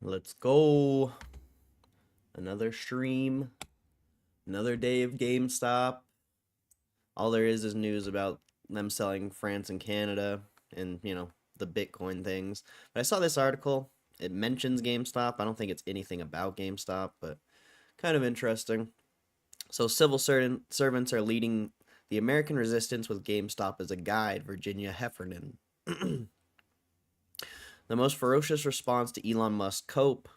Let's go. Another stream. Another day of GameStop. All there is news about them selling France and Canada and, the Bitcoin things. But I saw this article. It mentions GameStop. I don't think it's anything about GameStop, but kind of interesting. So, civil servants are leading the American resistance with GameStop as a guide, Virginia Heffernan. The most ferocious response to Elon Musk's cope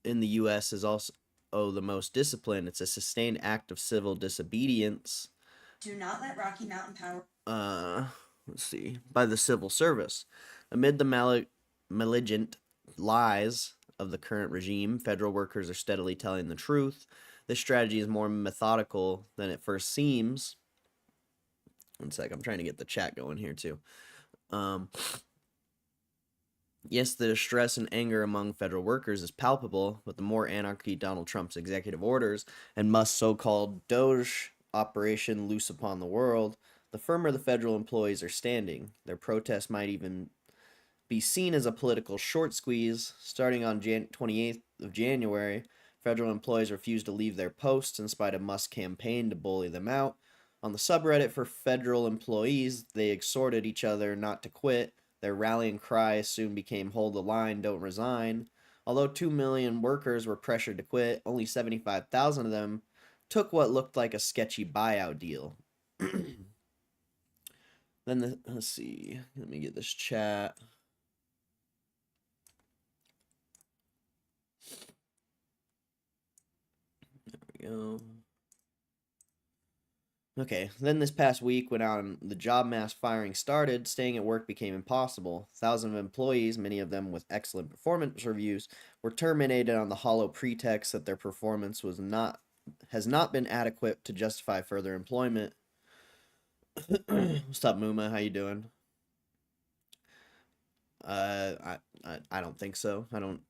in the U.S. is also the most disciplined. It's a sustained act of civil disobedience. Do not let Rocky Mountain Power. Let's see. By the civil service. Amid the malignant lies of the current regime, federal workers are steadily telling the truth. This strategy is more methodical than it first seems. One sec, I'm trying to get the chat going here too. Yes, the distress and anger among federal workers is palpable, but the more anarchy Donald Trump's executive orders and Musk's so-called Doge operation loose upon the world, the firmer the federal employees are standing. Their protest might even be seen as a political short squeeze. Starting on 28th of January, federal employees refused to leave their posts in spite of Musk's campaign to bully them out. On the subreddit for federal employees, they exhorted each other not to quit. Their rallying cry soon became "Hold the line, don't resign." Although 2 million workers were pressured to quit, only 75,000 of them took what looked like a sketchy buyout deal. Let's see. Let me get this chat. There we go. Okay, then this past week, when the job mass firing started, staying at work became impossible. Thousands of employees, many of them with excellent performance reviews, were terminated on the hollow pretext that their performance has not been adequate to justify further employment. What's up, Muma? How you doing? I don't think so. I don't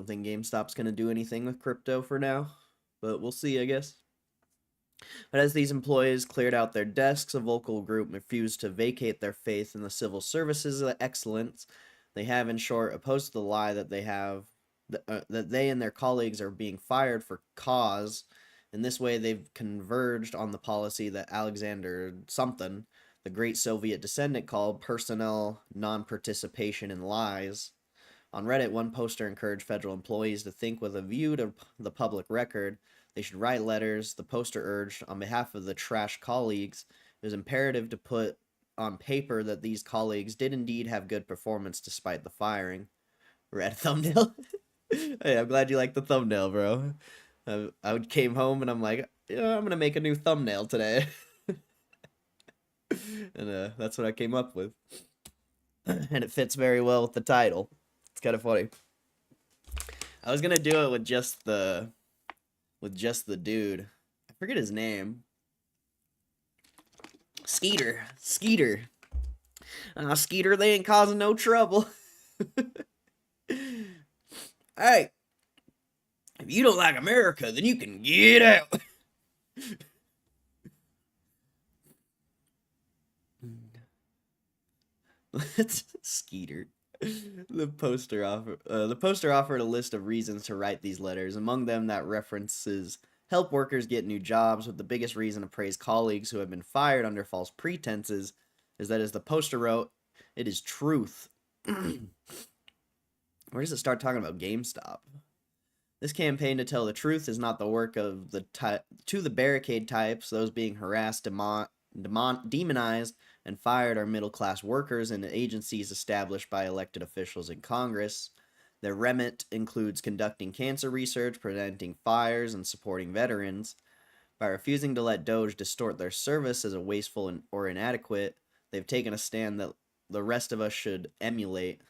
think GameStop's gonna do anything with crypto for now, but we'll see, I guess. But as these employees cleared out their desks, a vocal group refused to vacate their faith in the civil services excellence. They have, in short, opposed the lie that that they and their colleagues are being fired for cause. In this way, they've converged on the policy that Alexander something, the great Soviet descendant, called personnel non-participation in lies. On Reddit, one poster encouraged federal employees to think with a view to the public record. They should write letters. The poster urged, on behalf of the trash colleagues, it was imperative to put on paper that these colleagues did indeed have good performance despite the firing. Red thumbnail. Hey, I'm glad you like the thumbnail, bro. I came home and I'm like, yeah, I'm gonna make a new thumbnail today. And that's what I came up with. And it fits very well with the title. It's kind of funny. I was gonna do it with just the dude. I forget his name. Skeeter. Skeeter, they ain't causing no trouble. Hey, if you don't like America, then you can get out. Skeeter. The poster offered a list of reasons to write these letters, among them that references help workers get new jobs, with the biggest reason to praise colleagues who have been fired under false pretenses is that, as the poster wrote, it is truth. Where does it start talking about GameStop? This campaign to tell the truth is not the work of the barricade types. Those being harassed, demonized, and fired are middle-class workers in agencies established by elected officials in Congress. Their remit includes conducting cancer research, preventing fires, and supporting veterans. By refusing to let Doge distort their service as a wasteful or inadequate, they've taken a stand that the rest of us should emulate.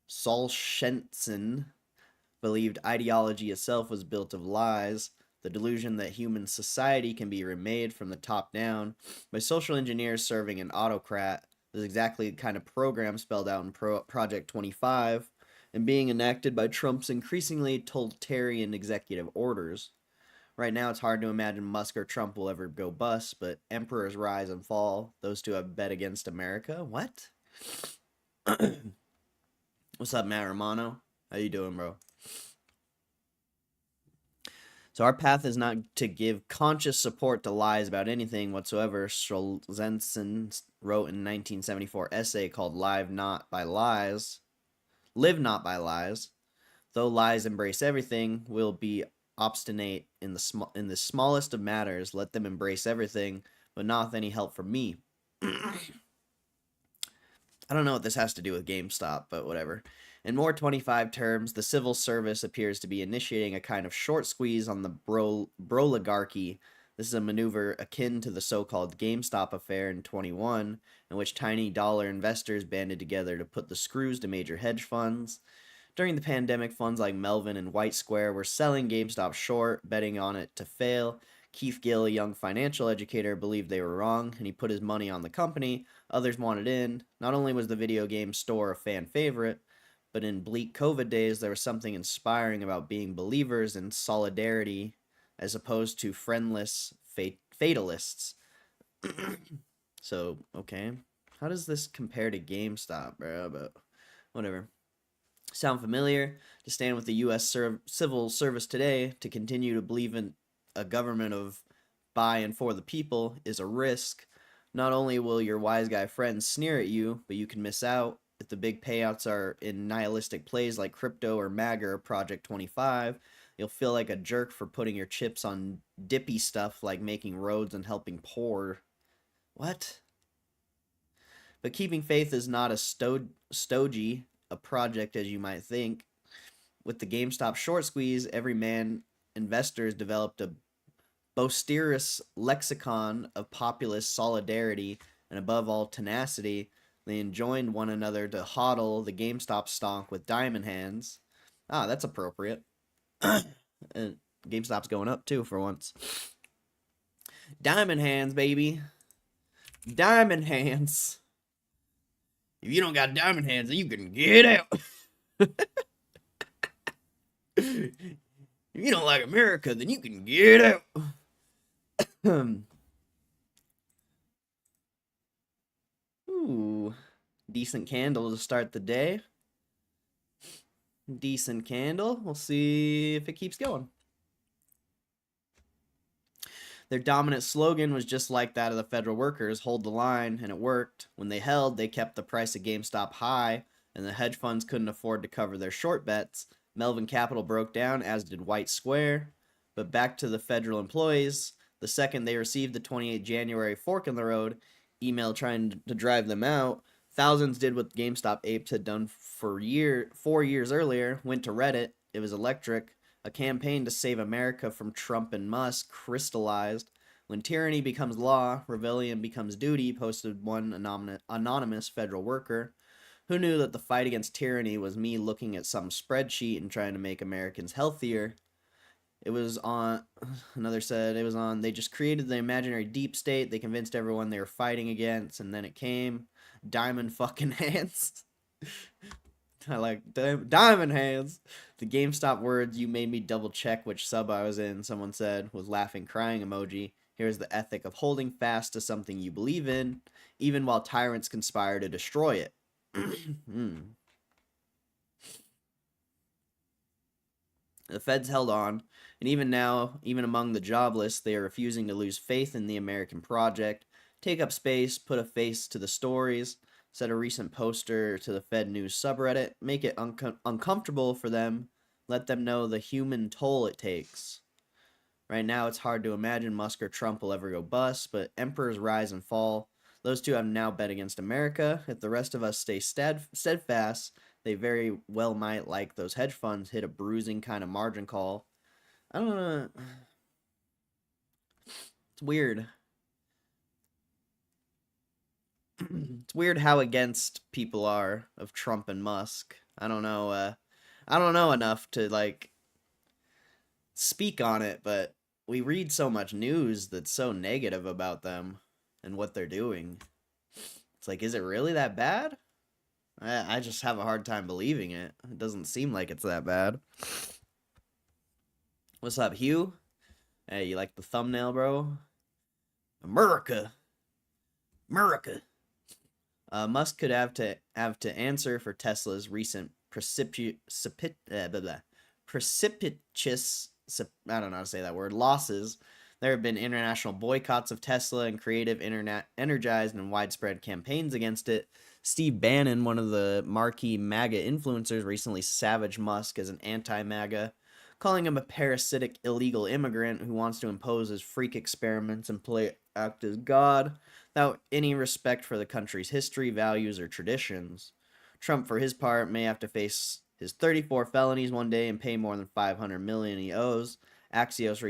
Solzhenitsyn believed ideology itself was built of lies. The delusion that human society can be remade from the top down by social engineers serving an autocrat is exactly the kind of program spelled out in Project 25 and being enacted by Trump's increasingly totalitarian executive orders. Right now, it's hard to imagine Musk or Trump will ever go bust, but emperors rise and fall. Those two have bet against America. What? What's up, Matt Romano? How you doing, bro? So our path is not to give conscious support to lies about anything whatsoever. Solzhenitsyn wrote in 1974 essay called "Live Not by Lies." Live not by lies. Though lies embrace everything, will be obstinate in the smallest of matters. Let them embrace everything, but not with any help from me. I don't know what this has to do with GameStop, but whatever. In more 25 terms, the civil service appears to be initiating a kind of short squeeze on the broligarchy. This is a maneuver akin to the so-called GameStop affair in 21, in which tiny dollar investors banded together to put the screws to major hedge funds. During the pandemic, funds like Melvin and White Square were selling GameStop short, betting on it to fail. Keith Gill, a young financial educator, believed they were wrong, and he put his money on the company. Others wanted in. Not only was the video game store a fan favorite, but in bleak COVID days, there was something inspiring about being believers in solidarity as opposed to friendless fatalists. So, okay. How does this compare to GameStop, bro? But whatever. Sound familiar? To stand with the U.S. civil service today, to continue to believe in a government of by and for the people, is a risk. Not only will your wise guy friends sneer at you, but you can miss out. If the big payouts are in nihilistic plays like crypto or MAGA or Project 25, you'll feel like a jerk for putting your chips on dippy stuff like making roads and helping poor. What? But keeping faith is not a stogie, a project as you might think. With the GameStop short squeeze, every man investors developed a boisterous lexicon of populist solidarity and above all tenacity. They enjoined one another to hodl the GameStop stonk with diamond hands. Ah, that's appropriate. And GameStop's going up too for once. Diamond hands, baby. Diamond hands. If you don't got diamond hands, then you can get out. If you don't like America, then you can get out. Ooh, decent candle to start the day. Decent candle. We'll see if it keeps going. Their dominant slogan was just like that of the federal workers, hold the line, and it worked. When they held, they kept the price of GameStop high, and the hedge funds couldn't afford to cover their short bets. Melvin Capital broke down, as did White Square. But back to the federal employees. The second they received the 28 January fork in the road email trying to drive them out, thousands did what GameStop apes had done for 4 years earlier, went to Reddit. It was electric. A campaign to save America from Trump and Musk crystallized. When tyranny becomes law, rebellion becomes duty, posted one anonymous federal worker. Who knew that the fight against tyranny was me looking at some spreadsheet and trying to make Americans healthier? It was on, another said, it was on, they just created the imaginary deep state. They convinced everyone they were fighting against, and then it came. Diamond fucking hands. I like diamond hands. The GameStop words, you made me double check which sub I was in, someone said, with laughing crying emoji. Here's the ethic of holding fast to something you believe in, even while tyrants conspire to destroy it. The feds held on, and even now, even among the jobless, they are refusing to lose faith in the American project, take up space, put a face to the stories, said a recent poster to the Fed News subreddit, make it uncomfortable for them, let them know the human toll it takes. Right now, it's hard to imagine Musk or Trump will ever go bust, but emperors rise and fall. Those two have now bet against America. If the rest of us stay steadfast, they very well might, like those hedge funds, hit a bruising kind of margin call. I don't know. It's weird. It's weird how against people are of Trump and Musk. I don't know. I don't know enough to like speak on it, but we read so much news that's so negative about them and what they're doing. It's like, is it really that bad? I just have a hard time believing it. It doesn't seem like it's that bad. What's up, Hugh? Hey, you like the thumbnail, bro? America. Musk could have to answer for Tesla's recent precipitous, I don't know how to say that word, losses, there have been international boycotts of Tesla and creative, energized, and widespread campaigns against it. Steve Bannon, one of the marquee MAGA influencers, recently savaged Musk as an anti-MAGA, calling him a parasitic illegal immigrant who wants to impose his freak experiments and act as God without any respect for the country's history, values, or traditions. Trump, for his part, may have to face his 34 felonies one day and pay more than $500 million he owes. Axios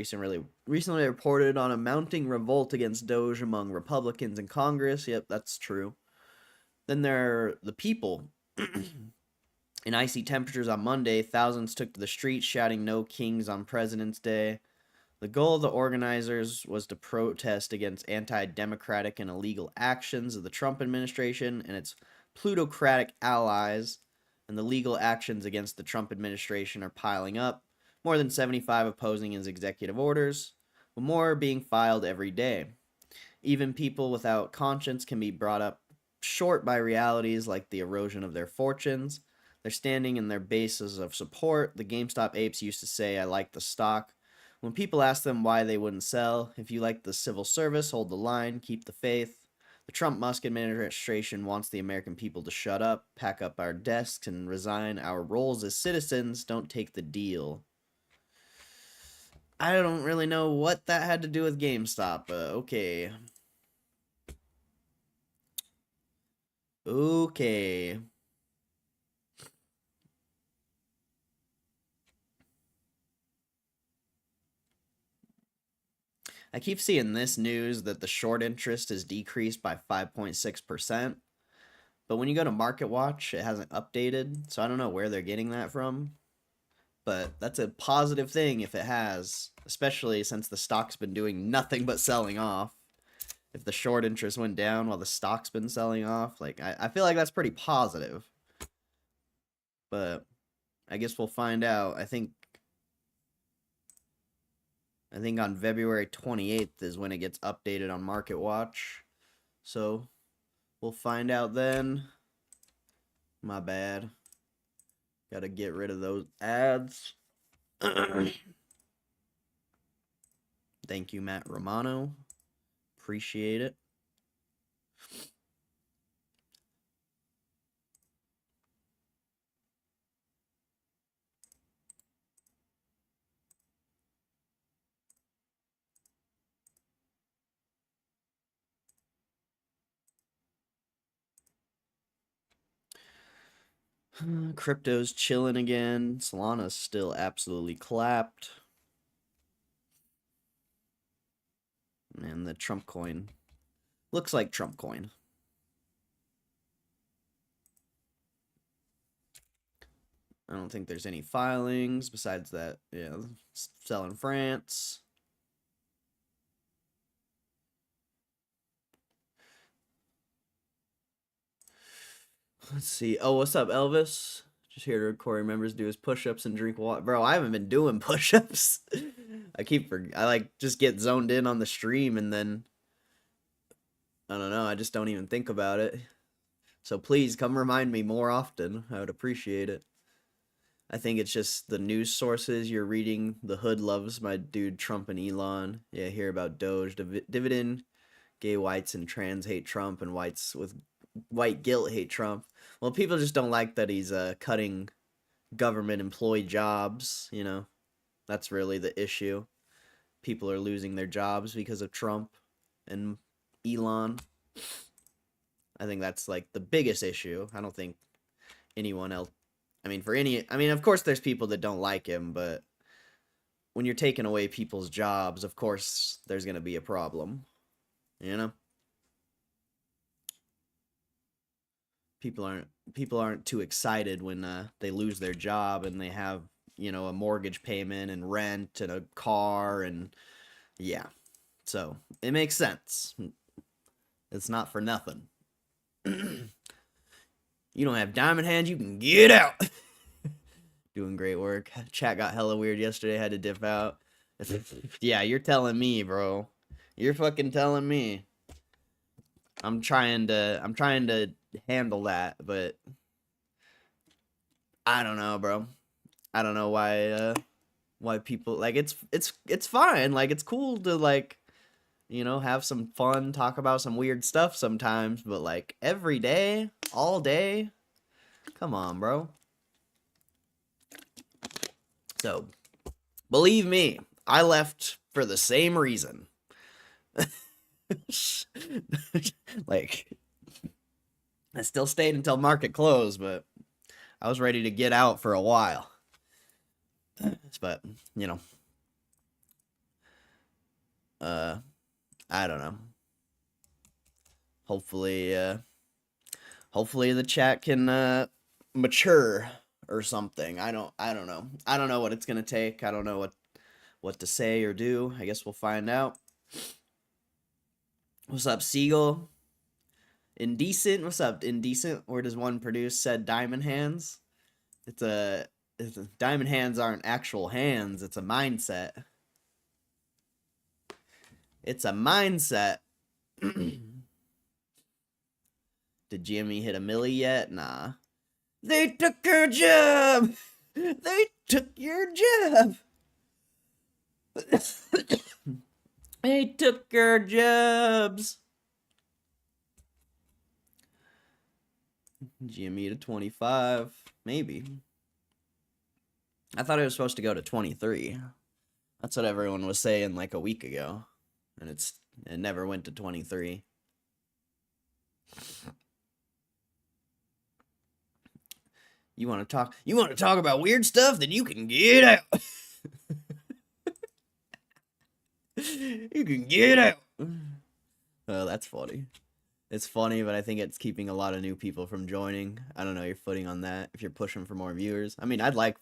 recently reported on a mounting revolt against Doge among Republicans in Congress. Yep, that's true. Then there are the people. In icy temperatures on Monday, thousands took to the streets shouting "No Kings" on President's Day. The goal of the organizers was to protest against anti-democratic and illegal actions of the Trump administration and its plutocratic allies, and the legal actions against the Trump administration are piling up. More than 75 opposing his executive orders, with more being filed every day. Even people without conscience can be brought up short by realities like the erosion of their fortunes. They're standing in their bases of support. The GameStop apes used to say, "I like the stock." When people ask them why they wouldn't sell, if you like the civil service, hold the line, keep the faith. The Trump-Musk administration wants the American people to shut up, pack up our desks, and resign our roles as citizens. Don't take the deal. I don't really know what that had to do with GameStop, but okay. Okay. I keep seeing this news that the short interest has decreased by 5.6%. But when you go to Market Watch, it hasn't updated. So I don't know where they're getting that from. But that's a positive thing if it has, especially since the stock's been doing nothing but selling off. If the short interest went down while the stock's been selling off, like I feel like that's pretty positive. But I guess we'll find out. I think on February 28th is when it gets updated on Market Watch. So we'll find out then. My bad. Gotta get rid of those ads. Thank you, Matt Romano. Appreciate it. Crypto's chilling again. Solana's still absolutely clapped. And the Trump coin looks like Trump coin. I don't think there's any filings besides that. Yeah, sell in France. Let's see. Oh, what's up, Elvis? Just here to record members do his push-ups and drink water. Bro, I haven't been doing push-ups. I like just get zoned in on the stream and then I don't know, I just don't even think about it. So please come remind me more often. I would appreciate it. I think it's just the news sources you're reading. The hood loves my dude Trump and Elon. Yeah, hear about Doge dividend. Gay whites and trans hate Trump, and whites with white guilt hate Trump. Well, people just don't like that he's cutting government employee jobs, you know. That's really the issue. People are losing their jobs because of Trump and Elon. I think that's like the biggest issue. I don't think anyone else, of course there's people that don't like him, but when you're taking away people's jobs, of course there's going to be a problem, you know? People aren't too excited when they lose their job and they have, you know, a mortgage payment and rent and a car and yeah. So, it makes sense. It's not for nothing. You don't have diamond hands, you can get out. Doing great work. Chat got hella weird yesterday, had to dip out. Yeah, you're telling me, bro. You're fucking telling me. I'm trying to handle that, but I don't know, bro. I don't know why people like it's fine. Like it's cool to like, you know, have some fun, talk about some weird stuff sometimes, but like every day, all day, come on, bro. So, believe me, I left for the same reason. Like I still stayed until market close, but I was ready to get out for a while. But, you know, I don't know. Hopefully hopefully the chat can mature or something. I don't know. I don't know what it's going to take. I don't know what to say or do. I guess we'll find out. What's up, Seagull? Indecent? What's up, Indecent? Where does one produce said diamond hands? Diamond hands aren't actual hands. It's a mindset. It's a mindset. Did Jimmy hit a milli yet? Nah. They took your job! They took your job! They took your jobs! Jimmy to 25. Maybe. I thought it was supposed to go to 23. That's what everyone was saying like a week ago. And it never went to 23. You want to talk about weird stuff? Then you can get out. You can get out. Oh, that's funny. It's funny, but I think it's keeping a lot of new people from joining. I don't know your footing on that. If you're pushing for more viewers, I mean, I'd like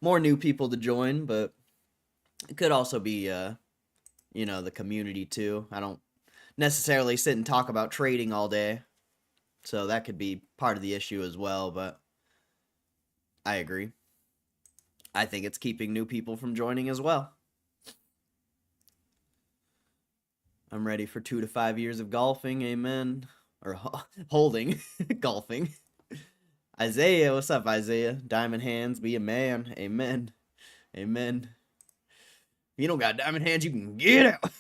more new people to join, but it could also be, you know, the community too. I don't necessarily sit and talk about trading all day, so that could be part of the issue as well. But I agree. I think it's keeping new people from joining as well. I'm ready for 2 to 5 years of golfing. Amen. Or holding. Golfing. Isaiah, what's up, Isaiah? Diamond hands, be a man. Amen. Amen. If you don't got diamond hands, you can get out.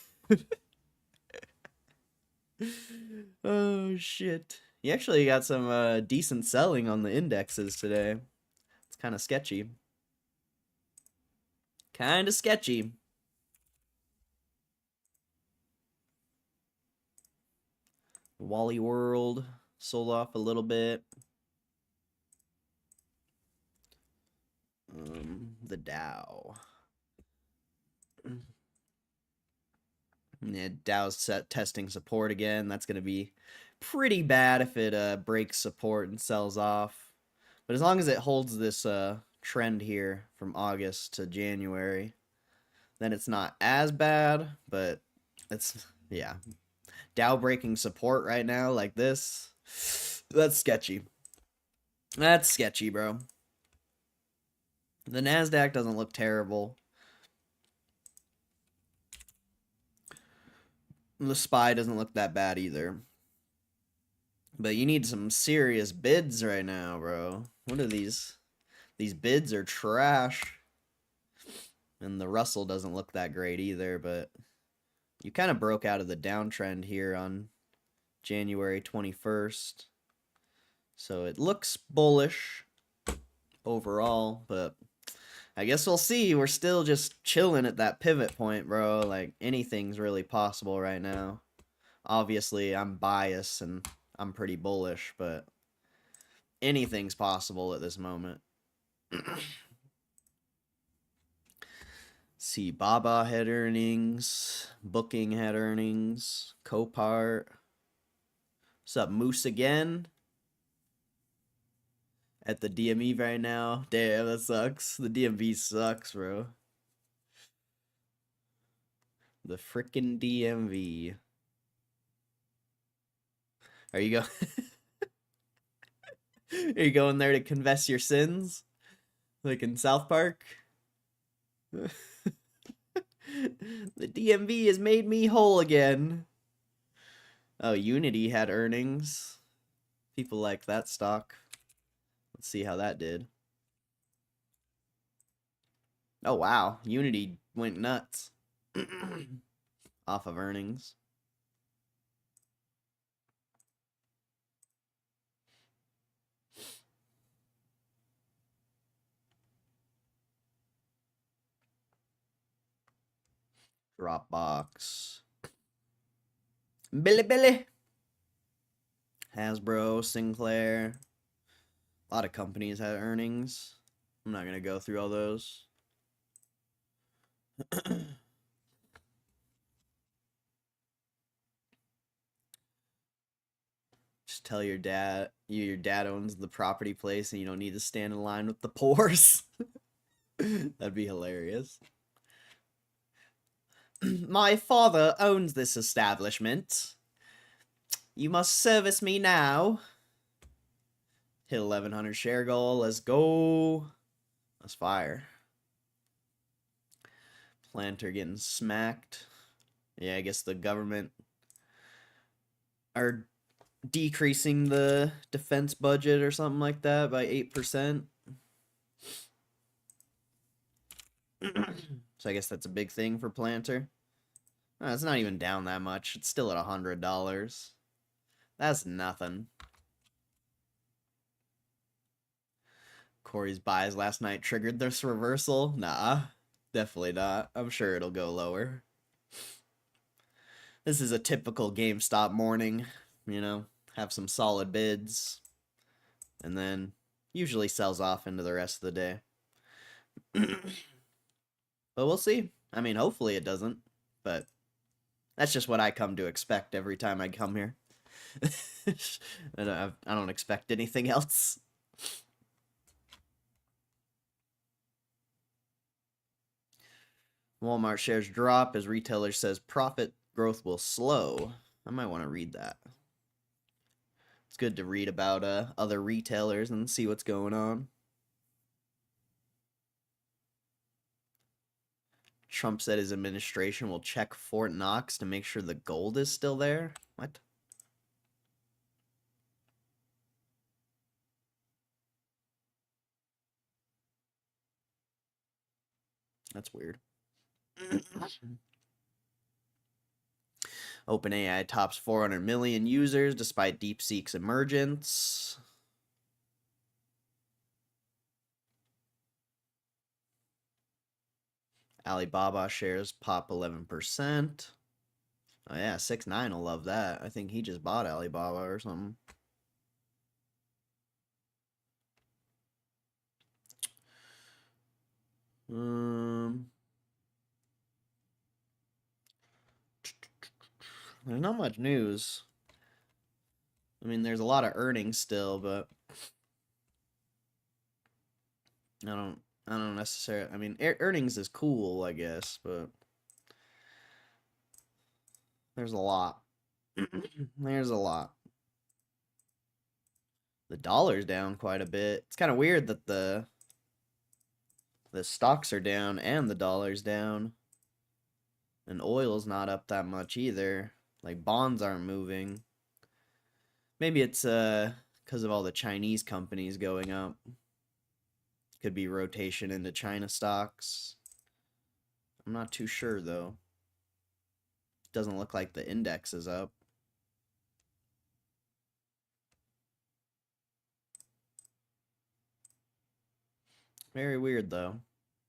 Oh, shit. You actually got some decent selling on the indexes today. It's kind of sketchy. Kind of sketchy. Wally World sold off a little bit. The Dow. Yeah, Dow's testing support again. That's going to be pretty bad if it breaks support and sells off. But as long as it holds this trend here from August to January, then it's not as bad, but it's, yeah. Dow breaking support right now like this, that's sketchy. That's sketchy, bro. The NASDAQ doesn't look terrible. The SPY doesn't look that bad either. But you need some serious bids right now, bro. What are these? These bids are trash. And the Russell doesn't look that great either, but you kind of broke out of the downtrend here on January 21st. So it looks bullish overall, but I guess we'll see. We're still just chilling at that pivot point, bro. Like, anything's really possible right now. Obviously, I'm biased and I'm pretty bullish, but anything's possible at this moment. See, Baba had earnings. Booking had earnings. Copart. What's up, Moose again? At the DME right now. Damn, that sucks. The DMV sucks, bro. The frickin' DMV. Are you Are you going there to confess your sins? Like in South Park? The DMV has made me whole again. Oh, Unity had earnings. People like that stock. see how that did. Oh, wow. Unity went nuts off of earnings. Dropbox. Billy. Hasbro, Sinclair. A lot of companies had earnings. I'm not going to go through all those. Just tell your dad your dad owns the property place and you don't need to stand in line with the pores. That'd be hilarious. My father owns this establishment. You must service me now. Hit 1100 share goal. Let's go. Let's fire. Planter getting smacked. Yeah, I guess the government are decreasing the defense budget or something like that by 8%. So I guess that's a big thing for Planter. It's not even down that much. It's still at $100. That's nothing. Corey's buys last night triggered this reversal. Nah, definitely not. I'm sure it'll go lower. This is a typical GameStop morning, you know, have some solid bids, and then usually sells off into the rest of the day. But we'll see. I mean, hopefully it doesn't, but that's just what I come to expect every time I come here. I don't expect anything else. Walmart shares drop as retailer says profit growth will slow. I might want to read that. It's good to read about other retailers and see what's going on. Trump said his administration will check Fort Knox to make sure the gold is still there. What? That's weird. OpenAI tops 400 million users despite DeepSeek's emergence. Alibaba shares pop 11%. Oh yeah, 6ix9ine will love that. I think he just bought Alibaba or something. There's not much news. I mean, there's a lot of earnings still, but I don't necessarily. I mean, earnings is cool, I guess, but there's a lot. There's a lot. The dollar's down quite a bit. It's kind of weird that the stocks are down and the dollar's down. And oil's not up that much either. Like bonds aren't moving. Maybe it's because of all the Chinese companies going up. Could be rotation into China stocks. I'm not too sure though. Doesn't look like the index is up. Very weird though.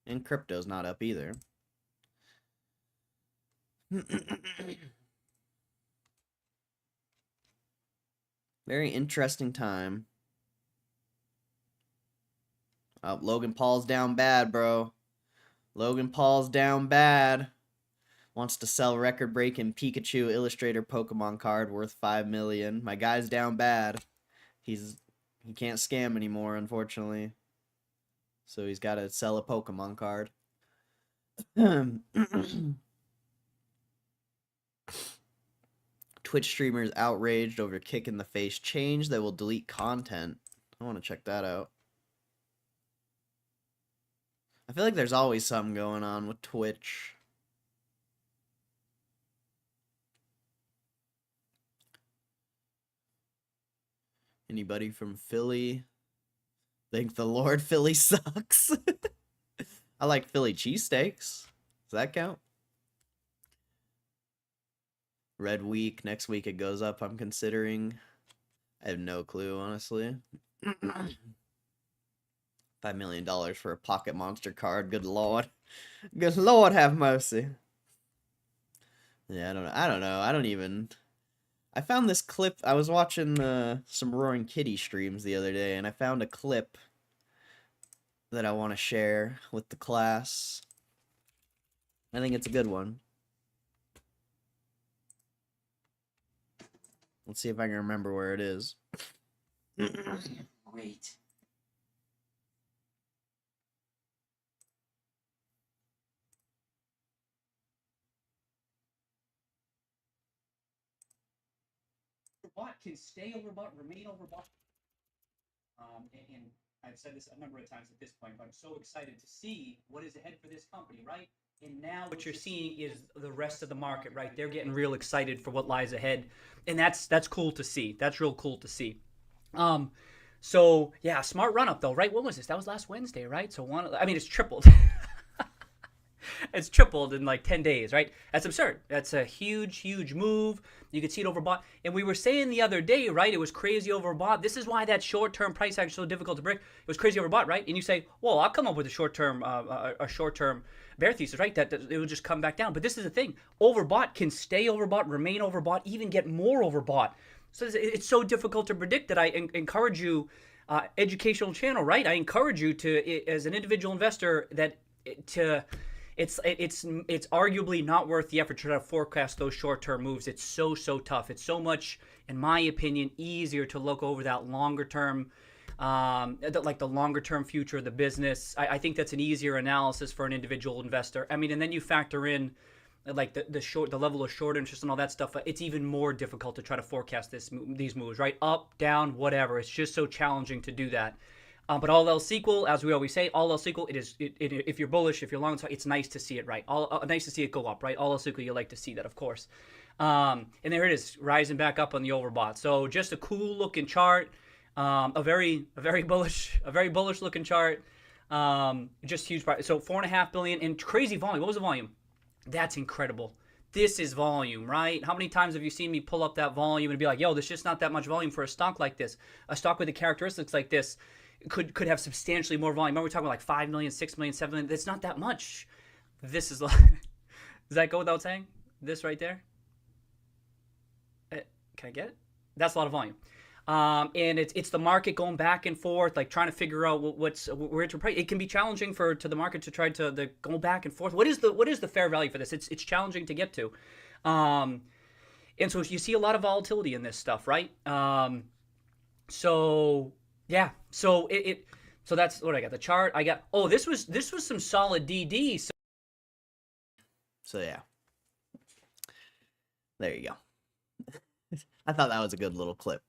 And crypto's not up either. Very interesting time. Oh, Logan Paul's down bad, bro. Logan Paul's down bad. Wants to sell record-breaking Pikachu Illustrator Pokemon card worth $5 million. My guy's down bad. He can't scam anymore, unfortunately. So he's got to sell a Pokemon card. Twitch streamers outraged over kick in the face change that will delete content. I want to check that out. I feel like there's always something going on with Twitch. Anybody from Philly? Thank the Lord, Philly sucks. I like Philly cheesesteaks. Does that count? Red week. Next week it goes up, I'm considering. I have no clue, honestly. $5 million for a pocket monster card. Good lord. Good lord have mercy. Yeah, I don't know. I don't even. I found this clip. I was watching some Roaring Kitty streams the other day, and I found a clip that I want to share with the class. I think it's a good one. Let's see if I can remember where it is. Wait. Overbought can stay overbought, remain overbought. And I've said this a number of times at this point, but I'm so excited to see what is ahead for this company, right? And now what you're seeing is the rest of the market, right? They're getting real excited for what lies ahead, and that's cool to see. That's real cool to see. So yeah, smart run up though, right? What was this? That was last Wednesday, right? So it's tripled. It's tripled in like 10 days, right? That's absurd. That's a huge, huge move. You could see it overbought. And we were saying the other day, right? It was crazy overbought. This is why that short-term price action is so difficult to break. It was crazy overbought, right? And you say, well, I'll come up with a short-term bear thesis, right? That it will just come back down. But this is the thing. Overbought can stay overbought, remain overbought, even get more overbought. So it's so difficult to predict that I encourage you, educational channel, right? I encourage you to, as an individual investor, it's arguably not worth the effort to try to forecast those short-term moves. It's so tough. It's so much, in my opinion, easier to look over that longer-term, like the longer-term future of the business. I think that's an easier analysis for an individual investor. I mean, and then you factor in like the level of short interest and all that stuff. It's even more difficult to try to forecast these moves, right? Up, down, whatever. It's just so challenging to do that. But all else equal, as we always say, all else equal, if you're bullish, if you're long, it's nice to see it, right? Nice to see it go up, right? All else equal, you like to see that, of course. And there it is, rising back up on the overbought. So just a cool looking chart, a very bullish looking chart. Just huge price. So 4.5 billion and crazy volume. What was the volume? That's incredible. This is volume, right? How many times have you seen me pull up that volume and be like, yo, there's just not that much volume for a stock like this. A stock with the characteristics like this could have substantially more volume. Remember, we're talking about like 5 million, 6 million, 7 million. That's not that much. This is like, does that go without saying? This right there? Can I get it? That's a lot of volume. And it's the market going back and forth, like trying to figure out where to price. It can be challenging to the market to try to go back and forth. What is the fair value for this? It's challenging to get to. And so you see a lot of volatility in this stuff, right? So yeah, so so that's what I got. The chart I got. Oh, this was some solid DD. So yeah, there you go. I thought that was a good little clip.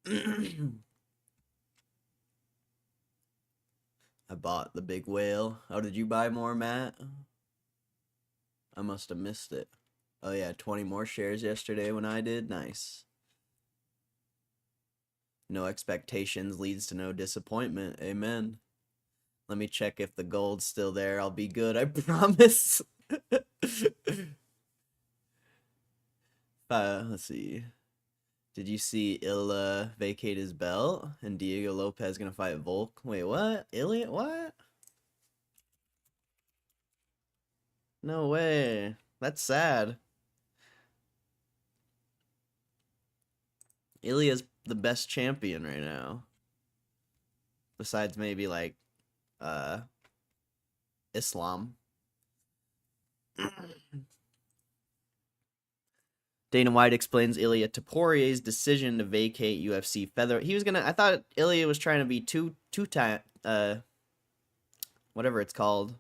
I bought the big whale. Oh, did you buy more, Matt? I must have missed it. Oh yeah, 20 more shares yesterday when I did. Nice. No expectations leads to no disappointment. Amen. Let me check if the gold's still there. I'll be good, I promise. Let's see. Did you see Illa vacate his belt? And Diego Lopez gonna fight Volk? Wait, what? Ilya? What? No way. That's sad. Ilya's the best champion right now. Besides maybe like Islam. Dana White explains Ilya Taporier's decision to vacate UFC featherweight. He was gonna. I thought Ilya was trying to be two-time, whatever it's called,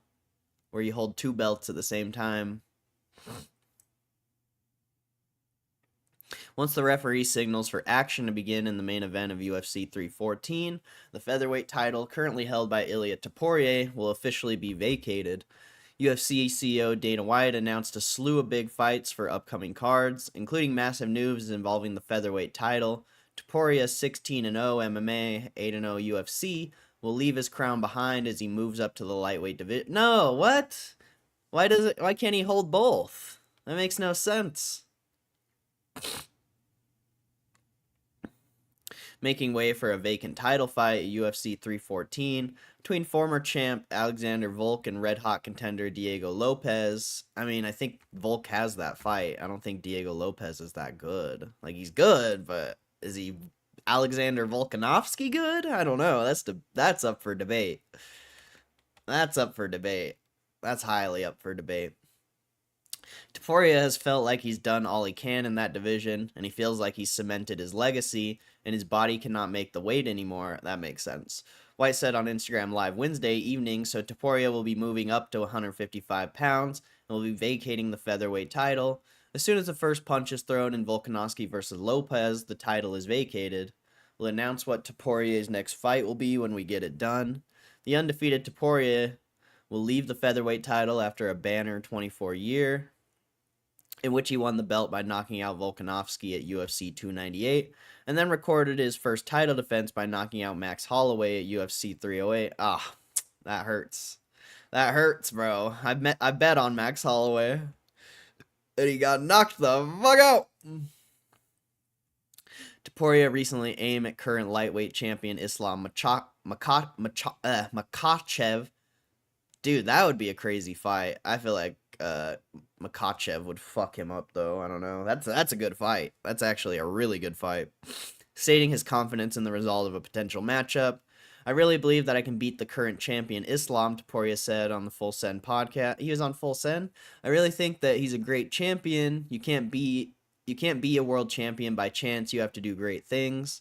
where you hold two belts at the same time. Once the referee signals for action to begin in the main event of UFC 314, the featherweight title, currently held by Ilya Taporier, will officially be vacated. UFC CEO Dana White announced a slew of big fights for upcoming cards, including massive news involving the featherweight title. Topuria 16-0 MMA, 8-0 UFC will leave his crown behind as he moves up to the lightweight division. No, what? Why can't he hold both? That makes no sense. Making way for a vacant title fight at UFC 314 between former champ Alexander Volk and red hot contender Diego Lopez. I mean, I think Volk has that fight. I don't think Diego Lopez is that good. Like, he's good, but is he Alexander Volkanovski good? I don't know. That's up for debate. That's up for debate. That's highly up for debate. Topuria has felt like he's done all he can in that division, and he feels like he's cemented his legacy, and his body cannot make the weight anymore. That makes sense. White said on Instagram Live Wednesday evening, so Topuria will be moving up to 155 pounds, and will be vacating the featherweight title. As soon as the first punch is thrown in Volkanovski versus Lopez, the title is vacated. We'll announce what Topuria's next fight will be when we get it done. The undefeated Topuria will leave the featherweight title after a banner 24 year, in which he won the belt by knocking out Volkanovski at UFC 298, and then recorded his first title defense by knocking out Max Holloway at UFC 308. Ah, that hurts. That hurts, bro. I bet on Max Holloway, and he got knocked the fuck out. Topuria recently aimed at current lightweight champion Islam Makhachev. Dude, that would be a crazy fight. I feel like Makhachev would fuck him up, though. I don't know. That's a good fight. That's actually a really good fight. Stating his confidence in the result of a potential matchup. I really believe that I can beat the current champion Islam, Topuria said on the Full Send podcast. He was on Full Send. I really think that he's a great champion. You can't be a world champion by chance. You have to do great things.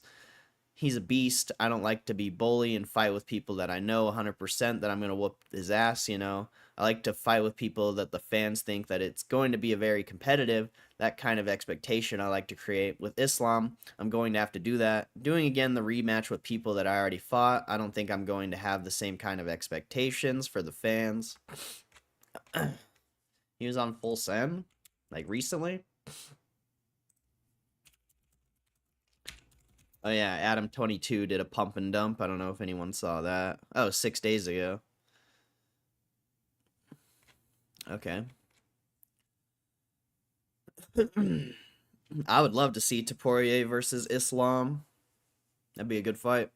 He's a beast. I don't like to be bully and fight with people that I know 100% that I'm going to whoop his ass, you know. I like to fight with people that the fans think that it's going to be a very competitive, that kind of expectation I like to create. With Islam, I'm going to have to do that. Doing again the rematch with people that I already fought, I don't think I'm going to have the same kind of expectations for the fans. He was on Full Send, like recently. Oh yeah, Adam22 did a pump and dump. I don't know if anyone saw that. Oh, 6 days ago. Okay. I would love to see Topuria versus Islam. That'd be a good fight.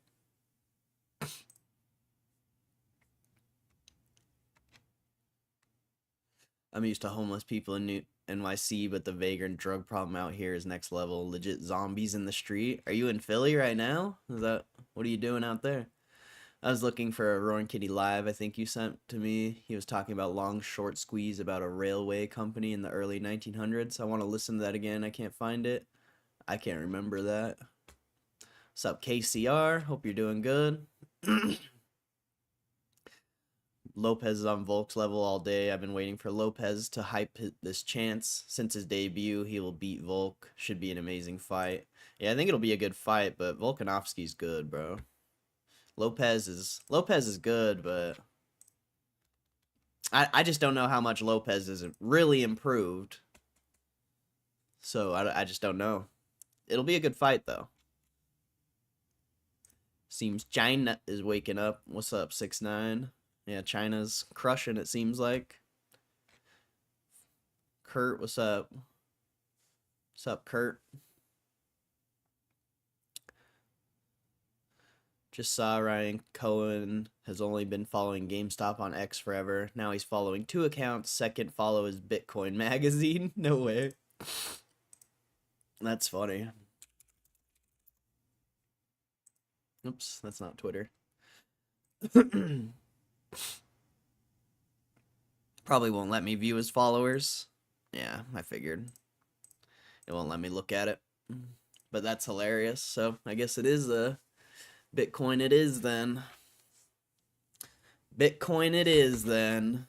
I'm used to homeless people in NYC, but the vagrant drug problem out here is next level. Legit zombies in the street. Are you in Philly right now? What are you doing out there? I was looking for a Roaring Kitty Live I think you sent to me. He was talking about Long Short Squeeze about a railway company in the early 1900s. I want to listen to that again. I can't find it. I can't remember that. What's up, KCR? Hope you're doing good. Lopez is on Volk's level all day. I've been waiting for Lopez to hype this chance. Since his debut, he will beat Volk. Should be an amazing fight. Yeah, I think it'll be a good fight, but Volkanovski's good, bro. Lopez is good, but I just don't know how much Lopez has really improved. So I just don't know. It'll be a good fight, though. Seems China is waking up. What's up, 6ix9ine? Yeah, China's crushing, it seems like. Kurt, what's up? What's up, Kurt? Just saw Ryan Cohen has only been following GameStop on X forever. Now he's following 2 accounts. Second follow is Bitcoin Magazine. No way. That's funny. Oops, that's not Twitter. Probably won't let me view his followers. Yeah, I figured. It won't let me look at it. But that's hilarious. So I guess it is a Bitcoin it is then. Bitcoin it is then.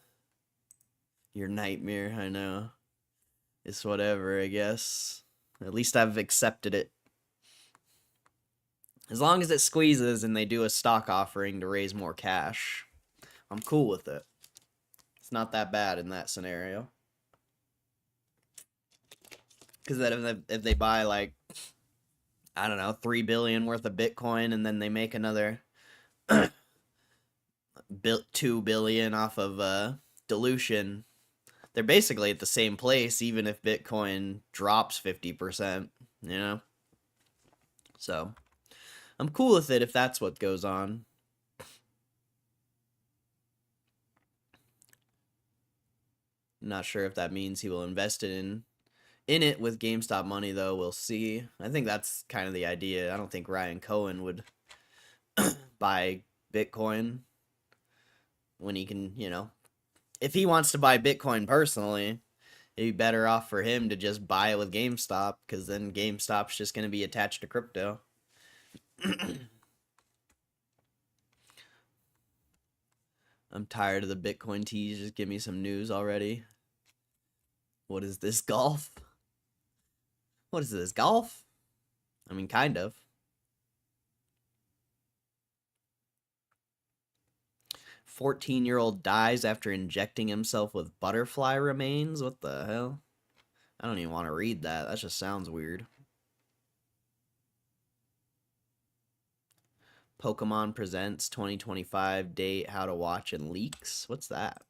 Your nightmare, I know. It's whatever, I guess. At least I've accepted it. As long as it squeezes and they do a stock offering to raise more cash, I'm cool with it. It's not that bad in that scenario. Because then if they buy like I don't know, 3 billion worth of Bitcoin, and then they make another 2 billion off of dilution. They're basically at the same place, even if Bitcoin drops 50%, you know? So, I'm cool with it if that's what goes on. I'm not sure if that means he will invest in it with GameStop money, though. We'll see. I think that's kind of the idea. I don't think Ryan Cohen would buy Bitcoin when he can, you know, if he wants to buy Bitcoin personally, it'd be better off for him to just buy it with GameStop, because then GameStop's just going to be attached to crypto. I'm tired of the Bitcoin tease. Just give me some news already. What is this, golf? What is this, golf? I mean, kind of. 14-year-old dies after injecting himself with butterfly remains? What the hell? I don't even want to read that. That just sounds weird. Pokemon Presents 2025 date, how to watch and leaks. What's that?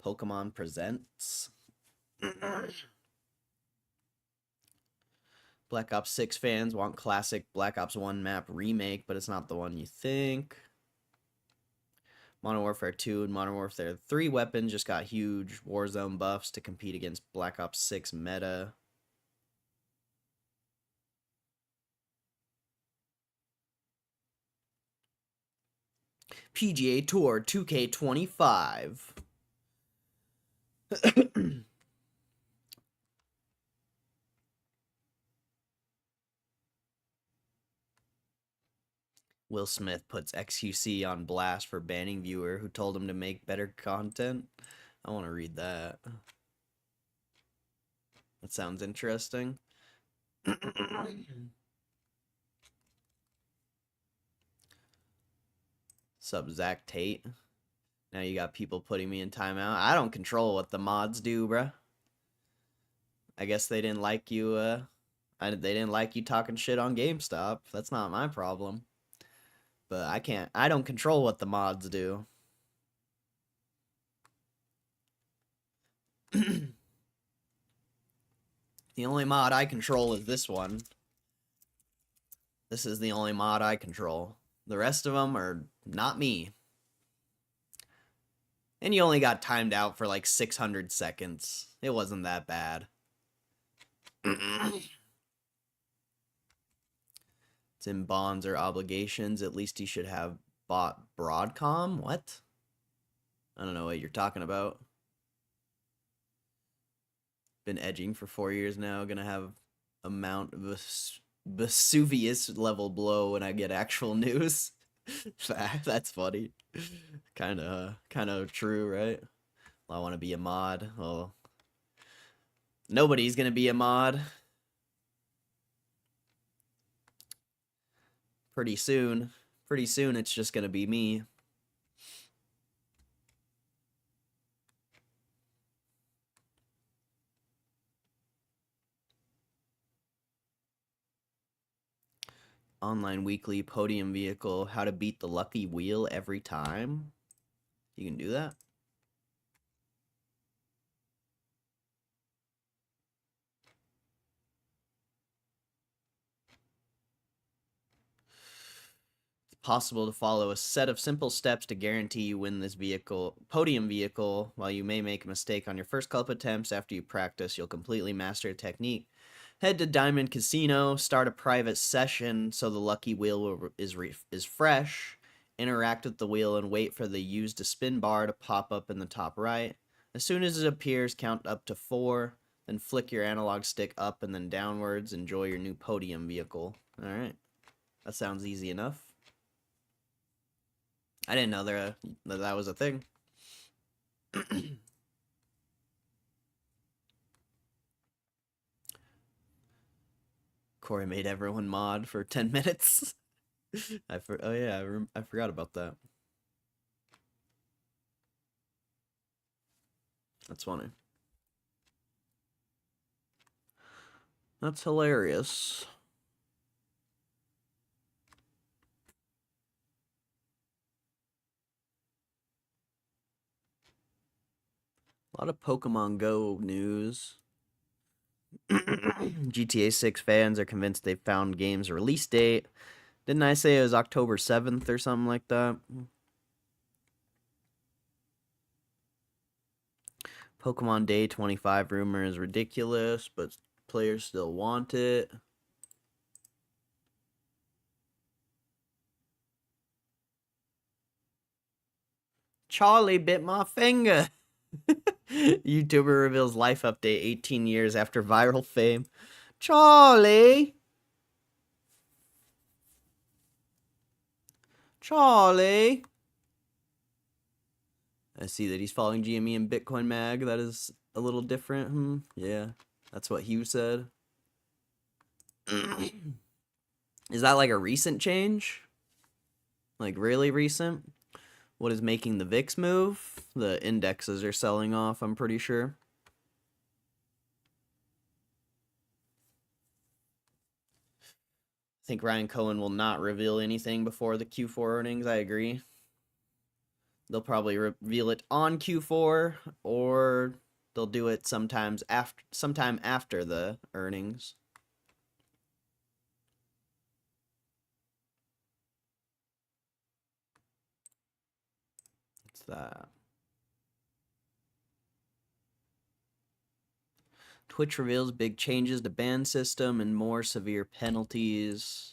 Pokemon Presents. Black Ops 6 fans want classic Black Ops 1 map remake, but it's not the one you think. Modern Warfare 2 and Modern Warfare 3 weapons just got huge Warzone buffs to compete against Black Ops 6 meta. PGA Tour 2K25. Will Smith puts XQC on blast for banning viewer who told him to make better content. I want to read that. That sounds interesting. Sub Zach Tate. Now you got people putting me in timeout. I don't control what the mods do, bruh. I guess they didn't like you, they didn't like you talking shit on GameStop. That's not my problem. But I don't control what the mods do. The only mod I control is this one. This is the only mod I control. The rest of them are not me. And you only got timed out for like 600 seconds. It wasn't that bad. It's in bonds or obligations. At least he should have bought Broadcom. What? I don't know what you're talking about. Been edging for 4 years now. Gonna have a Mount Vesuvius level blow when I get actual news. That's funny. Kind of true, right? Well, I want to be a mod. Well, nobody's gonna be a mod. Pretty soon. Pretty soon, it's just gonna be me. Online weekly podium vehicle. How to beat the lucky wheel every time. You can do that. It's possible to follow a set of simple steps to guarantee you win this podium vehicle. While you may make a mistake on your first couple attempts, after you practice, you'll completely master a technique. Head to Diamond Casino, start a private session so the lucky wheel is fresh. Interact with the wheel and wait for the use to spin bar to pop up in the top right. As soon as it appears, count up to 4, then flick your analog stick up and then downwards. Enjoy your new podium vehicle. Alright. That sounds easy enough. I didn't know that was a thing. Corey made everyone mod for 10 minutes. I forgot about that. That's funny. That's hilarious. A lot of Pokemon Go news. GTA 6 fans are convinced they've found game's release date. Didn't I say it was October 7th or something like that? Pokemon Day 25 rumor is ridiculous, but players still want it. Charlie bit my finger. YouTuber reveals life update 18 years after viral fame. Charlie! Charlie! I see that he's following GME and Bitcoin Mag. That is a little different. Yeah, that's what Hugh said. Is that like a recent change? Like really recent? What is making the VIX move? The indexes are selling off, I'm pretty sure. I think Ryan Cohen will not reveal anything before the Q4 earnings. I agree. They'll probably reveal it on Q4, or they'll do it sometime after the earnings. What's that? Twitch reveals big changes to ban system and more severe penalties.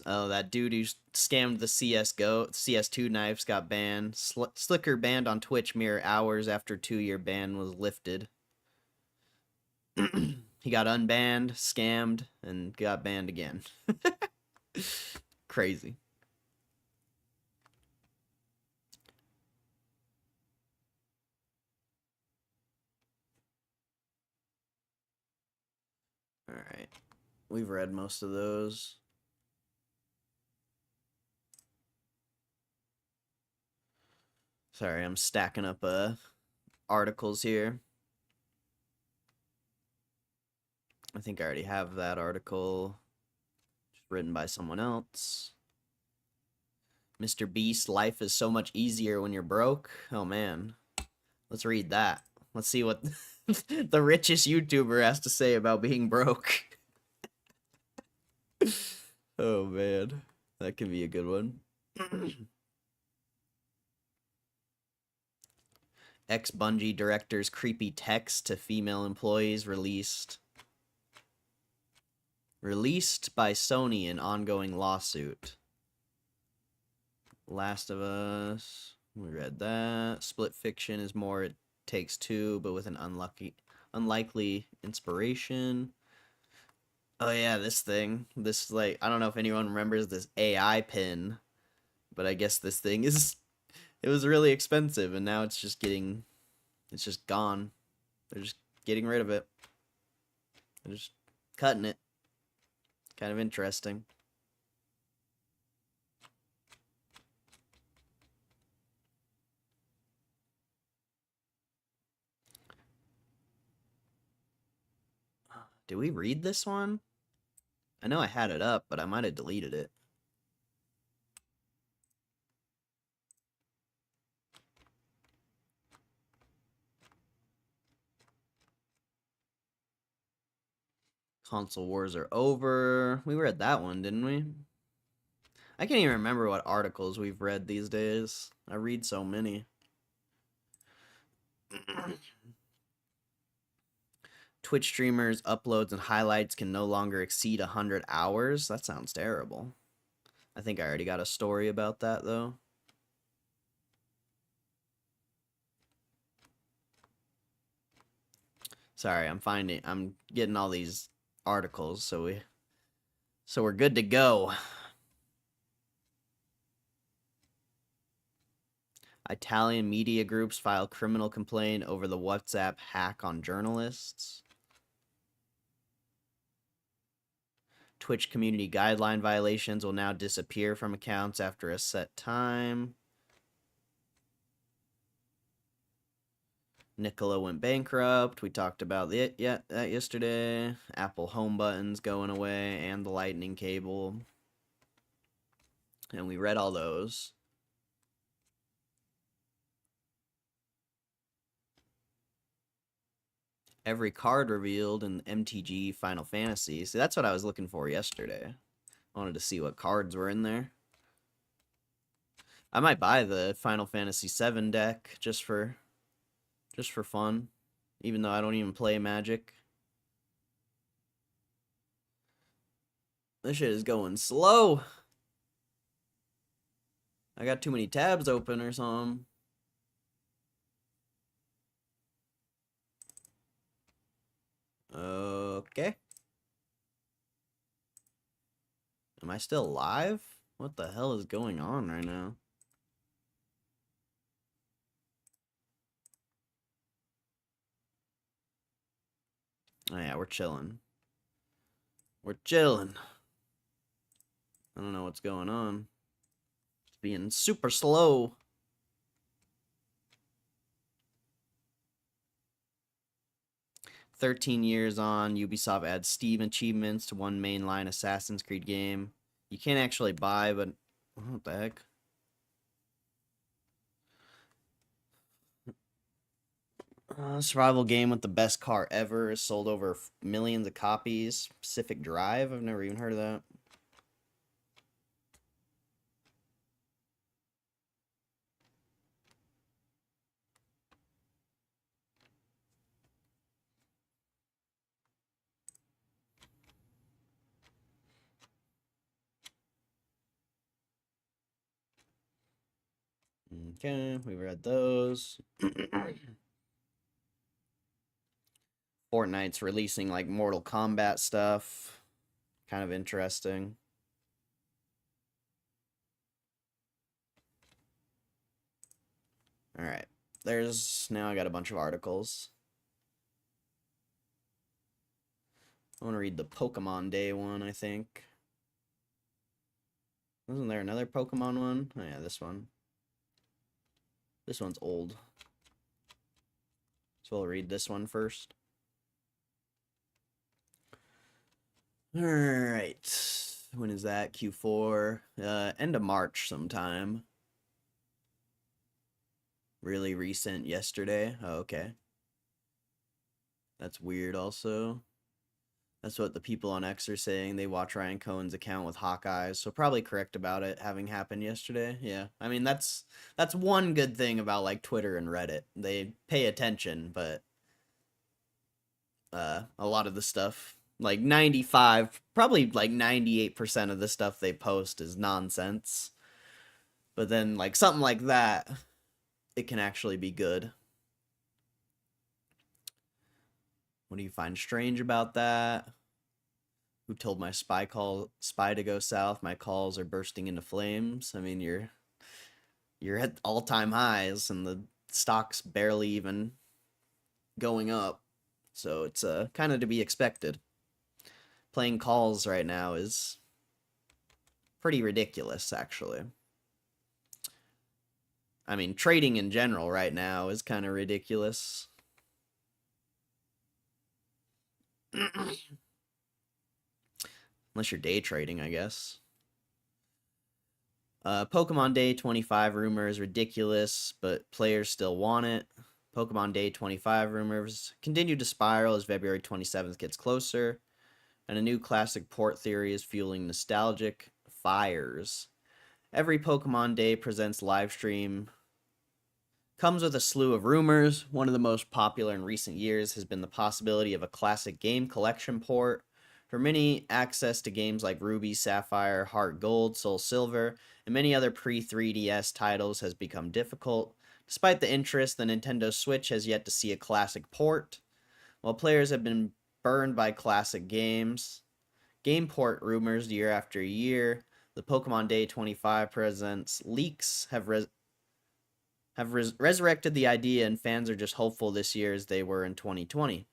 Oh, that dude who scammed the CS2 knives got banned. Slicker banned on Twitch mere hours after 2-year ban was lifted. He got unbanned, scammed, and got banned again. Crazy. Alright. We've read most of those. Sorry, I'm stacking up articles here. I think I already have that article. Just written by someone else. Mr. Beast, life is so much easier when you're broke. Oh man. Let's read that. Let's see what the richest YouTuber has to say about being broke. Oh man. That could be a good one. Ex-Bungie director's creepy text to female employees released. Released by Sony in ongoing lawsuit. Last of Us. We read that. Split Fiction is more It Takes Two, but with an unlikely inspiration. Oh yeah, this thing. This, like, I don't know if anyone remembers this AI pin, but I guess this thing is, it was really expensive, and now it's just gone. They're just getting rid of it. They're just cutting it. Kind of interesting. Did we read this one? I know I had it up, but I might have deleted it. Console wars are over. We read that one, didn't we? I can't even remember what articles we've read these days. I read so many. Twitch streamers' uploads and highlights can no longer exceed 100 hours. That sounds terrible. I think I already got a story about that, though. Sorry, I'm getting all these articles, so we're good to go. Italian media groups file criminal complaint over the WhatsApp hack on journalists. Twitch community guideline violations will now disappear from accounts after a set time. Nikola went bankrupt. We talked about that yesterday. Apple home buttons going away and the lightning cable. And we read all those. every card revealed in MTG Final Fantasy. So that's what I was looking for yesterday. I wanted to see what cards were in there. I might buy the Final Fantasy VII deck just for fun, even though I don't even play Magic. This shit is going slow. I got too many tabs open or something. Okay. Am I still live? What the hell is going on right now? Oh yeah, we're chilling. We're chilling. I don't know what's going on. It's being super slow. "13 years on, Ubisoft adds Steam achievements to one mainline Assassin's Creed game. You can't actually buy, but what the heck? Survival game with the best car ever is sold over millions of copies. Pacific Drive? I've never even heard of that. Okay, we read those. Fortnite's releasing like Mortal Kombat stuff. Kind of interesting. Alright. Now I got a bunch of articles. I want to read the Pokemon Day one, I think. Wasn't there another Pokemon one? Oh yeah, this one. This one's old. So we'll read this one first. Alright. When is that? Q4? End of March sometime. Really recent, yesterday. Oh, okay. That's weird also. That's what the people on X are saying. They watch Ryan Cohen's account with Hawkeyes, so probably correct about it having happened yesterday. Yeah. I mean, that's one good thing about like Twitter and Reddit. They pay attention, but a lot of the stuff, like 95, probably like 98% of the stuff they post is nonsense. But then like something like that, it can actually be good. What do you find strange about that? Who told my spy to go south? My calls are bursting into flames. I mean, you're at all-time highs and the stock's barely even going up. So it's kind of to be expected. Playing calls right now is pretty ridiculous, actually. I mean, trading in general right now is kind of ridiculous. Unless you're day trading, I guess. Pokemon Day 25 rumor is ridiculous, but players still want it. Pokemon Day 25 rumors continue to spiral as February 27th gets closer, and a new classic port theory is fueling nostalgic fires. Every Pokemon Day presents live stream comes with a slew of rumors. One of the most popular in recent years has been the possibility of a classic game collection port. For many, access to games like Ruby, Sapphire, Heart Gold, Soul Silver, and many other pre-3DS titles has become difficult. Despite the interest, the Nintendo Switch has yet to see a classic port. While players have been burned by classic games, game port rumors year after year, the Pokemon Day 25 presents leaks have resurrected the idea, and fans are just hopeful this year as they were in 2020.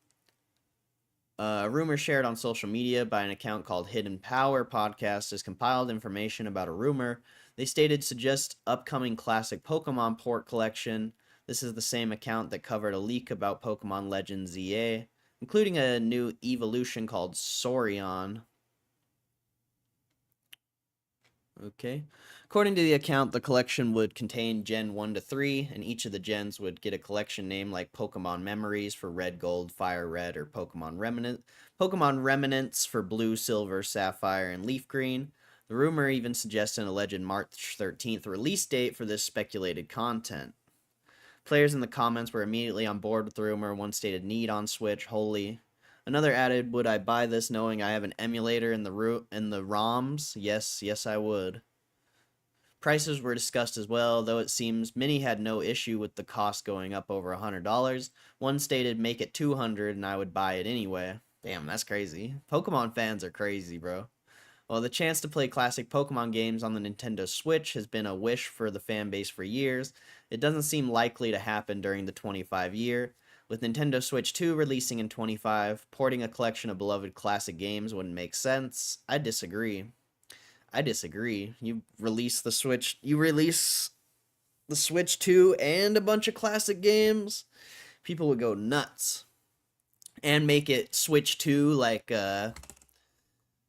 A rumor shared on social media by an account called Hidden Power Podcast has compiled information about a rumor they stated suggests upcoming classic Pokemon port collection. This is the same account that covered a leak about Pokemon Legends ZA, including a new evolution called Saurion. Okay. According to the account, the collection would contain Gen 1 to 3, and each of the gens would get a collection name like Pokemon Memories for Red, Gold, Fire Red, or Pokemon Remnants for Blue, Silver, Sapphire, and Leaf Green. The rumor even suggests an alleged March 13th release date for this speculated content. Players in the comments were immediately on board with the rumor. One stated need on Switch, holy. Another added, would I buy this knowing I have an emulator in the ROMs? Yes, I would. Prices were discussed as well, though it seems many had no issue with the cost going up over $100. One stated, make it $200 and I would buy it anyway. Damn, that's crazy. Pokemon fans are crazy, bro. Well, the chance to play classic Pokemon games on the Nintendo Switch has been a wish for the fan base for years. It doesn't seem likely to happen during the 25 year. With Nintendo Switch 2 releasing in 25, porting a collection of beloved classic games wouldn't make sense. I disagree. You release the Switch 2 and a bunch of classic games, people would go nuts. And make it Switch 2 like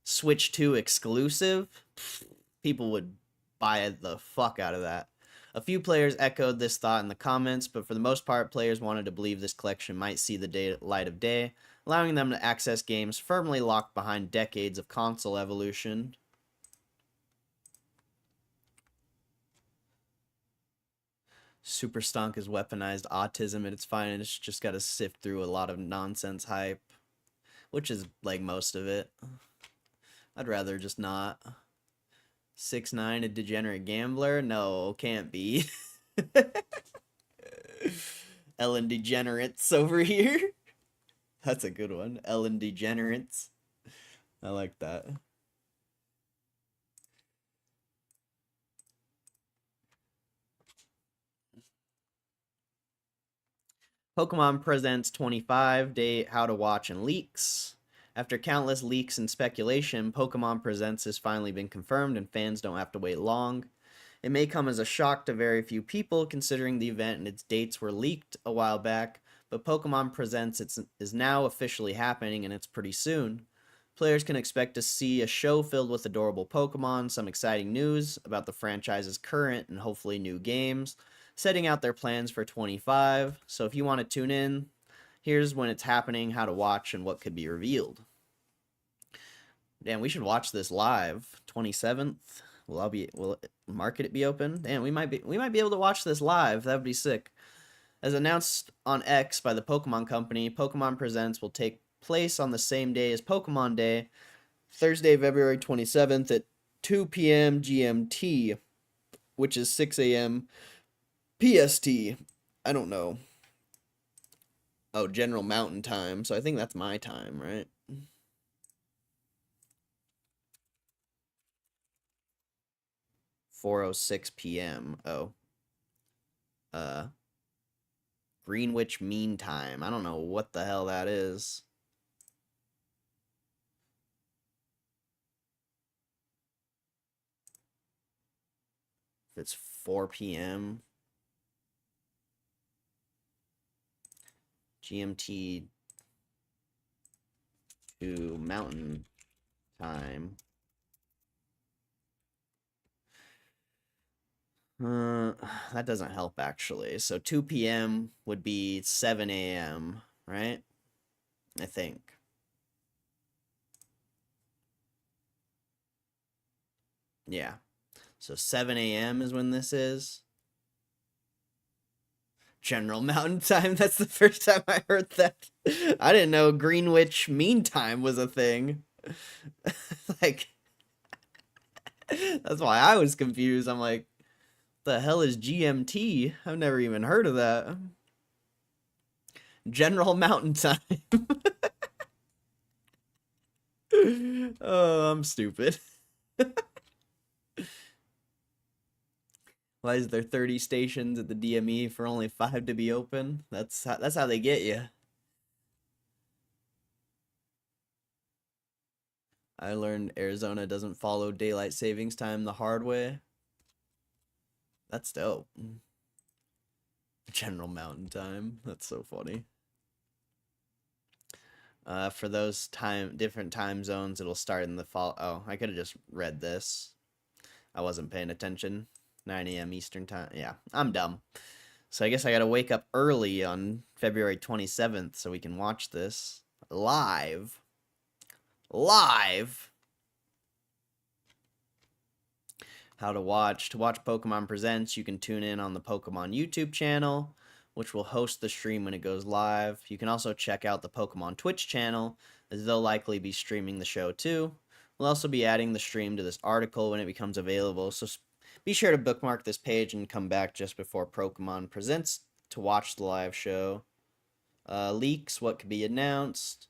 Switch 2 exclusive, people would buy the fuck out of that. A few players echoed this thought in the comments, but for the most part, players wanted to believe this collection might see the light of day, allowing them to access games firmly locked behind decades of console evolution. Super Stonk is weaponized autism at its finest. Just got to sift through a lot of nonsense hype, which is like most of it. I'd rather just not. 6ix9ine, a degenerate gambler? No, can't be. Ellen Degenerates over here. That's a good one. Ellen Degenerates. I like that. Pokemon Presents 25, date, how to watch, and leaks. After countless leaks and speculation, Pokemon Presents has finally been confirmed and fans don't have to wait long. It may come as a shock to very few people considering the event and its dates were leaked a while back, but Pokemon Presents is now officially happening and it's pretty soon. Players can expect to see a show filled with adorable Pokemon, some exciting news about the franchise's current and hopefully new games, setting out their plans for 25. So if you want to tune in, here's when it's happening, how to watch, and what could be revealed. Damn, we should watch this live. 27th. Will market it be open? Damn, we might be able to watch this live. That would be sick. As announced on X by the Pokemon Company, Pokemon Presents will take place on the same day as Pokemon Day, Thursday, February 27th at 2 p.m. GMT, which is 6 a.m. PST. I don't know. Oh, General Mountain Time. So I think that's my time, right? 4:06 p.m. Oh. Greenwich Mean Time. I don't know what the hell that is. If it's 4 p.m. GMT to Mountain Time. That doesn't help actually. So 2 p.m. would be 7 a.m., right? I think. Yeah. So 7 a.m. is when this is. General Mountain Time. That's the first time I heard that. I didn't know Greenwich Mean Time was a thing. Like, that's why I was confused. I'm like, the hell is GMT? I've never even heard of that. General Mountain Time. Oh, I'm stupid. Why is there 30 stations at the DME for only 5 to be open? That's how they get you. I learned Arizona doesn't follow daylight savings time the hard way. That's dope. General Mountain Time. That's so funny. For those different time zones, it'll start in the fall. Oh, I could have just read this. I wasn't paying attention. 9 a.m. Eastern time. Yeah, I'm dumb. So I guess I gotta wake up early on February 27th so we can watch this live. Live! How to watch. To watch Pokemon Presents, you can tune in on the Pokemon YouTube channel, which will host the stream when it goes live. You can also check out the Pokemon Twitch channel, as they'll likely be streaming the show too. We'll also be adding the stream to this article when it becomes available, so be sure to bookmark this page and come back just before Pokemon Presents to watch the live show. Leaks, what could be announced.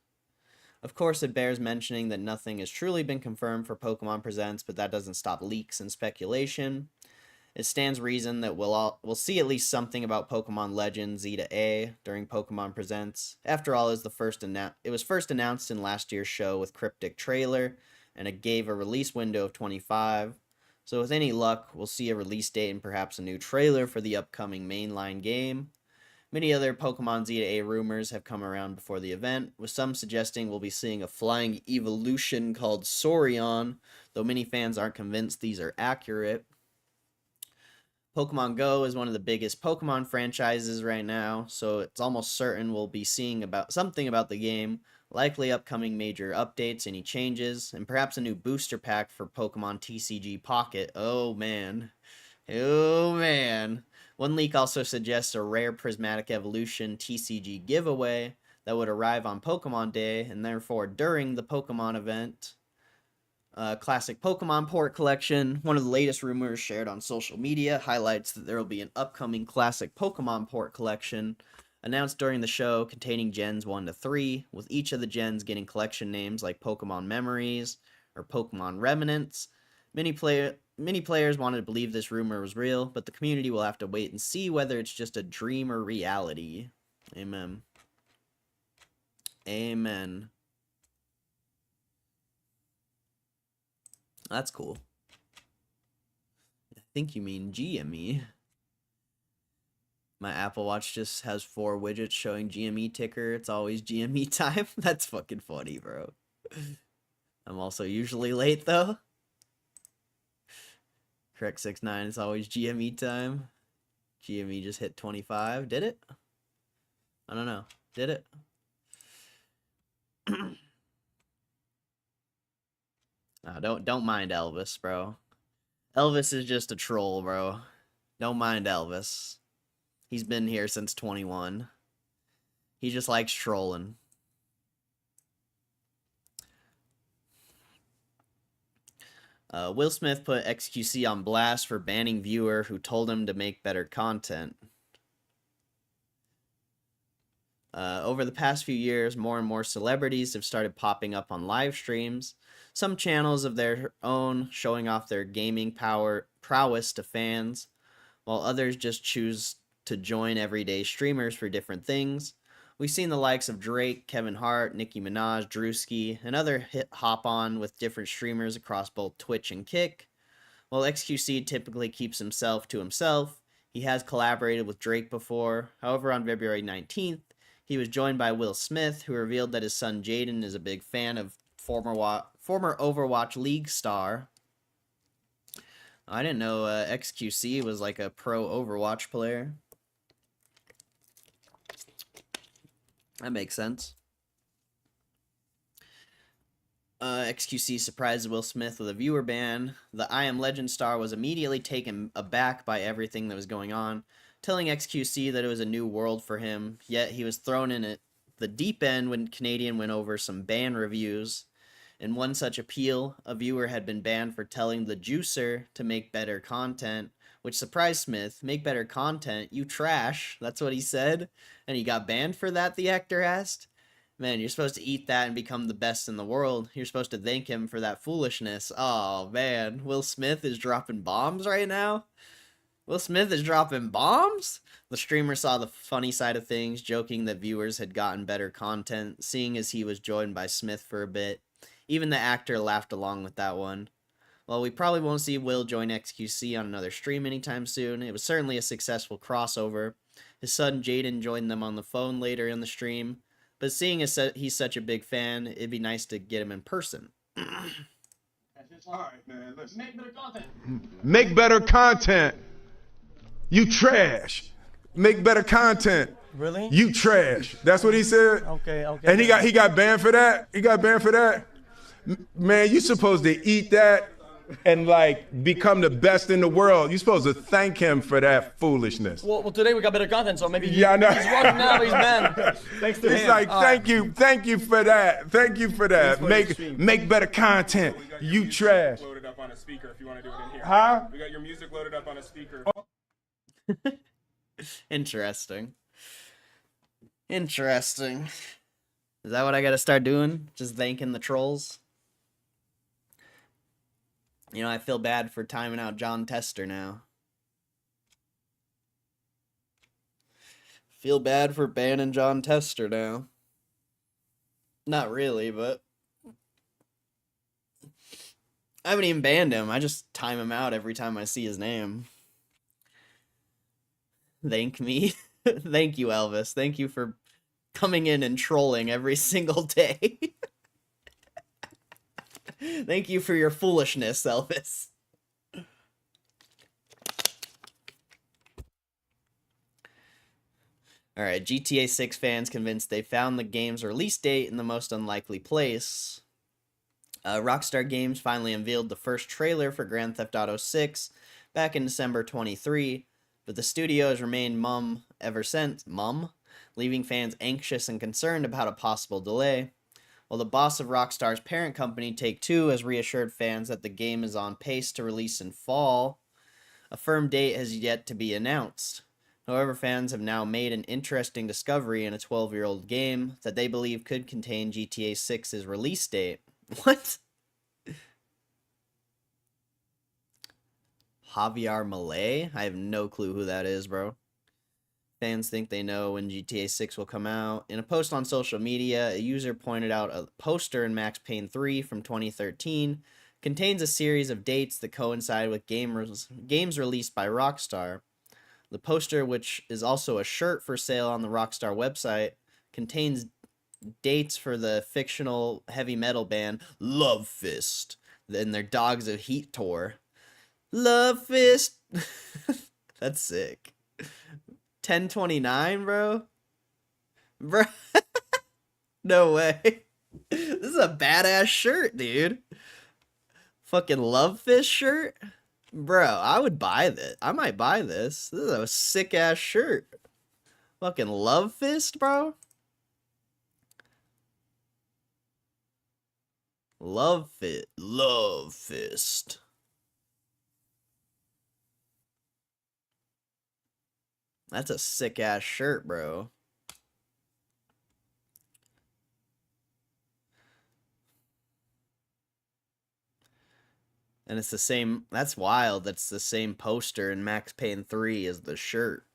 Of course, it bears mentioning that nothing has truly been confirmed for Pokemon Presents, but that doesn't stop leaks and speculation. It stands reason that we'll see at least something about Pokemon Legends Z to A during Pokemon Presents. After all, it was first announced in last year's show with cryptic trailer, and it gave a release window of 25. So with any luck, we'll see a release date and perhaps a new trailer for the upcoming mainline game. Many other Pokemon Z to A rumors have come around before the event, with some suggesting we'll be seeing a flying evolution called Saurion, though many fans aren't convinced these are accurate. Pokemon Go is one of the biggest Pokemon franchises right now, so it's almost certain we'll be seeing something about the game, likely upcoming major updates, any changes, and perhaps a new booster pack for Pokemon TCG Pocket. Oh man. Oh man. One leak also suggests a rare Prismatic Evolution TCG giveaway that would arrive on Pokemon Day, and therefore during the Pokemon event. Classic Pokemon port collection. One of the latest rumors shared on social media highlights that there will be an upcoming classic Pokemon port collection announced during the show containing Gens 1 to 3, with each of the gens getting collection names like Pokemon Memories or Pokemon Remnants. Many players wanted to believe this rumor was real, but the community will have to wait and see whether it's just a dream or reality. Amen. Amen. That's cool. I think you mean GME. My Apple Watch just has 4 widgets showing GME ticker. It's always GME time. That's fucking funny, bro. I'm also usually late, though. Correct 69, it's always GME time. GME just hit 25. Did it? I don't know. Did it? Don't mind Elvis, bro. Elvis is just a troll, bro. Don't mind Elvis. He's been here since 21. He just likes trolling. Will Smith put XQC on blast for banning viewer who told him to make better content. Over the past few years, more and more celebrities have started popping up on live streams, some channels of their own showing off their gaming prowess to fans, while others just choose to join everyday streamers for different things. We've seen the likes of Drake, Kevin Hart, Nicki Minaj, Drewski, and other hop-on with different streamers across both Twitch and Kick. While XQC typically keeps himself to himself, he has collaborated with Drake before. However, on February 19th, he was joined by Will Smith, who revealed that his son Jaden is a big fan of former Overwatch League star. I didn't know XQC was like a pro Overwatch player. That makes sense. XQC surprised Will Smith with a viewer ban. The I Am Legend star was immediately taken aback by everything that was going on, telling XQC that it was a new world for him, yet he was thrown in at the deep end when Canadian went over some ban reviews. In one such appeal, a viewer had been banned for telling the juicer to make better content, which surprised Smith. Make better content? You trash. That's what he said. And he got banned for that, the actor asked. Man, you're supposed to eat that and become the best in the world. You're supposed to thank him for that foolishness. Oh, man. Will Smith is dropping bombs right now? Will Smith is dropping bombs? The streamer saw the funny side of things, joking that viewers had gotten better content, seeing as he was joined by Smith for a bit. Even the actor laughed along with that one. While we probably won't see Will join XQC on another stream anytime soon, it was certainly a successful crossover. His son Jaden joined them on the phone later in the stream, but seeing as he's such a big fan, it'd be nice to get him in person. That's just All right, man. Listen. make better content. Make better content. You trash. Make better content. Really? You trash. That's what he said. Okay. And he got banned for that. He got banned for that. Man, you supposed to eat that and like become the best in the world. You're supposed to thank him for that foolishness. Well, today we got better content, so maybe Yeah, I know. he's working now, but he's banned. Thanks to It's him. like thank you for that. Thank you for that. Make better content. You trash. Loaded up on a speaker if you want to do it in here. Huh? We got your music loaded up on a speaker. Interesting. Interesting. Is that what I gotta start doing? Just thanking the trolls? You know, I feel bad for timing out John Tester now. Feel bad for banning John Tester now. Not really, but I haven't even banned him. I just time him out every time I see his name. Thank me. Thank you, Elvis. Thank you for coming in and trolling every single day. Thank you for your foolishness, Elvis. Alright, GTA 6 fans convinced they found the game's release date in the most unlikely place. Rockstar Games finally unveiled the first trailer for Grand Theft Auto 6 back in December 23, but the studio has remained mum ever since, leaving fans anxious and concerned about a possible delay. While the boss of Rockstar's parent company, Take-Two, has reassured fans that the game is on pace to release in fall, a firm date has yet to be announced. However, fans have now made an interesting discovery in a 12-year-old game that they believe could contain GTA 6's release date. What? Javier Malay? I have no clue who that is, bro. Fans think they know when GTA 6 will come out. In a post on social media, a user pointed out a poster in Max Payne 3 from 2013 contains a series of dates that coincide with games released by Rockstar. The poster, which is also a shirt for sale on the Rockstar website, contains dates for the fictional heavy metal band Love Fist and their Dogs of Heat tour. Love Fist! That's sick. 10/29, bro? Bro. No way. This is a badass shirt, dude. Fucking Love Fist shirt? Bro, I would buy this. I might buy this. This is a sick ass shirt. Fucking Love Fist, bro. Love Fist. That's a sick ass shirt, bro. And it's the same, that's wild. That's the same poster in Max Payne 3 as the shirt.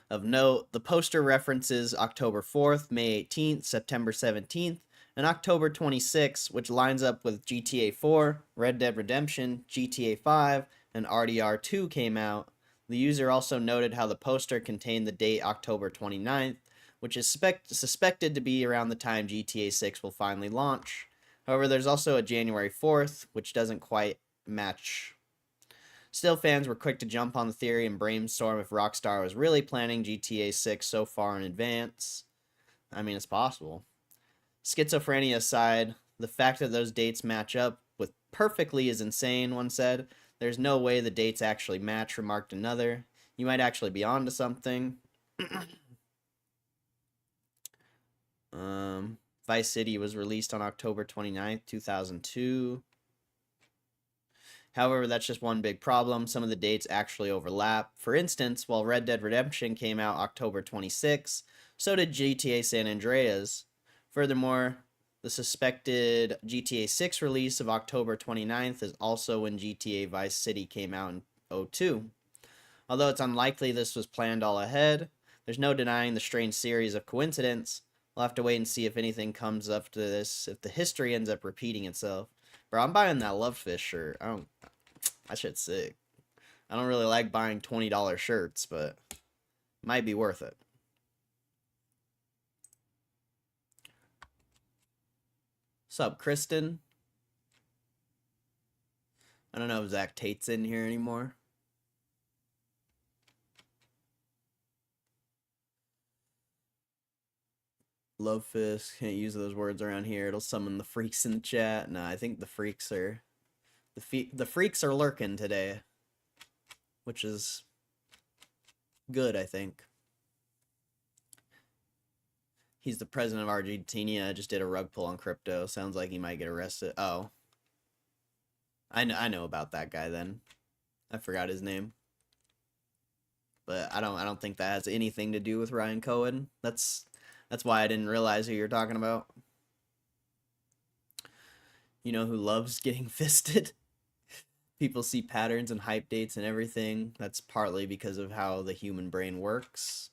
Of note, the poster references October 4th, May 18th, September 17th, and October 26th, which lines up with GTA 4, Red Dead Redemption, GTA 5, and RDR 2 came out. The user also noted how the poster contained the date October 29th, which is suspected to be around the time GTA 6 will finally launch. However, there's also a January 4th, which doesn't quite match. Still, fans were quick to jump on the theory and brainstorm if Rockstar was really planning GTA 6 so far in advance. I mean, it's possible. Schizophrenia aside, the fact that those dates match up with perfectly is insane, one said. There's no way the dates actually match, remarked another. You might actually be onto something. Vice City was released on October 29th, 2002. However, that's just one big problem. Some of the dates actually overlap. For instance, while Red Dead Redemption came out October 26, so did GTA San Andreas. Furthermore, the suspected GTA 6 release of October 29th is also when GTA Vice City came out in 2002. Although it's unlikely this was planned all ahead, there's no denying the strange series of coincidence. We'll have to wait and see if anything comes up to this, if the history ends up repeating itself. Bro, I'm buying that Love Fish shirt. That shit's sick. I don't really like buying $20 shirts, but might be worth it. Sup, Kristen? I don't know if Zach Tate's in here anymore. Love fist. Can't use those words around here. It'll summon the freaks in the chat. Nah, I think the freaks are... The freaks are lurking today. Which is... good, I think. He's the president of Argentina. Just did a rug pull on crypto. Sounds like he might get arrested. Oh. I know about that guy then. I forgot his name. But I don't think that has anything to do with Ryan Cohen. That's why I didn't realize who you're talking about. You know who loves getting fisted? People see patterns and hype dates and everything. That's partly because of how the human brain works.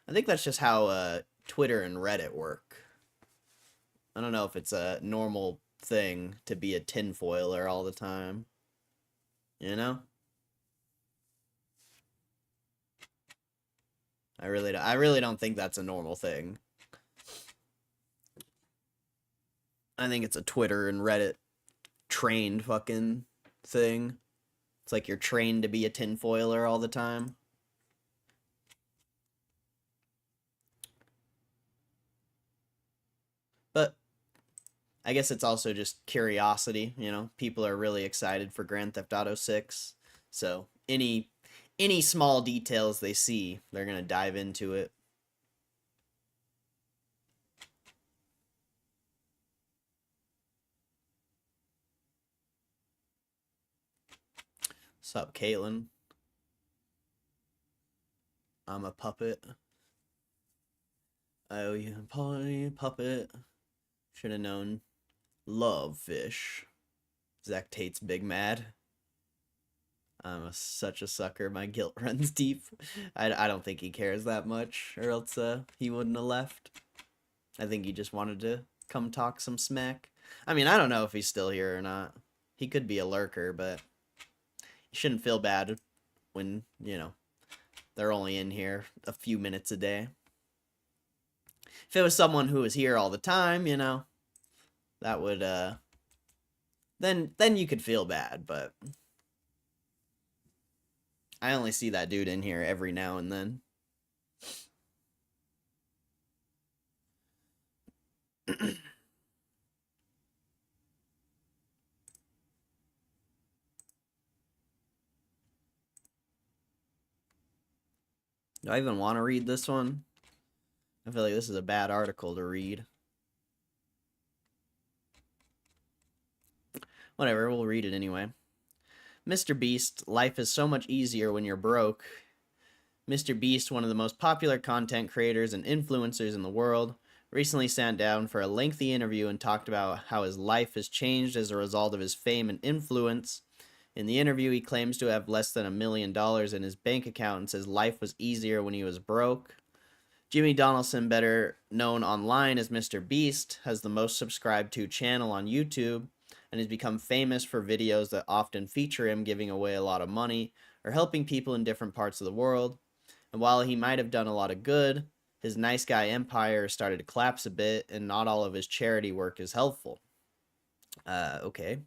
I think that's just how Twitter and Reddit work. I don't know if it's a normal thing to be a tinfoiler all the time. You know? I really don't think that's a normal thing. I think it's a Twitter and Reddit trained fucking thing. It's like you're trained to be a tinfoiler all the time. But I guess it's also just curiosity, you know? People are really excited for Grand Theft Auto 6. So any small details they see, they're going to dive into it. Sup, Caitlin? I'm a puppet. I owe you a puppet. Should have known. Love fish. Zach Tate's big mad. I'm such a sucker. My guilt runs deep. I don't think he cares that much, or else he wouldn't have left. I think he just wanted to come talk some smack. I mean, I don't know if he's still here or not. He could be a lurker, but you shouldn't feel bad when, you know, they're only in here a few minutes a day. If it was someone who was here all the time, you know, that would, then you could feel bad, but I only see that dude in here every now and then. Do I even want to read this one? I feel like this is a bad article to read. Whatever, we'll read it anyway. Mr. Beast, life is so much easier when you're broke. Mr. Beast, one of the most popular content creators and influencers in the world, recently sat down for a lengthy interview and talked about how his life has changed as a result of his fame and influence. In the interview, he claims to have less than $1 million in his bank account and says life was easier when he was broke. Jimmy Donaldson, better known online as Mr. Beast, has the most subscribed to channel on YouTube and has become famous for videos that often feature him giving away a lot of money or helping people in different parts of the world. And while he might have done a lot of good, his nice guy empire started to collapse a bit, and not all of his charity work is helpful. Okay.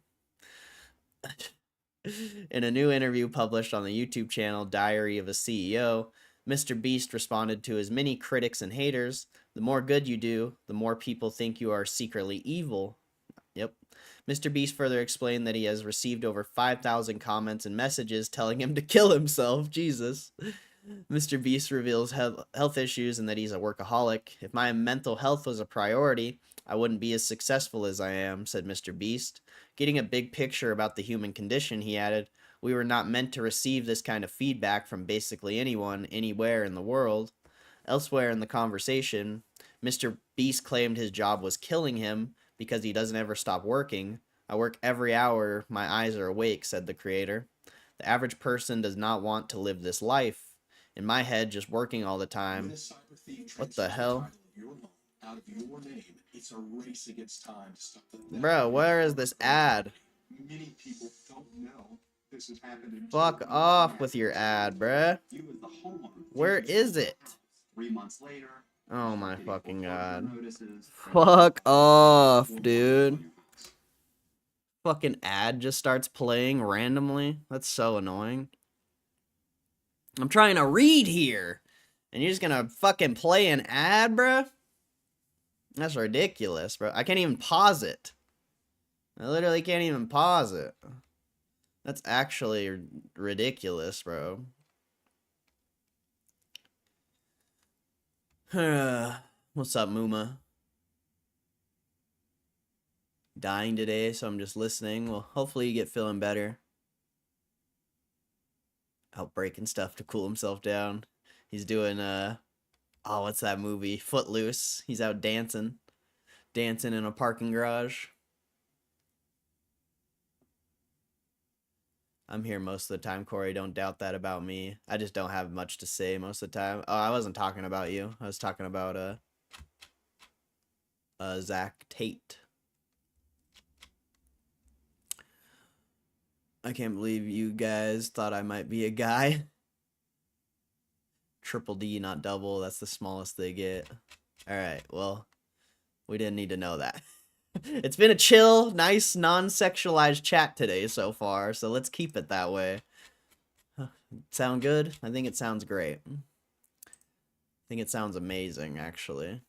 In a new interview published on the YouTube channel Diary of a CEO, Mr. Beast responded to his many critics and haters. The more good you do, the more people think you are secretly evil. Yep. Mr. Beast further explained that he has received over 5,000 comments and messages telling him to kill himself. Jesus. Mr. Beast reveals health issues and that he's a workaholic. If my mental health was a priority, I wouldn't be as successful as I am, said Mr. Beast. Getting a big picture about the human condition, he added, we were not meant to receive this kind of feedback from basically anyone, anywhere in the world. Elsewhere in the conversation, Mr. Beast claimed his job was killing him because he doesn't ever stop working. I work every hour my eyes are awake, said the creator. The average person does not want to live this life. In my head, just working all the time. What the hell? Bro, where is this ad? Fuck off with your ad, bruh. Where is it? Oh my fucking god. Fuck off, dude. fucking ad just starts playing randomly. That's so annoying. I'm trying to read here, and you're just gonna fucking play an ad, bruh? That's ridiculous, bro. I can't even pause it. I literally can't even pause it. That's actually ridiculous, bro. What's up, Muma? Dying today, so I'm just listening. Well, hopefully you get feeling better. Out breaking stuff to cool himself down. He's doing, oh, what's that movie? Footloose. He's out dancing. Dancing in a parking garage. I'm here most of the time, Corey. Don't doubt that about me. I just don't have much to say most of the time. Oh, I wasn't talking about you. I was talking about, Zach Tate. I can't believe you guys thought I might be a guy. Triple D, not double. That's the smallest they get. Alright, well, we didn't need to know that. It's been a chill, nice, non-sexualized chat today so far, so let's keep it that way. Sound good? I think it sounds great. I think it sounds amazing, actually.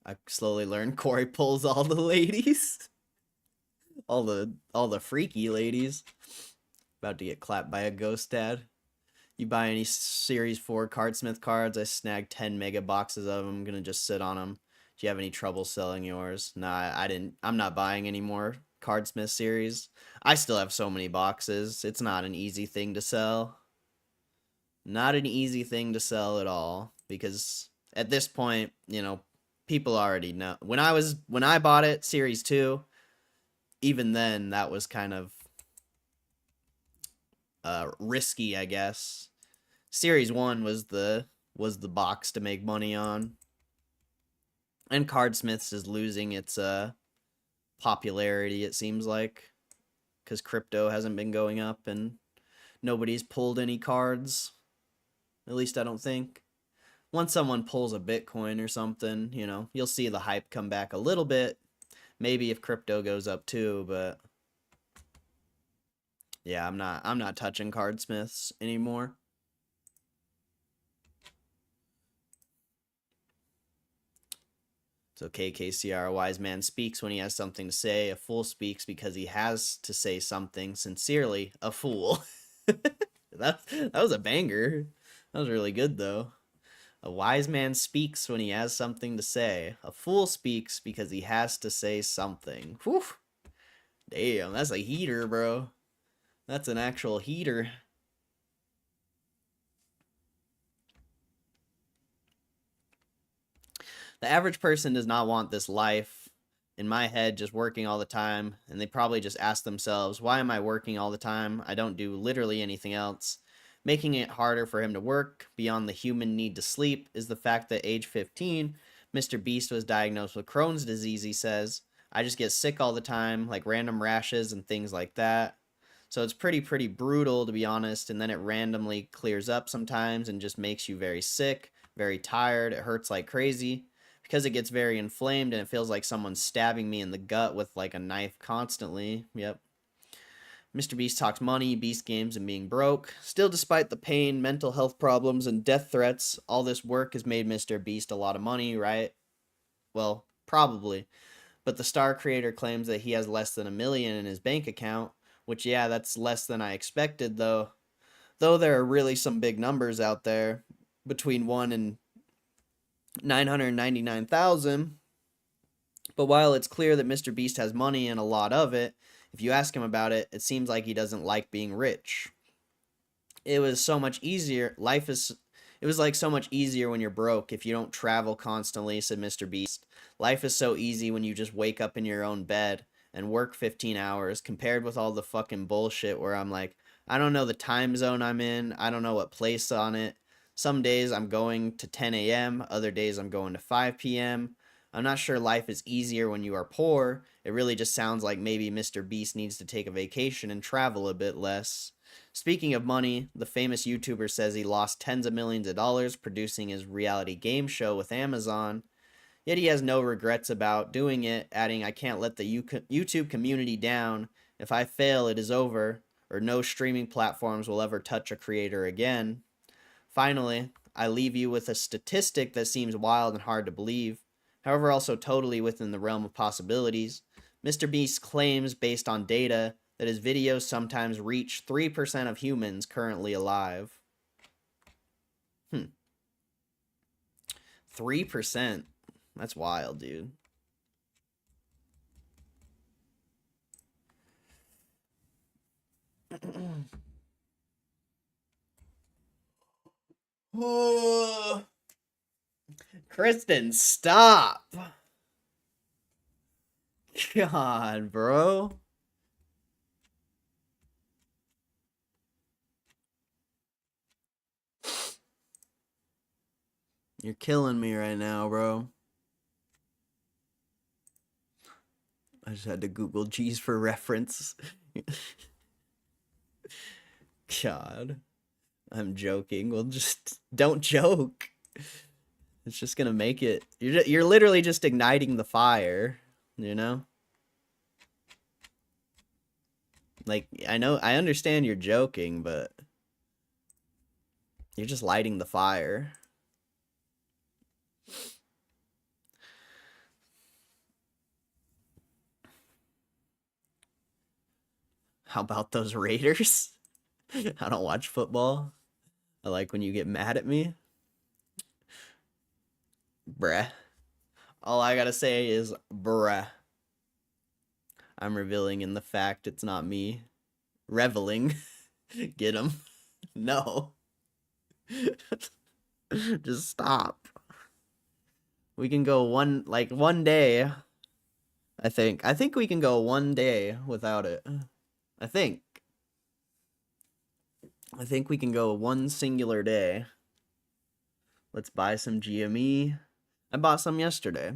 I slowly learned Corey pulls all the ladies. all the freaky ladies. About to get clapped by a ghost dad. You buy any Series 4 Cardsmith cards? I snagged 10 mega boxes of them. I'm gonna just sit on them. Do you have any trouble selling yours? Nah, I didn't. I'm not buying any more Cardsmith series. I still have so many boxes. It's not an easy thing to sell. Not an easy thing to sell at all. Because at this point, you know, people already know. When I bought it, Series 2, even then, that was kind of risky, I guess. Series 1 was the box to make money on. And Cardsmiths is losing its popularity, it seems like, because crypto hasn't been going up and nobody's pulled any cards. At least I don't think. Once someone pulls a Bitcoin or something, you know, you'll see the hype come back a little bit. Maybe if crypto goes up too, but yeah, I'm not touching Cardsmiths anymore. It's okay, KCR. A wise man speaks when he has something to say. A fool speaks because he has to say something. Sincerely, a fool. that was a banger. That was really good, though. A wise man speaks when he has something to say. A fool speaks because he has to say something. Whew. Damn, that's a heater, bro. That's an actual heater. The average person does not want this life, in my head, just working all the time, and they probably just ask themselves, why am I working all the time? I don't do literally anything else. Making it harder for him to work, beyond the human need to sleep, is the fact that age 15, Mr. Beast was diagnosed with Crohn's disease, he says. I just get sick all the time, like random rashes and things like that. So it's pretty brutal, to be honest, and then it randomly clears up sometimes and just makes you very sick, very tired, it hurts like crazy. Because it gets very inflamed and it feels like someone's stabbing me in the gut with like a knife constantly. Yep. Mr. Beast talks money, beast games, and being broke. Still, despite the pain, mental health problems, and death threats, all this work has made Mr. Beast a lot of money, right? Well, probably. But the star creator claims that he has less than $1 million in his bank account, which, yeah, that's less than I expected, though. Though there are really some big numbers out there, between 1 and 999,000. But while it's clear that Mr. Beast has money and a lot of it, if you ask him about it, it seems like he doesn't like being rich. It was so much easier. It was like so much easier when you're broke if you don't travel constantly, said Mr. Beast. Life is so easy when you just wake up in your own bed and work 15 hours compared with all the fucking bullshit where I'm like, I don't know the time zone I'm in. I don't know what place on it. Some days I'm going to 10 a.m., other days I'm going to 5 p.m. I'm not sure life is easier when you are poor. It really just sounds like maybe Mr. Beast needs to take a vacation and travel a bit less. Speaking of money, the famous YouTuber says he lost tens of millions of dollars producing his reality game show with Amazon. Yet he has no regrets about doing it, adding, I can't let the YouTube community down. If I fail, it is over, or no streaming platforms will ever touch a creator again. Finally, I leave you with a statistic that seems wild and hard to believe, however also totally within the realm of possibilities. Mr. Beast claims, based on data, that his videos sometimes reach 3% of humans currently alive. 3%? That's wild, dude. Kristen, stop. God, bro. You're killing me right now, bro. I just had to Google G's for reference. God. I'm joking. Well, just don't joke. It's just gonna make it. You're literally just igniting the fire, you know? Like, I understand you're joking, but you're just lighting the fire. How about those Raiders? I don't watch football. I like when you get mad at me. Bruh. All I gotta say is, bruh. I'm reveling in the fact it's not me. Reveling. Get him. No. Just stop. We can go one day. I think we can go one day without it. I think we can go one singular day. Let's buy some GME. I bought some yesterday.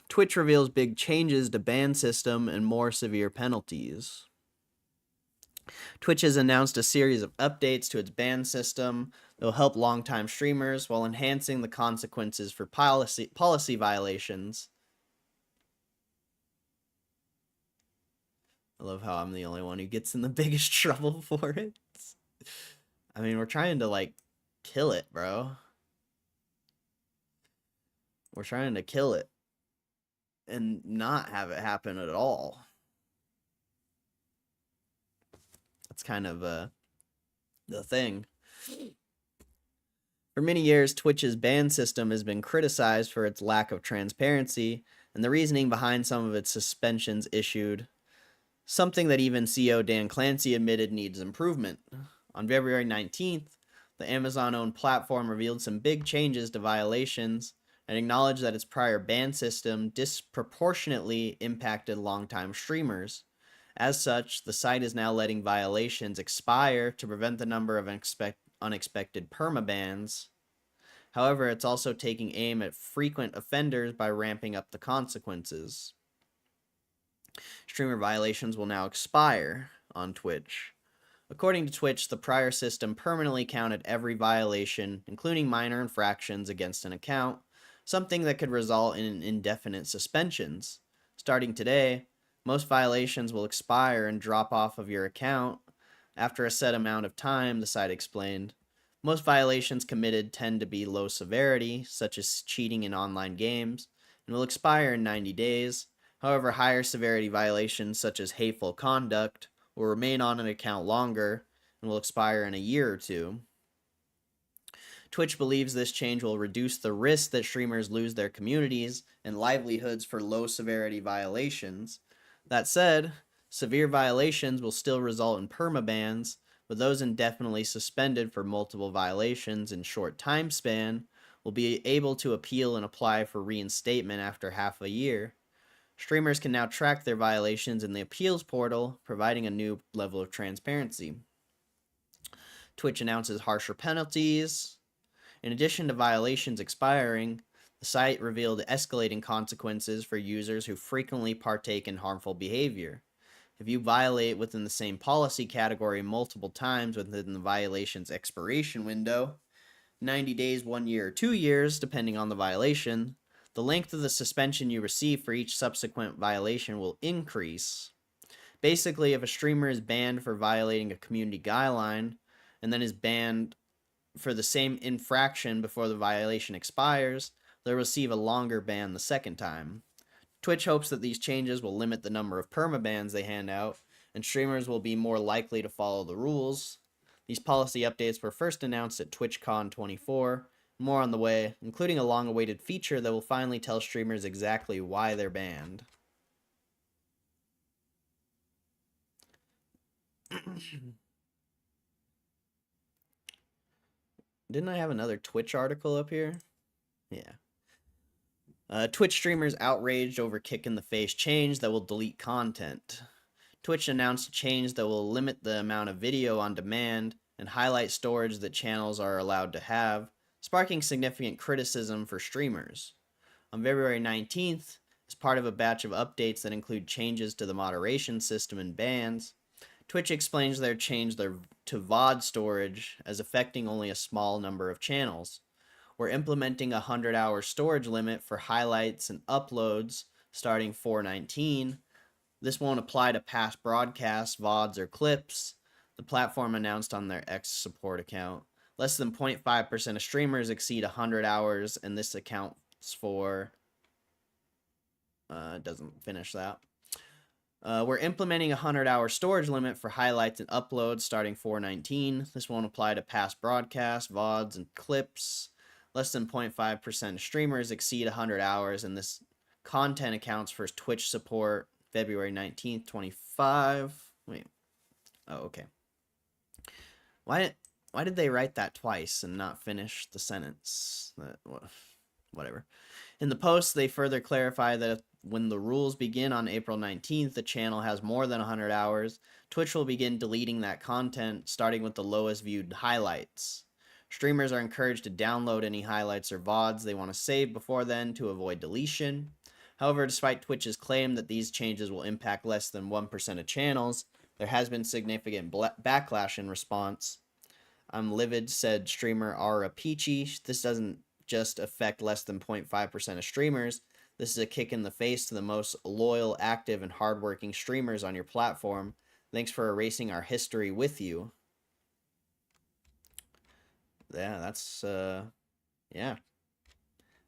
Twitch reveals big changes to ban system and more severe penalties. Twitch has announced a series of updates to its ban system that will help longtime streamers while enhancing the consequences for policy violations. I love how I'm the only one who gets in the biggest trouble for it. I mean, we're trying to, like, kill it, bro. We're trying to kill it and not have it happen at all. That's kind of the thing. For many years, Twitch's ban system has been criticized for its lack of transparency and the reasoning behind some of its suspensions issued, something that even CEO Dan Clancy admitted needs improvement. On February 19th, the Amazon-owned platform revealed some big changes to violations and acknowledged that its prior ban system disproportionately impacted longtime streamers. As such, the site is now letting violations expire to prevent the number of unexpected permabans. However, it's also taking aim at frequent offenders by ramping up the consequences. Streamer violations will now expire on Twitch. According to Twitch, the prior system permanently counted every violation, including minor infractions against an account, something that could result in indefinite suspensions. Starting today, most violations will expire and drop off of your account after a set amount of time, the site explained. Most violations committed tend to be low severity, such as cheating in online games, and will expire in 90 days. However, higher severity violations, such as hateful conduct, will remain on an account longer and will expire in a year or two. Twitch believes this change will reduce the risk that streamers lose their communities and livelihoods for low severity violations. That said, severe violations will still result in permabans, but those indefinitely suspended for multiple violations in short time span will be able to appeal and apply for reinstatement after half a year. Streamers can now track their violations in the appeals portal, providing a new level of transparency. Twitch announces harsher penalties. In addition to violations expiring, the site revealed escalating consequences for users who frequently partake in harmful behavior. If you violate within the same policy category multiple times within the violation's expiration window, 90 days, 1 year, or 2 years, depending on the violation. The length of the suspension you receive for each subsequent violation will increase. Basically, if a streamer is banned for violating a community guideline and then is banned for the same infraction before the violation expires, they'll receive a longer ban the second time. Twitch hopes that these changes will limit the number of permabans they hand out, and streamers will be more likely to follow the rules. These policy updates were first announced at TwitchCon 24. More on the way, including a long-awaited feature that will finally tell streamers exactly why they're banned. Didn't I have another Twitch article up here? Yeah. Twitch streamers outraged over kick in the face change that will delete content. Twitch announced a change that will limit the amount of video on demand and highlight storage that channels are allowed to have, sparking significant criticism for streamers. On February 19th, as part of a batch of updates that include changes to the moderation system and bans, Twitch explains their change to VOD storage as affecting only a small number of channels. We're implementing a 100-hour storage limit for highlights and uploads starting 4/19. This won't apply to past broadcasts, VODs, or clips, the platform announced on their X support account. Less than 0.5% of streamers exceed 100 hours, and this accounts for... it doesn't finish that. We're implementing a 100-hour storage limit for highlights and uploads starting 4/19. This won't apply to past broadcasts, VODs, and clips. Less than 0.5% of streamers exceed 100 hours, and this content accounts for Twitch support February 19th, 25. Wait. Oh, okay. Why did they write that twice and not finish the sentence? Whatever. In the post, they further clarify that when the rules begin on April 19th, the channel has more than 100 hours, Twitch will begin deleting that content, starting with the lowest viewed highlights. Streamers are encouraged to download any highlights or VODs they want to save before then to avoid deletion. However, despite Twitch's claim that these changes will impact less than 1% of channels, there has been significant backlash in response. I'm livid, said streamer Ara Peachy. This doesn't just affect less than 0.5% of streamers. This is a kick in the face to the most loyal, active, and hardworking streamers on your platform. Thanks for erasing our history with you. Yeah, that's, yeah.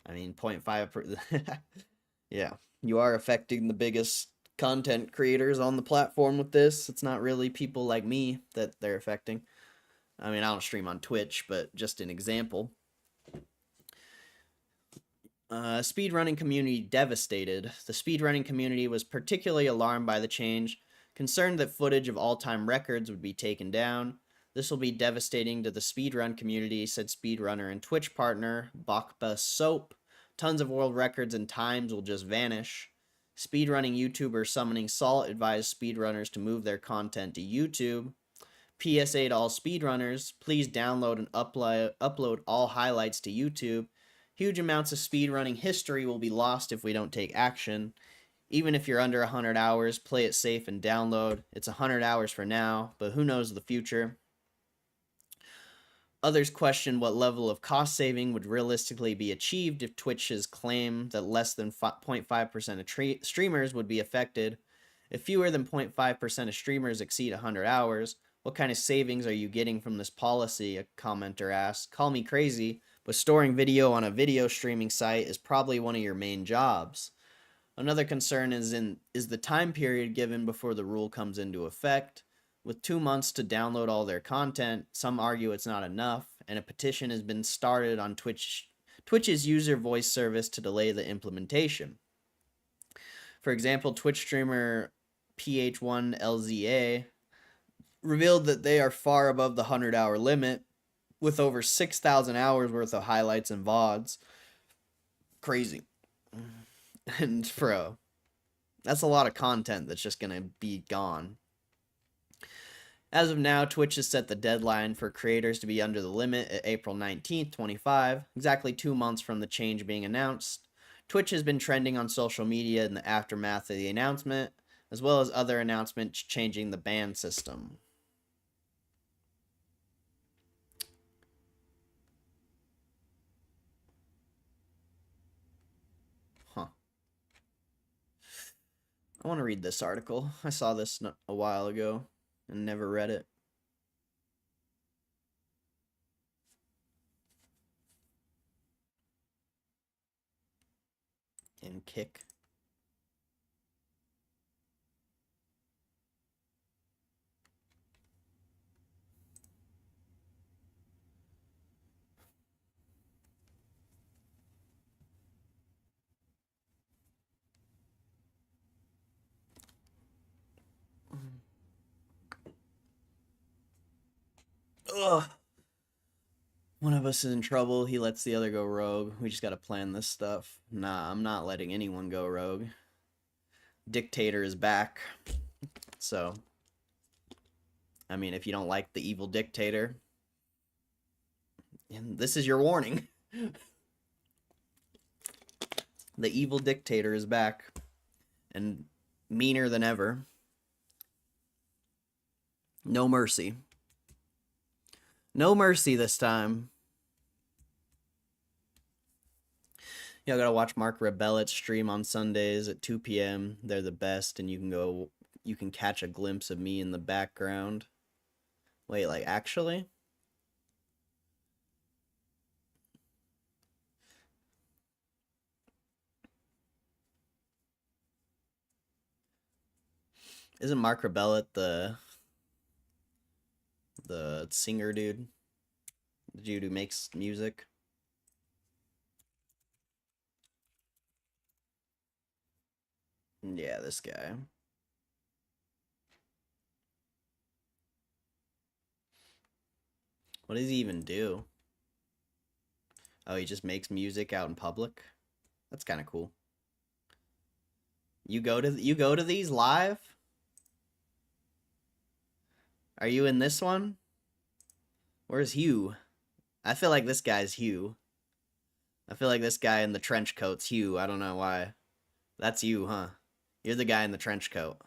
I mean, 0.5%. Yeah, you are affecting the biggest content creators on the platform with this. It's not really people like me that they're affecting. I mean, I don't stream on Twitch, but just an example. Speedrunning community devastated. The speedrunning community was particularly alarmed by the change, concerned that footage of all-time records would be taken down. This will be devastating to the speedrun community, said speedrunner and Twitch partner Bakba Soap. Tons of world records and times will just vanish. Speedrunning YouTuber Summoning Salt advised speedrunners to move their content to YouTube. PSA to all speedrunners, please download and upload all highlights to YouTube. Huge amounts of speedrunning history will be lost if we don't take action. Even if you're under 100 hours, play it safe and download. It's 100 hours for now, but who knows the future. Others question what level of cost saving would realistically be achieved if Twitch's claim that less than 0.5% of streamers would be affected. If fewer than 0.5% of streamers exceed 100 hours, what kind of savings are you getting from this policy? A commenter asked. Call me crazy, but storing video on a video streaming site is probably one of your main jobs. Another concern is the time period given before the rule comes into effect. With 2 months to download all their content, some argue it's not enough, and a petition has been started on Twitch's user voice service to delay the implementation. For example, Twitch streamer PH1LZA revealed that they are far above the 100-hour limit, with over 6,000 hours worth of highlights and VODs. Crazy. And that's a lot of content that's just going to be gone. As of now, Twitch has set the deadline for creators to be under the limit at April 19th, 25, exactly 2 months from the change being announced. Twitch has been trending on social media in the aftermath of the announcement, as well as other announcements changing the ban system. I want to read this article. I saw this a while ago and never read it. And kick. Ugh. One of us is in trouble. He lets the other go rogue. We just gotta plan this stuff. Nah, I'm not letting anyone go rogue. Dictator is back. So, I mean, if you don't like the evil dictator, and this is your warning. The evil dictator is back. And meaner than ever. No mercy. No mercy this time. Y'all gotta watch Mark Rebellet's stream on Sundays at 2 p.m. They're the best, and you can catch a glimpse of me in the background. Wait, like, actually? Isn't Mark Rebellet the singer dude? The dude who makes music? Yeah, this guy. What does he even do? Oh, he just makes music out in public? That's kind of cool. You go to these live? Are you in this one? Where's Hugh? I feel like this guy's Hugh. I feel like this guy in the trench coat's Hugh. I don't know why. That's you, huh? You're the guy in the trench coat.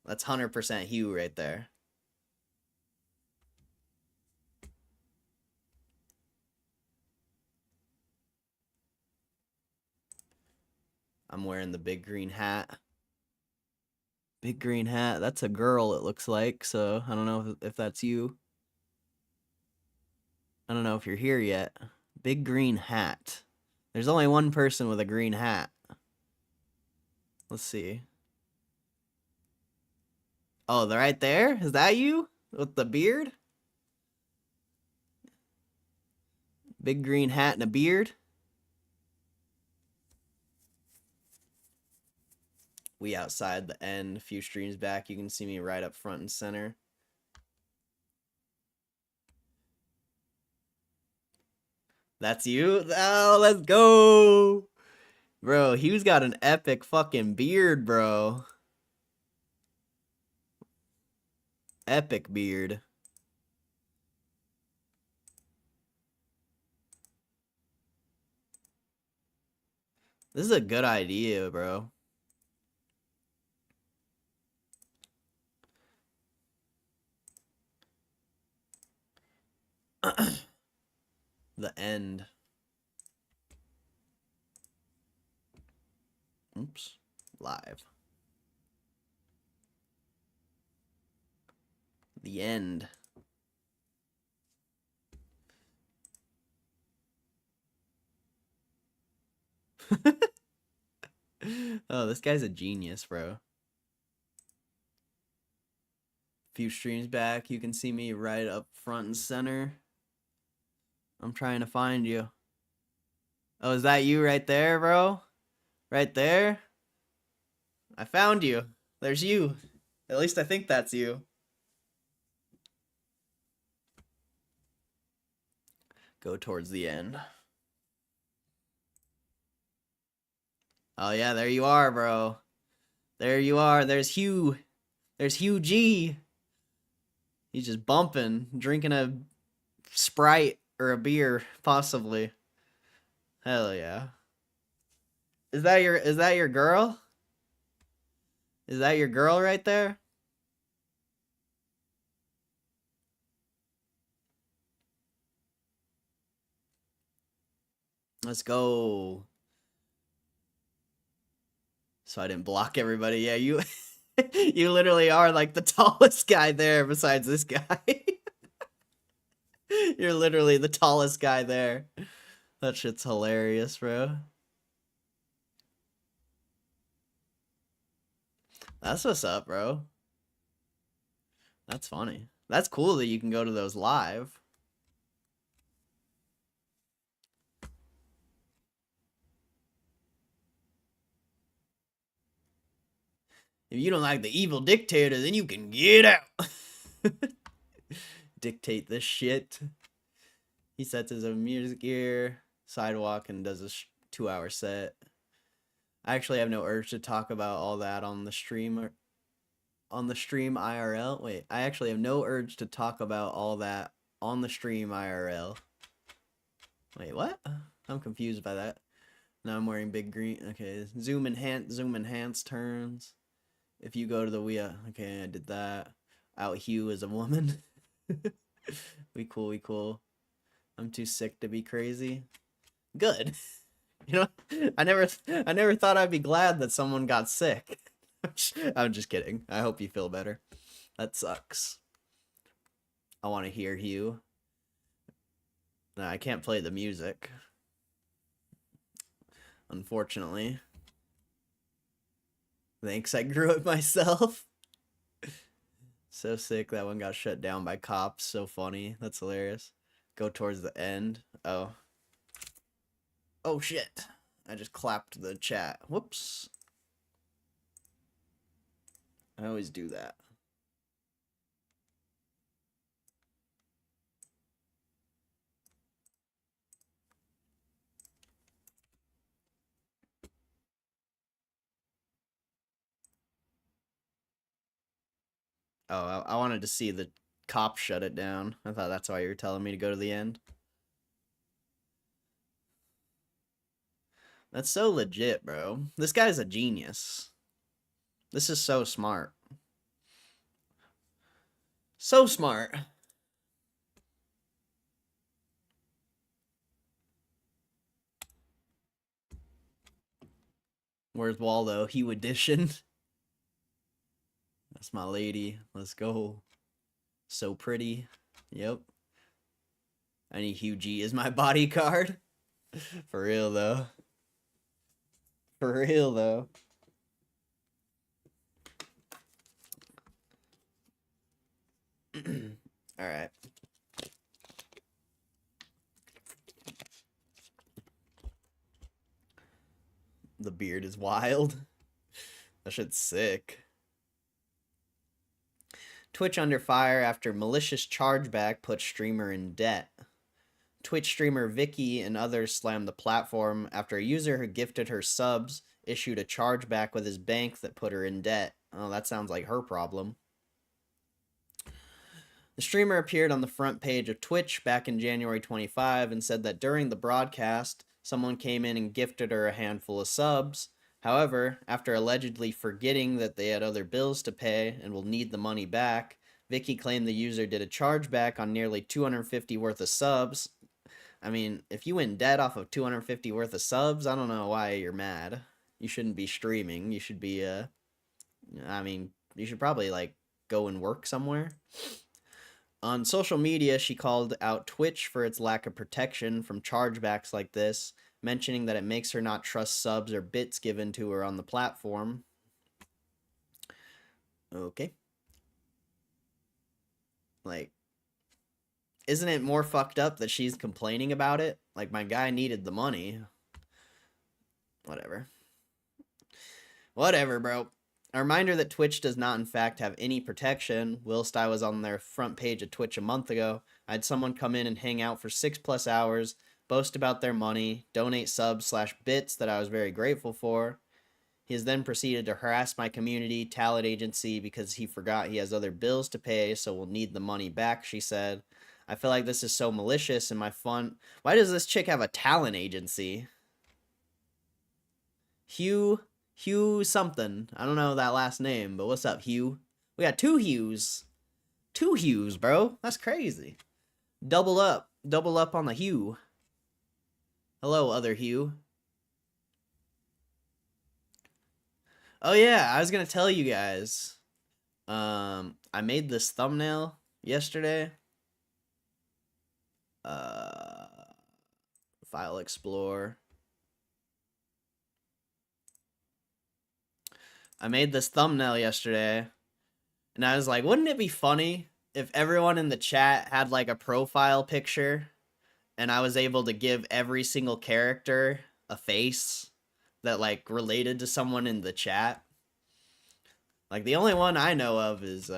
That's 100% Hugh right there. I'm wearing the big green hat. Big green hat. That's a girl, it looks like. So I don't know if that's you. I don't know if you're here yet. Big green hat. There's only one person with a green hat. Let's see. Oh, they're right there? Is that you? With the beard? Big green hat and a beard? We outside the end. A few streams back, you can see me right up front and center. That's you? Oh, let's go! Bro, Hugh's got an epic fucking beard, bro. Epic beard. This is a good idea, bro. The end. Oops. Live. The end. Oh, this guy's a genius, bro. Few streams back, you can see me right up front and center. I'm trying to find you. Oh, is that you right there, bro? Right there? I found you. There's you. At least I think that's you. Go towards the end. Oh yeah, there you are, bro. There you are. There's Hugh. There's Hugh G. He's just bumping, drinking a Sprite or a beer, possibly. Hell yeah. Is that your girl? Is that your girl right there? Let's go. So I didn't block everybody. Yeah, you you literally are like the tallest guy there besides this guy. You're literally the tallest guy there. That shit's hilarious, bro. That's what's up, bro. That's funny. That's cool that you can go to those live. If you don't like the evil dictator, then you can get out. Dictate this shit. He sets his own music gear, sidewalk, and does a 2-hour set. I actually have no urge to talk about all that on the stream IRL. Wait, I actually have no urge to talk about all that on the stream IRL. Wait, what? I'm confused by that. Now I'm wearing big green. Okay, zoom enhance turns. If you go to the okay, I did that. Out Hugh is a woman. We cool. I'm too sick to be crazy. Good. You know, I never thought I'd be glad that someone got sick. I'm just kidding. I hope you feel better. That sucks. I want to hear Hugh. No, I can't play the music. Unfortunately. Thanks, I grew it myself. So sick that one got shut down by cops. So funny. That's hilarious. Go towards the end. Oh. Oh shit. I just clapped the chat. Whoops. I always do that. Oh, I wanted to see the cop shut it down. I thought that's why you were telling me to go to the end. That's so legit, bro. This guy's a genius. This is so smart. So smart. Where's Waldo? Hugh edition. That's my lady. Let's go. So pretty. Yep. I need Hugh G as my bodyguard. For real, though. For real, though. Alright. The beard is wild. That shit's sick. Twitch under fire after malicious chargeback puts streamer in debt. Twitch streamer Vicky and others slammed the platform after a user who gifted her subs issued a chargeback with his bank that put her in debt. Oh, that sounds like her problem. The streamer appeared on the front page of Twitch back in January 25 and said that during the broadcast, someone came in and gifted her a handful of subs. However, after allegedly forgetting that they had other bills to pay and will need the money back, Vicky claimed the user did a chargeback on nearly $250 worth of subs. I mean, if you went dead off of $250 worth of subs, I don't know why you're mad. You shouldn't be streaming. You should be, I mean, you should probably, like, go and work somewhere. On social media, she called out Twitch for its lack of protection from chargebacks like this, mentioning that it makes her not trust subs or bits given to her on the platform. Okay. Like, isn't it more fucked up that she's complaining about it? Like, my guy needed the money. Whatever. Whatever, bro. A reminder that Twitch does not, in fact, have any protection. Whilst I was on their front page of Twitch a month ago, I had someone come in and hang out for 6+ hours, boast about their money, donate subs/bits that I was very grateful for. He has then proceeded to harass my community talent agency because he forgot he has other bills to pay, so will need the money back, she said. I feel like this is so malicious and my fun. Why does this chick have a talent agency? Hugh something. I don't know that last name, but what's up, Hugh? We got 2 Hughs. 2 Hughs, bro. That's crazy. Double up. Double up on the Hugh. Hello, other Hugh. Oh yeah, I was gonna tell you guys. I made this thumbnail yesterday. File Explorer. I made this thumbnail yesterday, and I was like, wouldn't it be funny if everyone in the chat had like a profile picture, and I was able to give every single character a face that like related to someone in the chat? Like the only one I know of is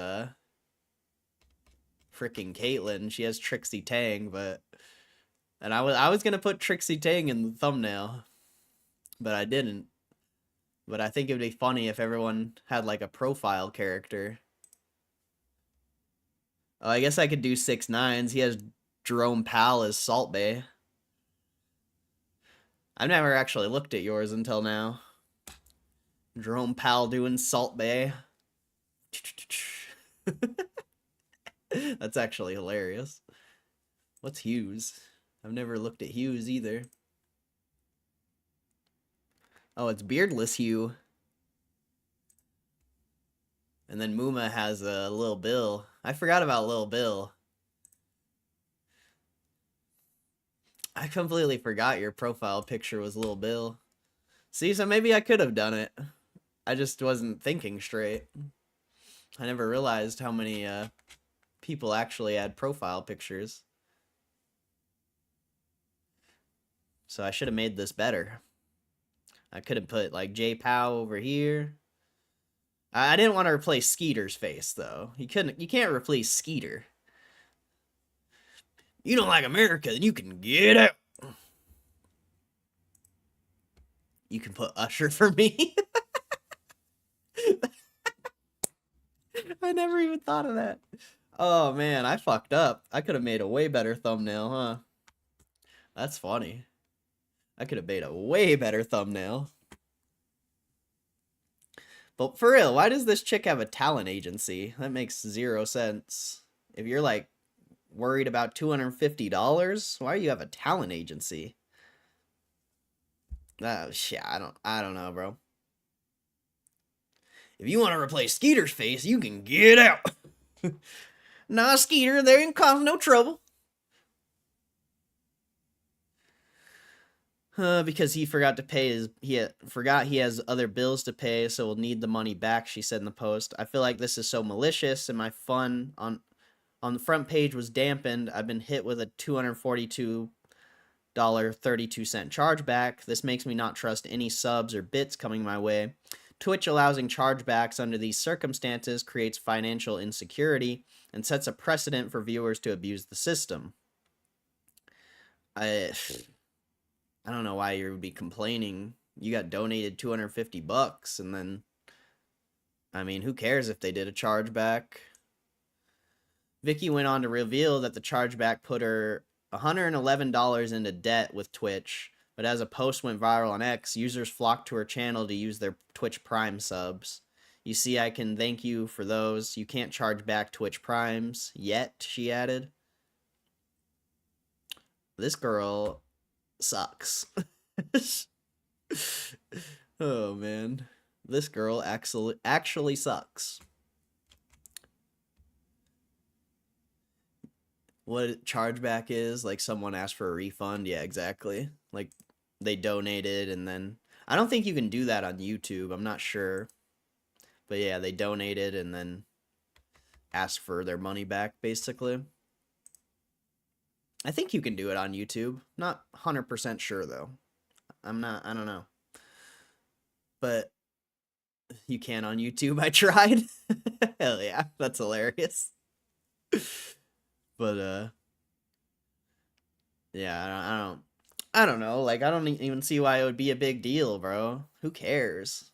freaking Caitlyn. She has Trixie Tang, and I was gonna put Trixie Tang in the thumbnail, but I didn't. But I think it'd be funny if everyone had like a profile character. Oh, I guess I could do 6ix9ine. He has Jerome Powell as Salt Bay. I've never actually looked at yours until now. Jerome Powell doing Salt Bay. That's actually hilarious. What's Hughes? I've never looked at Hughes either. Oh, it's Beardless Hugh. And then Muma has a Lil Bill. I forgot about Lil Bill. I completely forgot your profile picture was Lil Bill. See, so maybe I could have done it. I just wasn't thinking straight. I never realized how many people actually had profile pictures. So I should have made this better. I could have put like J Pow over here. I didn't want to replace Skeeter's face though. You can't replace Skeeter. You don't like America, then you can get out. You can put Usher for me. I never even thought of that. Oh man, I fucked up. I could have made a way better thumbnail, huh? That's funny. I could have made a way better thumbnail. But for real, why does this chick have a talent agency? That makes 0 sense. If you're like worried about $250, why do you have a talent agency? Shit, I don't know, bro. If you want to replace Skeeter's face, you can get out. Nah, Skeeter, they ain't cause no trouble. Because he forgot to pay forgot he has other bills to pay, so will need the money back, she said in the post. I feel like this is so malicious, and my fun on the front page was dampened. I've been hit with a $242.32 chargeback. This makes me not trust any subs or bits coming my way. Twitch allowing chargebacks under these circumstances creates financial insecurity and sets a precedent for viewers to abuse the system. I don't know why you would be complaining. You got donated $250, and then, I mean, who cares if they did a chargeback? Vicky went on to reveal that the chargeback put her $111 into debt with Twitch, but as a post went viral on X, users flocked to her channel to use their Twitch Prime subs. You see, I can thank you for those. You can't charge back Twitch Primes yet, she added. This girl sucks. Oh man, this girl actually sucks. What chargeback is, like someone asked for a refund? Yeah, exactly. Like they donated and then I don't think you can do that on YouTube. I'm not sure. But yeah, they donated and then asked for their money back basically. I think you can do it on YouTube. Not 100% sure though. I don't know. But you can on YouTube. I tried. Hell yeah, that's hilarious. But yeah, I don't know. Like I don't even see why it would be a big deal, bro. Who cares?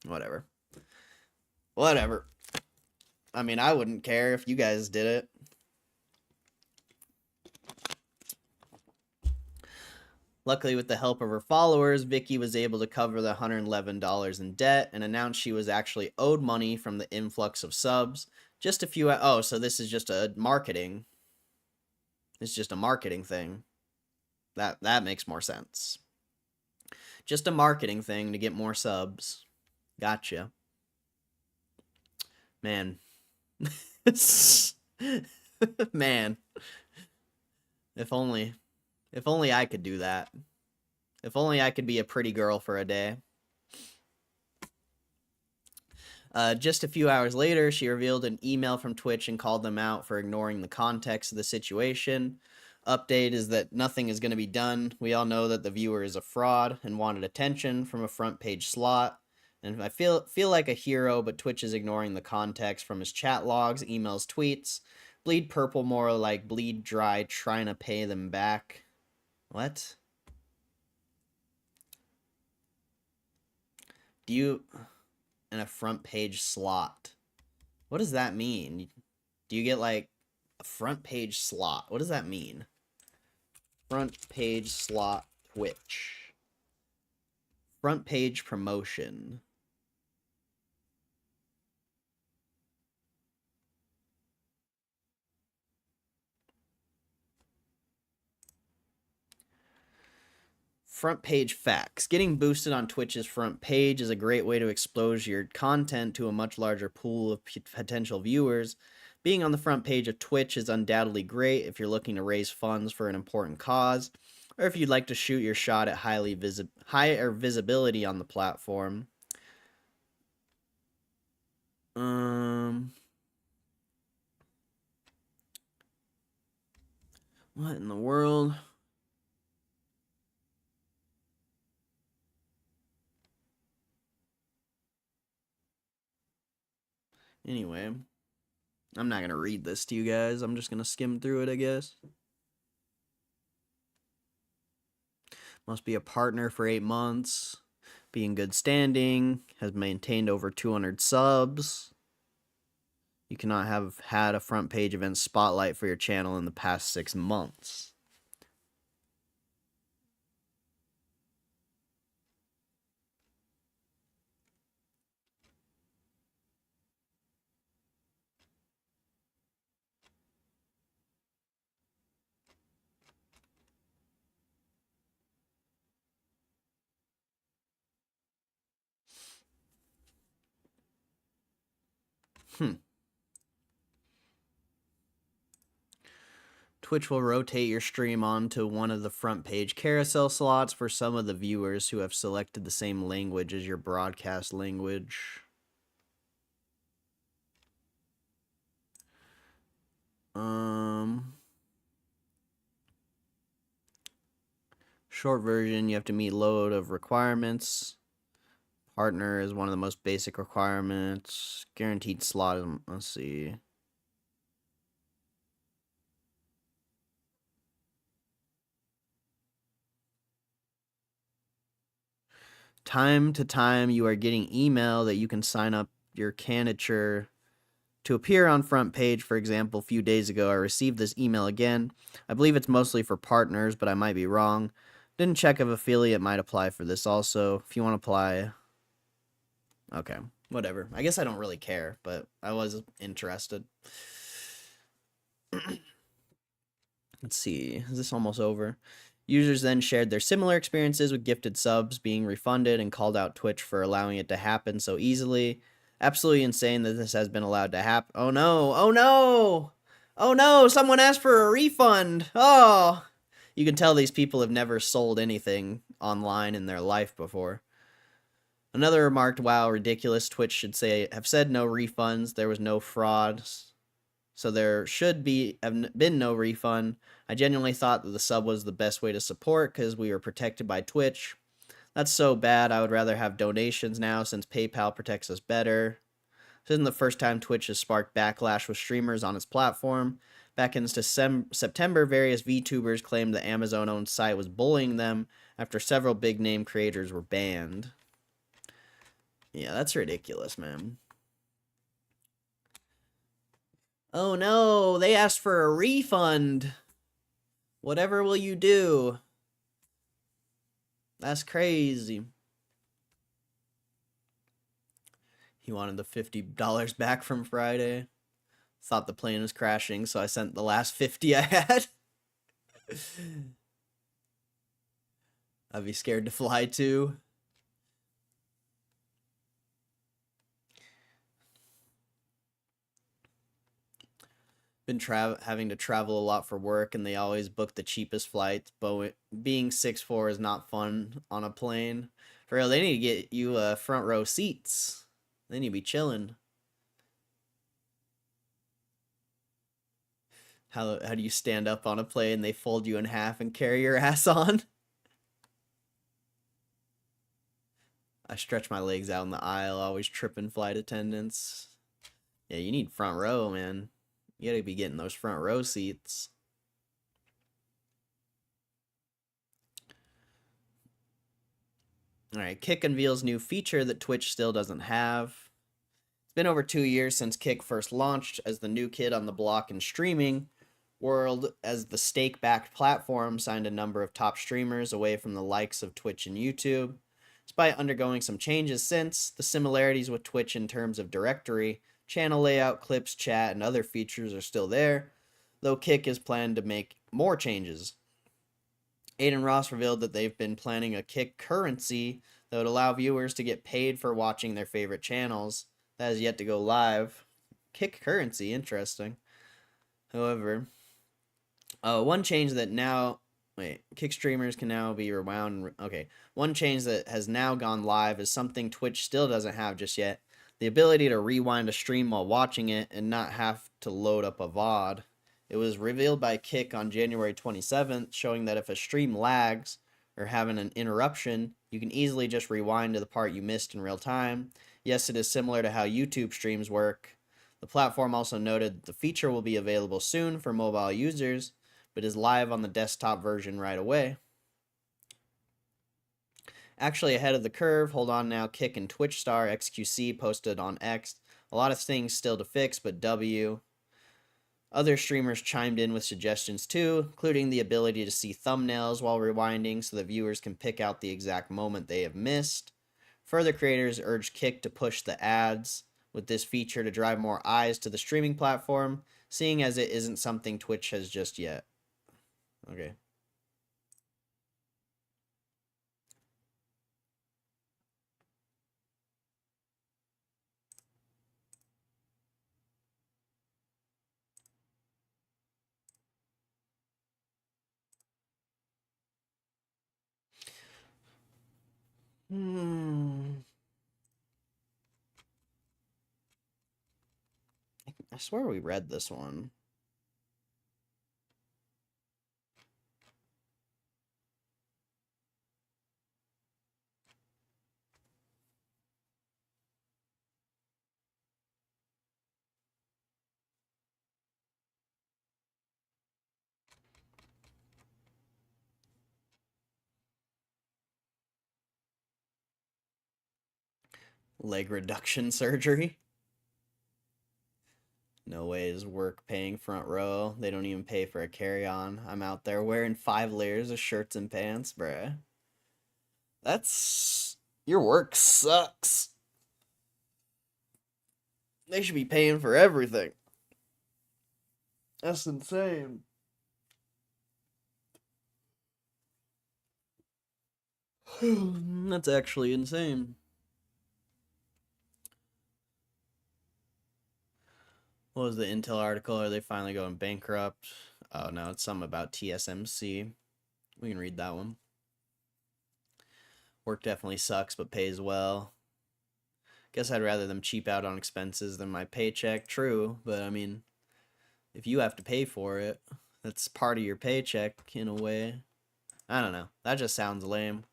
Whatever. I mean, I wouldn't care if you guys did it. Luckily, with the help of her followers, Vicky was able to cover the $111 in debt and announced she was actually owed money from the influx of subs. Just a few... Oh, so this is just a marketing. It's just a marketing thing. That makes more sense. Just a marketing thing to get more subs. Gotcha. Man. Man. If only I could do that. If only I could be a pretty girl for a day. Just a few hours later, she revealed an email from Twitch and called them out for ignoring the context of the situation. Update is that nothing is going to be done. We all know that the viewer is a fraud and wanted attention from a front page slot. And I feel like a hero, but Twitch is ignoring the context from his chat logs, emails, tweets. Bleed purple more like bleed dry, trying to pay them back. What? Do you... in a front page slot. What does that mean? Do you get like a front page slot? What does that mean? Front page slot Twitch. Front page promotion. Front page facts. Getting boosted on Twitch's front page is a great way to expose your content to a much larger pool of potential viewers. Being on the front page of Twitch is undoubtedly great if you're looking to raise funds for an important cause, or if you'd like to shoot your shot at higher visibility on the platform. What in the world? Anyway, I'm not going to read this to you guys. I'm just going to skim through it, I guess. Must be a partner for 8 months. Be in good standing. Has maintained over 200 subs. You cannot have had a front page event spotlight for your channel in the past 6 months. Twitch will rotate your stream onto one of the front page carousel slots for some of the viewers who have selected the same language as your broadcast language. Short version, you have to meet load of requirements. Partner is one of the most basic requirements. Guaranteed slot, let's see. Time to time, you are getting email that you can sign up your candidature to appear on front page. For example, a few days ago, I received this email again. I believe it's mostly for partners, but I might be wrong. Didn't check if affiliate might apply for this also. If you want to apply... Okay, whatever. I guess I don't really care, but I was interested. Let's see. Is this almost over? Users then shared their similar experiences with gifted subs being refunded and called out Twitch for allowing it to happen so easily. Absolutely insane that this has been allowed to happen. Oh no! Oh no! Oh no! Someone asked for a refund! Oh! You can tell these people have never sold anything online in their life before. Another remarked, wow, ridiculous. Twitch should have said no refunds. There was no fraud. So there should have been no refund. I genuinely thought that the sub was the best way to support because we were protected by Twitch. That's so bad. I would rather have donations now since PayPal protects us better. This isn't the first time Twitch has sparked backlash with streamers on its platform. Back in September, various VTubers claimed the Amazon-owned site was bullying them after several big-name creators were banned. Yeah, that's ridiculous, man. Oh no, they asked for a refund. Whatever will you do? That's crazy. He wanted the $50 back from Friday. Thought the plane was crashing, so I sent the last 50 I had. I'd be scared to fly too. Been having to travel a lot for work, and they always book the cheapest flights. But being 6'4" is not fun on a plane. For real, they need to get you front row seats. They need to be chilling. How do you stand up on a plane? They fold you in half and carry your ass on. I stretch my legs out in the aisle, always tripping flight attendants. Yeah, you need front row, man. You gotta be getting those front row seats. Alright, Kick unveils new feature that Twitch still doesn't have. It's been over 2 years since Kick first launched as the new kid on the block in streaming world, as the stake-backed platform signed a number of top streamers away from the likes of Twitch and YouTube. Despite undergoing some changes since, the similarities with Twitch in terms of directory, channel layout, clips, chat, and other features are still there, though Kick is planned to make more changes. Aiden Ross revealed that they've been planning a Kick currency that would allow viewers to get paid for watching their favorite channels. That has yet to go live. Kick currency, interesting. However, one change that now... Kick streamers can now be rewound. Okay, one change that has now gone live is something Twitch still doesn't have just yet. The ability to rewind a stream while watching it and not have to load up a VOD. It was revealed by Kick on January 27th, showing that if a stream lags or having an interruption, you can easily just rewind to the part you missed in real time. Yes, it is similar to how YouTube streams work. The platform also noted the feature will be available soon for mobile users, but is live on the desktop version right away. Actually ahead of the curve, hold on now, Kick and Twitch star XQC posted on X. A lot of things still to fix, but W. Other streamers chimed in with suggestions too, including the ability to see thumbnails while rewinding so that viewers can pick out the exact moment they have missed. Further creators urged Kick to push the ads with this feature to drive more eyes to the streaming platform, seeing as it isn't something Twitch has just yet. Okay. I swear we read this one. Leg reduction surgery. No way is work paying front row. They don't even pay for a carry-on. I'm out there wearing 5 layers of shirts and pants, bruh. That's... Your work sucks. They should be paying for everything. That's insane. That's actually insane. What was the Intel article? Are they finally going bankrupt? Oh no, it's something about TSMC. We can read that one. Work definitely sucks, but pays well. Guess I'd rather them cheap out on expenses than my paycheck. True, but I mean, if you have to pay for it, that's part of your paycheck in a way. I don't know. That just sounds lame.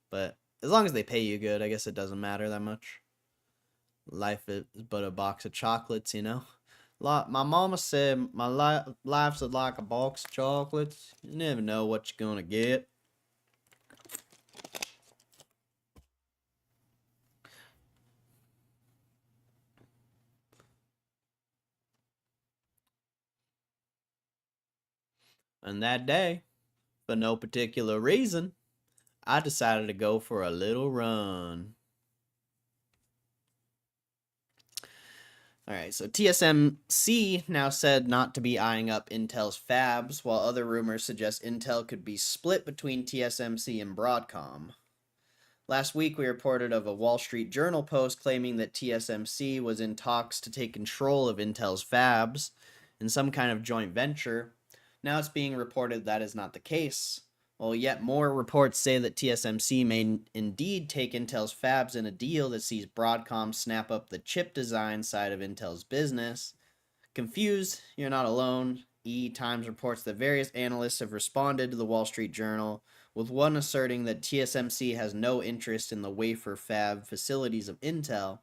But as long as they pay you good, I guess it doesn't matter that much. Life is but a box of chocolates, you know? My mama said my life's like a box of chocolates. You never know what you're gonna get. And that day, for no particular reason, I decided to go for a little run. Alright, so TSMC now said not to be eyeing up Intel's fabs, while other rumors suggest Intel could be split between TSMC and Broadcom. Last week, we reported of a Wall Street Journal post claiming that TSMC was in talks to take control of Intel's fabs in some kind of joint venture. Now it's being reported that is not the case. While yet more reports say that TSMC may indeed take Intel's fabs in a deal that sees Broadcom snap up the chip design side of Intel's business. Confused? You're not alone. Times reports that various analysts have responded to the Wall Street Journal, with one asserting that TSMC has no interest in the wafer fab facilities of Intel.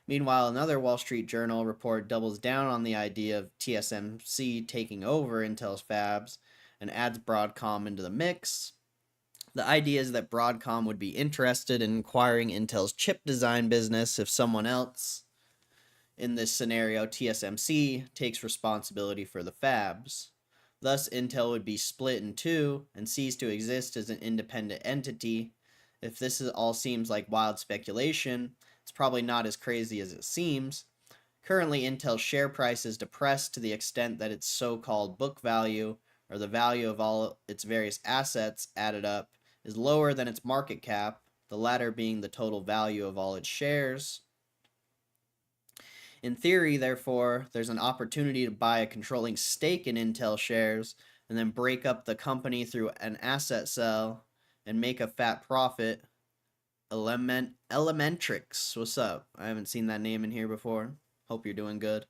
Meanwhile, another Wall Street Journal report doubles down on the idea of TSMC taking over Intel's fabs and adds Broadcom into the mix. The idea is that Broadcom would be interested in acquiring Intel's chip design business if someone else, in this scenario TSMC, takes responsibility for the fabs. Thus, Intel would be split in two and cease to exist as an independent entity. If this all seems like wild speculation, it's probably not as crazy as it seems. Currently, Intel's share price is depressed to the extent that its so-called book value, or the value of all its various assets added up, is lower than its market cap, the latter being the total value of all its shares. In theory, therefore, there's an opportunity to buy a controlling stake in Intel shares and then break up the company through an asset sale and make a fat profit. Elementrix, what's up? I haven't seen that name in here before. Hope you're doing good.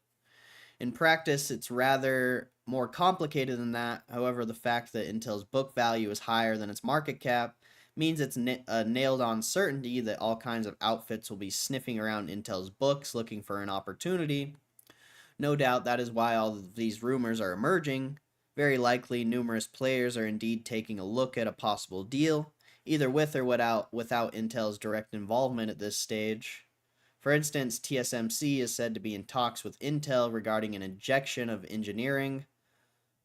In practice, it's rather more complicated than that. However, the fact that Intel's book value is higher than its market cap means it's a nailed-on certainty that all kinds of outfits will be sniffing around Intel's books looking for an opportunity. No doubt that is why all of these rumors are emerging. Very likely, numerous players are indeed taking a look at a possible deal, either with or without Intel's direct involvement at this stage. For instance, TSMC is said to be in talks with Intel regarding an injection of engineering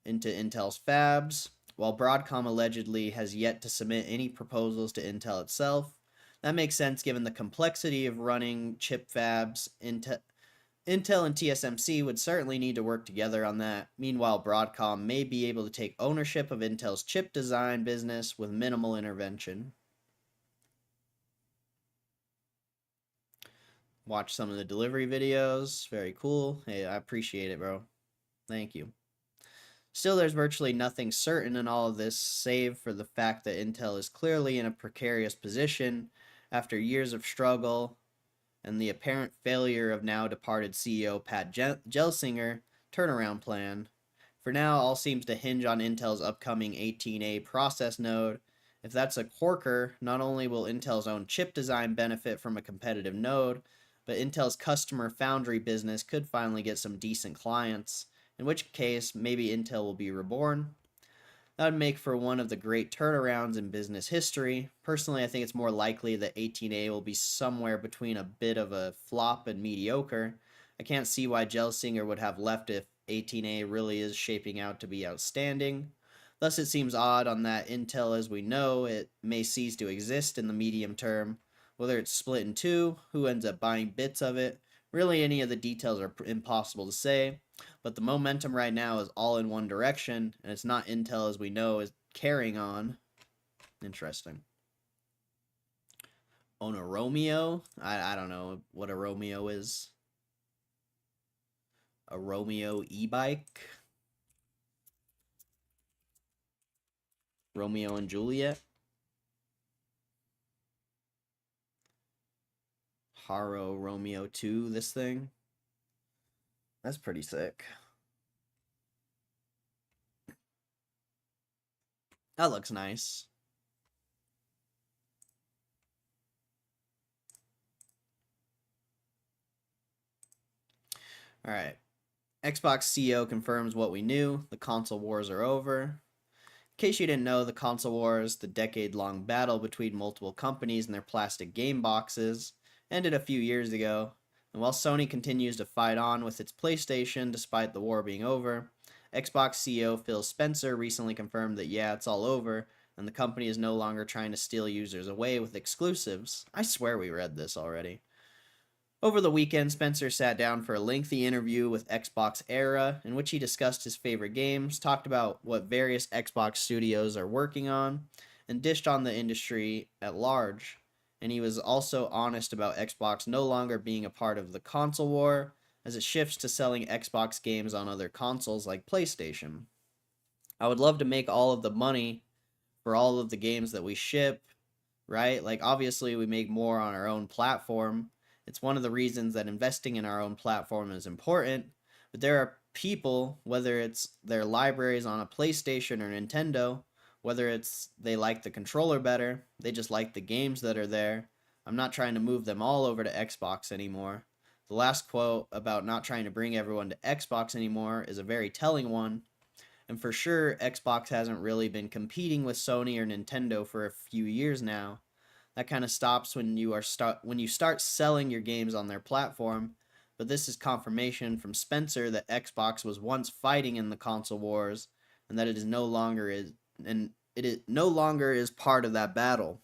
into Intel's fabs, while Broadcom allegedly has yet to submit any proposals to Intel itself. That makes sense given the complexity of running chip fabs. Intel and TSMC would certainly need to work together on that. Meanwhile, Broadcom may be able to take ownership of Intel's chip design business with minimal intervention. Watch some of the delivery videos. Very cool. Hey, I appreciate it, bro. Thank you. Still, there's virtually nothing certain in all of this, save for the fact that Intel is clearly in a precarious position after years of struggle and the apparent failure of now departed CEO Pat Gelsinger turnaround plan. For now, all seems to hinge on Intel's upcoming 18A process node. If that's a corker, not only will Intel's own chip design benefit from a competitive node, but Intel's customer foundry business could finally get some decent clients, in which case maybe Intel will be reborn. That would make for one of the great turnarounds in business history. Personally, I think it's more likely that 18A will be somewhere between a bit of a flop and mediocre. I can't see why Gelsinger would have left if 18A really is shaping out to be outstanding. Thus, it seems odd on that Intel as we know it may cease to exist in the medium term. Whether it's split in two, who ends up buying bits of it, really any of the details are impossible to say. But the momentum right now is all in one direction, and it's not Intel as we know is carrying on. Interesting. Own a Romeo? I don't know what a Romeo is. A Romeo e-bike? Romeo and Juliet? Haro Romeo 2, this thing? That's pretty sick. That looks nice. Alright. Xbox CEO confirms what we knew. The console wars are over. In case you didn't know, the console wars, the decade-long battle between multiple companies and their plastic game boxes, ended a few years ago. And while Sony continues to fight on with its PlayStation despite the war being over, Xbox CEO Phil Spencer recently confirmed that yeah, it's all over, and the company is no longer trying to steal users away with exclusives. I swear we read this already. Over the weekend, Spencer sat down for a lengthy interview with Xbox Era, in which he discussed his favorite games, talked about what various Xbox studios are working on, and dished on the industry at large. And he was also honest about Xbox no longer being a part of the console war, as it shifts to selling Xbox games on other consoles like PlayStation. I would love to make all of the money for all of the games that we ship, right? Like, obviously, we make more on our own platform. It's one of the reasons that investing in our own platform is important. But there are people, whether it's their libraries on a PlayStation or Nintendo, whether it's they like the controller better, they just like the games that are there. I'm not trying to move them all over to Xbox anymore. The last quote about not trying to bring everyone to Xbox anymore is a very telling one. And for sure, Xbox hasn't really been competing with Sony or Nintendo for a few years now. That kind of stops when you start selling your games on their platform. But this is confirmation from Spencer that Xbox was once fighting in the console wars, and that it no longer is part of that battle.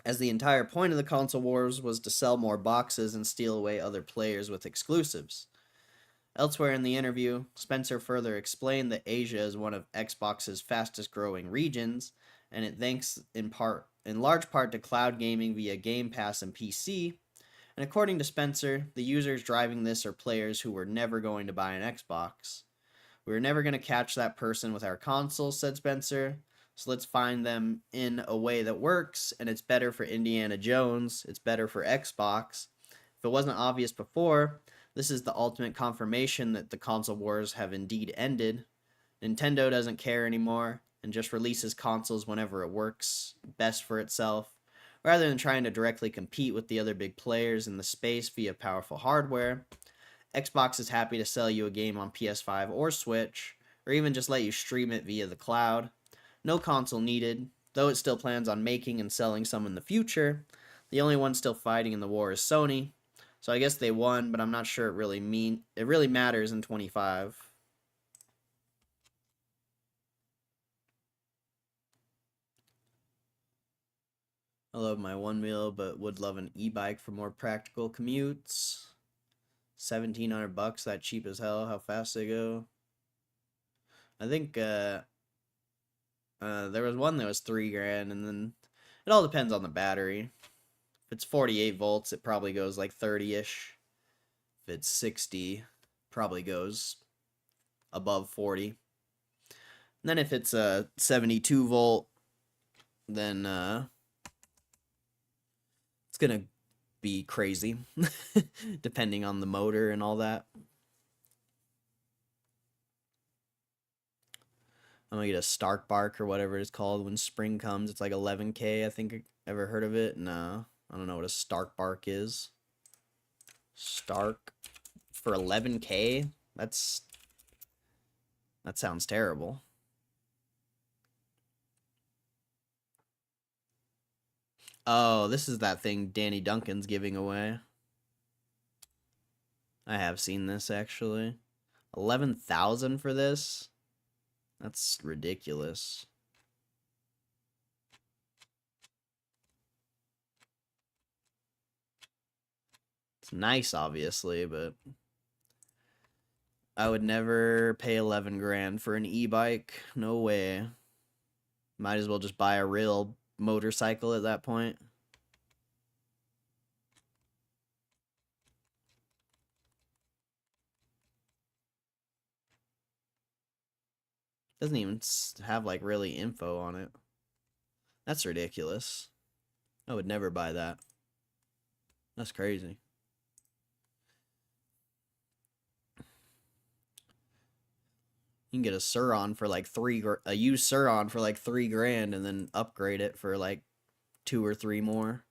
As the entire point of the console wars was to sell more boxes and steal away other players with exclusives. Elsewhere in the interview, Spencer further explained that Asia is one of Xbox's fastest growing regions, and it thanks in large part to cloud gaming via Game Pass and PC. And according to Spencer, the users driving this are players who were never going to buy an Xbox. We were never going to catch that person with our console, said Spencer. So let's find them in a way that works, and it's better for Indiana Jones, it's better for Xbox. If it wasn't obvious before, this is the ultimate confirmation that the console wars have indeed ended. Nintendo doesn't care anymore and just releases consoles whenever it works best for itself, rather than trying to directly compete with the other big players in the space via powerful hardware. Xbox is happy to sell you a game on PS5 or Switch, or even just let you stream it via the cloud. No console needed, though it still plans on making and selling some in the future. The only one still fighting in the war is Sony. So I guess they won, but I'm not sure it really matters in 25. I love my one wheel, but would love an e-bike for more practical commutes. $1,700, that cheap as hell. How fast they go. I think there was one that was $3,000, and then it all depends on the battery. If it's 48 volts, it probably goes like 30-ish. If it's 60, probably goes above 40. And then if it's a 72 volt, then it's gonna be crazy, depending on the motor and all that. I'm gonna get a Stark Bark or whatever it's called when spring comes. It's like 11K, I think. Ever heard of it? No. I don't know what a Stark Bark is. Stark for 11K? That sounds terrible. Oh, this is that thing Danny Duncan's giving away. I have seen this, actually. 11,000 for this? That's ridiculous. It's nice, obviously, but I would never pay 11 grand for an e-bike. No way. Might as well just buy a real motorcycle at that point. Doesn't even have like really info on it. That's ridiculous. I would never buy that. That's crazy. You can get a Suron for like a used Suron for like $3,000 and then upgrade it for like 2 or 3 more.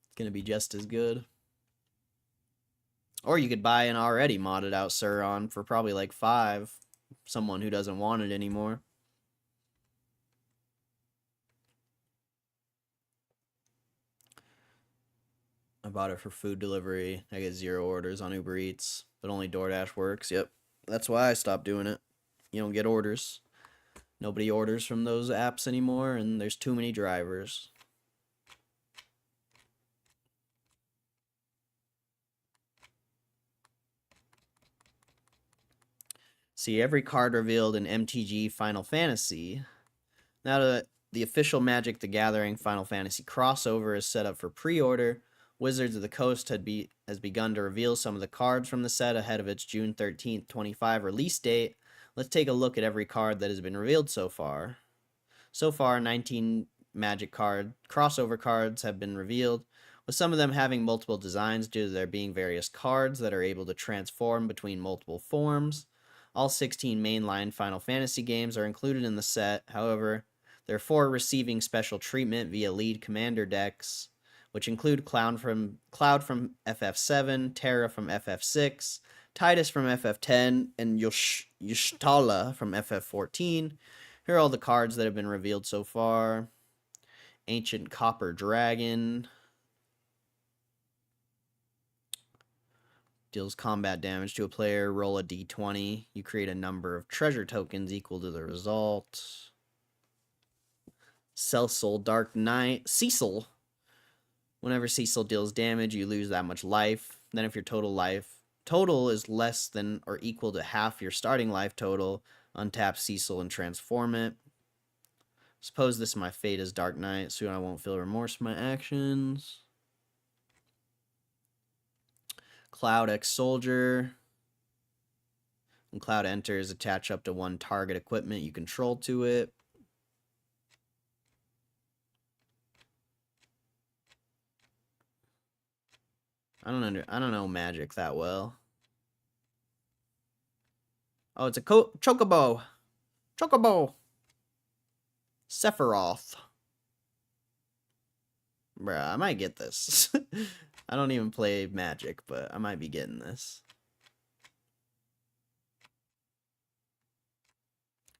It's gonna be just as good. Or you could buy an already modded out Suron for probably like 5. Someone who doesn't want it anymore. I bought it for food delivery. I get 0 orders on Uber Eats, but only DoorDash works. Yep, that's why I stopped doing it. You don't get orders. Nobody orders from those apps anymore, and there's too many drivers. See, every card revealed in MTG Final Fantasy. Now that the official Magic the Gathering Final Fantasy crossover is set up for pre-order, Wizards of the Coast has begun to reveal some of the cards from the set ahead of its June 13th, 25 release date. Let's take a look at every card that has been revealed so far. So far, 19 Magic crossover cards have been revealed, with some of them having multiple designs due to there being various cards that are able to transform between multiple forms. All 16 mainline Final Fantasy games are included in the set. However, there are 4 receiving special treatment via lead commander decks, which include Cloud from FF7, Terra from FF6, Titus from FF10, and Y'shtala from FF14. Here are all the cards that have been revealed so far. Ancient Copper Dragon. Deals combat damage to a player. Roll a d20. You create a number of treasure tokens equal to the result. Cecil Dark Knight. Cecil. Whenever Cecil deals damage, you lose that much life. Then if your total is less than or equal to half your starting life total, untap Cecil and transform it. Suppose this is my fate as Dark Knight. Soon I won't feel remorse for my actions. Cloud X Soldier. When Cloud enters, attach up to 1 target equipment you control to it. I don't know Magic that well. Oh, it's a Chocobo. Chocobo. Sephiroth. Bruh, I might get this. I don't even play Magic, but I might be getting this.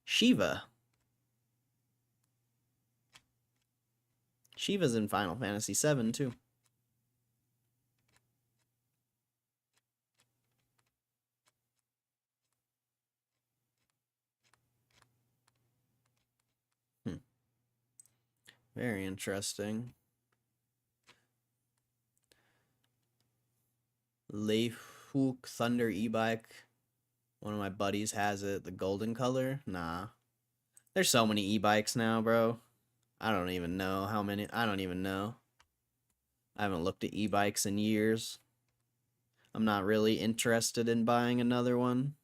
Shiva. Shiva's in Final Fantasy VII, too. Very interesting. Leifuk Thunder e-bike. One of my buddies has it. The golden color? Nah. There's so many e-bikes now, bro. I don't even know how many. I don't even know. I haven't looked at e-bikes in years. I'm not really interested in buying another one.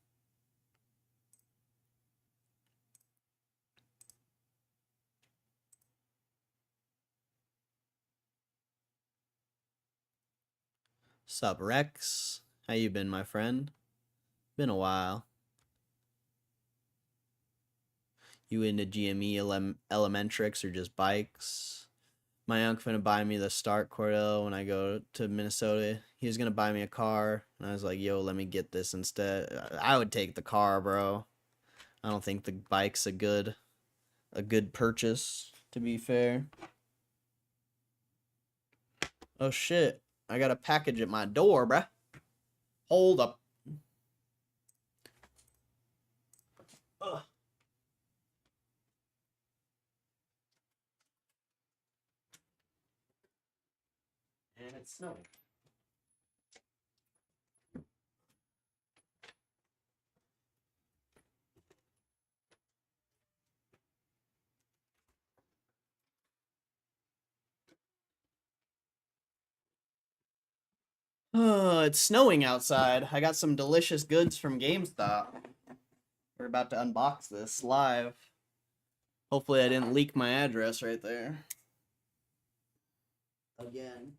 Sup, Rex? How you been, my friend? Been a while. You into GME Elementrix or just bikes? My uncle finna buy me the Start Cordell when I go to Minnesota. He was gonna buy me a car, and I was like, yo, let me get this instead. I would take the car, bro. I don't think the bike's a good purchase, to be fair. Oh shit. I got a package at my door, bruh. Hold up. Ugh. And it's snowing. It's snowing outside. I got some delicious goods from GameStop. We're about to unbox this live. Hopefully I didn't leak my address right there. Again.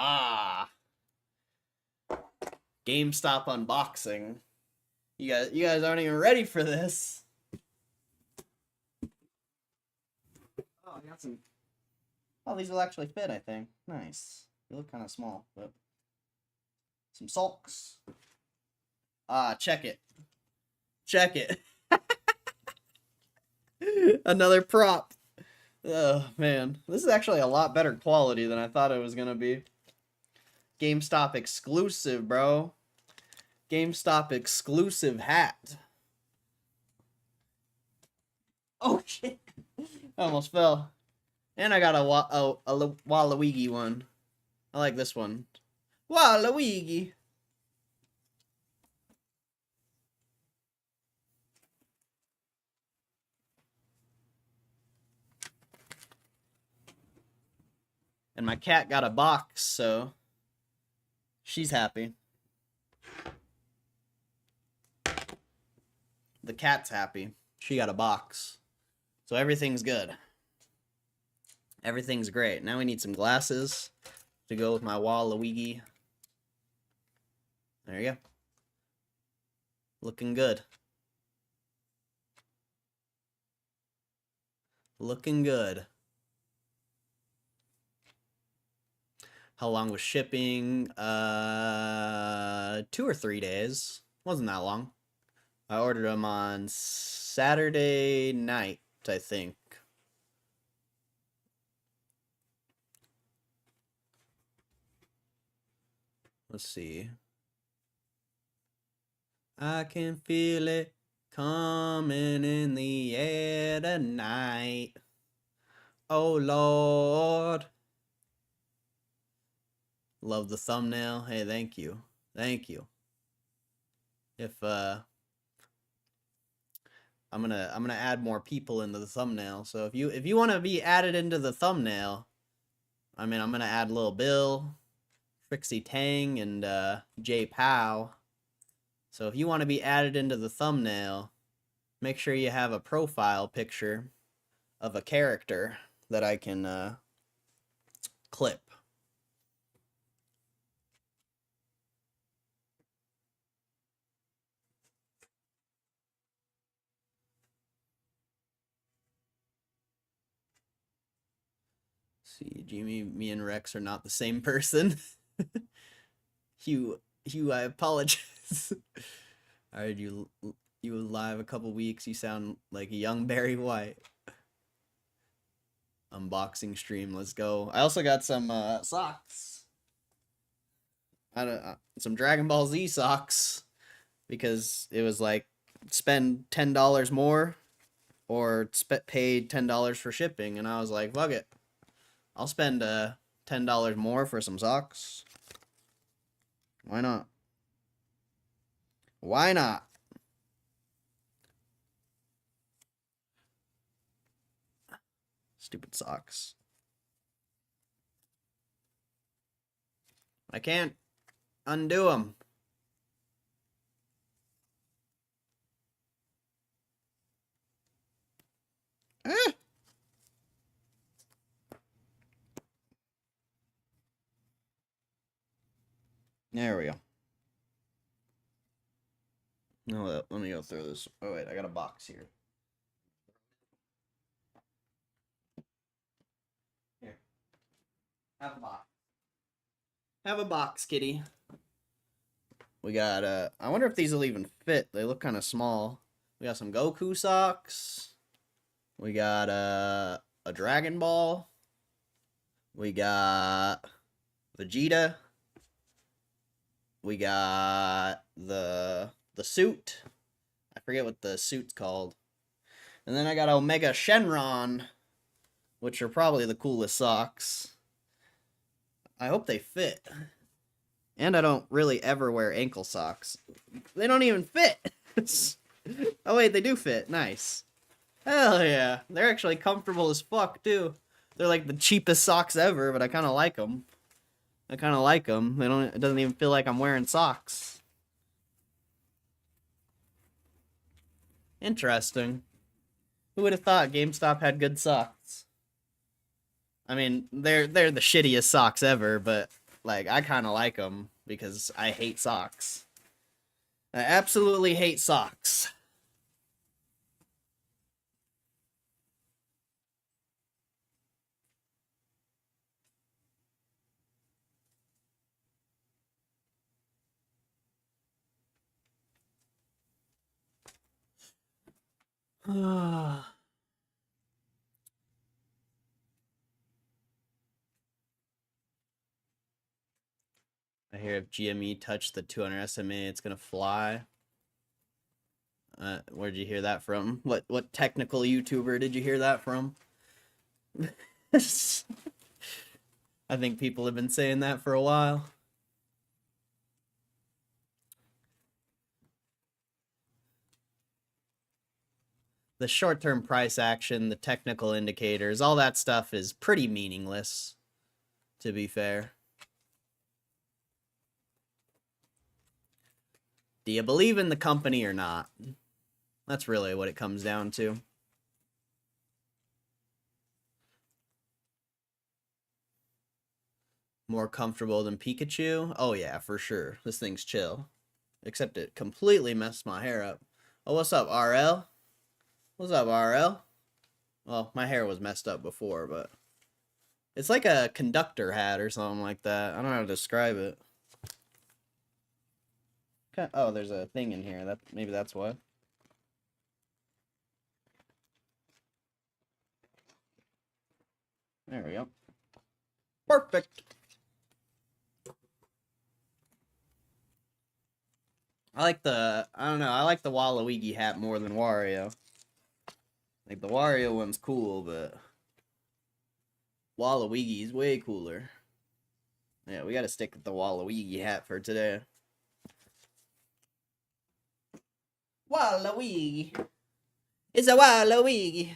Ah. GameStop unboxing. You guys aren't even ready for this. Oh, I got some. Oh, these will actually fit, I think. Nice. They look kind of small, but some socks. Ah, check it. Check it. Another prop. Oh, man. This is actually a lot better quality than I thought it was going to be. GameStop exclusive, bro. GameStop exclusive hat. Oh shit! I almost fell. And I got a Waluigi one. I like this one. Waluigi. And my cat got a box, so she's happy. The cat's happy. She got a box. So everything's good. Everything's great. Now we need some glasses to go with my Waluigi. There you go. Looking good. Looking good. How long was shipping? 2 or 3 days. Wasn't that long. I ordered them on Saturday night, I think. Let's see. I can feel it coming in the air tonight. Oh, Lord. Love the thumbnail. Hey, thank you. Thank you. If, I'm gonna add more people into the thumbnail. So if you want to be added into the thumbnail, I mean, I'm gonna add Lil Bill, Trixie Tang, and Jay Pow. So if you want to be added into the thumbnail, make sure you have a profile picture of a character that I can clip. See, Gme, me and Rex are not the same person. Hugh, I apologize. I heard you live a couple weeks. You sound like a young Barry White. Unboxing stream. Let's go. I also got some socks. Some Dragon Ball Z socks because it was like spend $10 more or pay $10 for shipping, and I was like, fuck it. I'll spend $10 more for some socks. Why not? Why not? Stupid socks. I can't undo them. There we go. No, let me go through this. Oh wait, I got a box here. Here. Have a box. Have a box, kitty. We got I wonder if these will even fit. They look kind of small. We got some Goku socks. We got a Dragon Ball. We got Vegeta. We got the suit. I forget what the suit's called. And then I got Omega Shenron, which are probably the coolest socks. I hope they fit. And I don't really ever wear ankle socks. They don't even fit. Oh wait, they do fit. Nice. Hell yeah. They're actually comfortable as fuck too. They're like the cheapest socks ever, but I kind of like them. I kind of like them. It doesn't even feel like I'm wearing socks. Interesting. Who would have thought GameStop had good socks? I mean, they're the shittiest socks ever, but like I kind of like them because I hate socks. I absolutely hate socks. I hear if GME touched the 200 SMA, it's gonna fly. Where'd you hear that from? What technical YouTuber did you hear that from? I think people have been saying that for a while. The short-term price action, the technical indicators, all that stuff is pretty meaningless, to be fair. Do you believe in the company or not? That's really what it comes down to. More comfortable than Pikachu? Oh yeah, for sure. This thing's chill. Except it completely messed my hair up. Oh, what's up, RL? What's up, RL? Well, my hair was messed up before, but... It's like a conductor hat or something like that. I don't know how to describe it. Oh, there's a thing in here. Maybe that's why. There we go. Perfect. I don't know, I like the Waluigi hat more than Wario. Like, the Wario one's cool, but Waluigi's way cooler. Yeah, we gotta stick with the Waluigi hat for today. Waluigi. It's a Waluigi.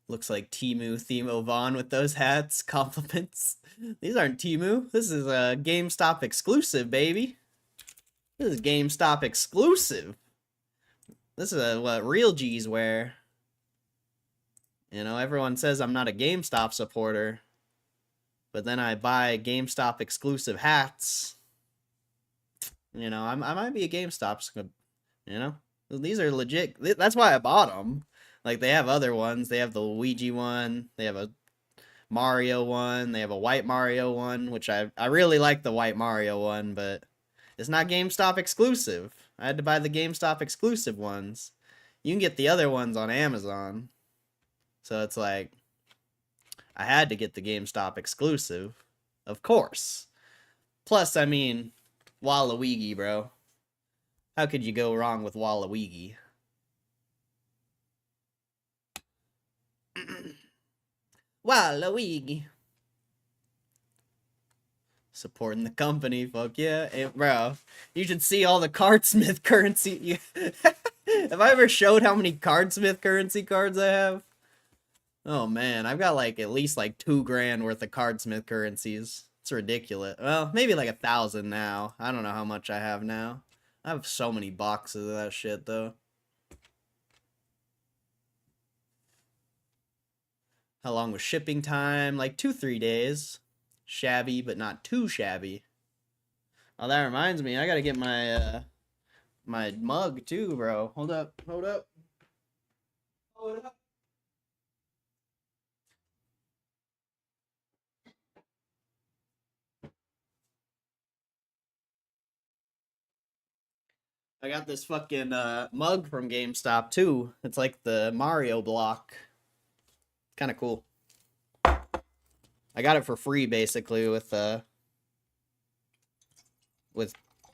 Looks like Temu Themo Vaughn with those hats. Compliments. These aren't Temu. This is a GameStop exclusive, baby. This is GameStop exclusive. This is what real G's wear. You know, everyone says I'm not a GameStop supporter. But then I buy GameStop exclusive hats. You know, I might be a GameStop. You know? These are legit. That's why I bought them. Like, they have other ones. They have the Luigi one. They have a Mario one. They have a white Mario one, which I really like the white Mario one, but it's not GameStop exclusive. I had to buy the GameStop exclusive ones. You can get the other ones on Amazon. So it's like, I had to get the GameStop exclusive. Of course. Plus, I mean, Waluigi, bro. How could you go wrong with Waluigi? Waluigi. Supporting the company, fuck yeah. Hey, bro, you should see all the Cardsmith currency. Have I ever showed how many Cardsmith currency cards I have? Oh man, I've got like at least like $2 grand worth of Cardsmith currencies. It's ridiculous. Well, maybe like 1,000 now. I don't know how much I have now. I have so many boxes of that shit though. How long was shipping time? Like 2-3 days. Shabby, but not too shabby. Oh, that reminds me. I gotta get my my mug too, bro. Hold up. Hold up. Hold up. I got this fucking mug from GameStop too. It's like the Mario block. Kind of cool. I got it for free basically with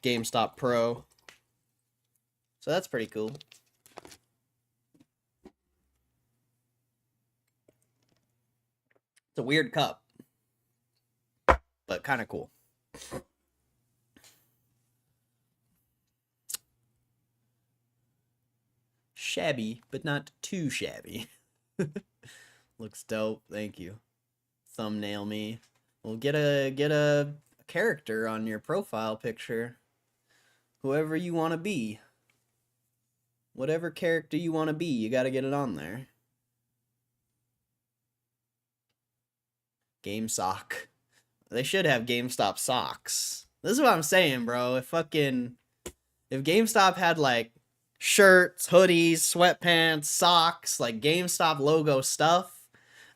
GameStop Pro. So that's pretty cool. It's a weird cup, but kind of cool. Shabby, but not too shabby. Looks dope. Thank you. Thumbnail me. Well, get a character on your profile picture. Whoever you want to be. Whatever character you want to be, you got to get it on there. Game sock. They should have GameStop socks. This is what I'm saying, bro. If GameStop had like shirts, hoodies, sweatpants, socks, like GameStop logo stuff,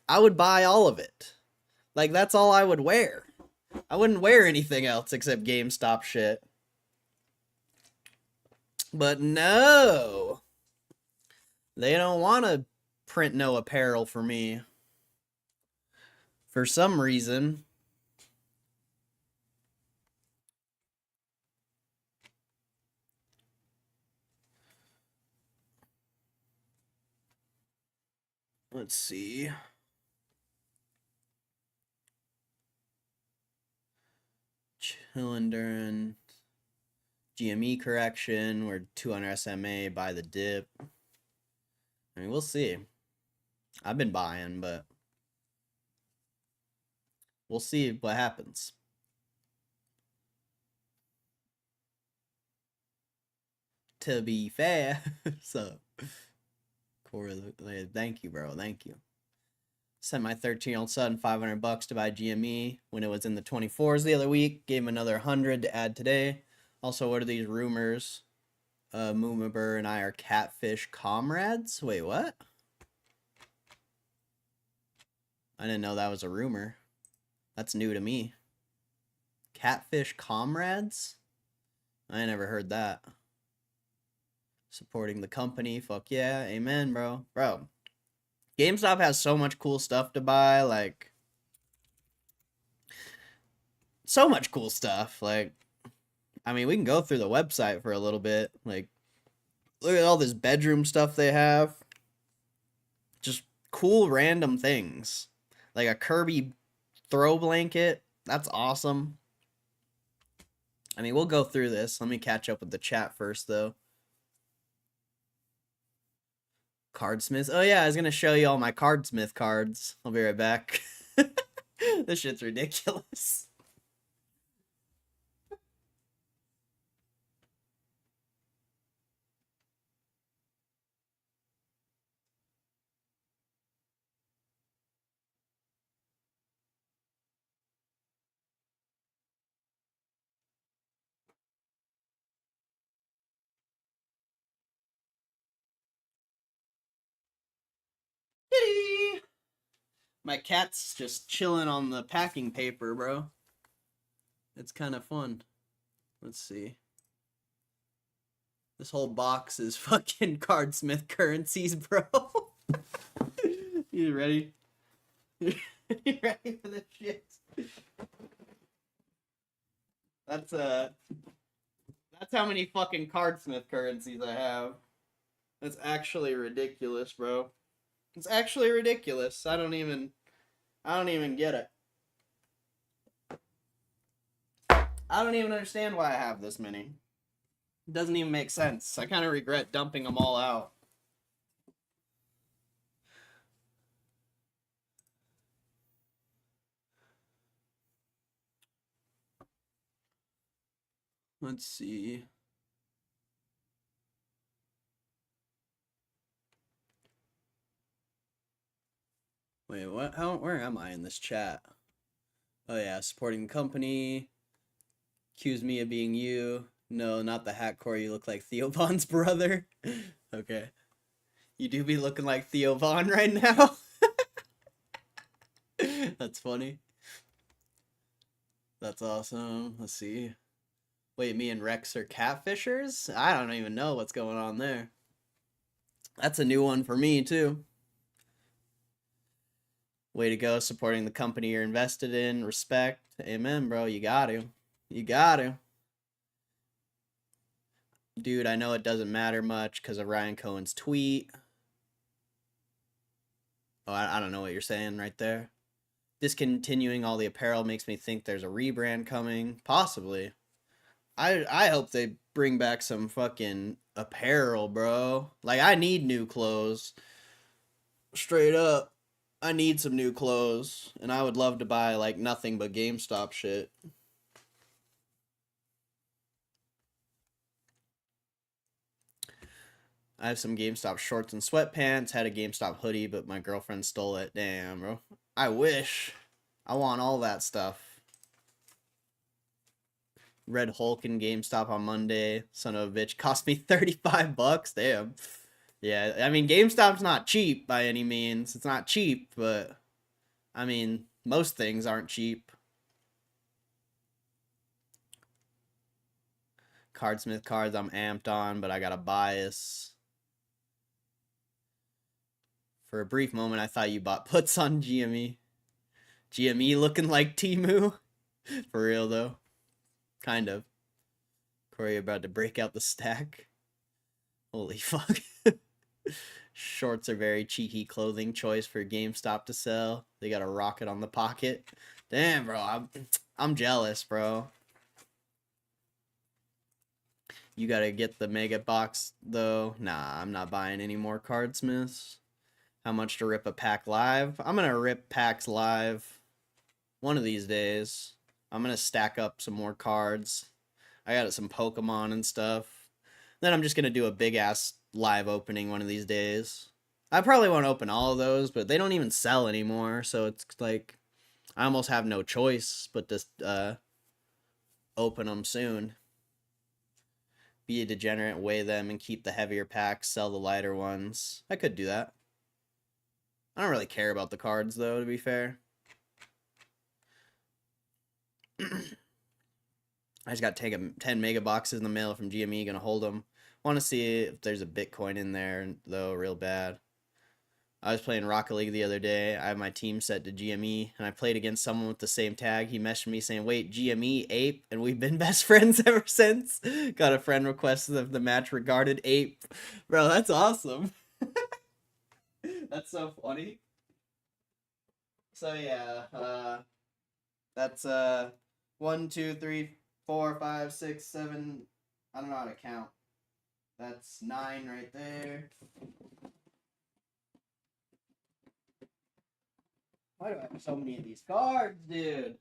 I would buy all of it. Like, that's all I would wear. I wouldn't wear anything else except GameStop shit. But no. They don't want to print no apparel for me. For some reason. Let's see. Chillin' during GME correction. We're 200 SMA, buy the dip. I mean, we'll see. I've been buying, but we'll see what happens. To be fair. So, Corey, thank you, bro. Thank you. Sent my 13-year-old son $500 to buy GME when it was in the 24s the other week. Gave him another 100 to add today. Also, what are these rumors? Moomaber and I are catfish comrades? Wait, what? I didn't know that was a rumor. That's new to me. Catfish comrades? I never heard that. Supporting the company. Fuck yeah. Amen, bro. Bro. GameStop has so much cool stuff to buy. Like, so much cool stuff. Like, I mean, we can go through the website for a little bit. Like, look at all this bedroom stuff they have. Just cool random things. Like a Kirby throw blanket. That's awesome. I mean, we'll go through this. Let me catch up with the chat first, though. Cardsmith. Oh, yeah, I was going to show you all my Cardsmith cards. I'll be right back. This shit's ridiculous. Kitty! My cat's just chilling on the packing paper, bro. It's kind of fun. Let's see. This whole box is fucking Cardsmith currencies, bro. You ready? You ready for this shit? That's how many fucking Cardsmith currencies I have. That's actually ridiculous, bro. It's actually ridiculous. I don't even get it. I don't even understand why I have this many. It doesn't even make sense. I kind of regret dumping them all out. Let's see. Wait, what? Where am I in this chat? Oh yeah, supporting the company. Accuse me of being you. No, not the hat core. You look like Theo Von's brother. Okay. You do be looking like Theo Von right now. That's funny. That's awesome. Let's see. Wait, me and Rex are catfishers? I don't even know what's going on there. That's a new one for me, too. Way to go, supporting the company you're invested in. Respect. Amen, bro. You got to. You got to. Dude, I know it doesn't matter much because of Ryan Cohen's tweet. Oh, I don't know what you're saying right there. Discontinuing all the apparel makes me think there's a rebrand coming. Possibly. I hope they bring back some fucking apparel, bro. Like, I need new clothes. Straight up. I need some new clothes. And I would love to buy, like, nothing but GameStop shit. I have some GameStop shorts and sweatpants. Had a GameStop hoodie, but my girlfriend stole it. Damn, bro. I wish. I want all that stuff. Red Hulk in GameStop on Monday. Son of a bitch. Cost me $35. Damn. Yeah, I mean, GameStop's not cheap by any means. It's not cheap, but I mean, most things aren't cheap. Cardsmith cards I'm amped on, but I got a bias. For a brief moment, I thought you bought puts on GME. GME looking like Timu. For real, though. Kind of. Corey about to break out the stack. Holy fuck. Shorts are very cheeky clothing choice for GameStop to sell. They got a rocket on the pocket. Damn, bro. I'm jealous, bro. You gotta get the mega box, though. Nah, I'm not buying any more Cardsmiths. How much to rip a pack live? I'm gonna rip packs live one of these days. I'm gonna stack up some more cards. I got some Pokemon and stuff. Then I'm just gonna do a big ass live opening one of these days. I probably won't open all of those, but they don't even sell anymore, so it's like I almost have no choice but to open them soon. Be a degenerate, weigh them, and keep the heavier packs, sell the lighter ones. I could do that. I don't really care about the cards, though, to be fair. I just got to take 10 mega boxes in the mail from GME, gonna hold them. Want to see if there's a Bitcoin in there, though, real bad. I was playing Rocket League the other day. I have my team set to GME, and I played against someone with the same tag. He messaged me saying, wait, GME, Ape? And we've been best friends ever since. Got a friend request of the match regarded Ape. Bro, that's awesome. That's so funny. So, yeah, that's 1, 2, 3, 4, 5, 6, 7. I don't know how to count. That's 9 right there. Why do I have so many of these cards, dude?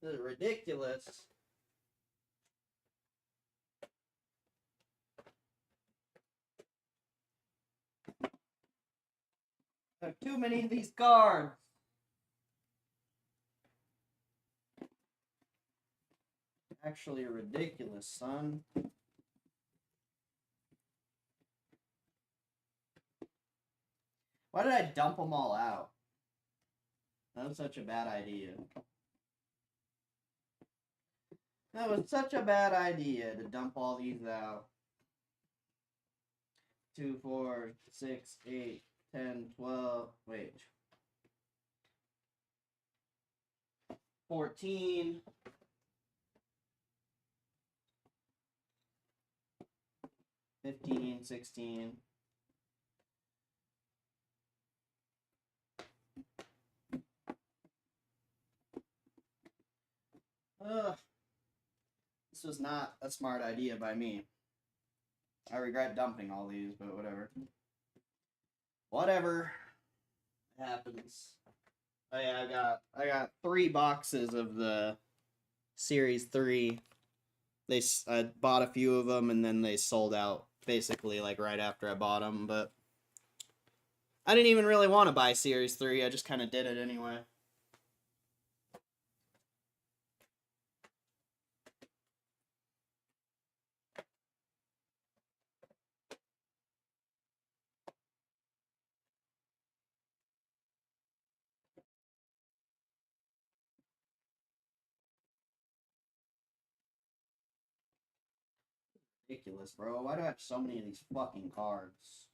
This is ridiculous. There are too many of these cards. Actually ridiculous, son. Why did I dump them all out? That was such a bad idea. That was such a bad idea to dump all these out. 2, 4, 6, 8, 10, 12, wait. 14. 15, 16. This was not a smart idea by me. I regret dumping all these, but whatever. Whatever. It happens. Oh yeah, I got 3 boxes of the Series 3. I bought a few of them and then they sold out basically like right after I bought them, but I didn't even really want to buy Series 3. I just kind of did it anyway. Ridiculous, bro. Why do I have so many of these fucking cards?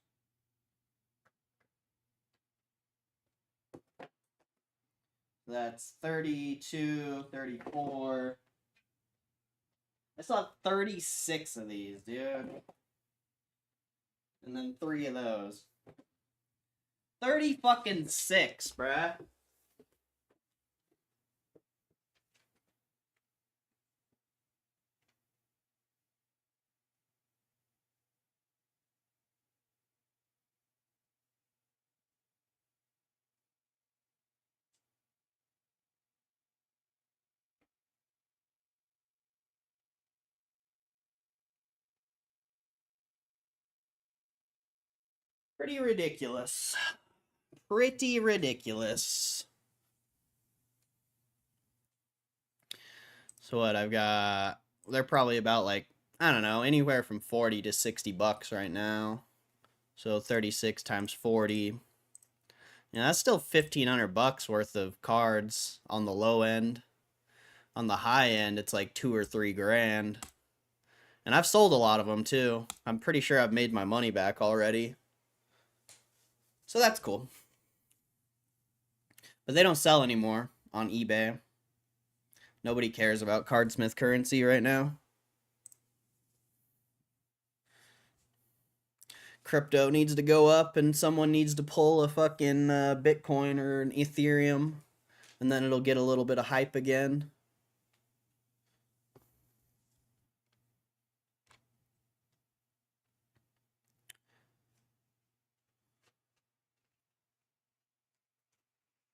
That's 32, 34. I still have 36 of these, dude. And then 3 of those. 30 fucking 6, bruh. Pretty ridiculous. Pretty ridiculous. So what, I've got... They're probably about like, I don't know, anywhere from 40 to 60 bucks right now. So 36 times 40. Yeah, that's still 1,500 bucks worth of cards on the low end. On the high end, it's like 2 or 3 grand. And I've sold a lot of them too. I'm pretty sure I've made my money back already. So that's cool. But they don't sell anymore on eBay. Nobody cares about Cardsmith currency right now. Crypto needs to go up and someone needs to pull a fucking Bitcoin or an Ethereum, and then it'll get a little bit of hype again.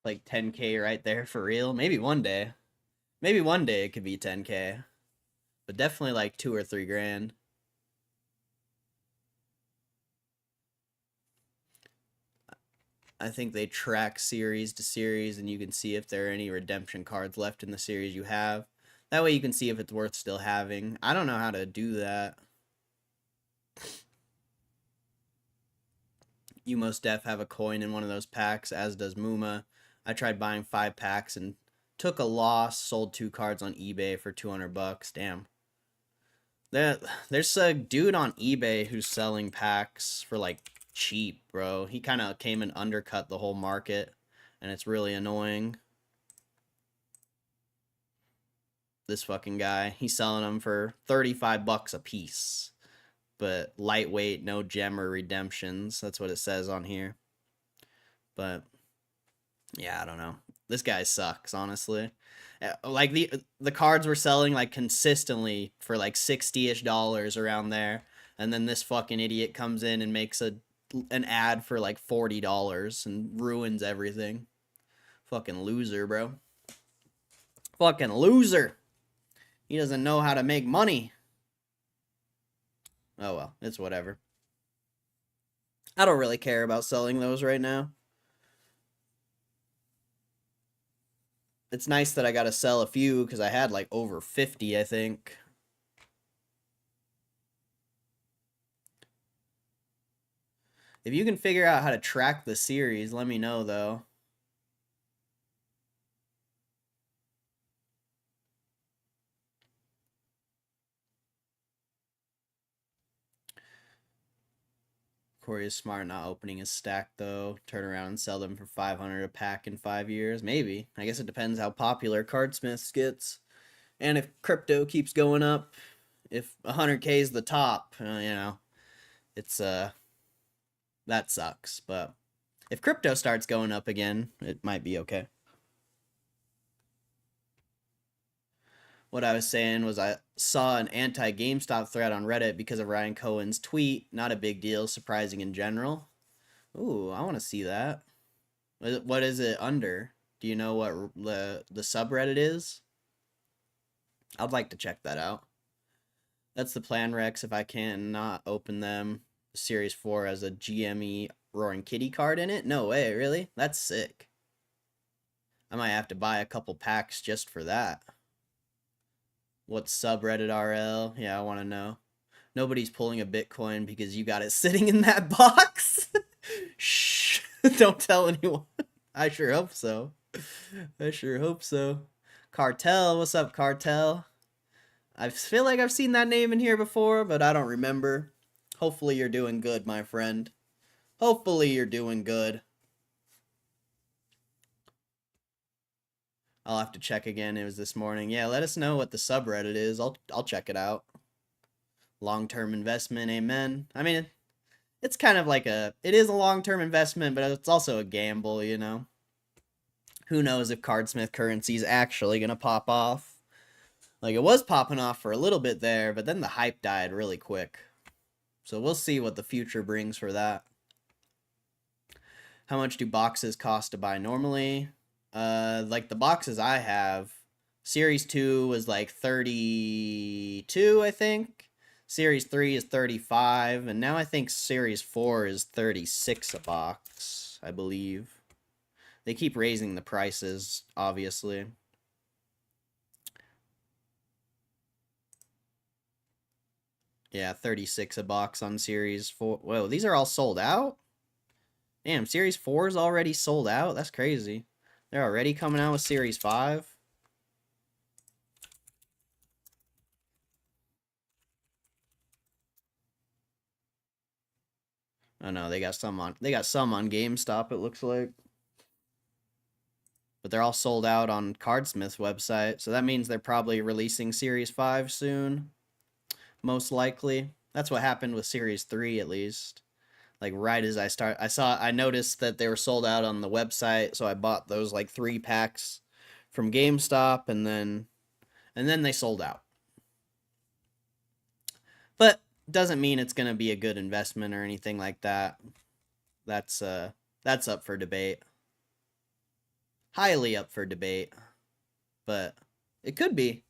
Like 10K right there for real. Maybe one day. Maybe one day it could be 10K. But definitely like 2 or 3 grand. I think they track series to series, and you can see if there are any redemption cards left in the series you have. That way you can see if it's worth still having. I don't know how to do that. You most def have a coin in one of those packs, as does Muma. I tried buying 5 packs and took a loss, sold 2 cards on eBay for 200 bucks. Damn. There's a dude on eBay who's selling packs for like cheap, bro. He kind of came and undercut the whole market, and it's really annoying. This fucking guy, he's selling them for 35 bucks a piece. But lightweight, no gem or redemptions. That's what it says on here. But yeah, I don't know. This guy sucks, honestly. Like the cards were selling like consistently for like $60-ish around there, and then this fucking idiot comes in and makes an ad for like $40 and ruins everything. Fucking loser, bro. Fucking loser. He doesn't know how to make money. Oh well, it's whatever. I don't really care about selling those right now. It's nice that I got to sell a few because I had like over 50, I think. If you can figure out how to track the series, let me know though. Corey is smart not opening his stack though. Turn around and sell them for 500 a pack in 5 years. Maybe. I guess it depends how popular Cardsmiths gets. And if crypto keeps going up, if 100K is the top, you know, it's that sucks. But if crypto starts going up again, it might be okay. What I was saying was I saw an anti-GameStop thread on Reddit because of Ryan Cohen's tweet. Not a big deal, surprising in general. Ooh, I want to see that. What is it under? Do you know what the subreddit is? I'd like to check that out. That's the plan, Rex. If I can not open them, Series 4 has a GME Roaring Kitty card in it? No way, really? That's sick. I might have to buy a couple packs just for that. What's subreddit RL? Yeah, I want to know. Nobody's pulling a Bitcoin because you got it sitting in that box. Shh. Don't tell anyone. I sure hope so. I sure hope so. Cartel, what's up, Cartel? I feel like I've seen that name in here before, but I don't remember. Hopefully you're doing good, my friend. Hopefully you're doing good. I'll have to check again. It was this morning. Yeah, let us know what the subreddit is. I'll check it out. Long-term investment, amen. I mean, it's kind of like it is a long-term investment, but it's also a gamble, you know. Who knows if Cardsmith currency is actually going to pop off. Like, it was popping off for a little bit there, but then the hype died really quick. So we'll see what the future brings for that. How much do boxes cost to buy normally? Like the boxes I have, Series 2 was like 32, I think. Series 3 is 35, and now I think Series 4 is 36 a box, I believe. They keep raising the prices, obviously. Yeah, 36 a box on Series 4. Whoa, these are all sold out? Damn, Series 4 is already sold out? That's crazy. They're already coming out with Series 5? Oh no, they got some on GameStop, it looks like. but they're all sold out on Cardsmith's website. So that means they're probably releasing Series 5 soon, most likely. That's what happened with Series 3 at least. Like right as I noticed that they were sold out on the website, so I bought those like 3 packs from GameStop, and then they sold out. But doesn't mean it's going to be a good investment or anything like that. That's up for debate. Highly up for debate. But it could be.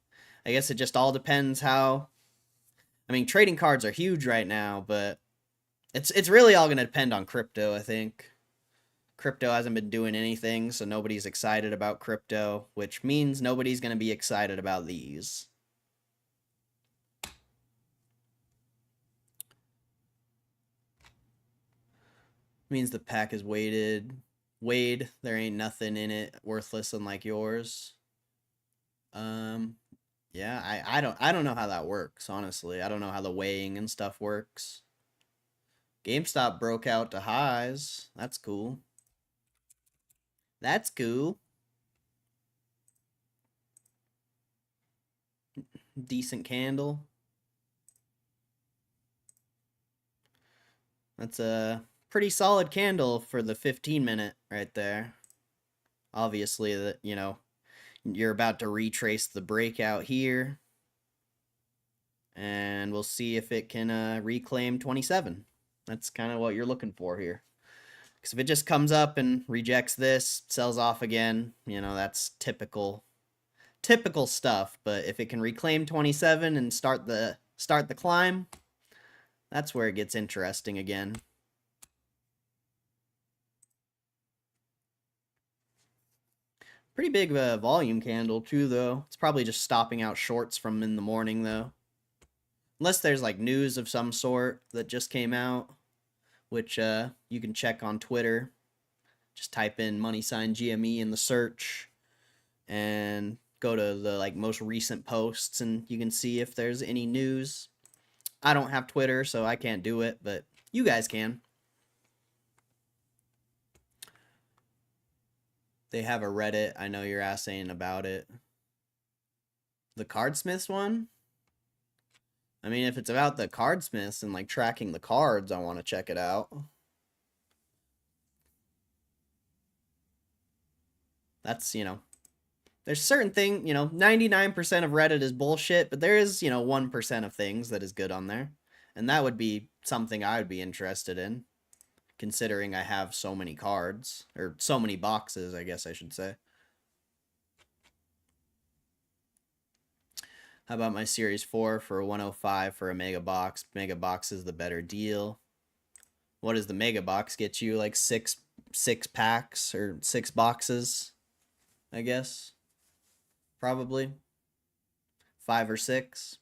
I guess it just all depends how. I mean, trading cards are huge right now, but it's really all going to depend on crypto, I think. Crypto hasn't been doing anything, so nobody's excited about crypto, which means nobody's going to be excited about these. Means the pack is weighted. Weighed. There ain't nothing in it worthless unlike yours. Yeah, I don't know how that works, honestly. I don't know how the weighing and stuff works. GameStop broke out to highs. That's cool. That's cool. Decent candle. That's a pretty solid candle for the 15-minute right there. Obviously, that, you know, you're about to retrace the breakout here. And we'll see if it can reclaim 27. That's kind of what you're looking for here. Because if it just comes up and rejects this, sells off again, you know, that's typical stuff. But if it can reclaim 27 and start the climb, that's where it gets interesting again. Pretty big volume candle too, though. It's probably just stopping out shorts from in the morning, though. Unless there's like news of some sort that just came out, which you can check on Twitter. Just type in $Gme in the search and go to the like most recent posts, and you can see if there's any news. I don't have Twitter, so I can't do it, but you guys can. They have a Reddit. I know you're asking about it. The Cardsmiths one? I mean, if it's about the Cardsmiths and like tracking the cards, I want to check it out. That's, you know, there's certain thing, you know, 99% of Reddit is bullshit, but there is, you know, 1% of things that is good on there. And that would be something I would be interested in, considering I have so many cards, or so many boxes, I guess I should say. How about my Series 4 for 105 for a Mega Box? Mega Box is the better deal. What does the Mega Box get you? Like six packs or 6 boxes, I guess. Probably 5 or 6.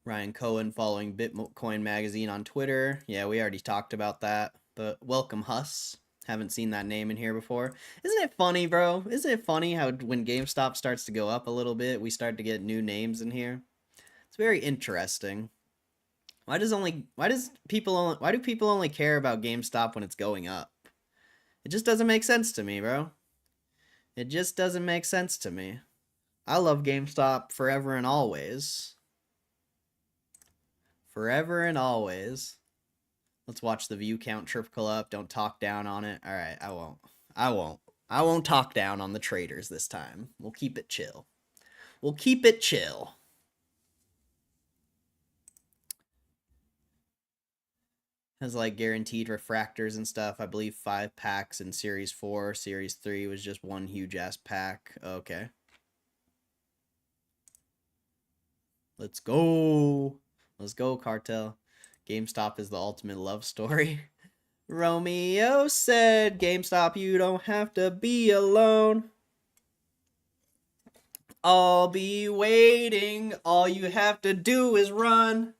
Ryan Cohen following Bitcoin Magazine on Twitter. Yeah, we already talked about that. But welcome, Huss. Haven't seen that name in here before. Isn't it funny, bro? Isn't it funny how when GameStop starts to go up a little bit, we start to get new names in here? It's very interesting. Why do people only care about GameStop when it's going up? It just doesn't make sense to me, bro. It just doesn't make sense to me. I love GameStop forever and always. Forever and always. Let's watch the view count trickle up. Don't talk down on it. All right, I won't talk down on the traders this time. We'll keep it chill. We'll keep it chill. Has like guaranteed refractors and stuff. I believe 5 packs in Series 4. Series 3 was just one huge ass pack. Okay. Let's go. Let's go, Cartel. GameStop is the ultimate love story. Romeo said, GameStop, you don't have to be alone. I'll be waiting. All you have to do is run.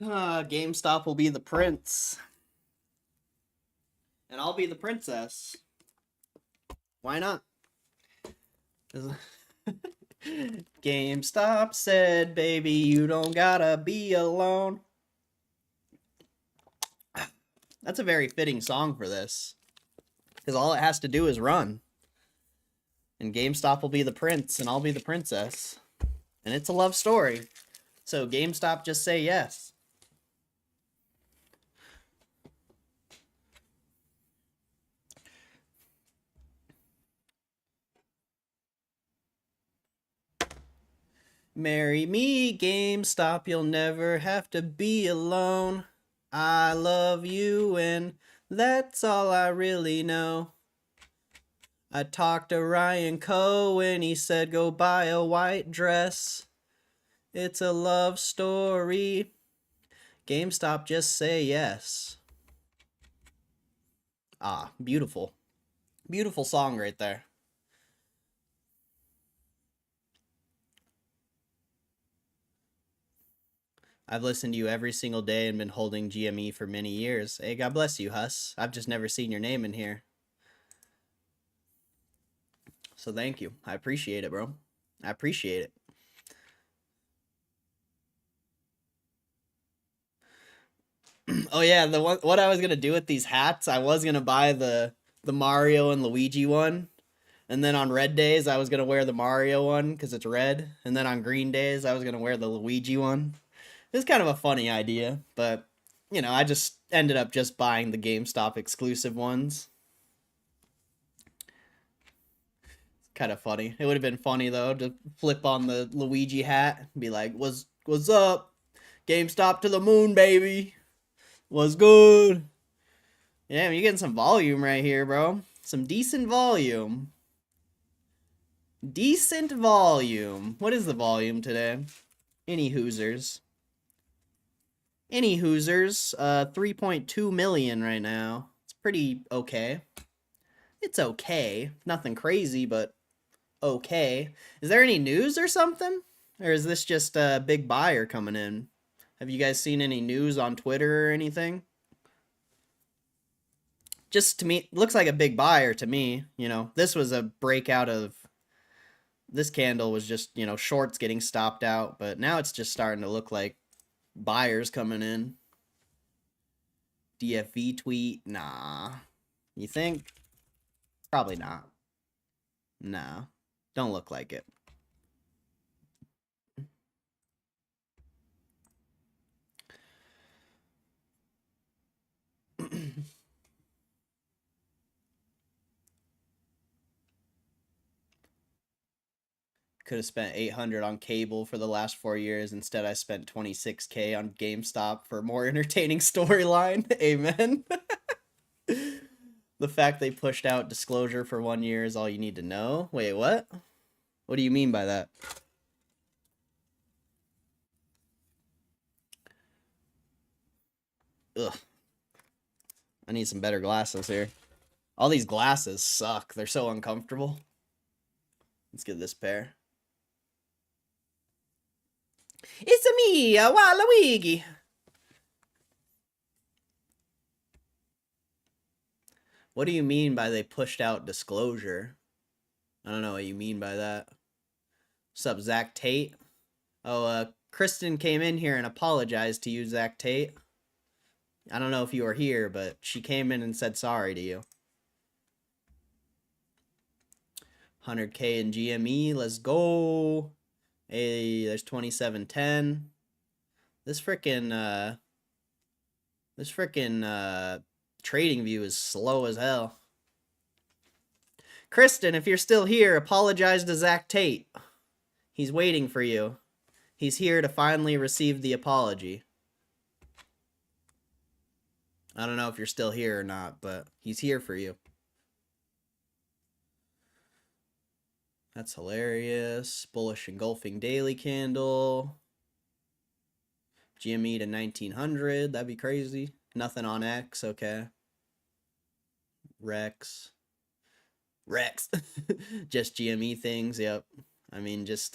GameStop will be the prince. And I'll be the princess. Why not? GameStop said, baby, you don't gotta be alone. That's a very fitting song for this. Because all it has to do is run. And GameStop will be the prince, and I'll be the princess. And it's a love story. So GameStop, just say yes. Marry me, GameStop, you'll never have to be alone. I love you, and that's all I really know. I talked to Ryan Cohen, he said go buy a white dress. It's a love story. GameStop, just say yes. Ah, beautiful. Beautiful song right there. I've listened to you every single day and been holding GME for many years. Hey, God bless you, Huss. I've just never seen your name in here. So thank you. I appreciate it, bro. I appreciate it. Oh yeah, what I was gonna do with these hats, I was gonna buy the Mario and Luigi one. And then on red days, I was gonna wear the Mario one because it's red. And then on green days, I was gonna wear the Luigi one. It's kind of a funny idea, but you know, I just ended up just buying the GameStop exclusive ones. Kind of funny. It would have been funny though to flip on the Luigi hat and be like, "What's up? GameStop to the moon, baby. What's good?" Yeah, you're getting some volume right here, bro. Some decent volume. Decent volume. What is the volume today? Any Hoosers. 3.2 million right now. It's pretty okay. It's okay. Nothing crazy, but okay. Is there any news or something? Or is this just a big buyer coming in? Have you guys seen any news on Twitter or anything? Just to me, looks like a big buyer to me. You know, this was a breakout of... This candle was just, you know, shorts getting stopped out. But now it's just starting to look like buyers coming in. DFV tweet? Nah. You think? Probably not. Nah. Don't look like it. Could have spent 800 on cable for the last 4 years. Instead, I spent 26K on GameStop for a more entertaining storyline. Amen. The fact they pushed out disclosure for 1 year is all you need to know. Wait, what? What do you mean by that? Ugh. I need some better glasses here. All these glasses suck. They're so uncomfortable. Let's get this pair. It's me, Waluigi. What do you mean by they pushed out disclosure? I don't know what you mean by that. What's up, Zach Tate? Oh, Kristen came in here and apologized to you, Zach Tate. I don't know if you were here, but she came in and said sorry to you. 100K in GME, let's go. Hey, there's 2710. This frickin' trading view is slow as hell. Kristen, if you're still here, apologize to Zach Tate. He's waiting for you. He's here to finally receive the apology. I don't know if you're still here or not, but he's here for you. That's hilarious. Bullish engulfing daily candle. GME to 1900. That'd be crazy. Nothing on X. Okay. Rex. Just GME things. Yep. I mean, just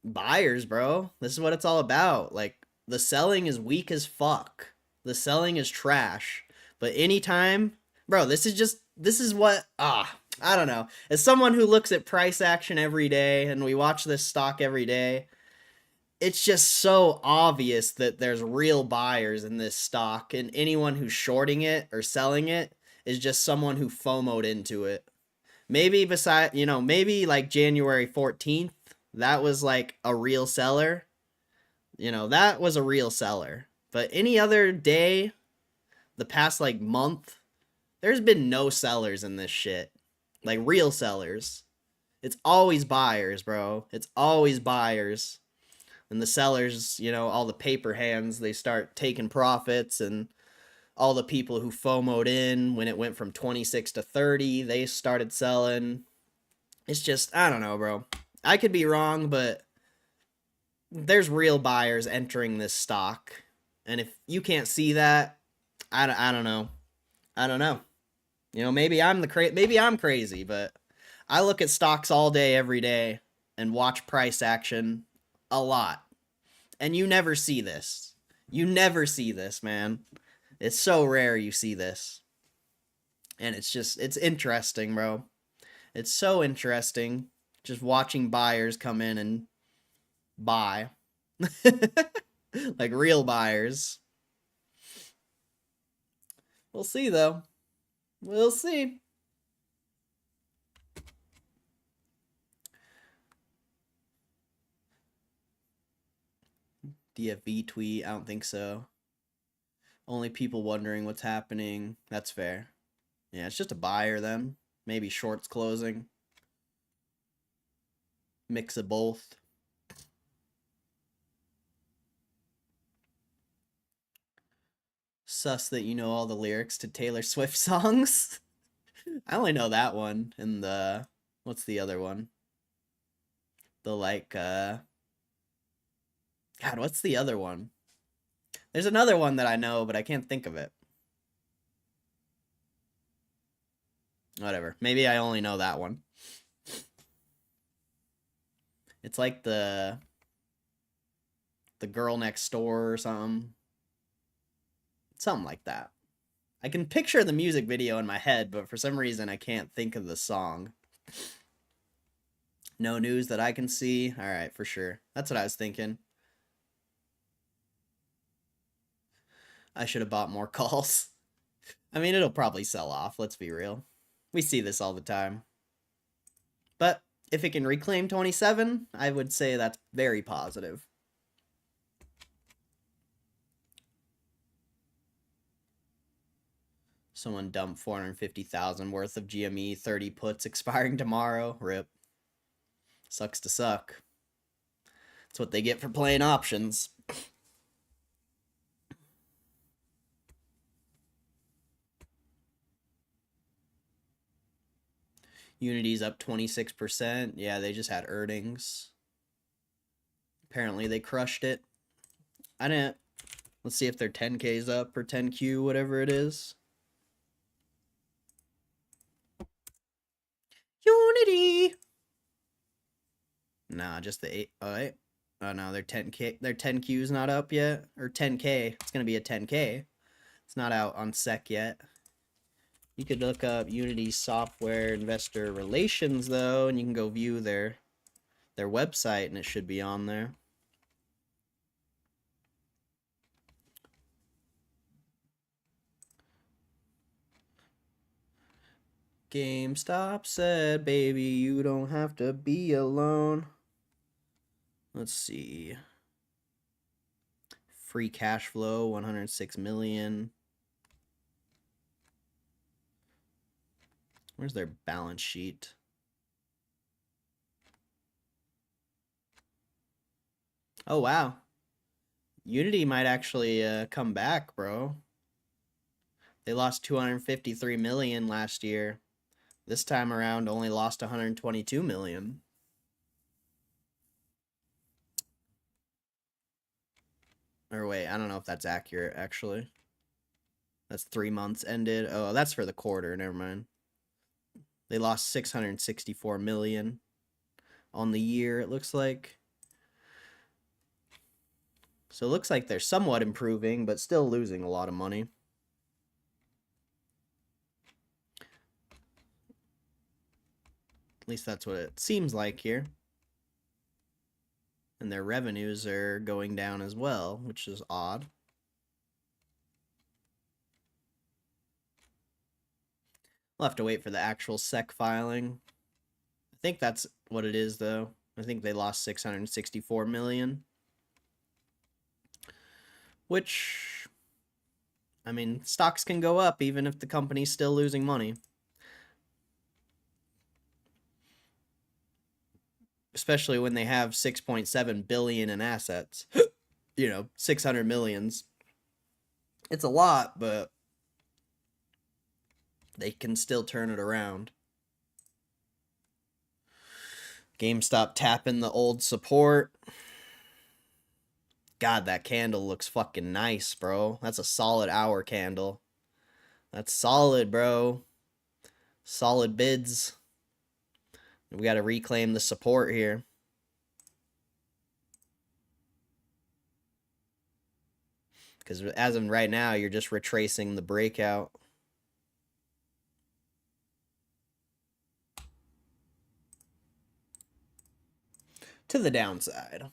buyers, bro. This is what it's all about. Like, the selling is weak as fuck. The selling is trash. But anytime, bro, this is what, I don't know. As someone who looks at price action every day and we watch this stock every day, it's just so obvious that there's real buyers in this stock, and anyone who's shorting it or selling it is just someone who FOMO'd into it. Maybe maybe like January 14th, that was like a real seller. That was a real seller. But any other day, the past like month, there's been no sellers in this shit. Like real sellers. It's always buyers, bro. It's always buyers. And the sellers, all the paper hands, they start taking profits, and all the people who FOMO'd in when it went from 26 to 30, they started selling. It's just, I don't know, bro. I could be wrong, but there's real buyers entering this stock. And if you can't see that, I don't know. I don't know. Maybe I'm crazy, but I look at stocks all day, every day, and watch price action a lot. And you never see this. You never see this, man. It's so rare you see this. And it's interesting, bro. It's so interesting just watching buyers come in and buy. Like real buyers. We'll see, though. We'll see. DFV tweet, I don't think so. Only people wondering what's happening. That's fair. Yeah, it's just a buyer then. Maybe shorts closing. Mix of both. Sus that you know all the lyrics to Taylor Swift songs. I only know that one and what's the other one? God, what's the other one? There's another one that I know, but I can't think of it. Whatever. Maybe I only know that one. It's like the girl next door or something. Something like that. I can picture the music video in my head, but for some reason I can't think of the song. No news that I can see. All right, for sure. That's what I was thinking. I should have bought more calls. I mean, it'll probably sell off, let's be real. We see this all the time. But if it can reclaim 27, I would say that's very positive. Someone dumped 450,000 worth of GME 30 puts expiring tomorrow. Rip. Sucks to suck. That's what they get for playing options. Unity's up 26%. Yeah, they just had earnings. Apparently they crushed it. I didn't. Let's see if their 10K's up or 10Q, whatever it is. Unity. Nah, just the 8. Oh, wait. Oh no, their 10K, their 10Q's not up yet, or 10K. It's gonna be a 10K. It's not out on SEC yet. You could look up Unity Software Investor Relations though, and you can go view their website, and it should be on there. GameStop said, baby, you don't have to be alone. Let's see. Free cash flow, 106 million. Where's their balance sheet? Oh, wow. Unity might actually come back, bro. They lost 253 million last year. This time around only lost 122 million. Or wait, I don't know if that's accurate, actually. That's 3 months ended. Oh, that's for the quarter. Never mind. They lost 664 million on the year, it looks like. So it looks like they're somewhat improving, but still losing a lot of money. At least that's what it seems like here. And their revenues are going down as well, which is odd. We'll have to wait for the actual SEC filing. I think that's what it is, though. I think they lost 664 million. Which, I mean, stocks can go up even if the company's still losing money. Especially when they have 6.7 billion in assets. You know, 600 millions. It's a lot, but they can still turn it around. GameStop tapping the old support. God, that candle looks fucking nice, bro. That's a solid hour candle. That's solid, bro. Solid bids. We got to reclaim the support here. Because as of right now, you're just retracing the breakout. To the downside.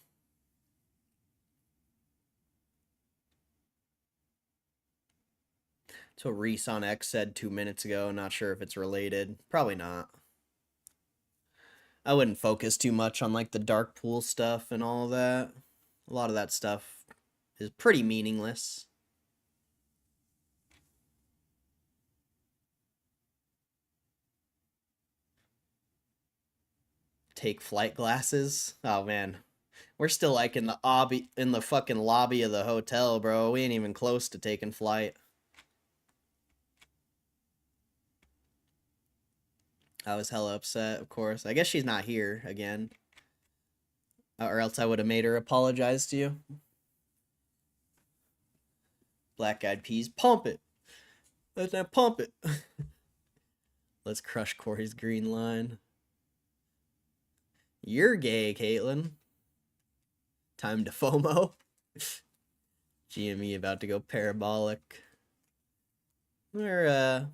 So Reese on X said 2 minutes ago. Not sure if it's related. Probably not. I wouldn't focus too much on like the dark pool stuff and all of that. A lot of that stuff is pretty meaningless. Take flight glasses. Oh man. We're still like in the fucking lobby of the hotel, bro. We ain't even close to taking flight. I was hella upset, of course. I guess she's not here again. Or else I would have made her apologize to you. Black Eyed Peas. Pump it. Let's not pump it. Let's crush Corey's green line. You're gay, Caitlin. Time to FOMO. GME about to go parabolic. We're,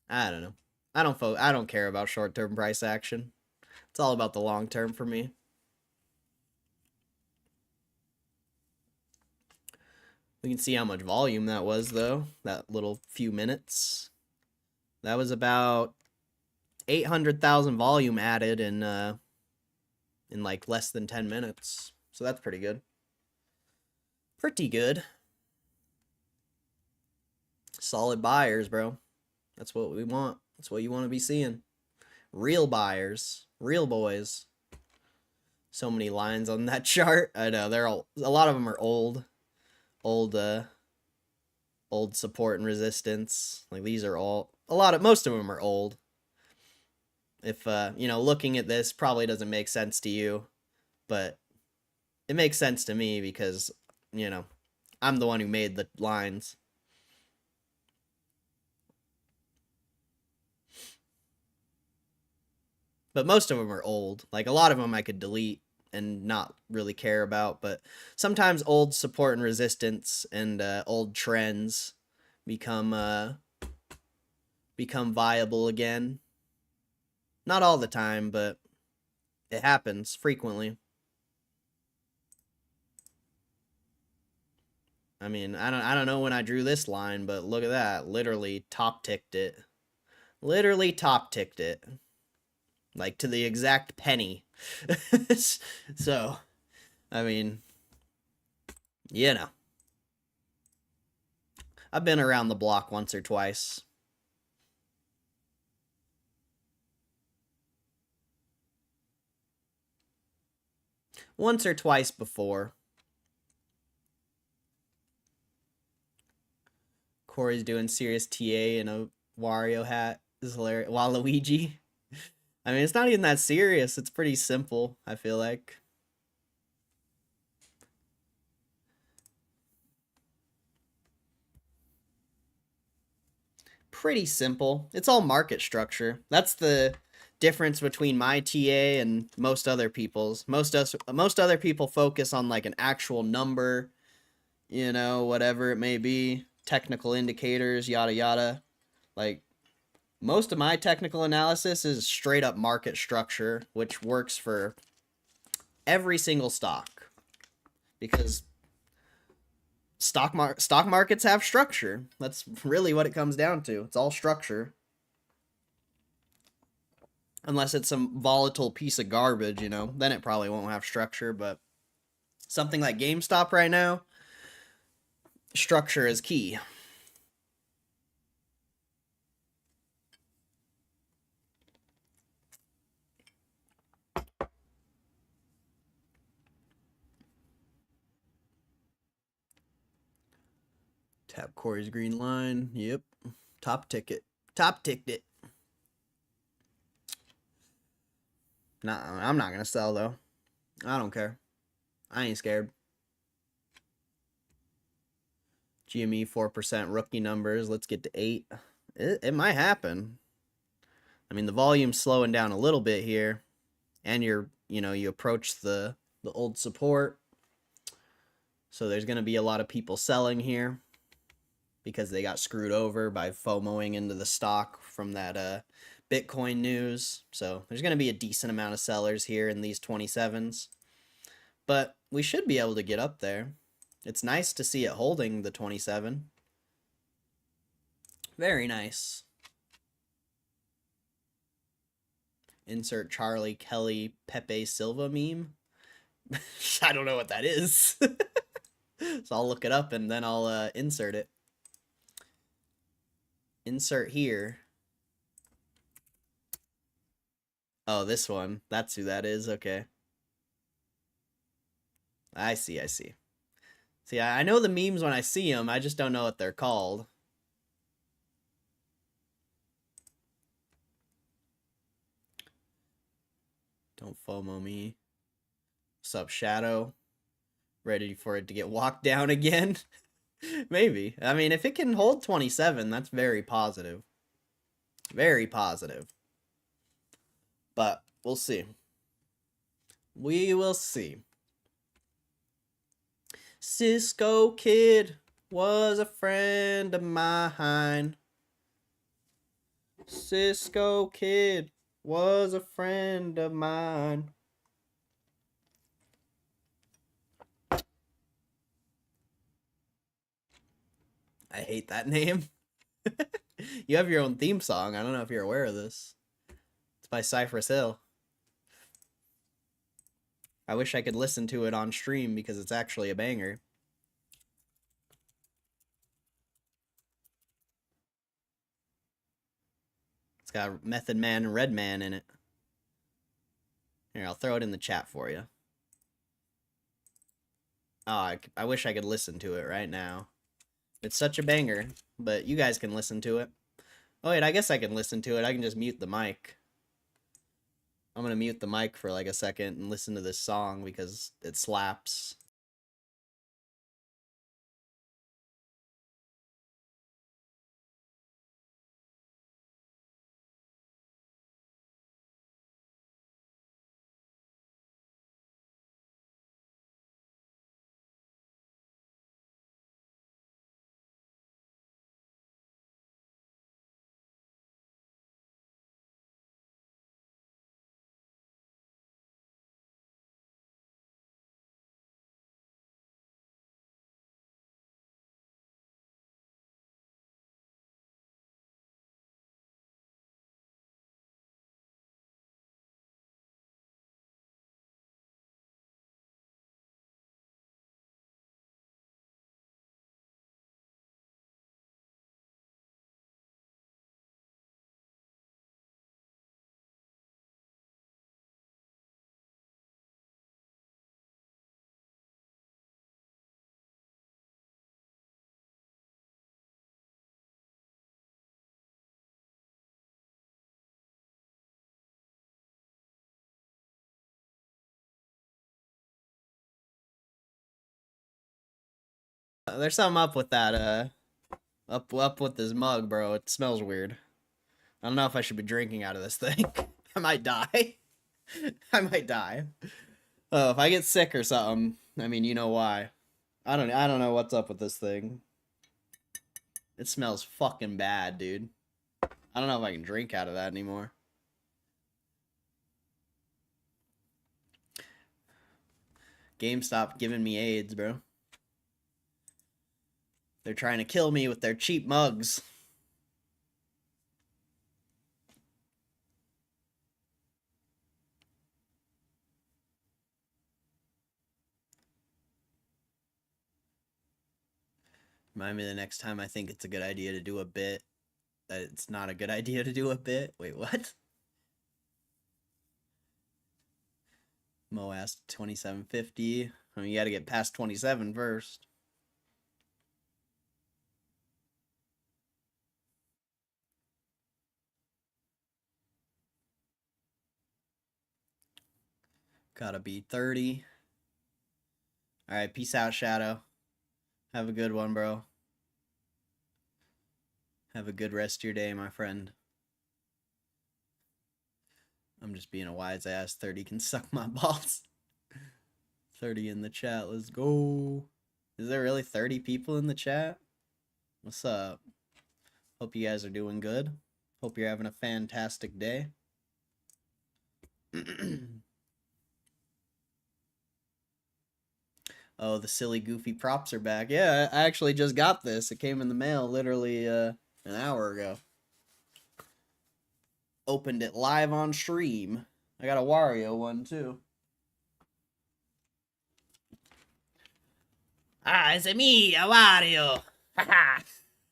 I don't know. I don't care about short-term price action. It's all about the long term for me. We can see how much volume that was, though. That little few minutes. That was about 800,000 volume added in like less than 10 minutes. So that's pretty good. Pretty good. Solid buyers, bro. That's what we want. That's what you want to be seeing. Real buyers. Real boys. So many lines on that chart. I know, they're all, a lot of them are old support and resistance. Like these are all, most of them are old. If, you know, looking at this probably doesn't make sense to you, but it makes sense to me because, you know, I'm the one who made the lines. But most of them are old. Like a lot of them I could delete and not really care about, but sometimes old support and resistance and old trends become viable again. Not all the time, but it happens frequently. I mean, I don't know when I drew this line, but look at that. Literally top ticked it. Literally top ticked it. Like to the exact penny. So, I mean, you know. I've been around the block once or twice. Once or twice before. Corey's doing serious TA in a Wario hat. This is hilarious. Waluigi. I mean, it's not even that serious. It's pretty simple, I feel like. Pretty simple. It's all market structure. That's the difference between my TA and most other people's. Most other people focus on like an actual number, you know, whatever it may be, technical indicators, yada yada. Like most of my technical analysis is straight up market structure, which works for every single stock because stock markets have structure. That's really what it comes down to. It's all structure. Unless it's some volatile piece of garbage, you know, then it probably won't have structure, but something like GameStop right now, structure is key. Tap Corey's green line. Yep. Top ticket. Top ticket. Nah, I'm not gonna sell though. I don't care. I ain't scared. GME 4% rookie numbers. Let's get to 8. It might happen. I mean, the volume's slowing down a little bit here, and you approach the old support. So there's gonna be a lot of people selling here because they got screwed over by FOMOing into the stock from that Bitcoin news. So there's going to be a decent amount of sellers here in these 27s. But we should be able to get up there. It's nice to see it holding the 27. Very nice. Insert Charlie Kelly Pepe Silva meme. I don't know what that is. So I'll look it up and then I'll insert it. Insert here. Oh, this one. That's who that is. Okay. I see. See, I know the memes when I see them. I just don't know what they're called. Don't FOMO me. What's up, Shadow? Ready for it to get walked down again? Maybe. I mean, if it can hold 27, that's very positive. Very positive. But we'll see. We will see. Cisco Kid was a friend of mine. Cisco Kid was a friend of mine. I hate that name. You have your own theme song. I don't know if you're aware of this. It's by Cypress Hill. I wish I could listen to it on stream because it's actually a banger. It's got Method Man and Redman in it. Here, I'll throw it in the chat for you. Oh, I wish I could listen to it right now. It's such a banger, but you guys can listen to it. Oh, wait, I guess I can listen to it. I can just mute the mic. I'm gonna mute the mic for like a second and listen to this song because it slaps. There's something up with that, up with this mug, bro. It smells weird. I don't know if I should be drinking out of this thing. I might die. I might die. Oh, if I get sick or something, I mean, you know why. I don't know what's up with this thing. It smells fucking bad, dude. I don't know if I can drink out of that anymore. GameStop giving me AIDS, bro. They're trying to kill me with their cheap mugs. Remind me the next time I think it's a good idea to do a bit that it's not a good idea to do a bit. Wait, what? Mo asked 2750. I mean, you got to get past 27 first. Gotta be 30. All right, peace out, Shadow. Have a good one, bro. Have a good rest of your day, my friend. I'm just being a wise ass. 30 can suck my balls. 30 in the chat. Let's go. Is there really 30 people in the chat? What's up? Hope you guys are doing good. Hope you're having a fantastic day. Oh, the silly goofy props are back. Yeah, I actually just got this. It came in the mail literally an hour ago. Opened it live on stream. I got a Wario one too. Ah, it's me, a Wario. Haha.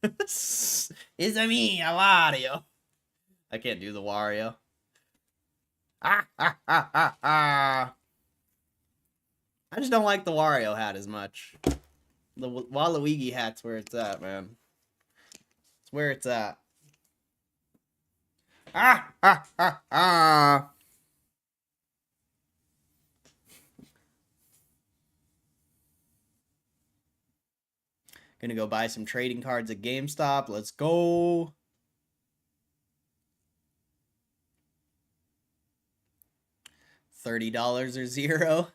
It's me, a Wario. I can't do the Wario. Ah, ah, ah, ah, ah. I just don't like the Wario hat as much. The Waluigi hat's where it's at, man. It's where it's at. Ah, ah, ah, ah. Gonna go buy some trading cards at GameStop. Let's go. $30 or zero.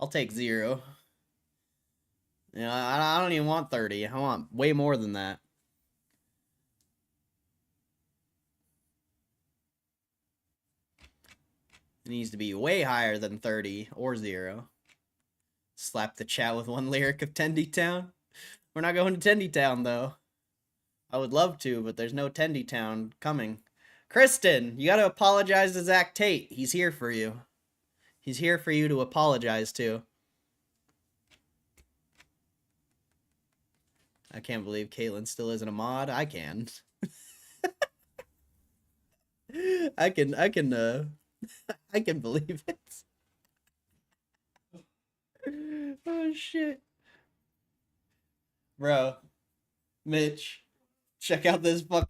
I'll take zero. You know, I don't even want 30. I want way more than that. It needs to be way higher than 30 or zero. Slap the chat with one lyric of Tendy Town. We're not going to Tendy Town, though. I would love to, but there's no Tendy Town coming. Kristen, you gotta apologize to Zach Tate. He's here for you. He's here for you to apologize to. I can't believe Caitlyn still isn't a mod. I can. I can believe it. Oh shit. Bro. Mitch, check out this fucking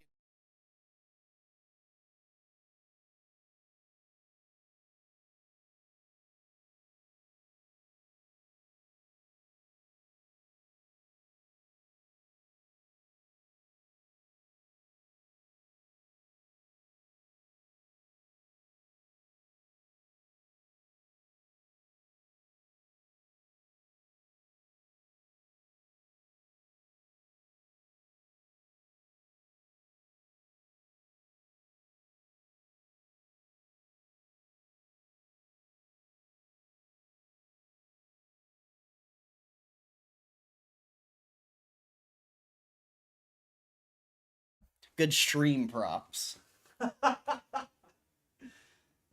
good stream props. Yeah,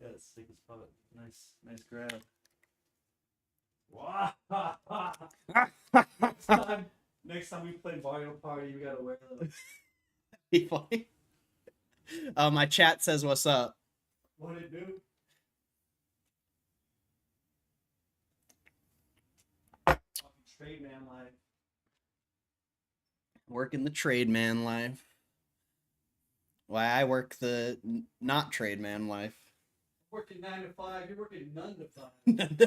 it's sick as fuck. Nice grab. Wow. Next time we play Mario Party, you gotta wear those. Be funny. My chat says what's up. What it do? Fucking trade man life. Working the trade man life. Why I work the not trade man life. Working 9 to 5, you're working none to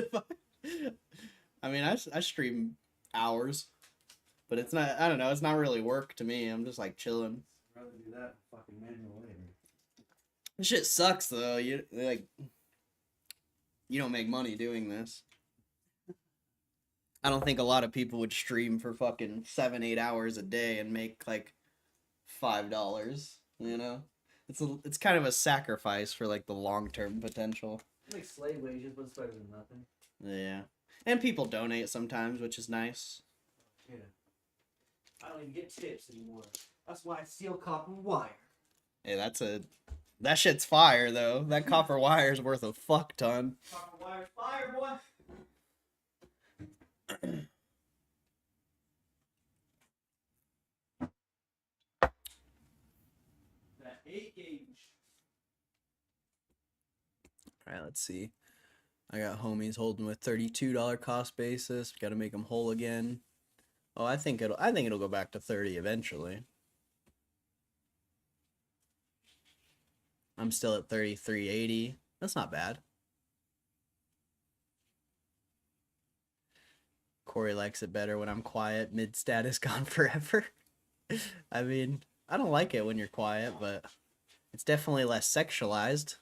5. I mean, I stream hours, but it's not. I don't know. It's not really work to me. I'm just like chilling. I'd rather do that than fucking manual labor. This shit sucks though. You don't make money doing this. I don't think a lot of people would stream for fucking 7-8 hours a day and make like $5. You know, it's kind of a sacrifice for like the long term potential. Like slave wages, but it's better than nothing. Yeah, and people donate sometimes, which is nice. Yeah. I don't even get tips anymore. That's why I steal copper wire. Hey, that shit's fire though. That copper wire is worth a fuck ton. Copper wire fire, boy. That 8 gauge. All right, let's see. I got homies holding with $32 cost basis. Got to make them whole again. Oh, I think it'll go back to 30 eventually. I'm still at 33.80. That's not bad. Corey likes it better when I'm quiet. Mid status gone forever. I mean, I don't like it when you're quiet, but it's definitely less sexualized,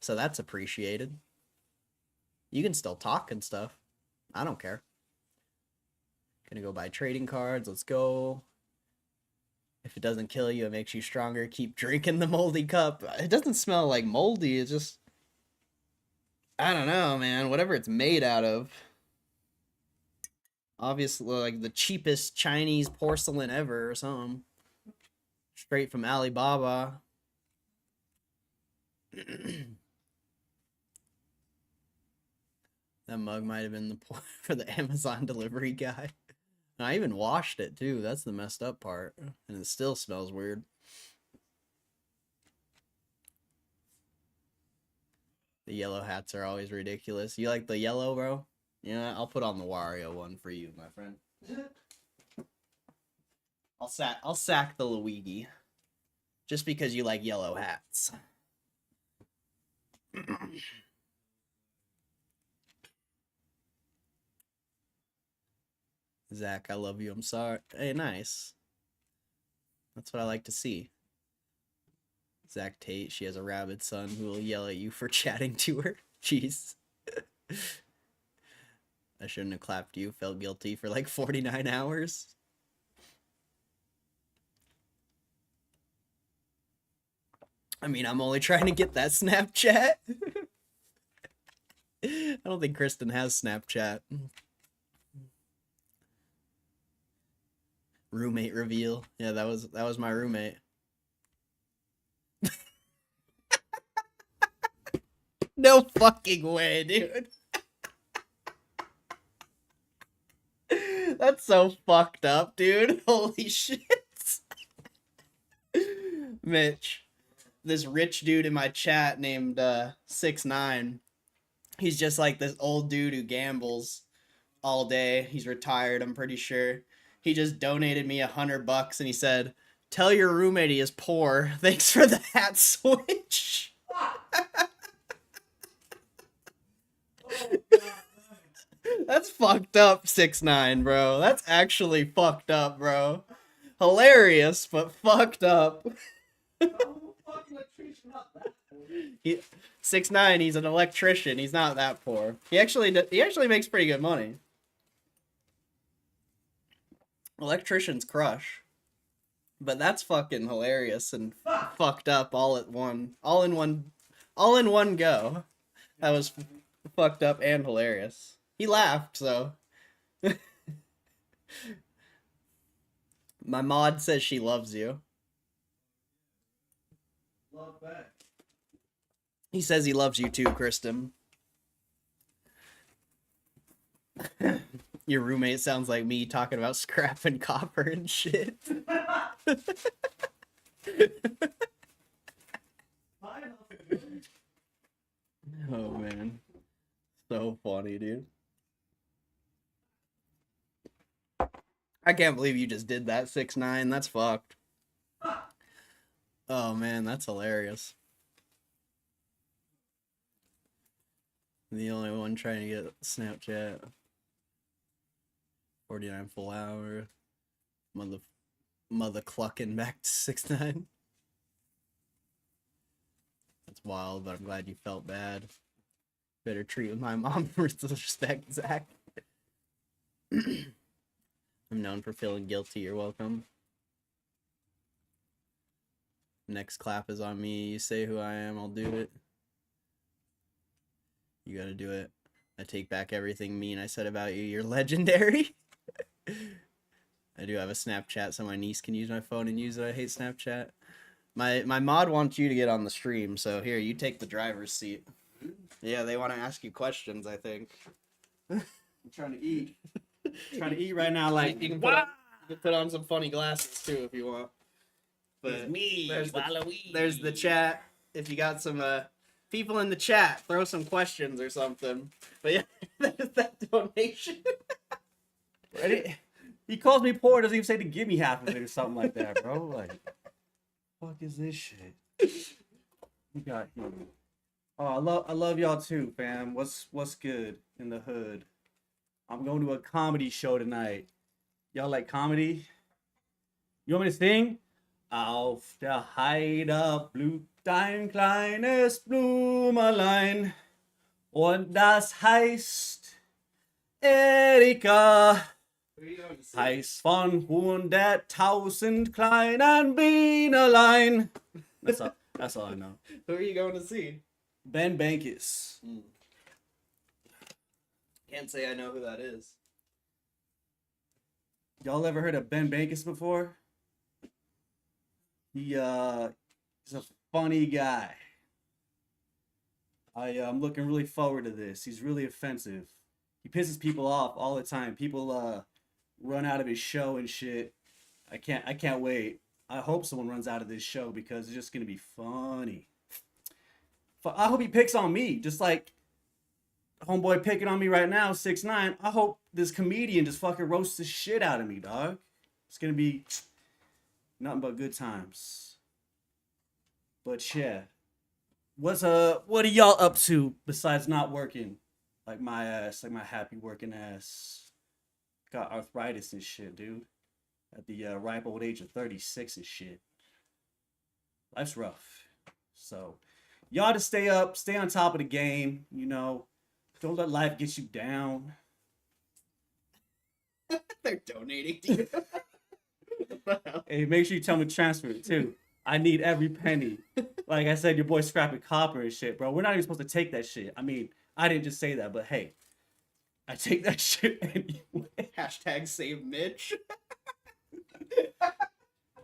so that's appreciated. You can still talk and stuff. I don't care. Gonna go buy trading cards. Let's go. If it doesn't kill you, it makes you stronger. Keep drinking the moldy cup. It doesn't smell like moldy. It's just, I don't know, man. Whatever it's made out of. Obviously, like the cheapest Chinese porcelain ever or something. Straight from Alibaba. That mug might have been the for the Amazon delivery guy. And I even washed it too. That's the messed up part. And it still smells weird. The yellow hats are always ridiculous. You like the yellow, bro? Yeah, I'll put on the Wario one for you, my friend. I'll sack the Luigi. Just because you like yellow hats. Zach, I love you. I'm sorry. Hey, nice. That's what I like to see. Zach Tate, she has a rabid son who will yell at you for chatting to her. Jeez. I shouldn't have clapped you. Felt guilty for like 49 hours. I mean, I'm only trying to get that Snapchat. I don't think Kristen has Snapchat. Roommate reveal. Yeah, that was my roommate. No fucking way, dude. That's so fucked up, dude. Holy shit. Mitch, this rich dude in my chat named 6ix9ine. He's just like this old dude who gambles all day. He's retired, I'm pretty sure. He just donated me $100 and he said, "Tell your roommate he is poor. Thanks for the hat switch." That's fucked up, 6ix9ine, bro. That's actually fucked up, bro. Hilarious, but fucked up. 6ix9ine, he's an electrician. He's not that poor. He actually makes pretty good money. Electricians crush. But that's fucking hilarious and fucked up all in one go. That was fucked up and hilarious. He laughed, so. My mod says she loves you. Love back. He says he loves you too, Kristen. Your roommate sounds like me talking about scrap and copper and shit. Oh man. So funny, dude. I can't believe you just did that, 6ix9ine. That's fucked. Oh man, that's hilarious. The only one trying to get Snapchat. 49 full hour. Mother clucking back to 6ix9ine. That's wild, but I'm glad you felt bad. Better treat with my mom with respect, Zach. I'm known for feeling guilty. You're welcome. Next clap is on me. You say who I am, I'll do it. You gotta do it. I take back everything mean I said about you. You're legendary. I do have a Snapchat, so my niece can use my phone and use it. I hate Snapchat. My mod wants you to get on the stream, so here, you take the driver's seat. Yeah, they want to ask you questions, I think. I'm trying to eat. Trying to eat right now, like You can put on some funny glasses, too, if you want. But it's me. there's the chat. If you got some people in the chat, throw some questions or something. But yeah, there's that donation. Ready? He calls me poor, doesn't even say to give me half of it or something like that, bro. Like, fuck is this shit? We got here. Oh, I love y'all too, fam. What's good in the hood? I'm going to a comedy show tonight. Y'all like comedy? You want me to sing? Auf der Heide blüht ein kleines Blumenlein und das heißt Erika. Heiß von 100.000 kleinen Bienelein. That's all I know. Who are you going to see? Ben Bankis. Can't say I know who that is. Y'all ever heard of Ben Bankis before? He's a funny guy. I'm looking really forward to this. He's really offensive. He pisses people off all the time. People run out of his show and shit. I can't wait. I hope someone runs out of this show because it's just gonna be funny. I hope he picks on me, just like homeboy picking on me right now, 6ix9ine. I hope this comedian just fucking roasts the shit out of me, dog. It's gonna be nothing but good times. But yeah, what are y'all up to besides not working? Like my ass, like my happy working ass. Got arthritis and shit, dude. At the ripe old age of 36 and shit. Life's rough. So, y'all to stay up, stay on top of the game, you know. Don't let life get you down. They're donating to you. Hey, make sure you tell me to transfer it too. I need every penny. Like I said, your boy scrapping copper and shit, bro. We're not even supposed to take that shit. I mean, I didn't just say that, but hey, I take that shit anyway. Hashtag save Mitch.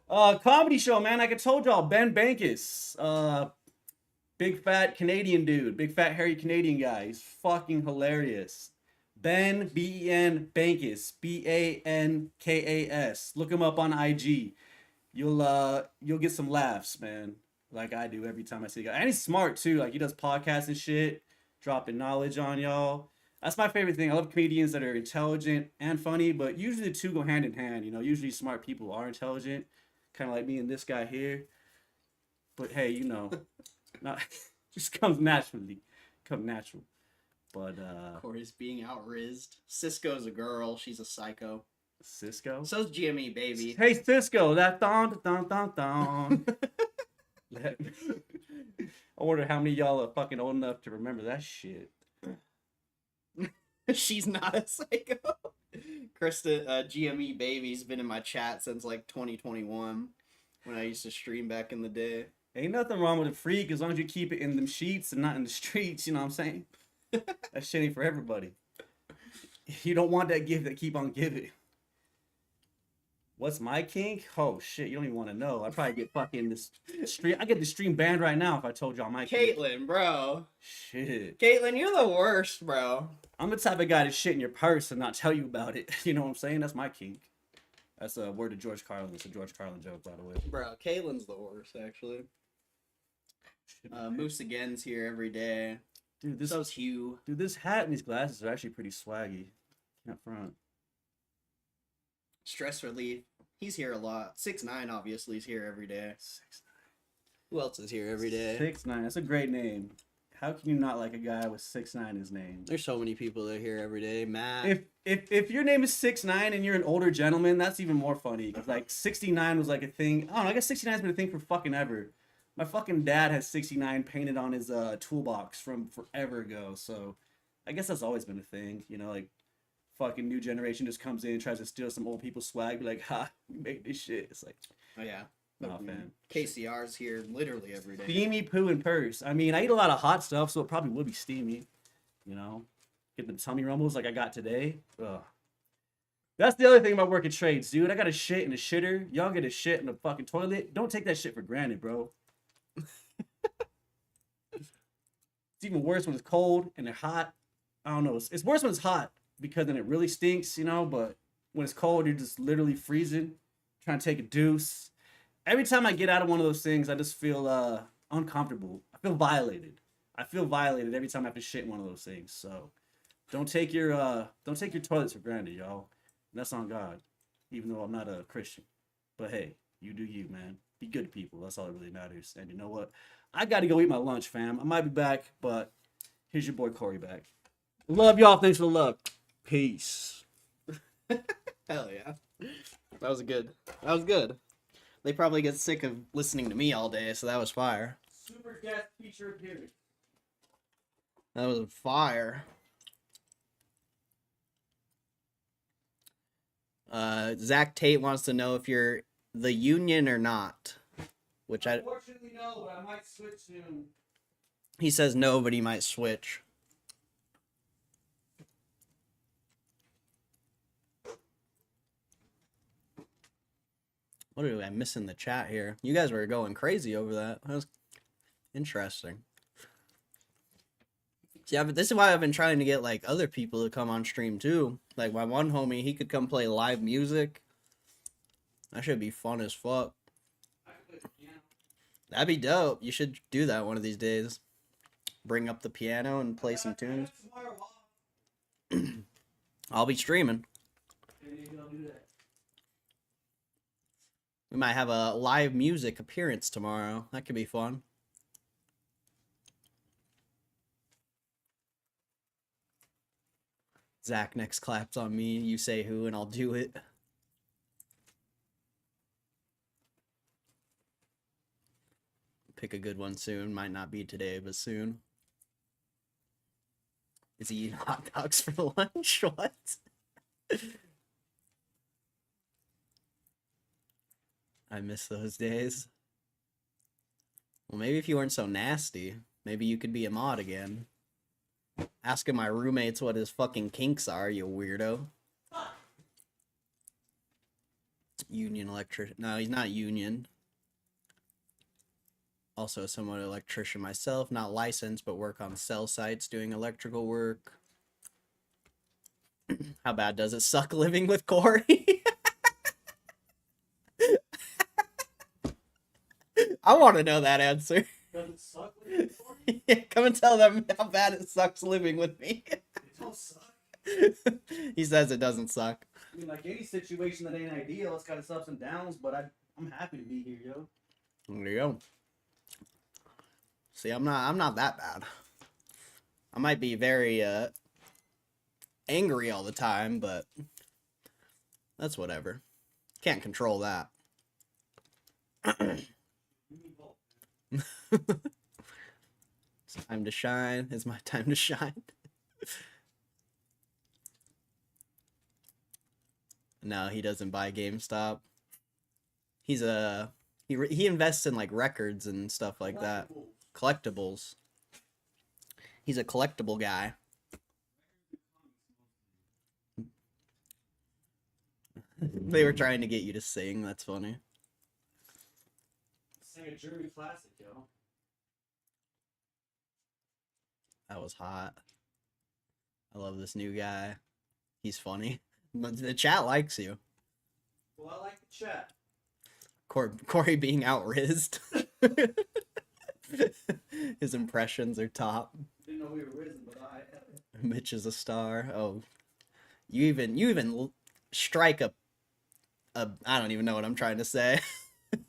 Comedy show, man. Like I told y'all, Ben Bankis. Big fat Canadian dude. Big fat hairy Canadian guy. He's fucking hilarious. Ben, B-E-N, Bankis. B-A-N-K-A-S. Look him up on IG. You'll get some laughs, man. Like I do every time I see a guy. And he's smart too. Like he does podcasts and shit. Dropping knowledge on y'all. That's my favorite thing. I love comedians that are intelligent and funny, but usually the two go hand in hand. You know, usually smart people are intelligent. Kind of like me and this guy here. But hey, you know, not just comes naturally. Come natural. But Corey's being out-rizzed. Cisco's a girl. She's a psycho. Cisco? So's Gme, baby. Hey Cisco, that thon. I wonder how many of y'all are fucking old enough to remember that shit. She's not a psycho. Krista, GME baby's been in my chat since like 2021 when I used to stream back in the day. Ain't nothing wrong with a freak as long as you keep it in them sheets and not in the streets, you know what I'm saying? That shit ain't for everybody. You don't want that gift that keep on giving. What's my kink? Oh shit, you don't even want to know. I probably get fucking this stream. I get the stream banned right now if I told y'all my kink. Caitlyn, bro. Shit. Caitlyn, you're the worst, bro. I'm the type of guy to shit in your purse and not tell you about it. You know what I'm saying? That's my kink. That's a word to George Carlin. It's a George Carlin joke, by the way. Bro, Caitlyn's the worst, actually. Moose Again's here every day. Dude, So's Hugh. Dude, this hat and these glasses are actually pretty swaggy. Can't front. Stress relief. He's here a lot. 6ix9ine obviously is here every day. 6ix9ine. Who else is here every day? 6ix9ine. That's a great name. How can you not like a guy with 6ix9ine in his name? There's so many people that are here every day. Matt. If your name is 6ix9ine and you're an older gentleman, that's even more funny. Cause like 69 was like a thing. I don't know. I guess 69's been a thing for fucking ever. My fucking dad has 69 painted on his toolbox from forever ago. So I guess that's always been a thing. You know, like fucking new generation just comes in and tries to steal some old people's swag. Be like, ha, we made this shit. It's like, Oh yeah. nah, fam. KCR's here literally every day. Steamy poo and purse. I mean, I eat a lot of hot stuff, so it probably would be steamy. You know, get the tummy rumbles like I got today. Ugh. That's the other thing about working trades, dude. I got a shit in a shitter. Y'all get a shit in the fucking toilet. Don't take that shit for granted, bro. It's even worse when it's cold and they're hot. I don't know. It's worse when it's hot because then it really stinks, you know. But when it's cold, you're just literally freezing, trying to take a deuce. Every time I get out of one of those things, I just feel uncomfortable. I feel violated. I feel violated every time I have to shit in one of those things. So don't take your toilets for granted, y'all. That's on God, even though I'm not a Christian. But hey, you do you, man. Be good to people. That's all that really matters. And you know what? I got to go eat my lunch, fam. I might be back, but here's your boy Corey back. Love y'all. Thanks for the love. Peace. Hell yeah. That was good. That was good. They probably get sick of listening to me all day, so that was fire. Super guest feature appearance. That was fire. Zach Tate wants to know if you're the union or not. Which Unfortunately, no, but I might switch soon. he says no, but he might switch. What do I miss in the chat here? You guys were going crazy over that. That was interesting. Yeah, but this is why I've been trying to get like other people to come on stream too. Like my one homie, he could come play live music. That should be fun as fuck. That'd be dope. You should do that one of these days. Bring up the piano and play some tunes. I'll be streaming. We might have a live music appearance tomorrow. That could be fun. Zach next claps on me. You say who and I'll do it. Pick a good one soon. Might not be today, but soon. Is he eating hot dogs for lunch? What? I miss those days. Well, maybe if you weren't so nasty, maybe you could be a mod again. Asking my roommates what his fucking kinks are, you weirdo. Union electrician. No, he's not union. Also somewhat electrician myself, not licensed, but work on cell sites doing electrical work. How bad does it suck living with Corey? I want to know that answer. Does it suck living with Corey? Yeah, come and tell them how bad it sucks living with me. It don't suck. He says it doesn't suck. I mean, like any situation that ain't ideal, it's got its ups and downs, but I'm happy to be here, yo. There you go. See, I'm not that bad. I might be very angry all the time, but that's whatever. Can't control that. It's time to shine. It's my time to shine. No, he doesn't buy GameStop. He's he invests in like records and stuff like that. Collectibles. He's a collectible guy. They were trying to get you to sing. That's funny. Sing a German classic, yo. That was hot. I love this new guy. He's funny. The chat likes you. Well, I like the chat. Corey being out-rizzed. His impressions are top. Didn't know we were risen, but I. Mitch is a star. Oh, you even strike a I don't even know what I'm trying to say.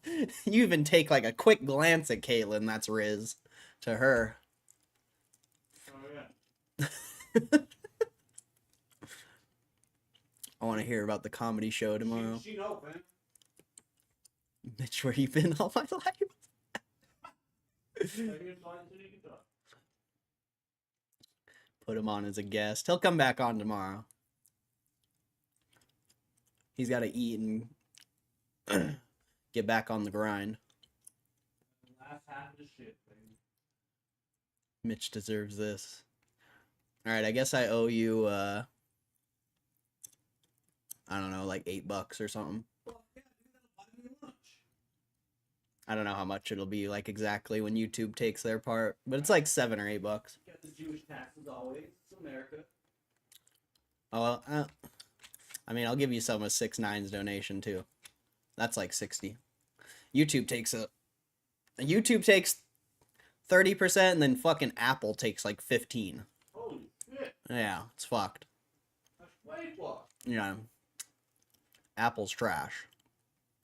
You even take like a quick glance at Caitlyn. That's Riz to her. Oh yeah. I want to hear about the comedy show tomorrow. She know, man. Mitch, where you been all my life? Put him on as a guest. He'll come back on tomorrow. He's got to eat and get back on the grind. Last half of the shit, baby. Mitch deserves this. All right, I guess I owe you I don't know, like $8 or something. I don't know how much it'll be like exactly when YouTube takes their part, but it's like $7 or $8. Got the Jewish taxes always. It's America. Oh well, I mean, I'll give you some of 6ix9ine's donation too. That's like 60. YouTube takes 30%, and then fucking Apple takes like 15. Holy shit. Yeah, it's fucked. That's way fucked. Yeah. Apple's trash.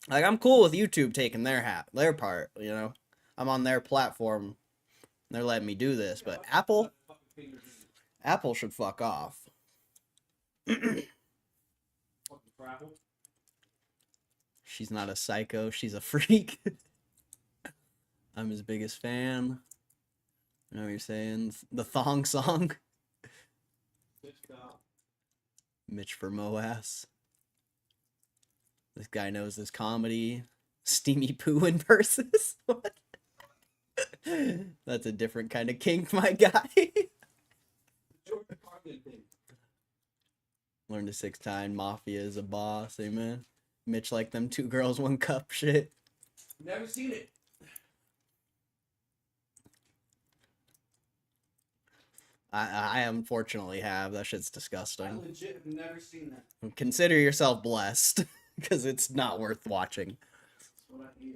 Like, I'm cool with YouTube taking their part, you know? I'm on their platform. They're letting me do this, but Apple should fuck off. She's not a psycho, she's a freak. I'm his biggest fan. You know what you're saying? The thong song. Mitch for Moass. This guy knows his comedy. Steamy poo in verses. What? That's a different kind of kink, my guy. Learn to 6ix9ine. Mafia is a boss. Amen. Mitch like them 2 girls, 1 cup shit. Never seen it. I unfortunately have. That shit's I disgusting. legit have never seen that. Consider yourself blessed, because it's not worth watching. That's what I hear.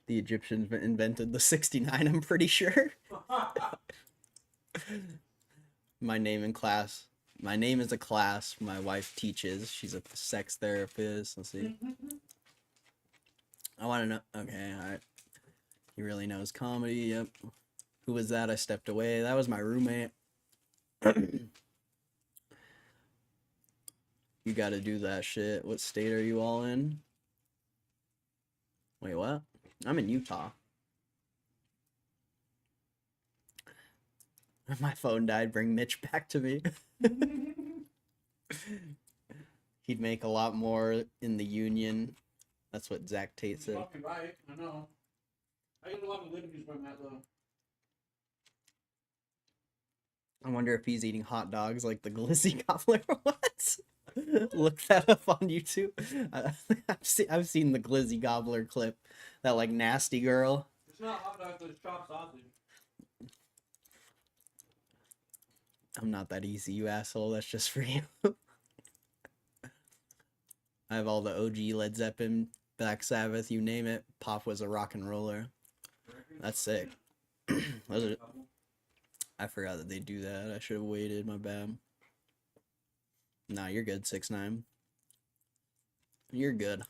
The Egyptians invented the 69, I'm pretty sure. My name in class. My name is a class my wife teaches. She's a sex therapist. Let's see. I want to know. Okay, all right. He really knows comedy. Yep. Who was that? I stepped away. That was my roommate. You got to do that shit. What state are you all in? Wait, what? I'm in Utah. My phone died. Bring Mitch back to me. He'd make a lot more in the union. That's what Zach Tate said. You're fucking right. I know. I get a lot of liberties from that though. I wonder if he's eating hot dogs like the glizzy gobbler. What? Look that up on YouTube. I've seen the glizzy gobbler clip. That like nasty girl. It's not hot dog, but it's chopped sausage. I'm not that easy, you asshole. That's just for you. I have all the OG Led Zeppelin, Black Sabbath, you name it. Pop was a rock and roller. That's sick. Those are... I forgot that they do that. I should have waited. My bad. Nah, you're good, 6ix9ine. You're good.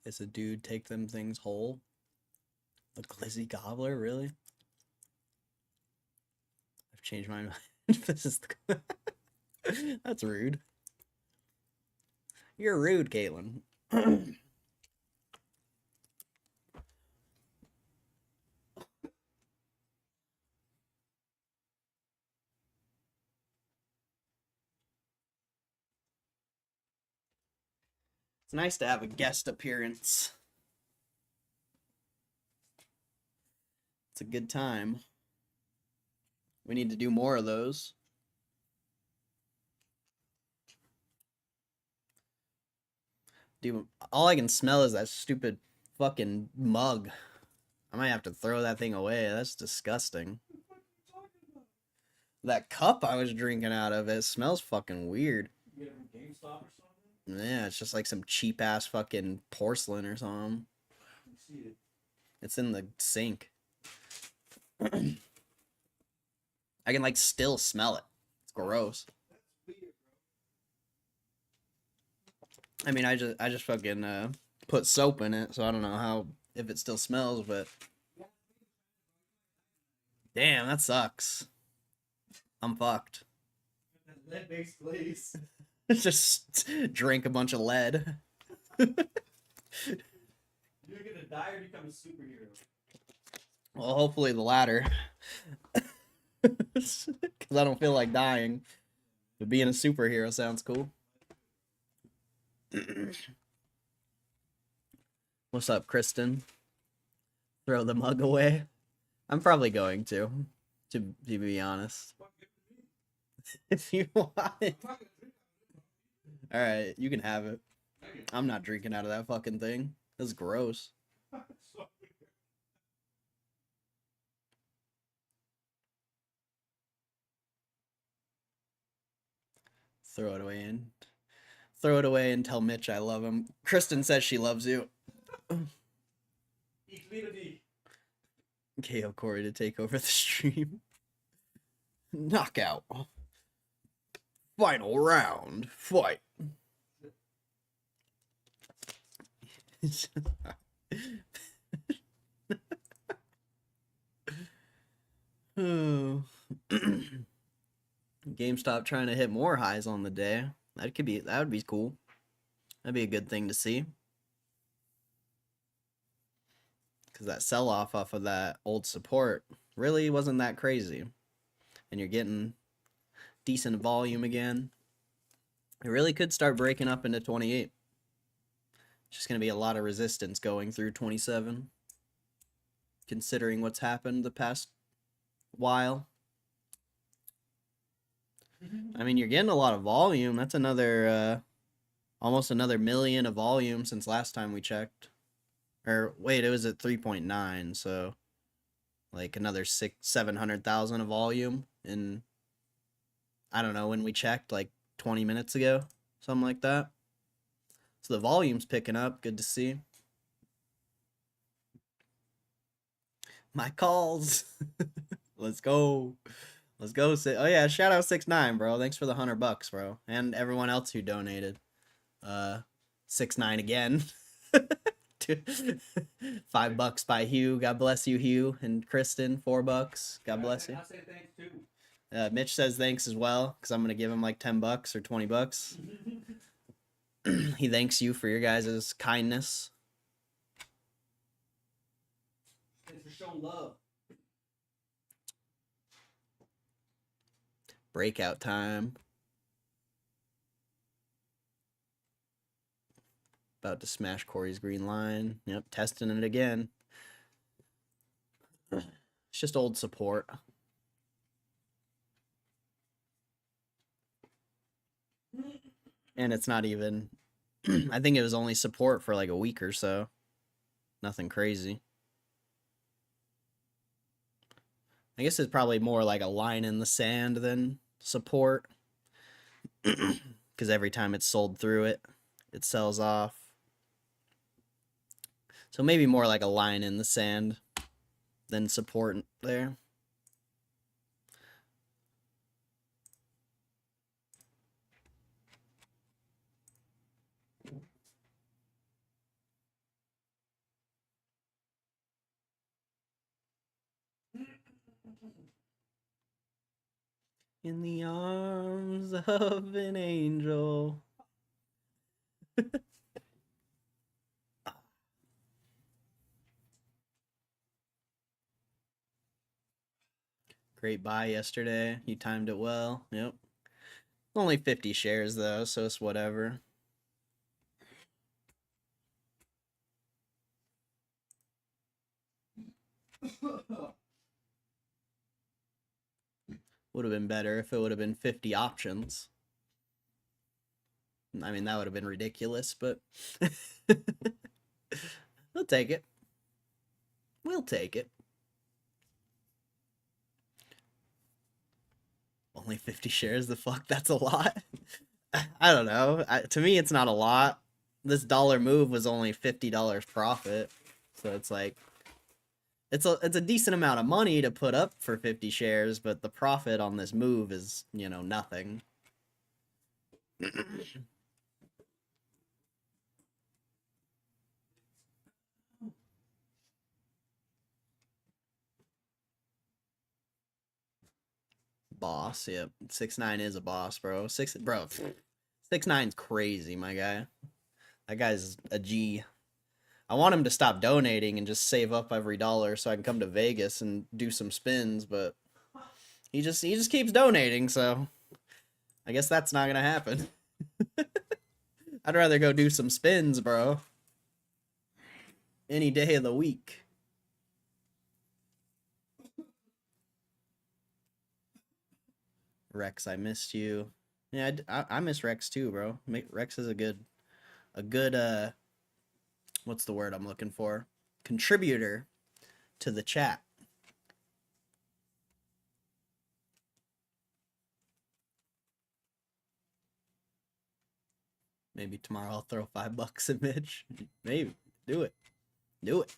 It's a dude take them things whole. The glizzy gobbler, really? I've changed my mind. This is the... That's rude. You're rude, Caitlin. It's nice to have a guest appearance. It's a good time. We need to do more of those. Dude, all I can smell is that stupid fucking mug. I might have to throw that thing away. That's disgusting. That cup I was drinking out of, it smells fucking weird. You get it from GameStop or something? Yeah, it's just like some cheap ass fucking porcelain or something. You see it. It's in the sink. I can like still smell it. It's gross. I mean, I just fucking put soap in it, so I don't know how if it still smells, but damn, that sucks. I'm fucked. Lead-based glaze. Just drink a bunch of lead. You're gonna die or become a superhero. Well, hopefully the latter. Because I don't feel like dying. But being a superhero sounds cool. What's up, Kristen? Throw the mug away. I'm probably going to be honest. If you want it. Alright, you can have it. I'm not drinking out of that fucking thing. That's gross. Throw it away and throw it away and tell Mitch I love him. Kristen says she loves you. KO Corey to take over the stream. Knockout. Final round. Fight. Oh. GameStop trying to hit more highs on the day. That would be cool. That'd be a good thing to see. Because that sell-off off of that old support really wasn't that crazy. And you're getting decent volume again. It really could start breaking up into 28. Just going to be a lot of resistance going through 27. Considering what's happened the past while. I mean, you're getting a lot of volume. That's another, almost another million of volume since last time we checked. Or, wait, it was at 3.9, so, like, another 700,000 of volume in, I don't know, when we checked, like, 20 minutes ago, something like that. So the volume's picking up, good to see. My calls. Let's go. Let's go. Oh yeah, shout out 6ix9ine, bro. Thanks for the $100, bro. And everyone else who donated. 6ix9ine again. $5 by Hugh. God bless you, Hugh. And Kristen, $4. God bless you. I'll say thanks too. Mitch says thanks as well, because I'm gonna give him like $10 or $20. He thanks you for your guys' kindness. Thanks for showing love. Breakout time. About to smash Corey's green line. Yep, testing it again. It's just old support. And it's not even... I think it was only support for like a week or so. Nothing crazy. I guess it's probably more like a line in the sand than support. Because every time it's sold through it, it sells off. So maybe more like a line in the sand than support there. In the arms of an angel. Great buy yesterday. You timed it well. Yep. Only 50 shares though, so it's whatever. Would have been better if it would have been 50 options. I mean, that would have been ridiculous, but we'll take it. We'll take it. Only 50 shares, the fuck? That's a lot. I don't know. To me, it's not a lot. This dollar move was only $50 profit. So it's like, it's a decent amount of money to put up for 50 shares, but the profit on this move is, you know, nothing. Boss, yep. 6ix9ine is a boss, bro. 6ix9ine's crazy, my guy. That guy's a G. I want him to stop donating and just save up every dollar so I can come to Vegas and do some spins, but he just keeps donating, so I guess that's not gonna happen. I'd rather go do some spins, bro. Any day of the week. Rex, I missed you. Yeah, I miss Rex too, bro. Rex is a good, what's the word I'm looking for? Contributor to the chat. Maybe tomorrow I'll throw $5 at Mitch. Maybe. Do it. Do it.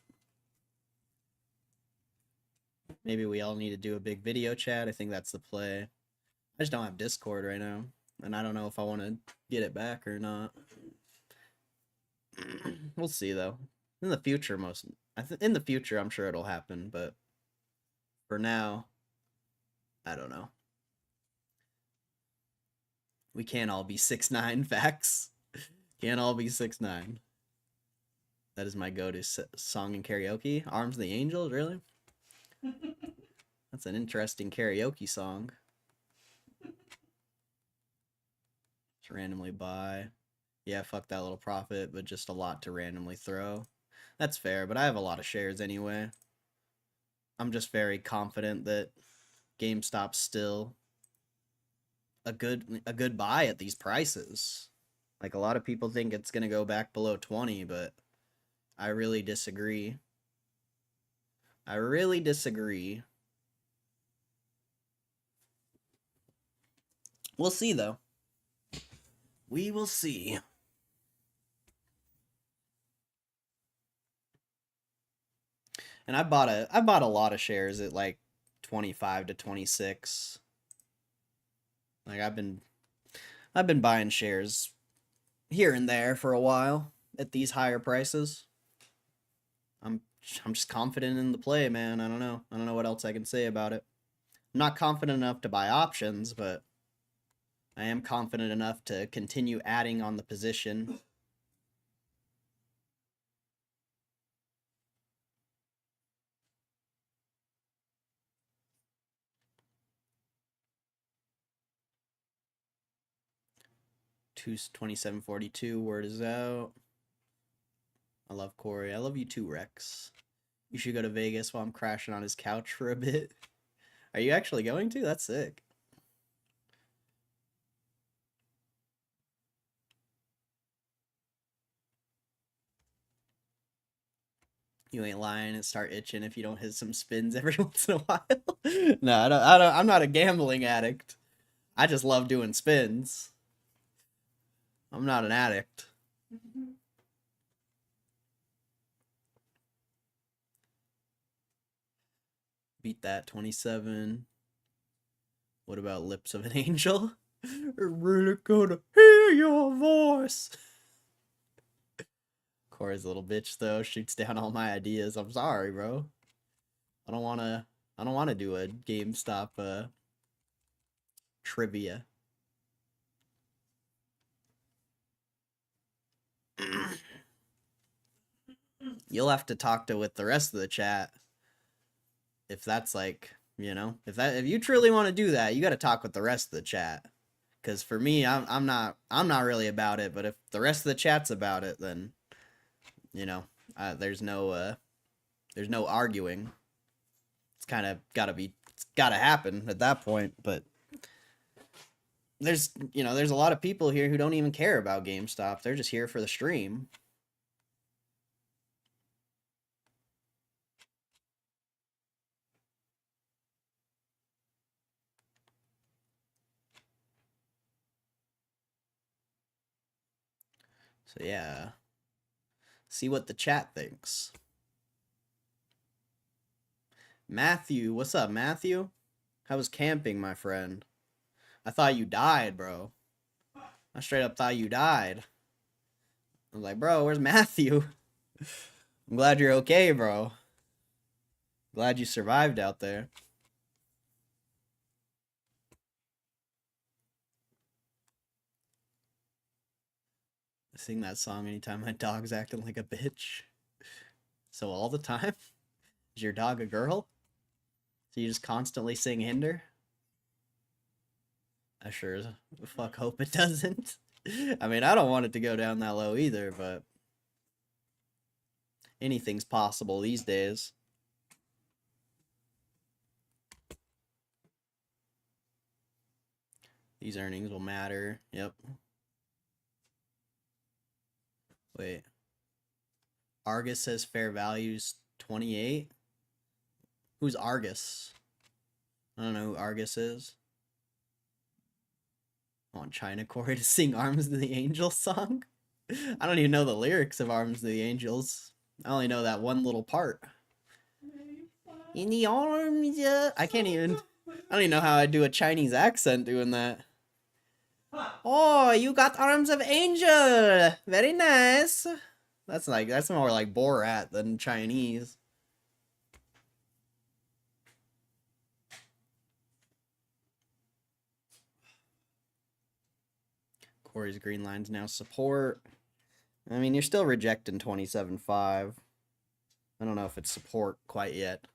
Maybe we all need to do a big video chat. I think that's the play. I just don't have Discord right now. And I don't know if I want to get it back or not. We'll see though. In the future, in the future, I'm sure it'll happen. But for now, I don't know. We can't all be 6'9", facts. Can't all be 6'9". That is my go-to song in karaoke. Arms of the Angels, really? That's an interesting karaoke song. Just randomly buy. Yeah, fuck that little profit, but just a lot to randomly throw. That's fair, but I have a lot of shares anyway. I'm just very confident that GameStop's still a good buy at these prices. Like, a lot of people think it's going to go back below 20, but I really disagree. I really disagree. We'll see, though. We will see. And I bought a lot of shares at like 25 to 26. Like I've been buying shares here and there for a while at these higher prices. I'm just confident in the play, man. I don't know what else I can say about it. I'm not confident enough to buy options, but I am confident enough to continue adding on the position. $27.42, word is out. I love Corey. I love you too, Rex. You should go to Vegas while I'm crashing on his couch for a bit. Are you actually going to? That's sick. You ain't lying and start itching if you don't hit some spins every once in a while. No, I'm not a gambling addict. I just love doing spins. I'm not an addict. Beat that, 27. What about Lips of an Angel? I really gonna hear your voice. Corey's a little bitch though, shoots down all my ideas. I'm sorry, bro. I don't wanna do a GameStop trivia. You'll have to talk with the rest of the chat. If that's like, you know, if you truly want to do that, you got to talk with the rest of the chat. Because for me, I'm not really about it. But if the rest of the chat's about it, then, you know, there's no arguing. It's kind of gotta happen at that point. But there's a lot of people here who don't even care about GameStop. They're just here for the stream. So yeah, see what the chat thinks. Matthew, what's up, Matthew? How was camping, my friend? I thought you died, bro. I straight up thought you died. I was like, bro, where's Matthew? I'm glad you're okay, bro. Glad you survived out there. I sing that song anytime my dog's acting like a bitch. So all the time? Is your dog a girl? So you just constantly sing Hinder? I sure as fuck hope it doesn't. I mean, I don't want it to go down that low either, but anything's possible these days. These earnings will matter. Yep. Wait. Argus says fair value's 28. Who's Argus? I don't know who Argus is. I want China Corey to sing Arms of the Angels song. I don't even know the lyrics of Arms of the Angels. I only know that one little part. In the arms, I don't even know how I do a Chinese accent doing that. Oh, you got Arms of Angel. Very nice. That's more like Borat than Chinese. Corey's green line's now support. I mean, you're still rejecting 27.5. I don't know if it's support quite yet.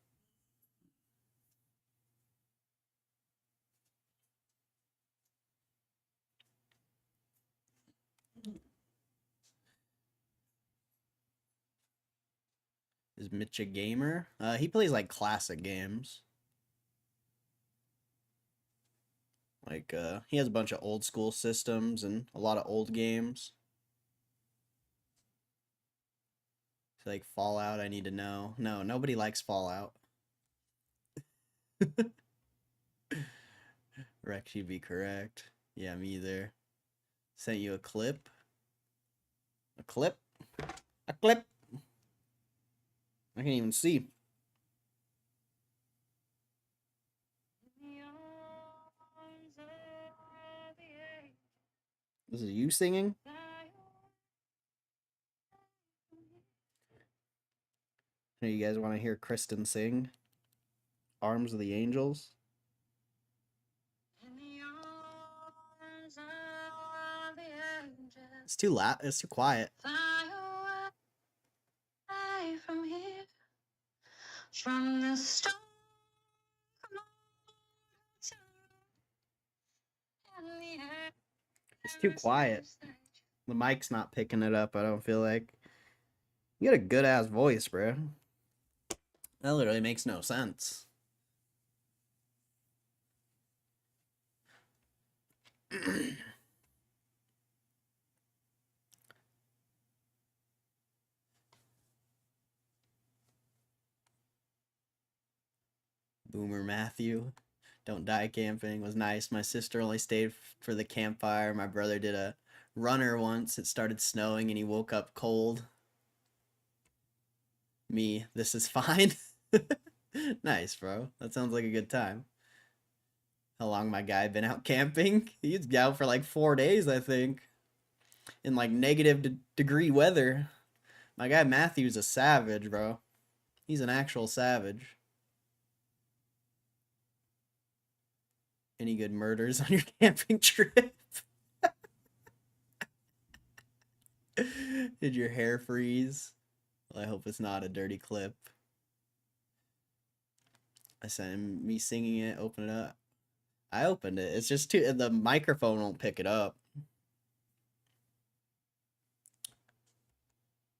Is Mitch a gamer? He plays like classic games. Like, he has a bunch of old school systems and a lot of old games. Like Fallout, I need to know. No, nobody likes Fallout. Rex, you'd be correct. Yeah, me either. Sent you a clip. A clip? A clip! I can't even see. This is you singing? Hey, you guys want to hear Kristen sing Arms of the Angels? It's too loud. It's too quiet. From the storm. It's too quiet. The mic's not picking it up, I don't feel like. You got a good ass voice, bro. That literally makes no sense. Boomer Matthew. Don't die camping was nice. My sister only stayed for the campfire. My brother did a runner once. It started snowing and he woke up cold. Me, this is fine. Nice, bro. That sounds like a good time. How long my guy been out camping? He's out for like 4 days, I think. In like negative degree weather. My guy Matthew's a savage, bro. He's an actual savage. Any good murders on your camping trip? Did your hair freeze? Well, I hope it's not a dirty clip. I sent him me singing it, open it up. I opened it. It's just too, the microphone won't pick it up.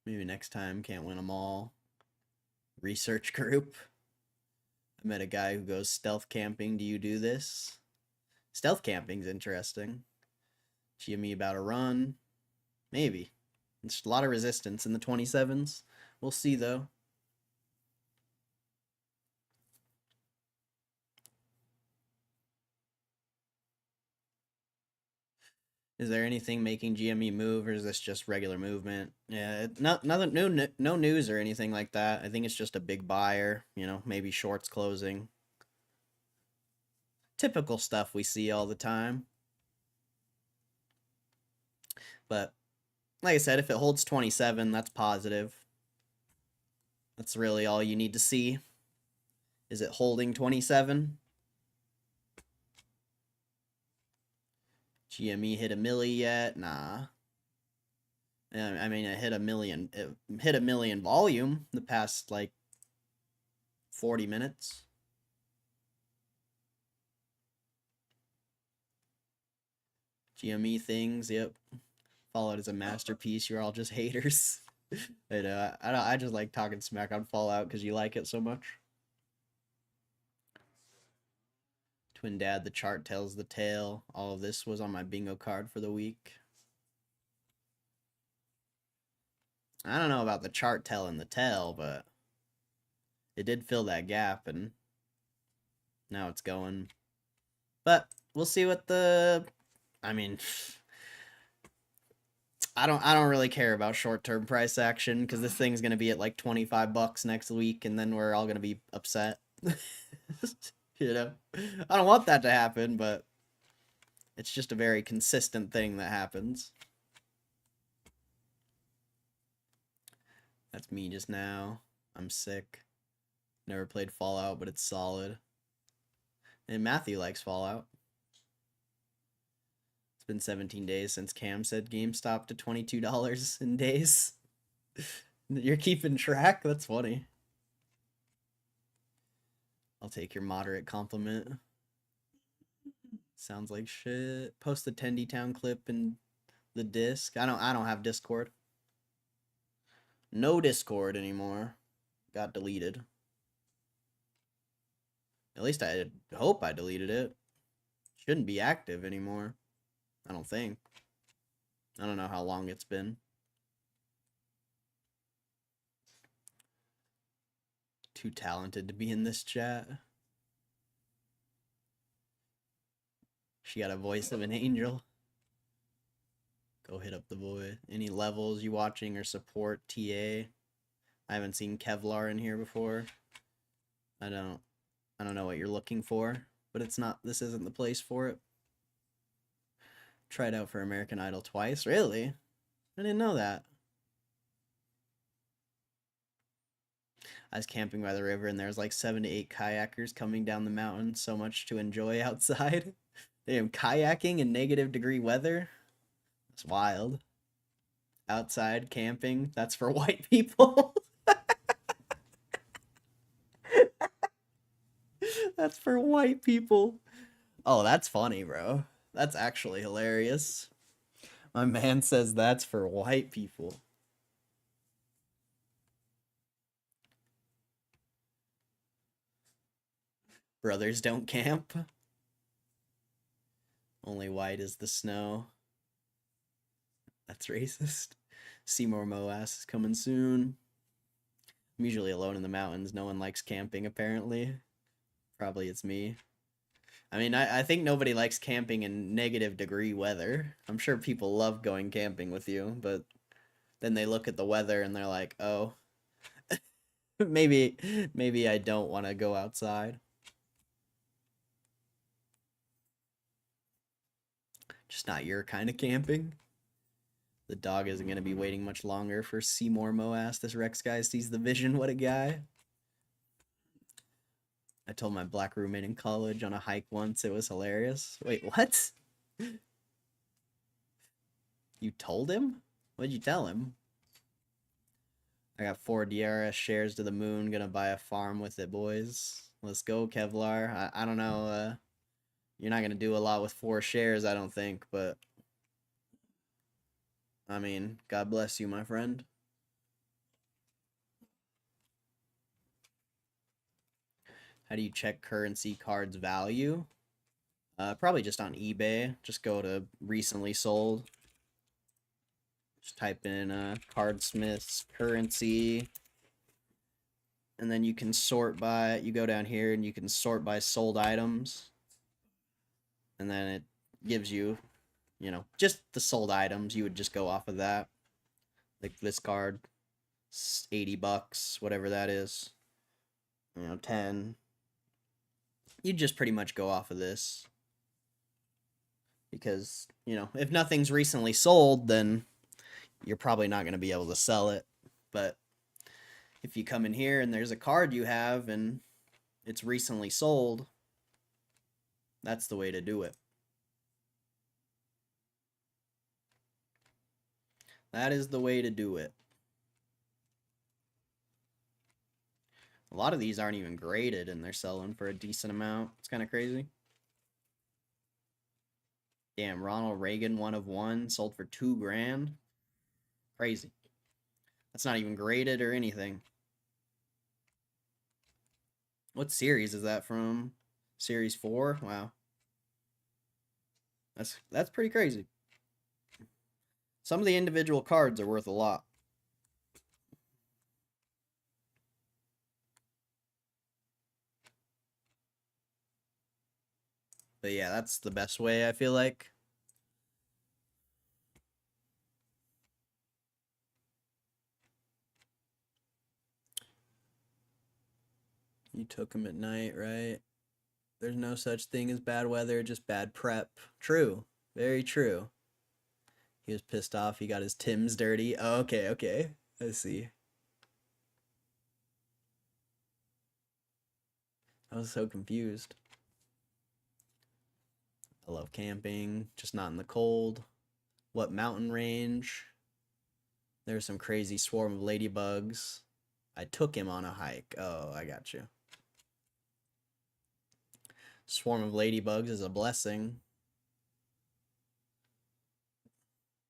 Maybe next time, can't win them all. Research group. I met a guy who goes stealth camping. Do you do this? Stealth camping's interesting. Gme about a run. Maybe. There's a lot of resistance in the 27s. We'll see, though. Is there anything making GME move, or is this just regular movement? Yeah, nothing new, no news or anything like that. I think it's just a big buyer, you know, maybe shorts closing. Typical stuff we see all the time. But like I said, if it holds 27, that's positive. That's really all you need to see. Is it holding 27? GME hit a milli yet? Nah. I mean, it hit a million. It hit a million volume the past like 40 minutes. GME things, yep. Fallout is a masterpiece. You're all just haters. I just like talking smack on Fallout because you like it so much. Twin Dad, the chart tells the tale. All of this was on my bingo card for the week. I don't know about the chart telling the tale, but it did fill that gap, and now it's going. But we'll see what the... I mean, I don't really care about short-term price action because this thing's gonna be at like $25 next week, and then we're all gonna be upset. You know, I don't want that to happen, but it's just a very consistent thing that happens. That's me just now. I'm sick. Never played Fallout, but it's solid. And Matthew likes Fallout. It's been 17 days since Cam said GameStop to $22 in days. You're keeping track? That's funny. I'll take your moderate compliment. Sounds like shit. Post the Tendy Town clip in the disc. I don't have Discord. No Discord anymore. Got deleted. At least I hope I deleted it. Shouldn't be active anymore. I don't think. I don't know how long it's been. Too talented to be in this chat. She got a voice of an angel. Go hit up the boy. Any levels you watching or support TA? I haven't seen Kevlar in here before. I don't know what you're looking for, but this isn't the place for it. Tried out for American Idol twice. Really? I didn't know that. I was camping by the river and there's like 7 to 8 kayakers coming down the mountain. So much to enjoy outside. Damn, kayaking in -degree weather? That's wild. Outside camping, that's for white people. That's for white people. Oh, that's funny, bro. That's actually hilarious. My man says that's for white people. Brothers don't camp. Only white is the snow. That's racist. Seymour Moas is coming soon. I'm usually alone in the mountains. No one likes camping, apparently. Probably it's me. I mean, I think nobody likes camping in -degree weather. I'm sure people love going camping with you, but then they look at the weather and they're like, oh, maybe I don't want to go outside. Just not your kind of camping. The dog isn't going to be waiting much longer for Seymour Moas. This Rex guy sees the vision. What a guy. I told my black roommate in college on a hike once. It was hilarious. Wait, what? You told him? What'd you tell him? I got 4 DRS shares to the moon. Gonna buy a farm with it, boys. Let's go, Kevlar. I don't know. You're not gonna do a lot with 4 shares, I don't think, but I mean, God bless you, my friend. How do you check currency cards value? Probably just on eBay. Just go to recently sold. Just type in Cardsmith's currency. And then you can sort by, you go down here and you can sort by sold items. And then it gives you, you know, just the sold items. You would just go off of that. Like this card, $80, whatever that is. You know, 10. You just pretty much go off of this. Because, you know, if nothing's recently sold, then you're probably not going to be able to sell it. But if you come in here and there's a card you have and it's recently sold, that's the way to do it. That is the way to do it. A lot of these aren't even graded and they're selling for a decent amount. It's kind of crazy. Damn, Ronald Reagan 1 of 1 sold for $2,000. Crazy. That's not even graded or anything. What series is that from? Series 4? Wow. That's pretty crazy. Some of the individual cards are worth a lot. But yeah, that's the best way, I feel like. You took him at night, right? There's no such thing as bad weather, just bad prep. True. Very true. He was pissed off. He got his Timbs dirty. Oh, okay, okay. I see. I was so confused. I love camping, just not in the cold. What mountain range? There's some crazy swarm of ladybugs. I took him on a hike. Oh, I got you. Swarm of ladybugs is a blessing.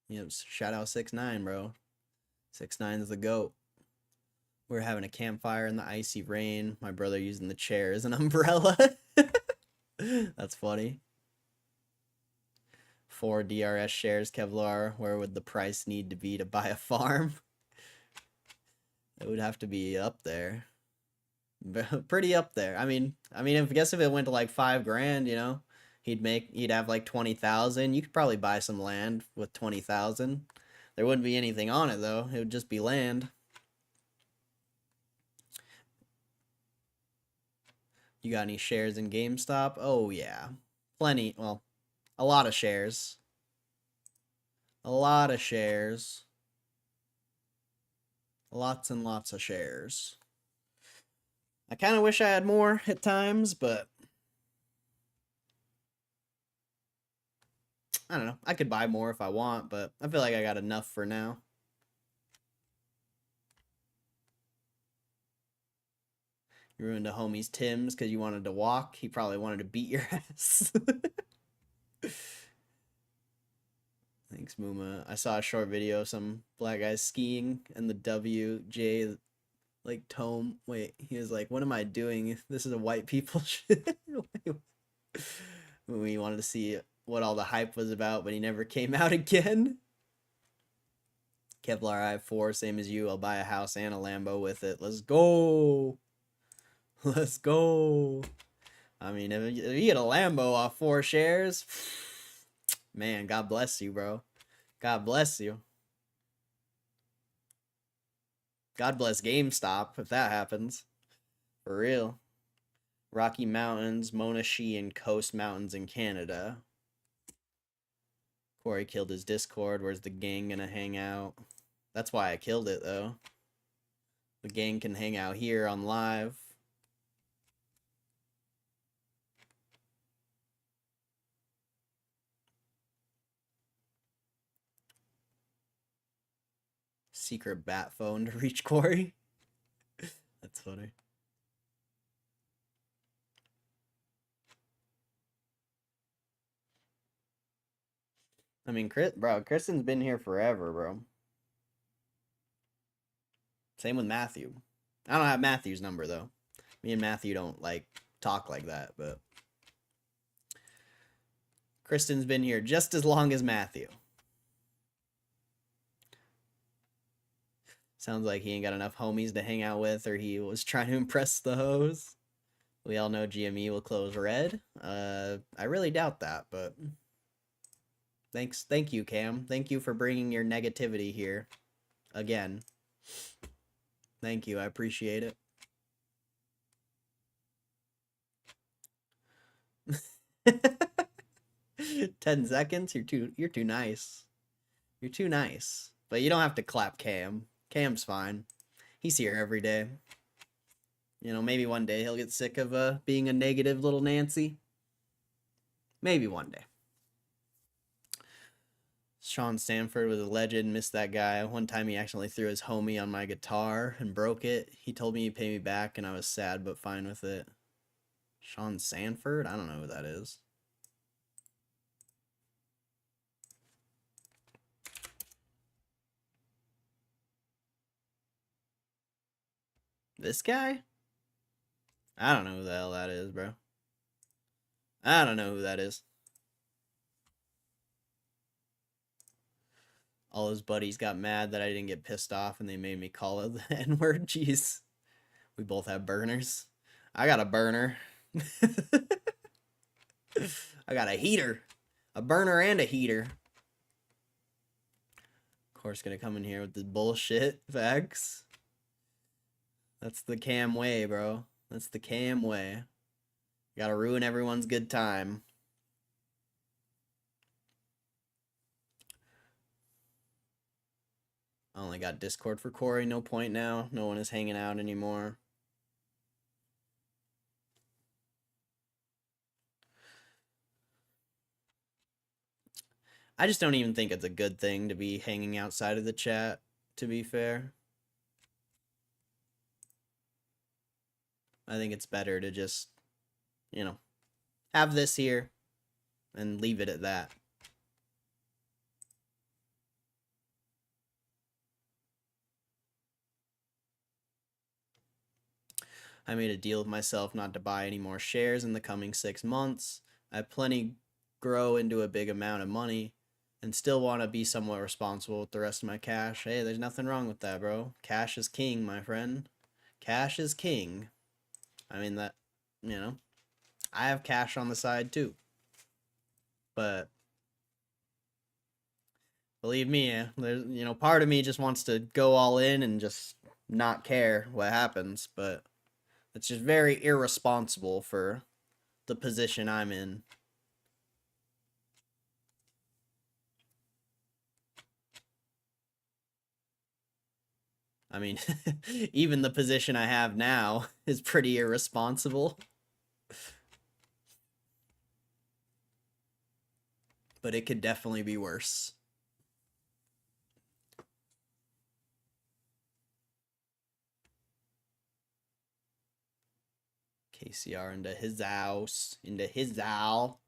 Yep, shout out 6ix9ine, bro. 6ix9ine is the GOAT. We're having a campfire in the icy rain. My brother using the chair as an umbrella. That's funny. 4 DRS shares, Kevlar. Where would the price need to be to buy a farm? It would have to be up there. Pretty up there. I mean, I guess if it went to like $5,000, you know, he'd have like 20,000. You could probably buy some land with 20,000. There wouldn't be anything on it though. It would just be land. You got any shares in GameStop? Oh yeah, plenty. Well, a lot of shares. A lot of shares. Lots and lots of shares. I kind of wish I had more at times, but I don't know. I could buy more if I want, but I feel like I got enough for now. You ruined a homie's Tim's because you wanted to walk. He probably wanted to beat your ass. Thanks, Muma. I saw a short video of some black guys skiing and the WJ like tome. Wait, he was like, "What am I doing? This is a white people shit." We wanted to see what all the hype was about, but he never came out again. Kevlar, I have 4, same as you. I'll buy a house and a Lambo with it. Let's go. Let's go. I mean, if you get a Lambo off 4 shares, man, God bless you, bro. God bless you. God bless GameStop if that happens. For real. Rocky Mountains, Monashi, and Coast Mountains in Canada. Corey killed his Discord. Where's the gang gonna hang out? That's why I killed it, though. The gang can hang out here on live. Secret bat phone to reach Corey. That's funny. I mean, Kristen's been here forever, bro. Same with Matthew. I don't have Matthew's number, though. Me and Matthew don't, like, talk like that, but Kristen's been here just as long as Matthew. Sounds like he ain't got enough homies to hang out with, or he was trying to impress the hoes. We all know GME will close red. I really doubt that, but thank you, Cam. Thank you for bringing your negativity here again. Thank you, I appreciate it. 10 seconds? You're too nice. You're too nice. But you don't have to clap Cam. Cam's fine. He's here every day. You know, maybe one day he'll get sick of being a negative little Nancy. Maybe one day. Sean Stanford was a legend. Missed that guy. One time he accidentally threw his homie on my guitar and broke it. He told me he'd pay me back, and I was sad but fine with it. Sean Sanford? I don't know who that is. This guy? I don't know who the hell that is, bro. I don't know who that is. All his buddies got mad that I didn't get pissed off and they made me call it the N-word. Jeez. We both have burners. I got a burner. I got a heater. A burner and a heater. Of course, gonna come in here with this bullshit. Facts. That's the Cam way, bro. That's the Cam way. Gotta ruin everyone's good time. I only got Discord for Corey. No point now. No one is hanging out anymore. I just don't even think it's a good thing to be hanging outside of the chat, to be fair. I think it's better to just, you know, have this here and leave it at that. I made a deal with myself not to buy any more shares in the coming 6 months. I have plenty grow into a big amount of money and still want to be somewhat responsible with the rest of my cash. Hey, there's nothing wrong with that, bro. Cash is king, my friend. Cash is king. I mean, that, you know, I have cash on the side too. But believe me, there's, you know, part of me just wants to go all in and just not care what happens, but it's just very irresponsible for the position I'm in. I mean, even the position I have now is pretty irresponsible. But it could definitely be worse. KCR into his house. Into his owl.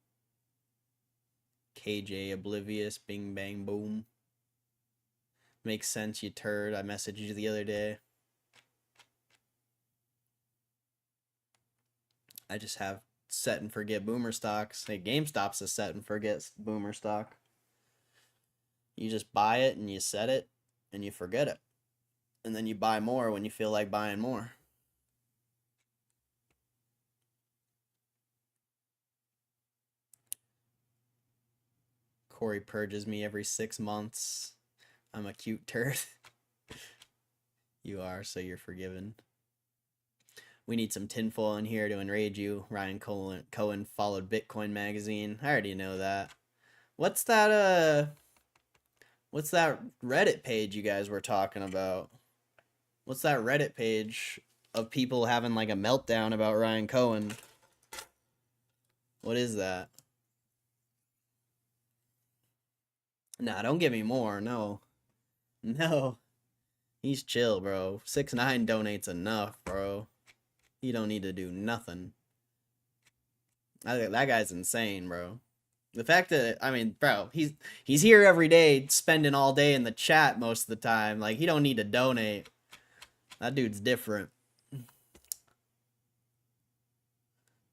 KJ oblivious. Bing bang boom. Makes sense, you turd. I messaged you the other day. I just have set and forget boomer stocks. Hey, GameStop's a set and forget boomer stock. You just buy it and you set it and you forget it. And then you buy more when you feel like buying more. Corey purges me every 6 months. I'm a cute turd. You are, so you're forgiven. We need some tinfoil in here to enrage you. Ryan Cohen followed Bitcoin Magazine. I already know that. What's that Reddit page you guys were talking about? What's that Reddit page of people having like a meltdown about Ryan Cohen? What is that? Nah, don't give me more. No. No. He's chill, bro. 6ix9ine donates enough, bro. He don't need to do nothing. That guy's insane, bro. The fact that, I mean, bro, he's here every day, spending all day in the chat most of the time. Like, he don't need to donate. That dude's different.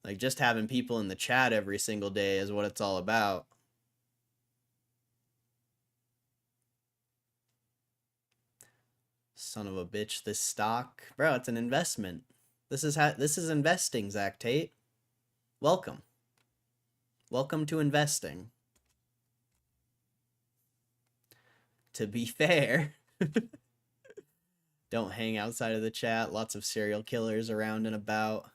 Like, just having people in the chat every single day is what it's all about. Son of a bitch, this stock. Bro, it's an investment. This is investing, Zach Tate. Welcome. Welcome to investing. To be fair, don't hang outside of the chat. Lots of serial killers around and about.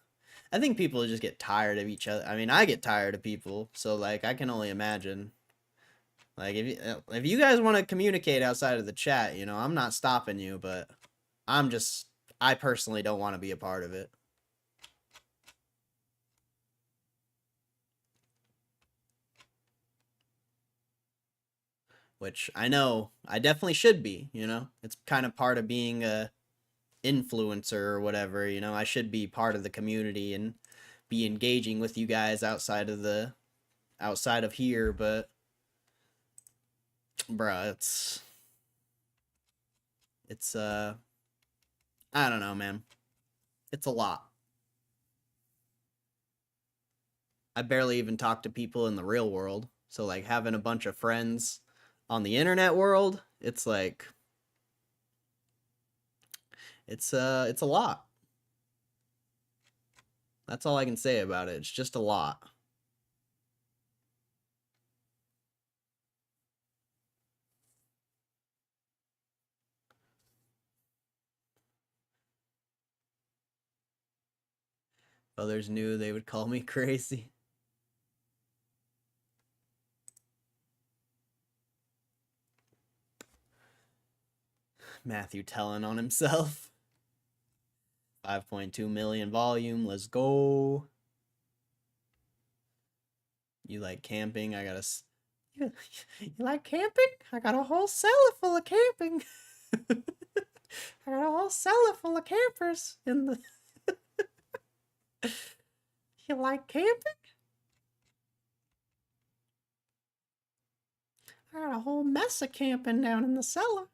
I think people just get tired of each other. I mean, I get tired of people, so like I can only imagine. Like if you guys want to communicate outside of the chat, you know, I'm not stopping you, but I personally don't want to be a part of it. which I know I definitely should be, you know? It's kind of part of being a influencer or whatever, you know? I should be part of the community and be engaging with you guys outside of here, but bruh, it's I don't know, man. It's a lot. I barely even talk to people in the real world. So like having a bunch of friends on the internet world, it's like it's a lot. That's all I can say about it. It's just a lot. Others knew they would call me crazy. Matthew telling on himself. 5.2 million volume. Let's go. You like camping? I got a. You like camping? I got a whole cellar full of camping. I got a whole cellar full of campers in the. You like camping? I got a whole mess of camping down in the cellar.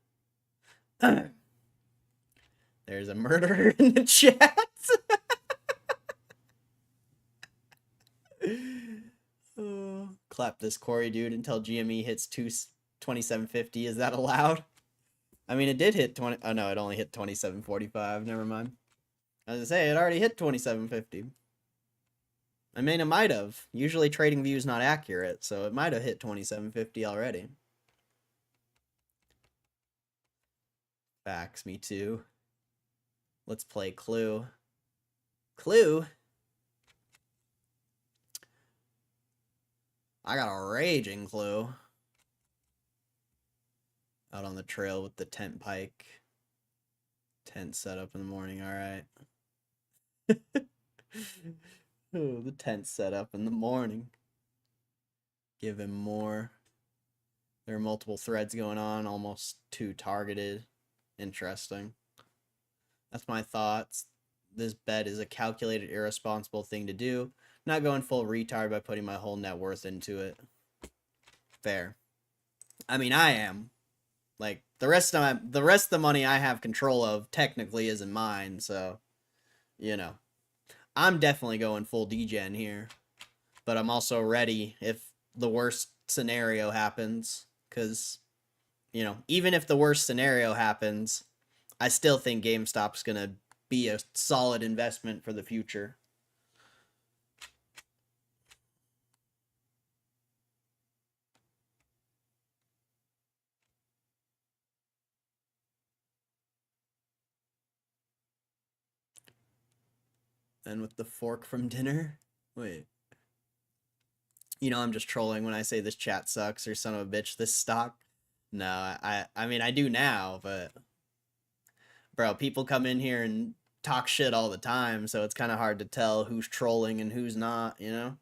There's a murderer in the chat. Oh, clap this Corey dude until GME hits 2750. Is that allowed? I mean, it did hit 20. Oh no, it only hit 2745. Never mind. I was gonna say it already hit 2750. I mean, it might have. Usually, trading view is not accurate, so it might have hit 2750 already. Facts, me too. Let's play Clue. Clue? I got a raging Clue. Out on the trail with the tent pike. Tent set up in the morning, alright. Oh, the tent set up in the morning. Give him more. There are multiple threads going on, almost too targeted. Interesting. That's my thoughts. This bet is a calculated, irresponsible thing to do. Not going full retard by putting my whole net worth into it. Fair. I mean, I am. Like, the rest of the money I have control of technically isn't mine, so, you know. I'm definitely going full degen here. But I'm also ready if the worst scenario happens. Because, you know, even if the worst scenario happens, I still think GameStop's going to be a solid investment for the future. And with the fork from dinner? Wait. You know I'm just trolling when I say this chat sucks or son of a bitch, this stock. No, I mean, I do now, but... Bro, people come in here and talk shit all the time, so it's kind of hard to tell who's trolling and who's not, you know?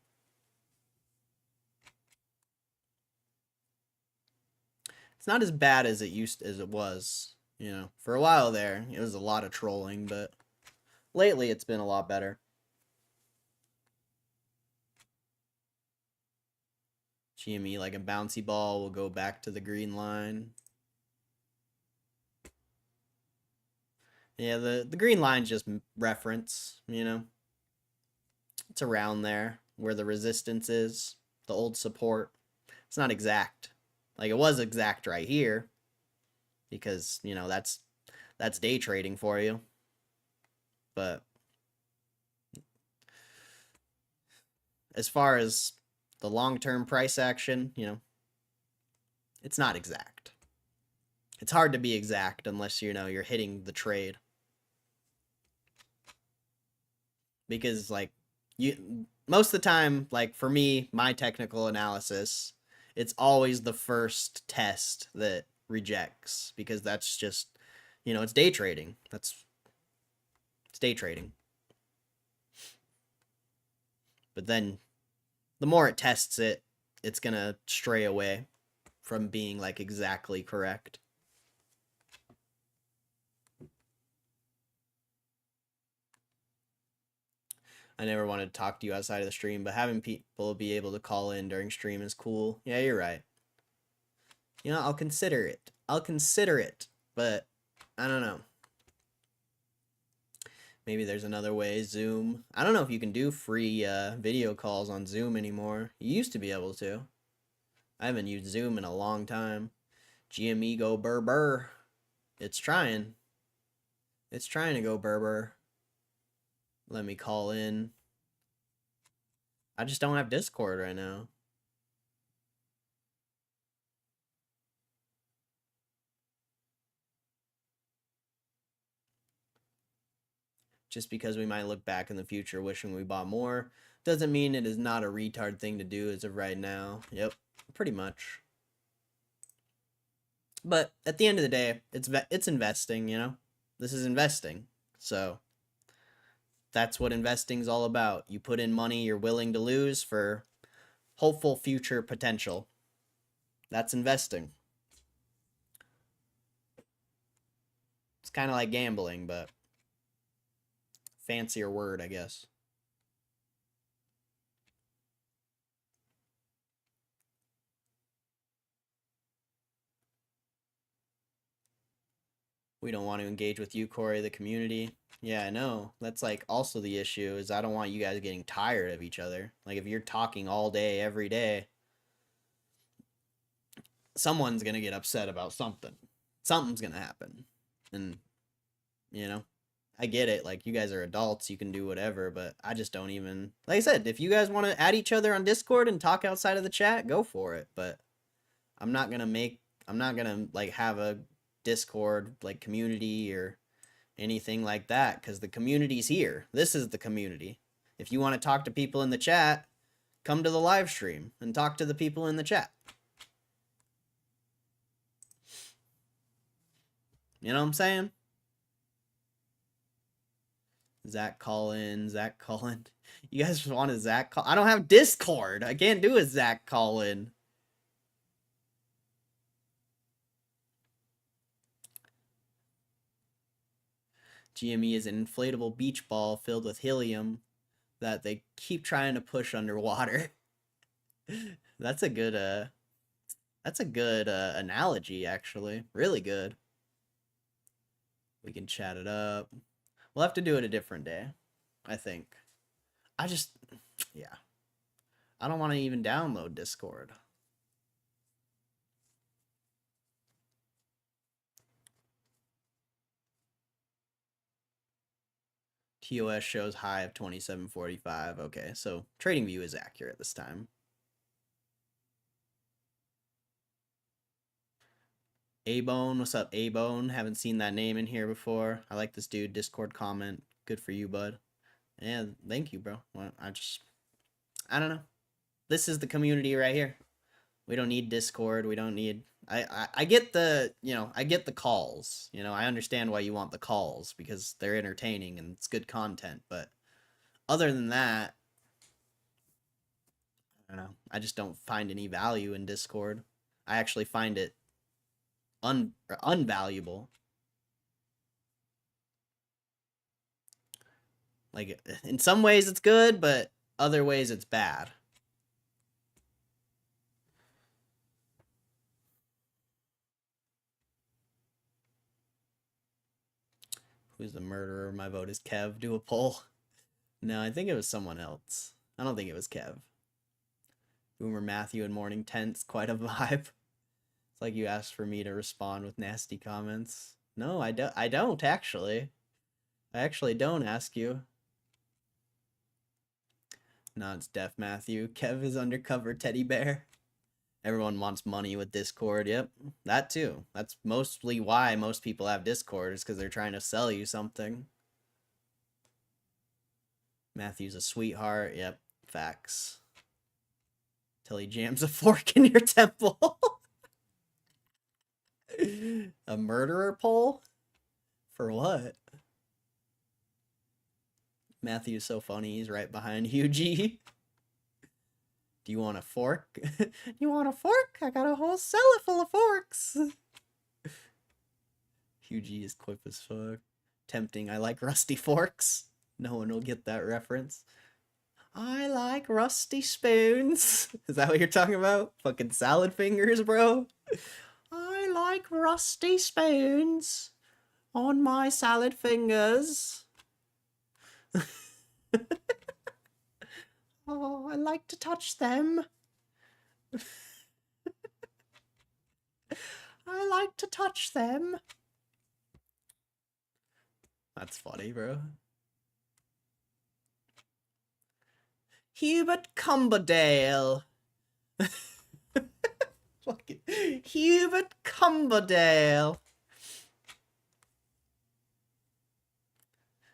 It's not as bad as it was, you know. For a while there, it was a lot of trolling, but lately it's been a lot better. GME like a bouncy ball will go back to the green line. Yeah, the green line's just reference, you know. It's around there where the resistance is, the old support. It's not exact. Like, it was exact right here because, you know, that's day trading for you. But as far as the long-term price action, you know, it's not exact. It's hard to be exact unless, you know, you're hitting the trade. Because, like, most of the time, like, for me, my technical analysis, it's always the first test that rejects. Because that's just, you know, it's day trading. It's day trading. But then, the more it tests it, it's gonna stray away. from being like exactly correct. I never wanted to talk to you outside of the stream, but having people be able to call in during stream is cool. Yeah, you're right. You know, I'll consider it. I'll consider it, but I don't know. Maybe there's another way. Zoom. I don't know if you can do free video calls on Zoom anymore. You used to be able to. I haven't used Zoom in a long time. Gme go burr burr. It's trying. It's trying to go burr burr. Let me call in. I just don't have Discord right now. Just because we might look back in the future wishing we bought more doesn't mean it is not a retard thing to do as of right now. Yep, pretty much. But at the end of the day, it's investing, you know? This is investing. So that's what investing's all about. You put in money you're willing to lose for hopeful future potential. That's investing. It's kind of like gambling, but fancier word, I guess. We don't want to engage with you, Corey, the community. Yeah, I know. That's like also the issue is I don't want you guys getting tired of each other. Like if you're talking all day, every day, someone's going to get upset about something. Something's going to happen. And, you know, I get it. Like you guys are adults, you can do whatever, but I just don't even, like I said, if you guys want to add each other on Discord and talk outside of the chat, go for it. But I'm not going to like have a Discord like community or anything like that because the community's here. This is the community. If you want to talk to people in the chat, come to the live stream and talk to the people in the chat. You know what I'm saying? Zach call in. You guys want a Zach call? I don't have Discord. I can't do a Zach call in. GME is an inflatable beach ball filled with helium that they keep trying to push underwater. That's a good analogy, actually. Really good. We can chat it up. We'll have to do it a different day, I think. I don't want to even download Discord. TOS shows high of 27.45. Okay, so TradingView is accurate this time. A-Bone, what's up, A-Bone? Haven't seen that name in here before. I like this dude. Discord comment. Good for you, bud. Yeah, thank you, bro. Well, I don't know. This is the community right here. We don't need Discord. We don't need... I get the, I get the calls. I understand why you want the calls because they're entertaining and it's good content. But other than that, I don't know. I just don't find any value in Discord. I actually find it unvaluable. Like, in some ways it's good, but other ways it's bad. Who's the murderer? My vote is Kev. Do a poll. No, I think it was someone else. I don't think it was Kev. Boomer Matthew and Morning Tents. Quite a vibe. It's like you asked for me to respond with nasty comments. No, I don't actually. I actually don't ask you. No, it's Def Matthew. Kev is undercover teddy bear. Everyone wants money with Discord. Yep, that too. That's mostly why most people have Discord, is because they're trying to sell you something. Matthew's a sweetheart. Yep, facts. Till he jams a fork in your temple. A murderer poll? For what? Matthew's so funny. He's right behind Hugh G. Do you want a fork? You want a fork? I got a whole cellar full of forks. Hughie is quip as fuck. Tempting. I like rusty forks. No one will get that reference. I like rusty spoons. Is that what you're talking about? Fucking salad fingers, bro? I like rusty spoons on my salad fingers. Oh, I like to touch them. I like to touch them. That's funny, bro. Hubert Cumberdale. Fucking Hubert Cumberdale.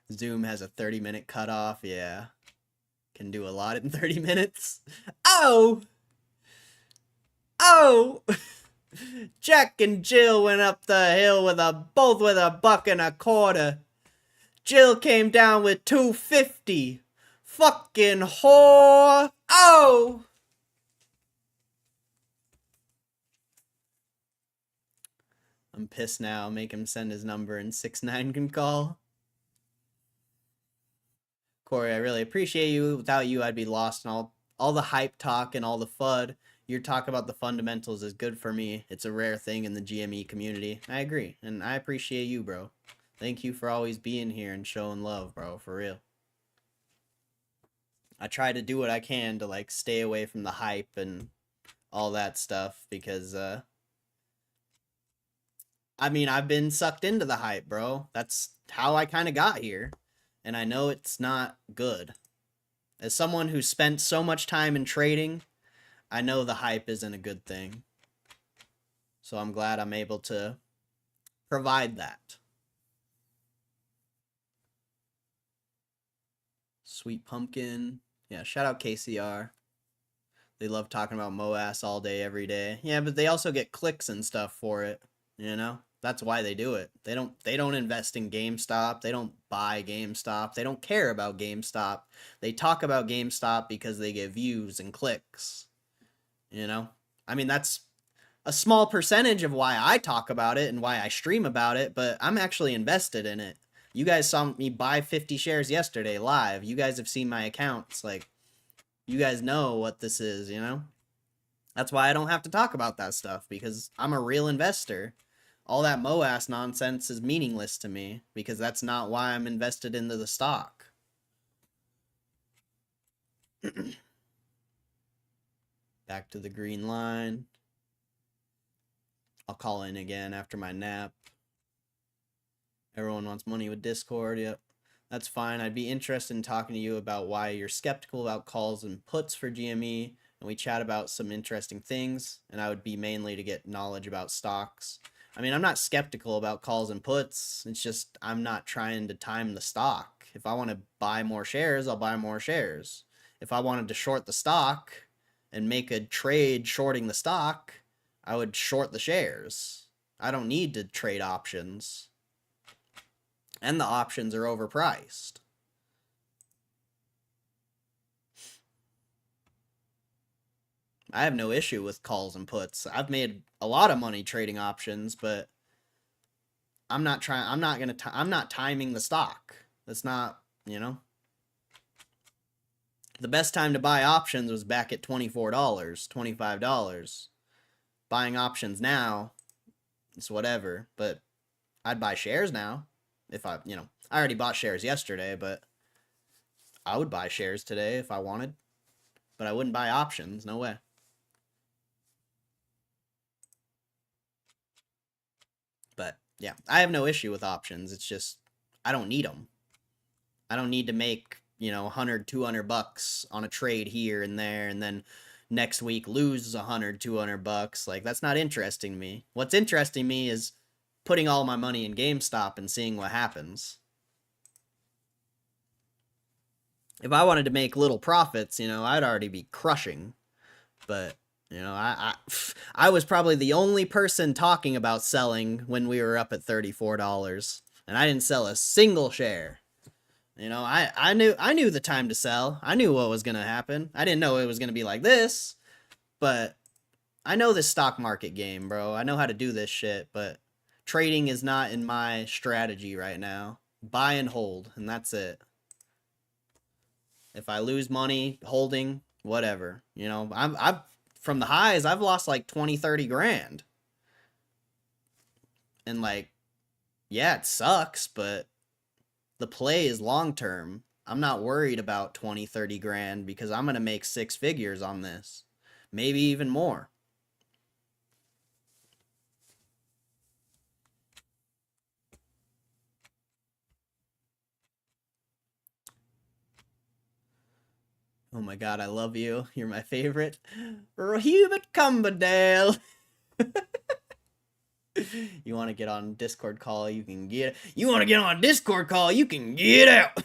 Zoom has a 30-minute cutoff, yeah. Can do a lot in 30 minutes. Oh! Oh! Jack and Jill went up the hill both with $1.25. Jill came down with $2.50. Fucking whore! Oh! I'm pissed now. Make him send his number and 6ix9ine can call. Corey, I really appreciate you. Without you, I'd be lost in all the hype talk and all the FUD. Your talk about the fundamentals is good for me. It's a rare thing in the GME community. I agree, and I appreciate you, bro. Thank you for always being here and showing love, bro, for real. I try to do what I can to, like, stay away from the hype and all that stuff because, I mean, I've been sucked into the hype, bro. That's how I kind of got here. And I know it's not good. As someone who spent so much time in trading, I know the hype isn't a good thing. So I'm glad I'm able to provide that. Sweet Pumpkin. Yeah, shout out KCR. They love talking about MOAS all day, every day. Yeah, but they also get clicks and stuff for it, you know? That's why they do it. They don't invest in GameStop. They don't buy GameStop. They don't care about GameStop. They talk about GameStop because they get views and clicks. You know? I mean, that's a small percentage of why I talk about it and why I stream about it, but I'm actually invested in it. You guys saw me buy 50 shares yesterday live. You guys have seen my accounts. Like, you guys know what this is, you know? That's why I don't have to talk about that stuff, because I'm a real investor. All that MOAS nonsense is meaningless to me, because that's not why I'm invested into the stock. Back to the green line. I'll call in again after my nap. Everyone wants money with Discord, yep. That's fine. I'd be interested in talking to you about why you're skeptical about calls and puts for GME, and we chat about some interesting things, and I would be mainly to get knowledge about stocks. I mean, I'm not skeptical about calls and puts. It's just I'm not trying to time the stock. If I want to buy more shares, I'll buy more shares. If I wanted to short the stock and make a trade shorting the stock, I would short the shares. I don't need to trade options. And the options are overpriced. I have no issue with calls and puts. I've made a lot of money trading options, but I'm not timing the stock. That's not, you know. The best time to buy options was back at $24, $25. Buying options now, it's whatever, but I'd buy shares now if I already bought shares yesterday, but I would buy shares today if I wanted, but I wouldn't buy options, no way. But yeah, I have no issue with options. It's just, I don't need them. I don't need to make, $100, $200 on a trade here and there, and then next week lose $100, $200. Like, that's not interesting to me. What's interesting to me is putting all my money in GameStop and seeing what happens. If I wanted to make little profits, I'd already be crushing. But, I was probably the only person talking about selling when we were up at $34. And I didn't sell a single share. You know, I knew the time to sell. I knew what was gonna happen. I didn't know it was gonna be like this, but I know this stock market game, bro. I know how to do this shit, but trading is not in my strategy right now. Buy and hold, and that's it. If I lose money holding, whatever. You know, I've from the highs, I've lost like 20, 30 grand. And like, yeah, it sucks, but the play is long term. I'm not worried about 20, 30 grand because I'm going to make 6 figures on this. Maybe even more. Oh my god, I love you. You're my favorite. Hubert Cumberdale. You want to get on Discord call, you can get. You want to get on Discord call, you can get out.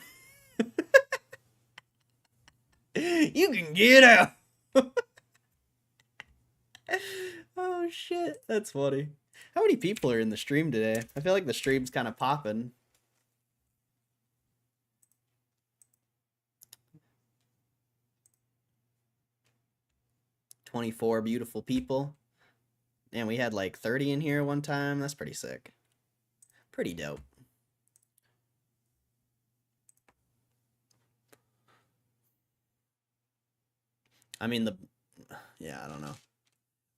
You can get out. Oh shit, that's funny. How many people are in the stream today? I feel like the stream's kind of popping. "24 beautiful people." And we had like 30 in here one time. That's pretty sick. Pretty dope. I mean, yeah, I don't know.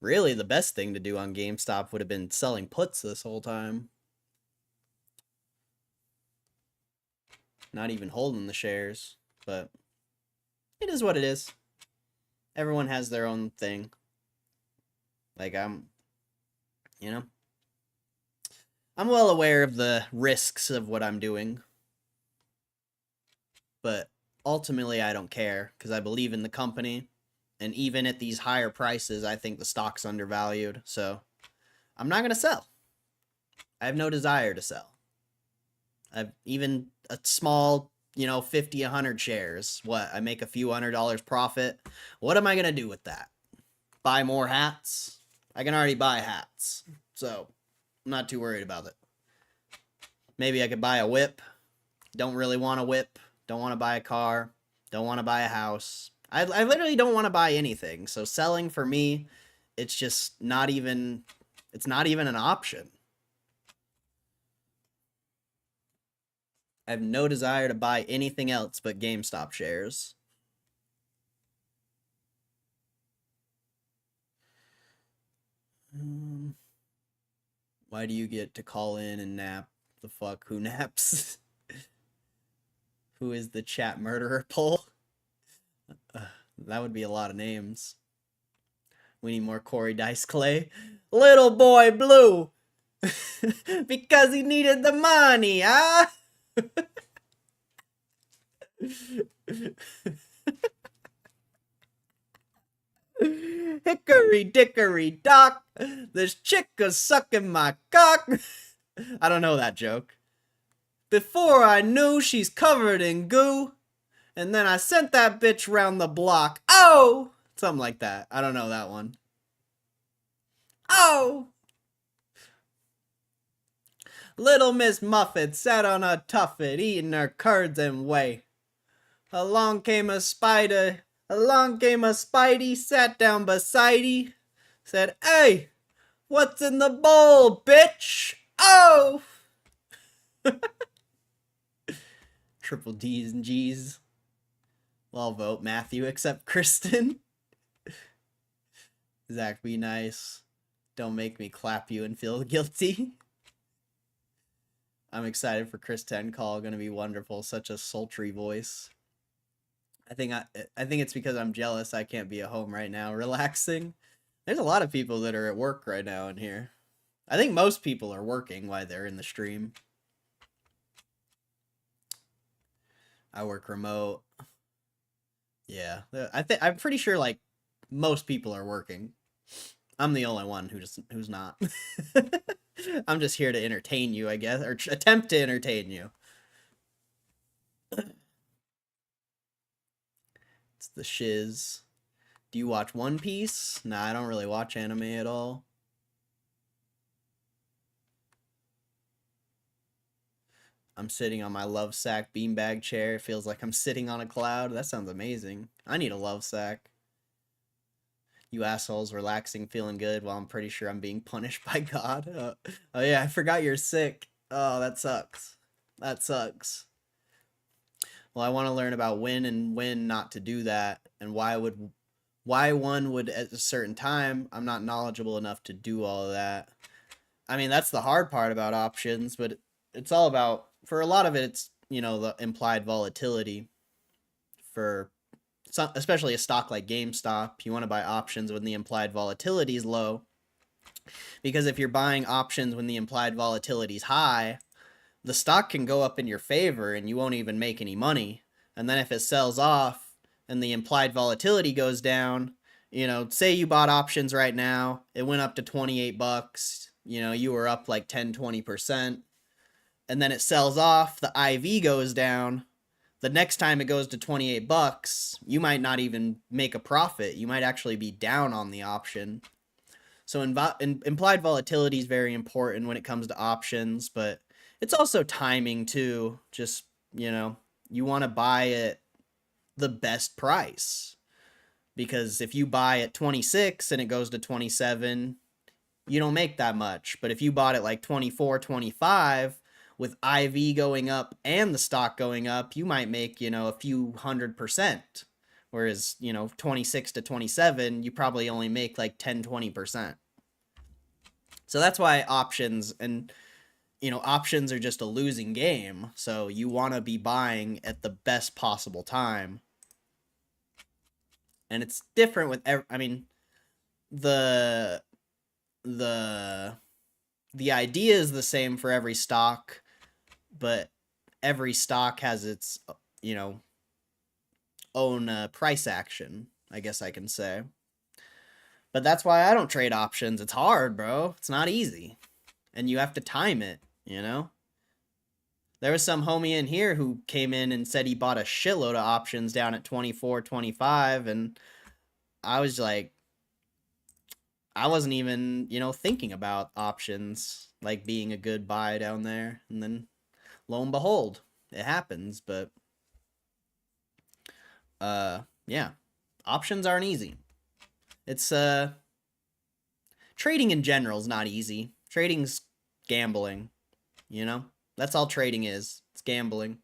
Really, the best thing to do on GameStop would have been selling puts this whole time. Not even holding the shares, but it is what it is. Everyone has their own thing. Like, you know, I'm well aware of the risks of what I'm doing. But ultimately, I don't care because I believe in the company. And even at these higher prices, I think the stock's undervalued. So I'm not going to sell. I have no desire to sell. I've even a small, 50, 100 shares. What? I make a few $100 profit. What am I going to do with that? Buy more hats? I can already buy hats. So I'm not too worried about it. Maybe I could buy a whip. Don't really want a whip. Don't want to buy a car. Don't want to buy a house. I literally don't want to buy anything. So selling for me, it's just not even, it's not even an option. I have no desire to buy anything else but GameStop shares. Why do you get to call in and nap? The fuck? Who naps? Who is the chat murderer poll? That would be a lot of names. We need more Corey Dice Clay. Little boy blue. Because he needed the money, huh? Hickory dickory dock. This chick is sucking my cock. I don't know that joke. Before I knew, she's covered in goo. And then I sent that bitch round the block. Oh! Something like that. I don't know that one. Oh! Little Miss Muffet sat on a tuffet, eating her curds and whey. Along came a spider. Along came a spidey, sat down beside said, "Hey, what's in the bowl, bitch? Oh!" Triple D's and G's. Well, I'll vote Matthew, except Kristen. Zach, be nice. Don't make me clap you and feel guilty. I'm excited for Chris 10 call. Gonna be wonderful. Such a sultry voice. I think it's because I'm jealous I can't be at home right now relaxing. There's a lot of people that are at work right now in here. I think most people are working while they're in the stream. I work remote. Yeah, I'm pretty sure like most people are working. I'm the only one who's not. I'm just here to entertain you, I guess, or attempt to entertain you. It's the shiz. Do you watch One Piece? Nah, I don't really watch anime at all. I'm sitting on my love sack beanbag chair. It feels like I'm sitting on a cloud. That sounds amazing. I need a love sack. You assholes relaxing, feeling good while I'm pretty sure I'm being punished by God. Oh yeah, I forgot you're sick. Oh, that sucks. That sucks. Well, I want to learn about when and when not to do that, and why one would at a certain time. I'm not knowledgeable enough to do all of that. I mean, that's the hard part about options, but it's all about, for a lot of it, it's, you know, the implied volatility. For some, especially a stock like GameStop, you want to buy options when the implied volatility is low, because if you're buying options when the implied volatility is high, the stock can go up in your favor and you won't even make any money. And then if it sells off and the implied volatility goes down, you know, say you bought options right now, it went up to 28 bucks, you know, you were up like 10-20%, and then it sells off, the IV goes down. The next time it goes to 28 bucks, you might not even make a profit. You might actually be down on the option. So implied volatility is very important when it comes to options, but it's also timing too. Just, you know, you want to buy at the best price, because if you buy at 26 and it goes to 27, you don't make that much. But if you bought it like 24, 25 with IV going up and the stock going up, you might make, you know, a few 100%. Whereas, you know, 26 to 27, you probably only make like 10-20%. So that's why options, and you know, options are just a losing game. So you want to be buying at the best possible time. And it's different with I mean, the idea is the same for every stock, but every stock has its, you know, own price action, I guess I can say. But that's why I don't trade options. It's hard, bro. It's not easy. And you have to time it, you know? There was some homie in here who came in and said he bought a shitload of options down at 24, 25, and I was like, I wasn't even, you know, thinking about options like being a good buy down there. And then lo and behold, it happens. But yeah, options aren't easy. It's trading in general is not easy. Trading's gambling, you know? That's all trading is. It's gambling.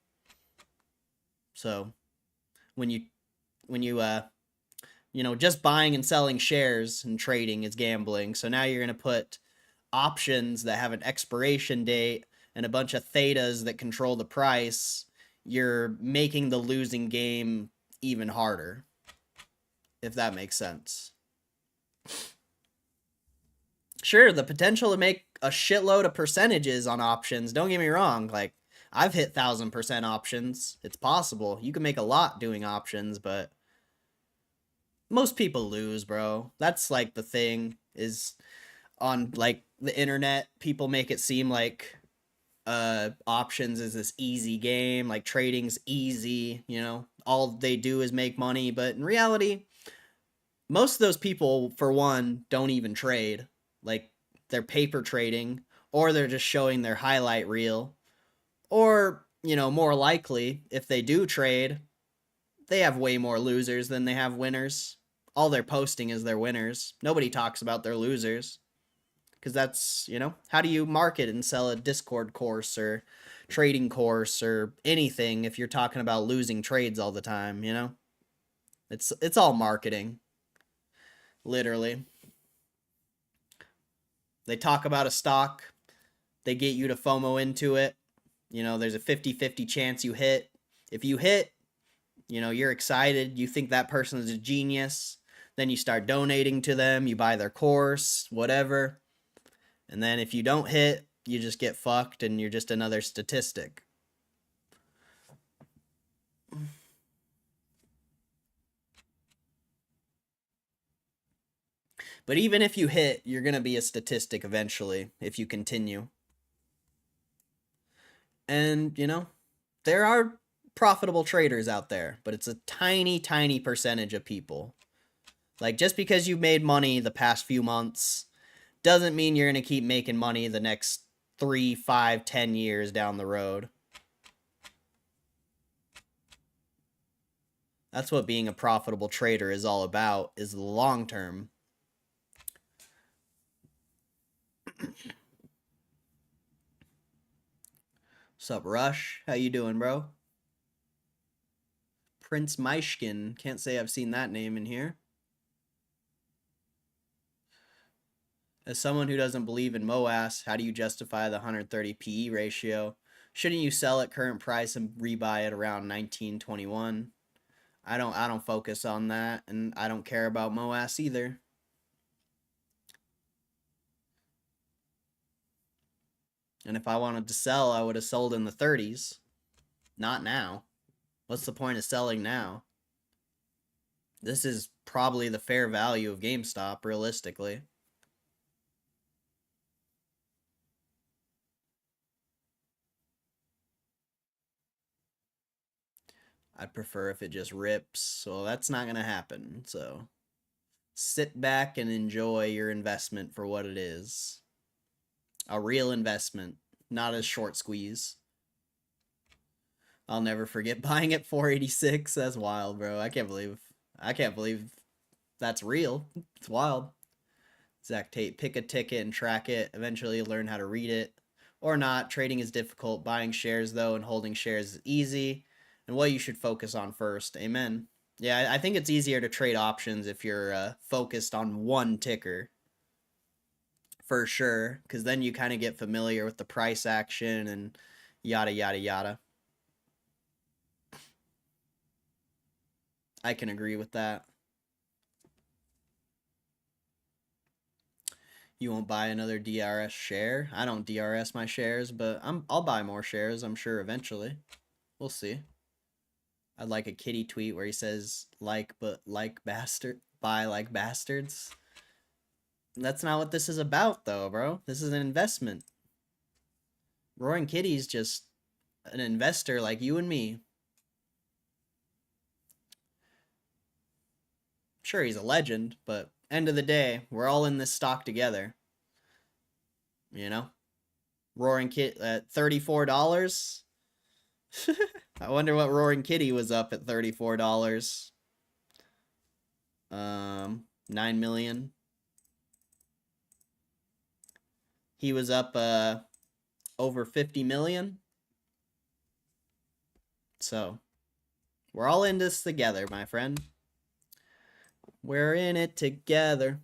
So when you you know, just buying and selling shares and trading is gambling. So now you're going to put options that have an expiration date and a bunch of thetas that control the price. You're making the losing game even harder, if that makes sense. Sure, the potential to make a shitload of percentages on options, don't get me wrong, like, I've hit 1,000% options. It's possible. You can make a lot doing options, but most people lose, bro. That's like the thing, is on like the internet, people make it seem like options is this easy game, like trading's easy, you know, all they do is make money. But in reality, most of those people, for one, don't even trade. Like, they're paper trading, or they're just showing their highlight reel, or, you know, more likely, if they do trade, they have way more losers than they have winners. All they're posting is their winners. Nobody talks about their losers, because that's, you know, how do you market and sell a Discord course or trading course or anything if you're talking about losing trades all the time, you know? It's all marketing. Literally. They talk about a stock, they get you to FOMO into it. You know, there's a 50-50 chance you hit. If you hit, you know, you're excited, you think that person is a genius, then you start donating to them, you buy their course, whatever. And then if you don't hit, you just get fucked and you're just another statistic. But even if you hit, you're going to be a statistic eventually if you continue. And, you know, there are profitable traders out there, but it's a tiny, tiny percentage of people. Like, just because you've made money the past few months doesn't mean you're going to keep making money the next 3, 5, 10 years down the road. That's what being a profitable trader is all about, is the long term. Sup, Rush? How you doing, bro? Prince Myshkin. Can't say I've seen that name in here. As someone who doesn't believe in MOAS, how do you justify the 130 PE ratio? Shouldn't you sell at current price and rebuy at around 1921? I don't focus on that, and I don't care about MOAS either. And if I wanted to sell, I would have sold in the 30s. Not now. What's the point of selling now? This is probably the fair value of GameStop, realistically. I'd prefer if it just rips, so that's not going to happen. So sit back and enjoy your investment for what it is. A real investment, not a short squeeze. I'll never forget buying at 486. That's wild, bro. I can't believe that's real. It's wild. Zach Tate, pick a ticket and track it. Eventually you'll learn how to read it. Or not. Trading is difficult. Buying shares, though, and holding shares is easy. And what you should focus on first. Amen. Yeah, I think it's easier to trade options if you're focused on one ticker. For sure. Because then you kind of get familiar with the price action and yada, yada, yada. I can agree with that. You won't buy another DRS share? I don't DRS my shares, but I'll buy more shares, I'm sure, eventually. We'll see. I'd like a kitty tweet where he says, like, but like bastard, buy like bastards. That's not what this is about, though, bro. This is an investment. Roaring Kitty's just an investor like you and me. Sure, he's a legend, but end of the day, we're all in this stock together. You know? Roaring Kitty at $34. I wonder what Roaring Kitty was up at $34. 9 million. He was up over 50 million. So, we're all in this together, my friend. We're in it together.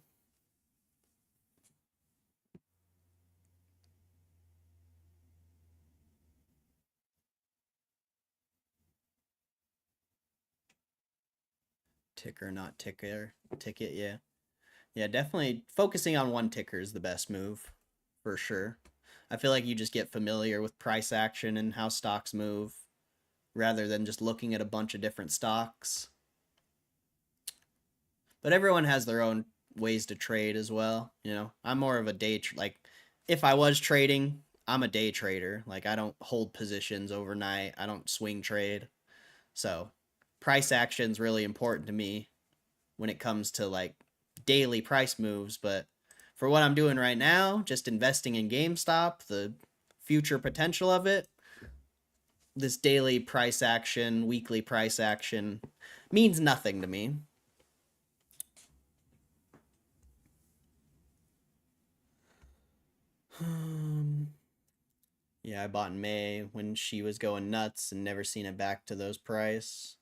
Ticker, not ticker. Ticket, yeah. Yeah, definitely focusing on one ticker is the best move. For sure. I feel like you just get familiar with price action and how stocks move rather than just looking at a bunch of different stocks. But everyone has their own ways to trade as well. You know, I'm more of a day, like, if I was trading, I'm a day trader. Like, I don't hold positions overnight. I don't swing trade. So, price action's really important to me when it comes to, like, daily price moves. But for what I'm doing right now, just investing in GameStop, the future potential of it, this daily price action, weekly price action means nothing to me. Yeah, I bought in May when she was going nuts and never seen it back to those price.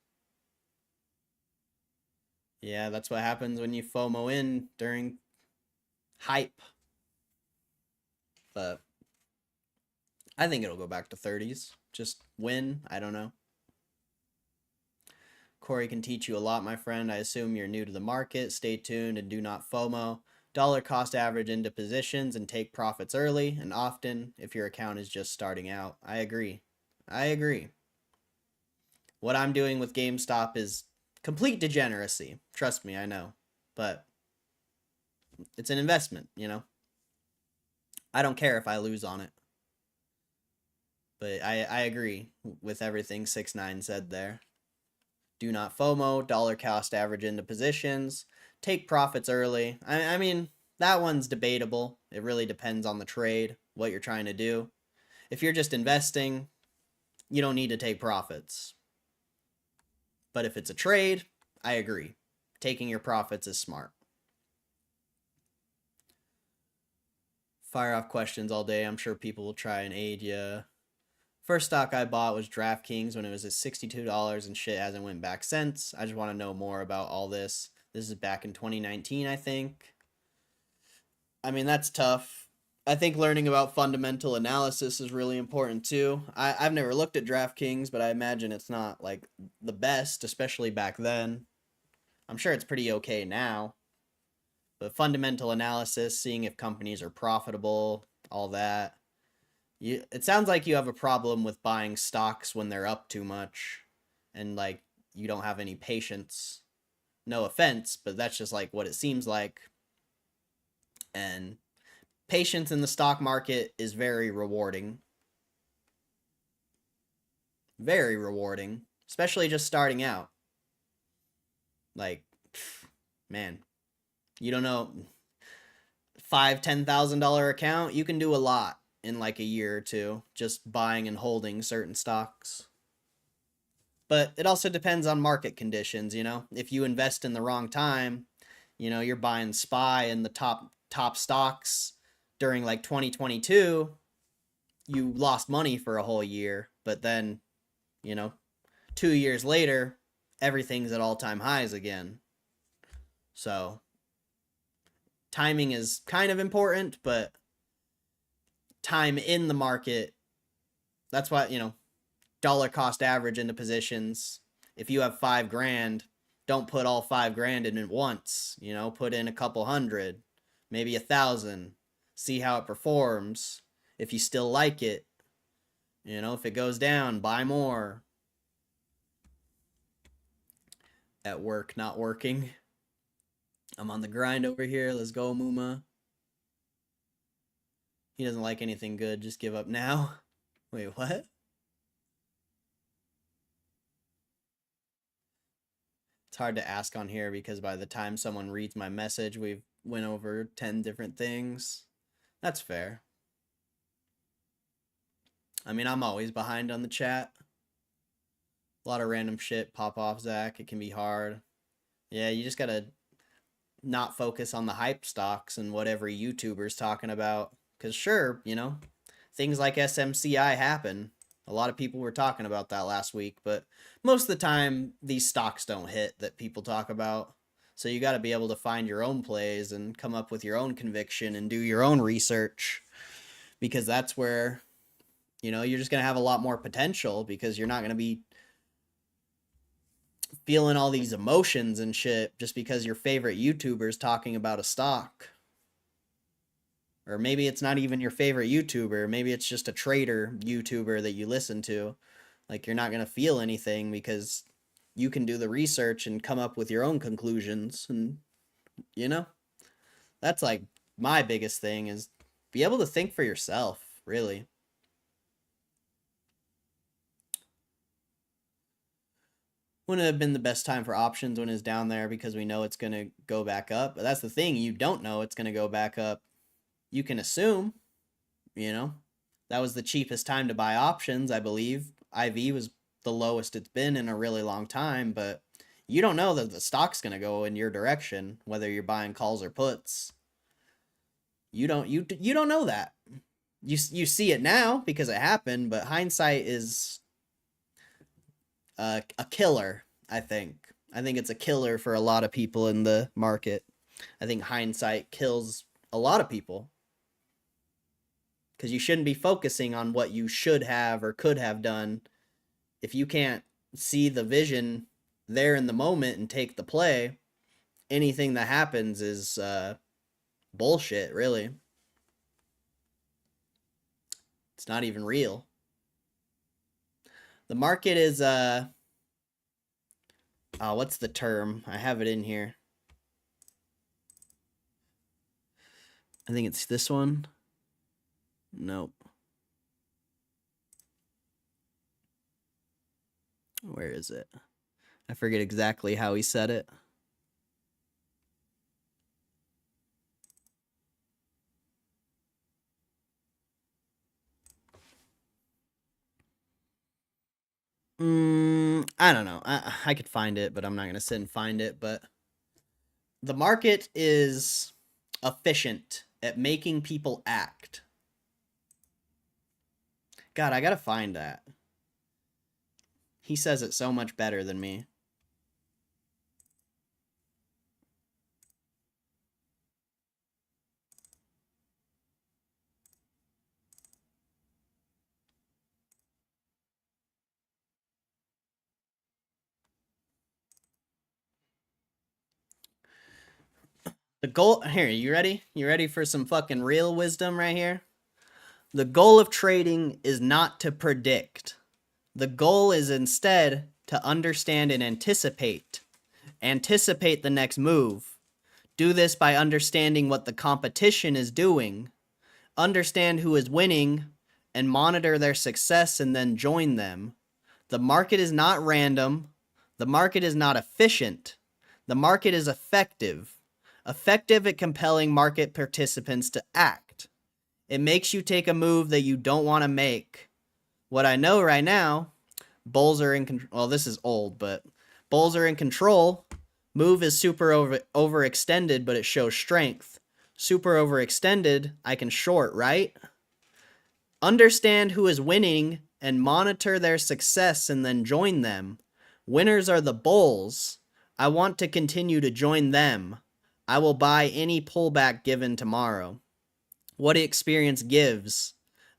Yeah, that's what happens when you FOMO in during hype. But I think it'll go back to 30s. Just when? I don't know. Corey can teach you a lot, my friend. I assume you're new to the market. Stay tuned and do not FOMO. Dollar cost average into positions and take profits early and often if your account is just starting out. I agree. I agree. What I'm doing with GameStop is complete degeneracy. Trust me, I know. But it's an investment, you know? I don't care if I lose on it. But I agree with everything 6ix9ine said there. Do not FOMO, dollar cost average into positions, take profits early. I mean, that one's debatable. It really depends on the trade, what you're trying to do. If you're just investing, you don't need to take profits. But if it's a trade, I agree. Taking your profits is smart. Fire off questions all day. I'm sure people will try and aid you. First stock I bought was DraftKings when it was at $62 and shit hasn't went back since. I just want to know more about all this. This is back in 2019, I think. I mean, that's tough. I think learning about fundamental analysis is really important too. I've never looked at DraftKings, but I imagine it's not like the best, especially back then. I'm sure it's pretty okay now. But fundamental analysis, seeing if companies are profitable, all that. It sounds like you have a problem with buying stocks when they're up too much and like you don't have any patience. No offense, but that's just like what it seems like. And patience in the stock market is very rewarding. Very rewarding, especially just starting out. Like, man, you don't know, $5,000-$10,000 account, you can do a lot in like a year or two, just buying and holding certain stocks. But it also depends on market conditions, you know? If you invest in the wrong time, you know, you're buying SPY and the top stocks during like 2022, you lost money for a whole year, but then, you know, 2 years later, everything's at all-time highs again. So, timing is kind of important, but time in the market, that's why, you know, dollar cost average into positions. If you have $5,000, don't put all $5,000 in at once, you know, put in a couple hundred, maybe 1,000, see how it performs. If you still like it, you know, if it goes down, buy more. At work, not working. I'm on the grind over here. Let's go, Muma. He doesn't like anything good. Just give up now. Wait, what? It's hard to ask on here because by the time someone reads my message, we've went over 10 different things. That's fair. I mean, I'm always behind on the chat. A lot of random shit pop off, Zach. It can be hard. Yeah, you just gotta not focus on the hype stocks and what every YouTuber's talking about. Because sure, you know, things like SMCI happen. A lot of people were talking about that last week, but most of the time, these stocks don't hit that people talk about. So you got to be able to find your own plays and come up with your own conviction and do your own research, because that's where, you know, you're just going to have a lot more potential, because you're not going to be feeling all these emotions and shit just because your favorite YouTuber's talking about a stock. Or maybe it's not even your favorite YouTuber. Maybe it's just a trader YouTuber that you listen to. Like, you're not going to feel anything because you can do the research and come up with your own conclusions. And, you know, that's like my biggest thing, is be able to think for yourself, really. Wouldn't have been the best time for options when it's down there because we know it's going to go back up. But that's the thing. You don't know it's going to go back up. You can assume, you know, that was the cheapest time to buy options, I believe. IV was the lowest it's been in a really long time, but you don't know that the stock's going to go in your direction, whether you're buying calls or puts. You don't know that. You see it now because it happened, but hindsight is a killer, I think. I think it's a killer for a lot of people in the market. I think hindsight kills a lot of people, because you shouldn't be focusing on what you should have or could have done. If you can't see the vision there in the moment and take the play, anything that happens is bullshit, really. It's not even real. The market is, what's the term? I have it in here. I think it's this one. Nope. Where is it? I forget exactly how he said it. I don't know. I could find it, but I'm not going to sit and find it. But the market is efficient at making people act. God, I got to find that. He says it so much better than me. The goal here, you ready? You ready for some fucking real wisdom right here? The goal of trading is not to predict. The goal is instead to understand and anticipate. Anticipate the next move. Do this by understanding what the competition is doing. Understand who is winning and monitor their success and then join them. The market is not random. The market is not efficient. The market is effective. Effective at compelling market participants to act. It makes you take a move that you don't want to make. What I know right now, bulls are in control. Well, this is old, but bulls are in control. Move is super overextended, but it shows strength. Super overextended, I can short, right? Understand who is winning and monitor their success and then join them. Winners are the bulls. I want to continue to join them. I will buy any pullback given tomorrow. What experience gives.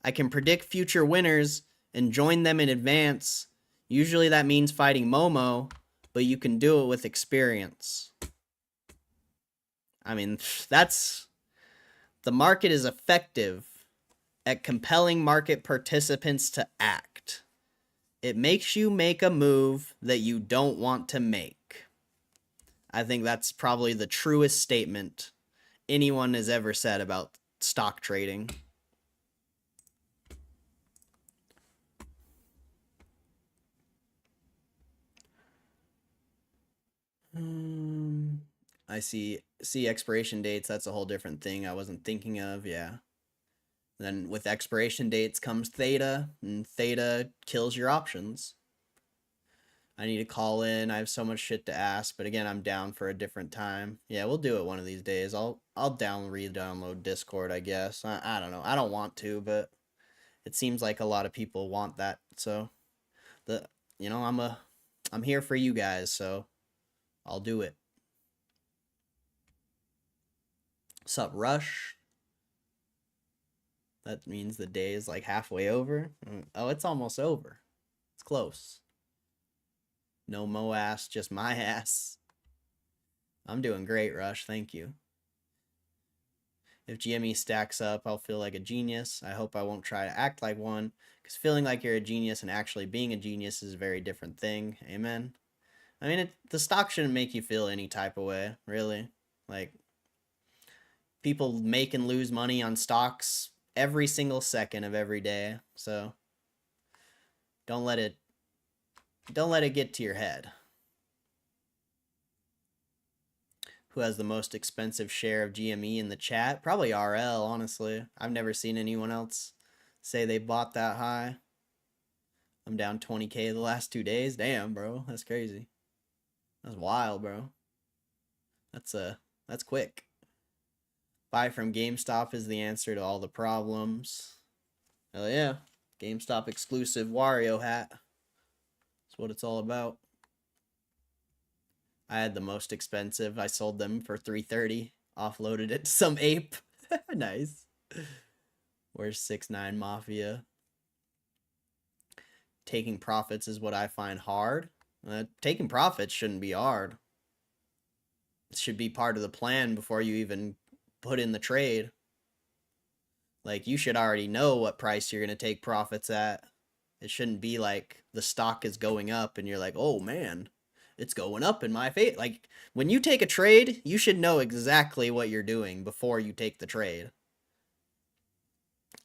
I can predict future winners and join them in advance. Usually that means fighting Momo, but you can do it with experience. I mean, that's... The market is effective at compelling market participants to act. It makes you make a move that you don't want to make. I think that's probably the truest statement anyone has ever said about stock trading. I see expiration dates. That's a whole different thing I wasn't thinking of. Yeah. Then with expiration dates comes theta, and theta kills your options. I need to call in. I have so much shit to ask, but again, I'm down for a different time. Yeah, we'll do it one of these days. I'll re-download Discord, I guess. I don't know. I don't want to, but it seems like a lot of people want that. So I'm here for you guys, so I'll do it. Sup, Rush? That means the day is like halfway over. Oh, it's almost over. It's close. No mo ass, just my ass. I'm doing great, Rush. Thank you. If GME stacks up, I'll feel like a genius. I hope I won't try to act like one, because feeling like you're a genius and actually being a genius is a very different thing. Amen. I mean, the stock shouldn't make you feel any type of way, really. Like, people make and lose money on stocks every single second of every day, so don't let it get to your head. Who has the most expensive share of GME in the chat? Probably RL, honestly. I've never seen anyone else say they bought that high. I'm down 20K the last 2 days. Damn, bro. That's crazy. That's wild, bro. That's quick. Buy from GameStop is the answer to all the problems. Hell yeah. GameStop exclusive Wario hat. That's what it's all about. I had the most expensive. I sold them for $330. Offloaded it to some ape. Nice. Where's 6ix9ine Mafia? Taking profits is what I find hard. Taking profits shouldn't be hard. It should be part of the plan before you even put in the trade. Like, you should already know what price you're going to take profits at. It shouldn't be like the stock is going up and you're like, oh man, it's going up in my face. Like, when you take a trade, you should know exactly what you're doing before you take the trade.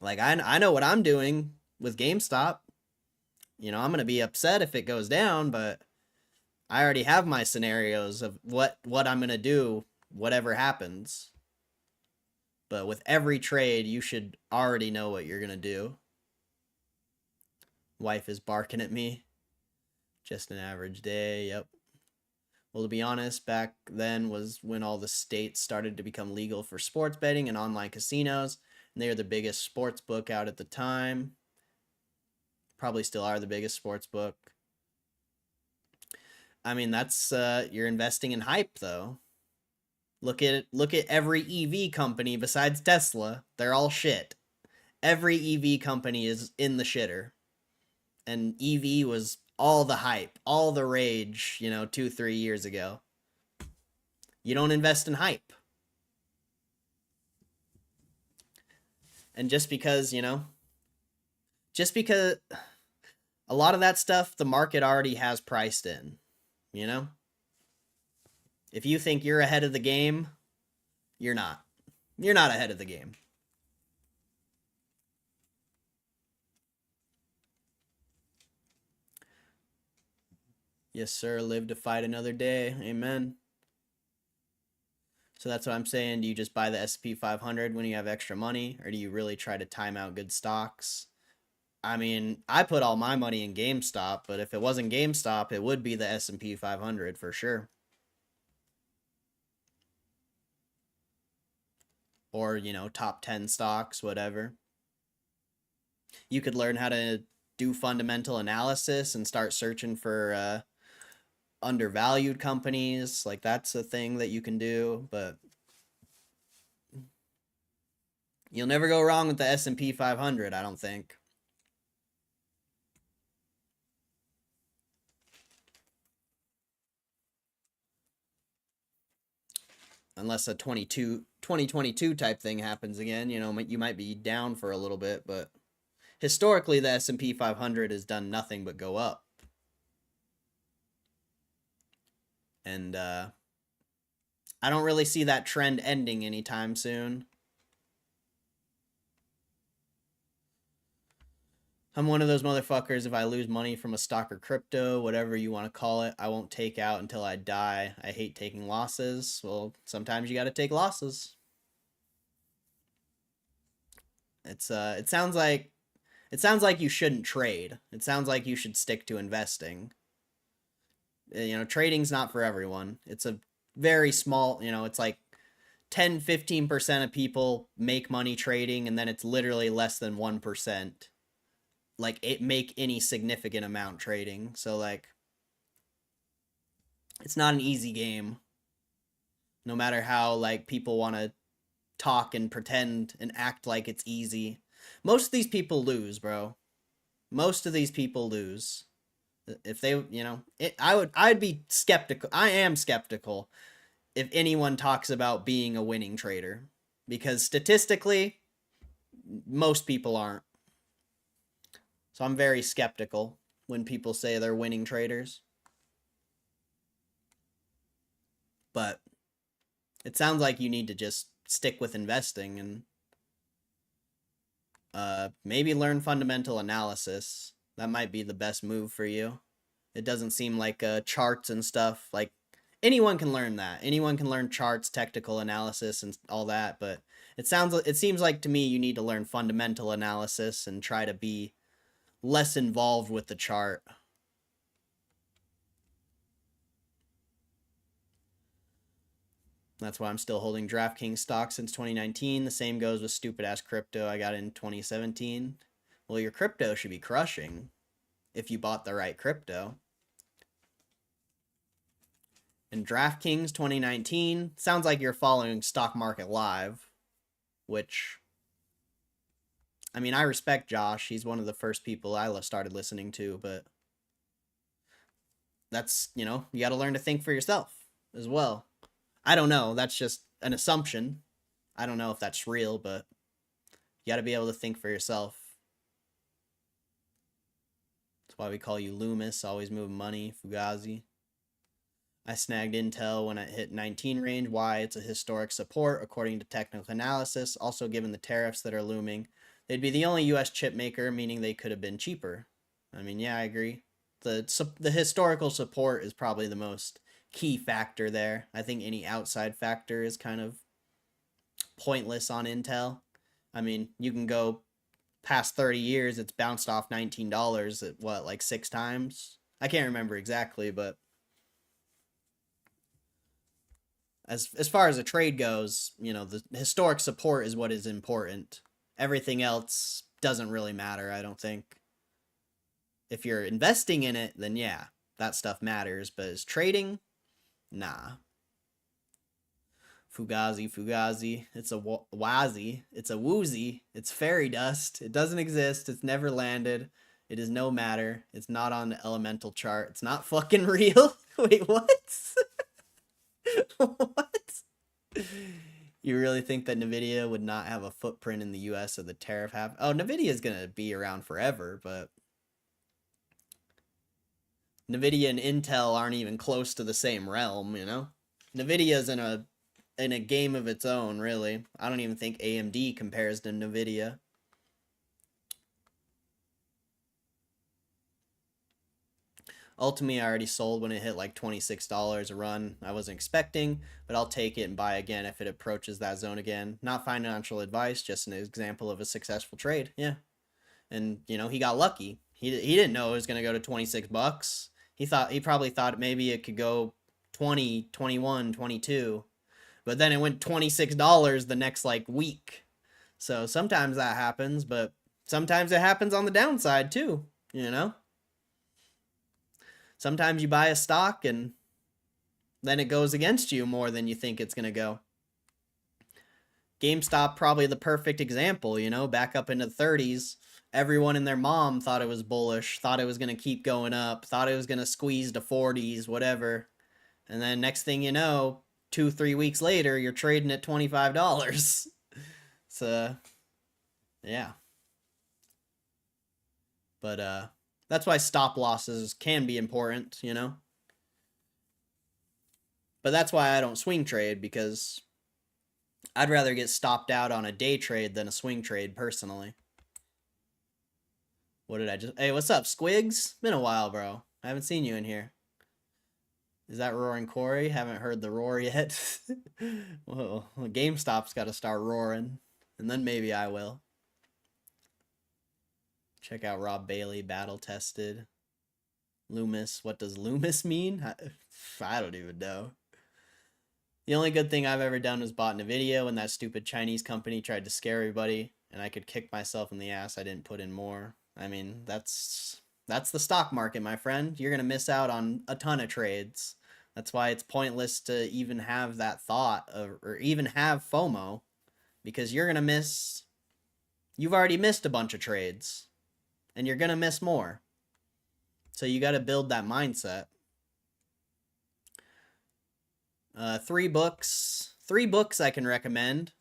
Like, I know what I'm doing with GameStop. You know, I'm going to be upset if it goes down, but I already have my scenarios of what I'm going to do, whatever happens. But with every trade, you should already know what you're going to do. Wife is barking at me. Just an average day, yep. Well, to be honest, back then was when all the states started to become legal for sports betting and online casinos, and they were the biggest sports book out at the time. Probably still are the biggest sports book. I mean, that's you're investing in hype, though. Look at every EV company besides Tesla. They're all shit. Every EV company is in the shitter. And EV was all the hype, all the rage, 2-3 years ago. You don't invest in hype. And just because a lot of that stuff the market already has priced in, If you think you're ahead of the game, you're not. You're not ahead of the game. Yes, sir. Live to fight another day. Amen. So that's what I'm saying. Do you just buy the S&P 500 when you have extra money, or do you really try to time out good stocks? I mean, I put all my money in GameStop, but if it wasn't GameStop, it would be the S&P 500 for sure. Or, top 10 stocks, whatever. You could learn how to do fundamental analysis and start searching for undervalued companies. Like, that's a thing that you can do, but you'll never go wrong with the S&P 500, I don't think. Unless a 2022 type thing happens again, you might be down for a little bit, but historically the S&P 500 has done nothing but go up. And I don't really see that trend ending anytime soon. I'm one of those motherfuckers, if I lose money from a stock or crypto, whatever you want to call it, I won't take out until I die. I hate taking losses. Well, sometimes you got to take losses. It sounds like you shouldn't trade. It sounds like you should stick to investing. Trading's not for everyone. It's a very small, it's like 10-15% of people make money trading, and then it's literally less than 1%. Like, it make any significant amount trading. So, like, it's not an easy game. No matter how, like, people want to talk and pretend and act like it's easy. Most of these people lose, bro. Most of these people lose. If they, I'd be skeptical. I am skeptical if anyone talks about being a winning trader. Because statistically, most people aren't. So I'm very skeptical when people say they're winning traders. But it sounds like you need to just stick with investing and maybe learn fundamental analysis. That might be the best move for you. It doesn't seem like charts and stuff. Like, anyone can learn that. Anyone can learn charts, technical analysis, and all that. But it seems like to me you need to learn fundamental analysis and try to be less involved with the chart. That's why I'm still holding DraftKings stock since 2019. The same goes with stupid ass crypto I got in 2017. Well, your crypto should be crushing if you bought the right crypto. And DraftKings 2019 sounds like you're following Stock Market Live, which, I mean, I respect Josh. He's one of the first people I started listening to, but that's, you got to learn to think for yourself as well. I don't know. That's just an assumption. I don't know if that's real, but you got to be able to think for yourself. That's why we call you Loomis, always moving money, Fugazi. I snagged Intel when it hit 19 range. Why? It's a historic support, according to technical analysis. Also, given the tariffs that are looming, they'd be the only U.S. chip maker, meaning they could have been cheaper. I mean, yeah, I agree. The historical support is probably the most key factor there. I think any outside factor is kind of pointless on Intel. I mean, you can go past 30 years, it's bounced off $19 at what, like 6 times? I can't remember exactly, but as far as a trade goes, you know, the historic support is what is important. Everything else doesn't really matter, I don't think. If you're investing in it, then yeah, that stuff matters, but as trading, nah. Fugazi. It's a wazi. It's a woozy. It's fairy dust. It doesn't exist. It's never landed. It is no matter. It's not on the elemental chart. It's not fucking real. Wait, what? What? You really think that Nvidia would not have a footprint in the US if the tariff happened? Oh, Nvidia is going to be around forever, but Nvidia and Intel aren't even close to the same realm, you know? Nvidia's in a game of its own, really. I don't even think AMD compares to Nvidia. Ultimately, I already sold when it hit like $26 a run. I wasn't expecting, but I'll take it and buy again if it approaches that zone again. Not financial advice, just an example of a successful trade. Yeah. And, you know, he got lucky. He didn't know it was going to go to 26 bucks. He probably thought maybe it could go 20, 21, 22. But then it went $26 the next like week. So sometimes that happens, but sometimes it happens on the downside too, you know? Sometimes you buy a stock and then it goes against you more than you think it's going to go. GameStop, probably the perfect example, you know, back up into the 30s. Everyone and their mom thought it was bullish, thought it was going to keep going up, thought it was going to squeeze to 40s, whatever. And then next thing you know, 2-3 weeks later, you're trading at $25. So, yeah. But, that's why stop losses can be important, you know? But that's why I don't swing trade, because I'd rather get stopped out on a day trade than a swing trade, personally. What did I just... Hey, what's up, Squigs? Been a while, bro. I haven't seen you in here. Is that Roaring Corey? Haven't heard the roar yet. Well, GameStop's got to start roaring, and then maybe I will. Check out Rob Bailey, battle tested. Loomis. What does Loomis mean? I don't even know. The only good thing I've ever done was bought Nvidia when that stupid Chinese company tried to scare everybody, and I could kick myself in the ass I didn't put in more. I mean, that's the stock market, my friend. You're going to miss out on a ton of trades. That's why it's pointless to even have that thought or even have FOMO, because you're going to miss... You've already missed a bunch of trades, and you're going to miss more. So you got to build that mindset. 3 books. 3 books I can recommend.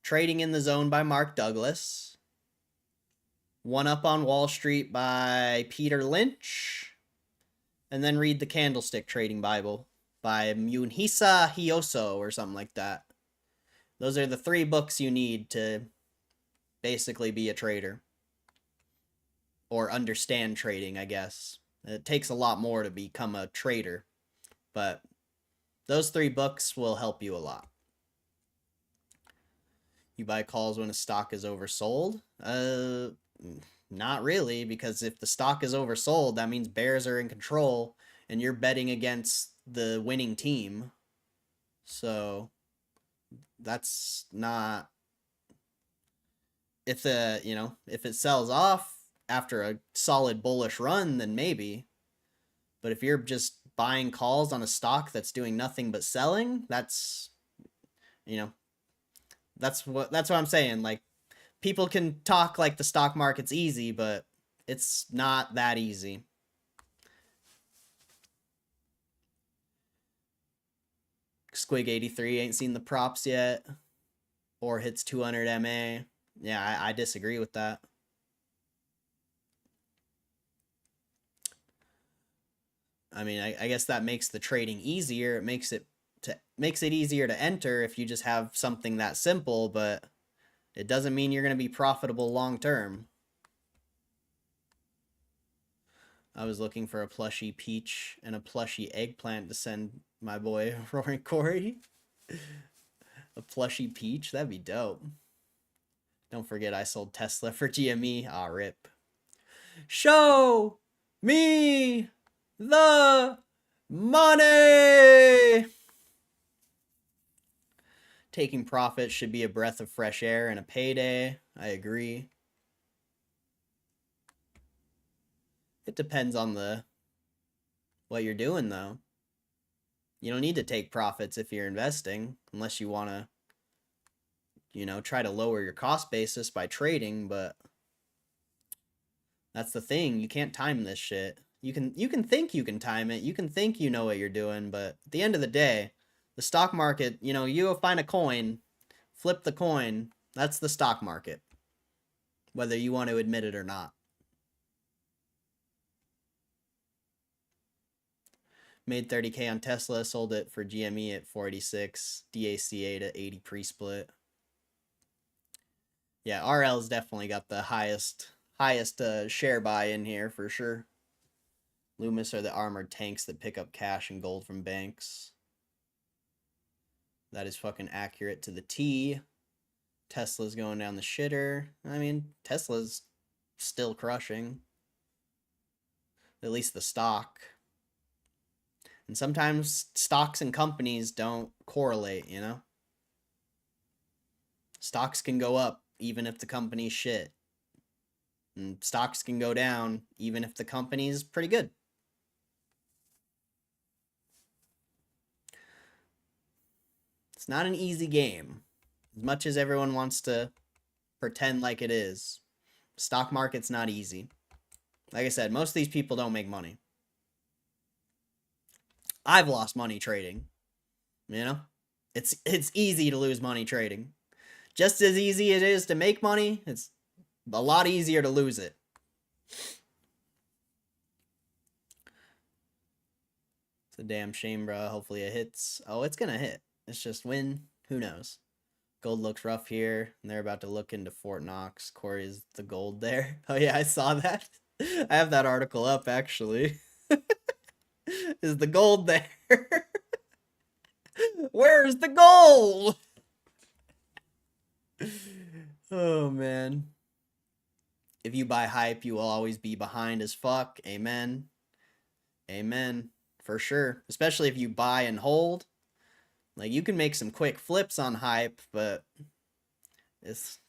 Trading in the Zone by Mark Douglas. One Up on Wall Street by Peter Lynch. And then read the Candlestick Trading Bible by Munhisa Hioso or something like that. Those are the 3 books you need to basically be a trader. Or understand trading, I guess. It takes a lot more to become a trader. But those 3 books will help you a lot. You buy calls when a stock is oversold? Not really, because if the stock is oversold, that means bears are in control, and you're betting against the winning team. So that's not... If if it sells off after a solid bullish run, then maybe. But if you're just buying calls on a stock that's doing nothing but selling, that's what I'm saying. Like, people can talk like the stock market's easy, but it's not that easy. Squig83 ain't seen the props yet, or hits 200 MA. Yeah, I disagree with that. I mean, I guess that makes the trading easier. It makes it easier to enter if you just have something that simple, but it doesn't mean you're going to be profitable long term. I was looking for a plushy peach and a plushy eggplant to send my boy Roaring Corey. A plushy peach? That'd be dope. Don't forget I sold Tesla for GME. Ah, rip. Show me the money. Taking profits should be a breath of fresh air and a payday. I agree. It depends on what you're doing, though. You don't need to take profits if you're investing, unless you want to, try to lower your cost basis by trading, but that's the thing. You can't time this shit. You can think you can time it. You can think you know what you're doing, but at the end of the day, the stock market, you go find a coin, flip the coin. That's the stock market, whether you want to admit it or not. Made 30K on Tesla, sold it for GME at 486, DACA to 80 pre-split. Yeah, RL's definitely got the highest share buy in here for sure. Loomis are the armored tanks that pick up cash and gold from banks. That is fucking accurate to the T. Tesla's going down the shitter. I mean, Tesla's still crushing. At least the stock. And sometimes stocks and companies don't correlate, Stocks can go up even if the company's shit. And stocks can go down even if the company's pretty good. It's not an easy game. As much as everyone wants to pretend like it is, stock market's not easy. Like I said, most of these people don't make money. I've lost money trading. It's easy to lose money trading. Just as easy it is to make money, it's a lot easier to lose it. It's a damn shame, bro. Hopefully it hits. Oh, it's gonna hit. It's just when? Who knows? Gold looks rough here, and they're about to look into Fort Knox. Corey, is the gold there? Oh yeah, I saw that. I have that article up, actually. Is the gold there? Where's the gold? Oh, man. If you buy hype, you will always be behind as fuck. Amen. Amen. For sure. Especially if you buy and hold. Like, you can make some quick flips on hype, but it's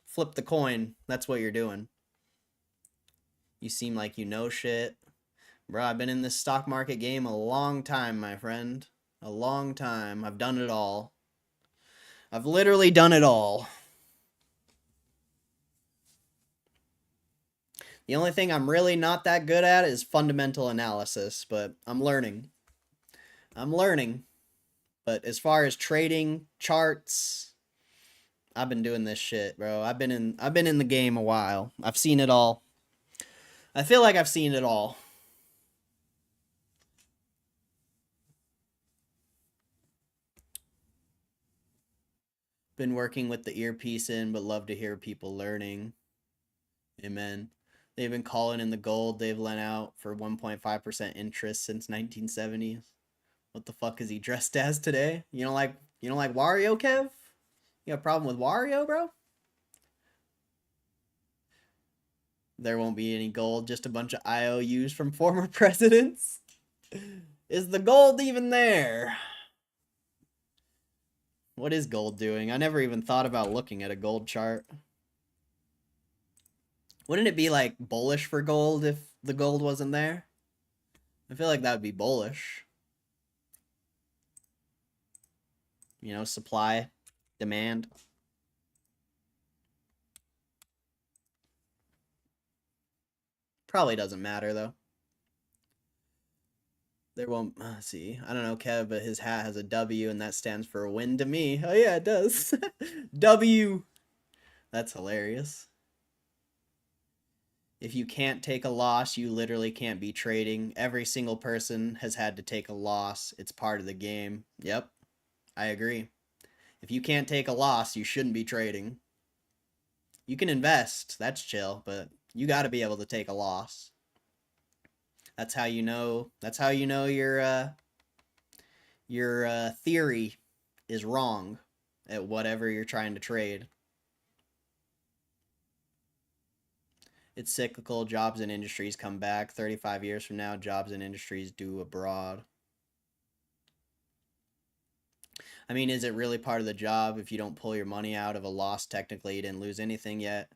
flip the coin. That's what you're doing. You seem like you know shit. Bro, I've been in this stock market game a long time, my friend. A long time. I've done it all. I've literally done it all. The only thing I'm really not that good at is fundamental analysis, but I'm learning. I'm learning. But as far as trading, charts, I've been doing this shit, bro. I've been in the game a while. I've seen it all. I feel like I've seen it all. Been working with the earpiece in, but love to hear people learning. Amen. They've been calling in the gold they've lent out for 1.5% interest since 1970s. What the fuck is he dressed as today? You don't like Wario, Kev? You got a problem with Wario, bro? There won't be any gold, just a bunch of IOUs from former presidents. Is the gold even there? What is gold doing? I never even thought about looking at a gold chart. Wouldn't it be like bullish for gold if the gold wasn't there? I feel like that would be bullish. Supply, demand. Probably doesn't matter though. There won't, see, I don't know, Kev, but his hat has a W and that stands for a win to me. Oh yeah, it does. W. That's hilarious. If you can't take a loss, you literally can't be trading. Every single person has had to take a loss. It's part of the game. Yep, I agree. If you can't take a loss, you shouldn't be trading. You can invest, that's chill, but you got to be able to take a loss. That's how you know your theory is wrong at whatever you're trying to trade. It's cyclical. Jobs and industries come back. 35 years from now, jobs and industries due abroad. I mean, is it really part of the job if you don't pull your money out of a loss? Technically, you didn't lose anything yet.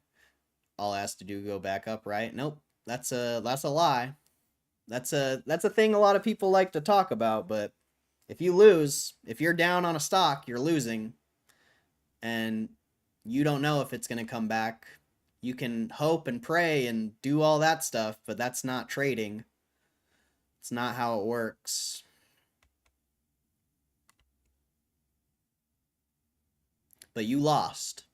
All it has to do go back up, right? Nope. That's a lie. That's a thing a lot of people like to talk about, but if you lose, if you're down on a stock, you're losing. And you don't know if it's going to come back. You can hope and pray and do all that stuff, but that's not trading. It's not how it works. But you lost.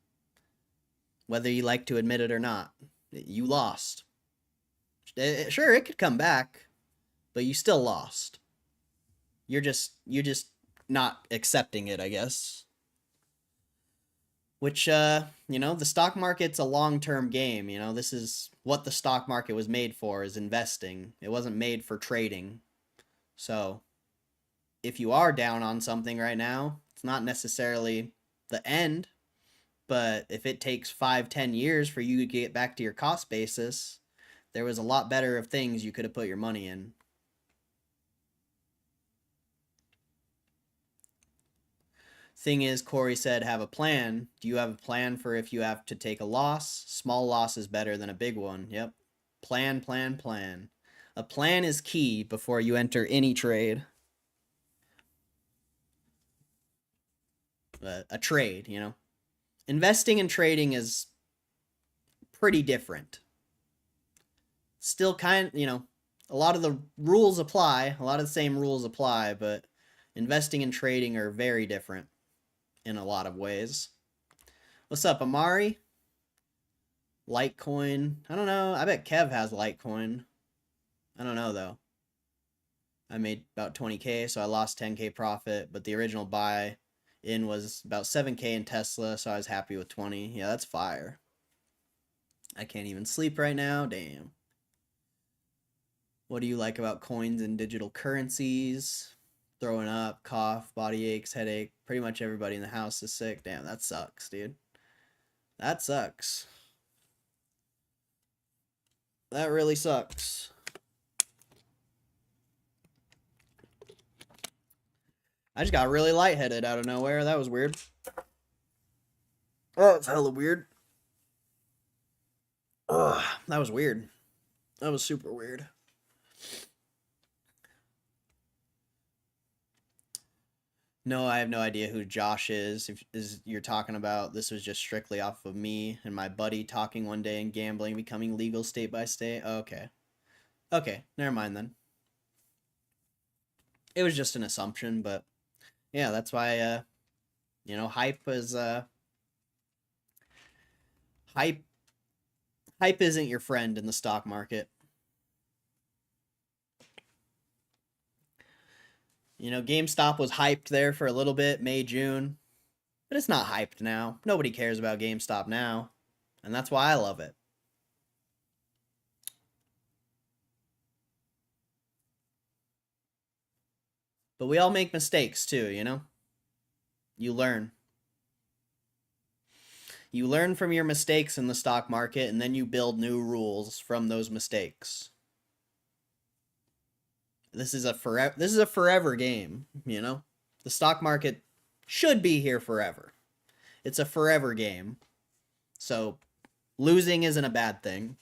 Whether you like to admit it or not. You lost. Sure, it could come back, but you still lost. You're just not accepting it, I guess. Which, you know, the stock market's a long-term game, you know. This is what the stock market was made for, is investing. It wasn't made for trading. So, if you are down on something right now, it's not necessarily the end, but if it takes 5-10 years for you to get back to your cost basis, there was a lot better of things you could have put your money in. Thing is, Corey said, have a plan. Do you have a plan for if you have to take a loss? Small loss is better than a big one. Yep. Plan, plan, plan. A plan is key before you enter any trade. A trade, you know. Investing and trading is pretty different. Still kind, you know, a lot of the rules apply. A lot of the same rules apply, but investing and trading are very different in a lot of ways. What's up, Amari? Litecoin. I don't know. I bet Kev has Litecoin. I don't know, though. I made about 20K, so I lost 10K profit, but the original buy in was about 7K in Tesla, so I was happy with 20. Yeah, that's fire. I can't even sleep right now. Damn. What do you like about coins and digital currencies? Throwing up, cough, body aches, headache. Pretty much everybody in the house is sick. Damn, that sucks, dude. That sucks. That really sucks. I just got really lightheaded out of nowhere. That was weird. Oh, it's hella weird. Ugh, that was weird. That was super weird. No, I have no idea who Josh is. If you're talking about, this was just strictly off of me and my buddy talking one day and gambling becoming legal state by state. Oh, okay. Okay, never mind then. It was just an assumption, but yeah, that's why you know, hype isn't your friend in the stock market. You know, GameStop was hyped there for a little bit, May, June. But it's not hyped now. Nobody cares about GameStop now. And that's why I love it. But we all make mistakes too, you know? You learn. You learn from your mistakes in the stock market, and then you build new rules from those mistakes. This is a forever game, you know? The stock market should be here forever. It's a forever game. So losing isn't a bad thing.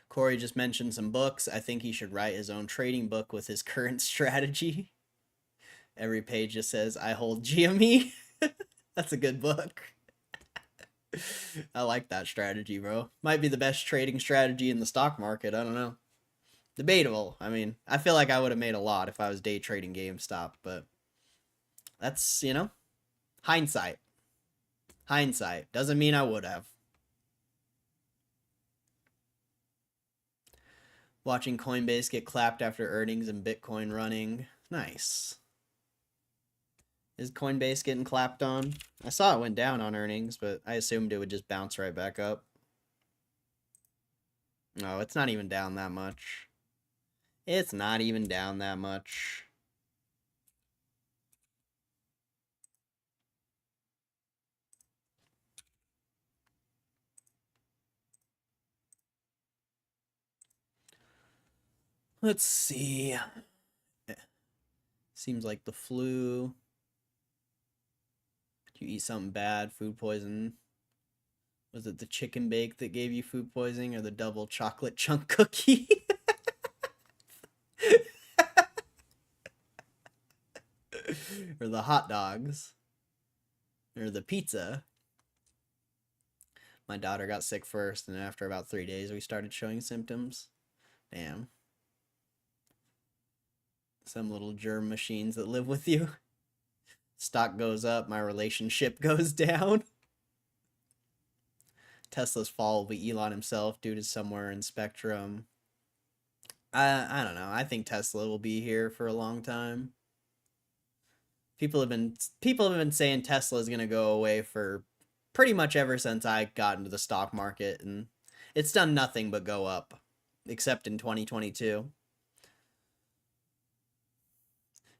Corey just mentioned some books. I think he should write his own trading book with his current strategy. Every page just says, I hold GME. That's a good book. I like that strategy, bro. Might be the best trading strategy in the stock market. I don't know. Debatable. I mean, I feel like I would have made a lot if I was day trading GameStop, but that's, you know, hindsight. Hindsight. Doesn't mean I would have. Watching Coinbase get clapped after earnings and Bitcoin running. Nice. Is Coinbase getting clapped on? I saw it went down on earnings, but I assumed it would just bounce right back up. No, it's not even down that much. It's not even down that much. Let's see. Seems like the flu. Did you eat something bad? Food poison? Was it the chicken bake that gave you food poisoning or the double chocolate chunk cookie? Or the hot dogs? Or the pizza? My daughter got sick first, and after about 3 days, we started showing symptoms. Damn. Some little germ machines that live with you. Stock goes up, my relationship goes down. Tesla's fall will be Elon himself due to somewhere in spectrum. I don't know. I think Tesla will be here for a long time. People have been saying Tesla is going to go away for pretty much ever since I got into the stock market, and it's done nothing but go up, except in 2022.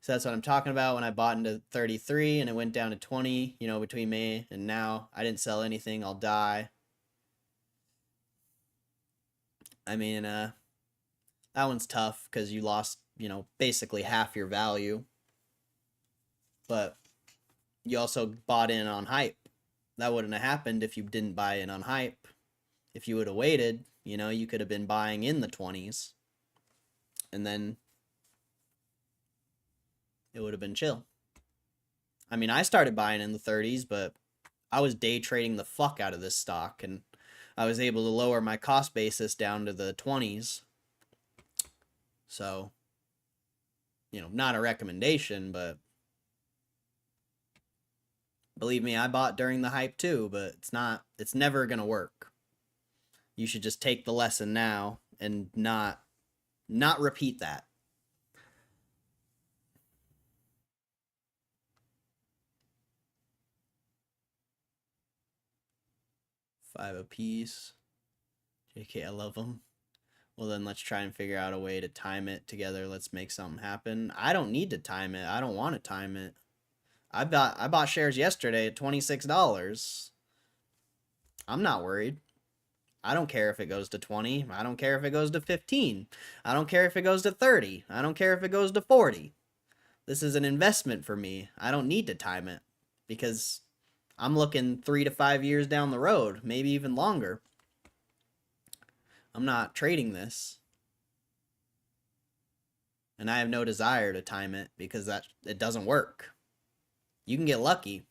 So that's what I'm talking about when I bought into 33 and it went down to 20, between May and now. I didn't sell anything. I'll die. I mean, that one's tough because you lost, basically half your value. But you also bought in on hype. That wouldn't have happened if you didn't buy in on hype. If you would have waited, you could have been buying in the 20s. And then it would have been chill. I mean, I started buying in the 30s, but I was day trading the fuck out of this stock, and I was able to lower my cost basis down to the 20s. So, not a recommendation, but believe me, I bought during the hype too, but it's never going to work. You should just take the lesson now and not repeat that. $5 apiece. JK, I love them. Well, then let's try and figure out a way to time it together. Let's make something happen. I don't need to time it. I don't want to time it. I bought shares yesterday at $26. I'm not worried. I don't care if it goes to 20. I don't care if it goes to 15. I don't care if it goes to 30. I don't care if it goes to 40. This is an investment for me. I don't need to time it because I'm looking 3 to 5 years down the road, maybe even longer. I'm not trading this. And I have no desire to time it because it doesn't work. You can get lucky.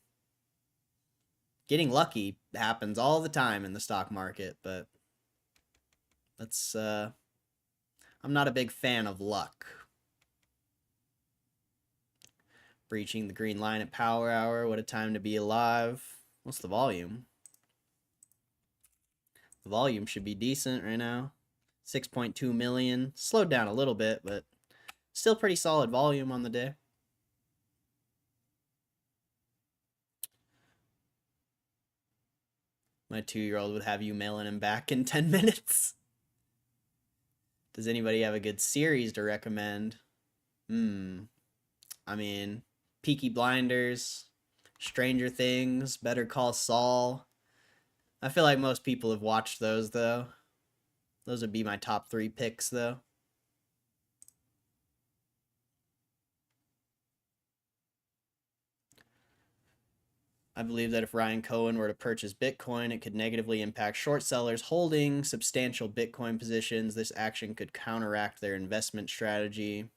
Getting lucky happens all the time in the stock market, but I'm not a big fan of luck. Breaching the green line at power hour. What a time to be alive. What's the volume? The volume should be decent right now. 6.2 million. Slowed down a little bit, but still pretty solid volume on the day. My 2-year-old would have you mailing him back in 10 minutes. Does anybody have a good series to recommend? I mean, Peaky Blinders, Stranger Things, Better Call Saul. I feel like most people have watched those, though. Those would be my top 3 picks, though. I believe that if Ryan Cohen were to purchase Bitcoin, it could negatively impact short sellers holding substantial Bitcoin positions. This action could counteract their investment strategy.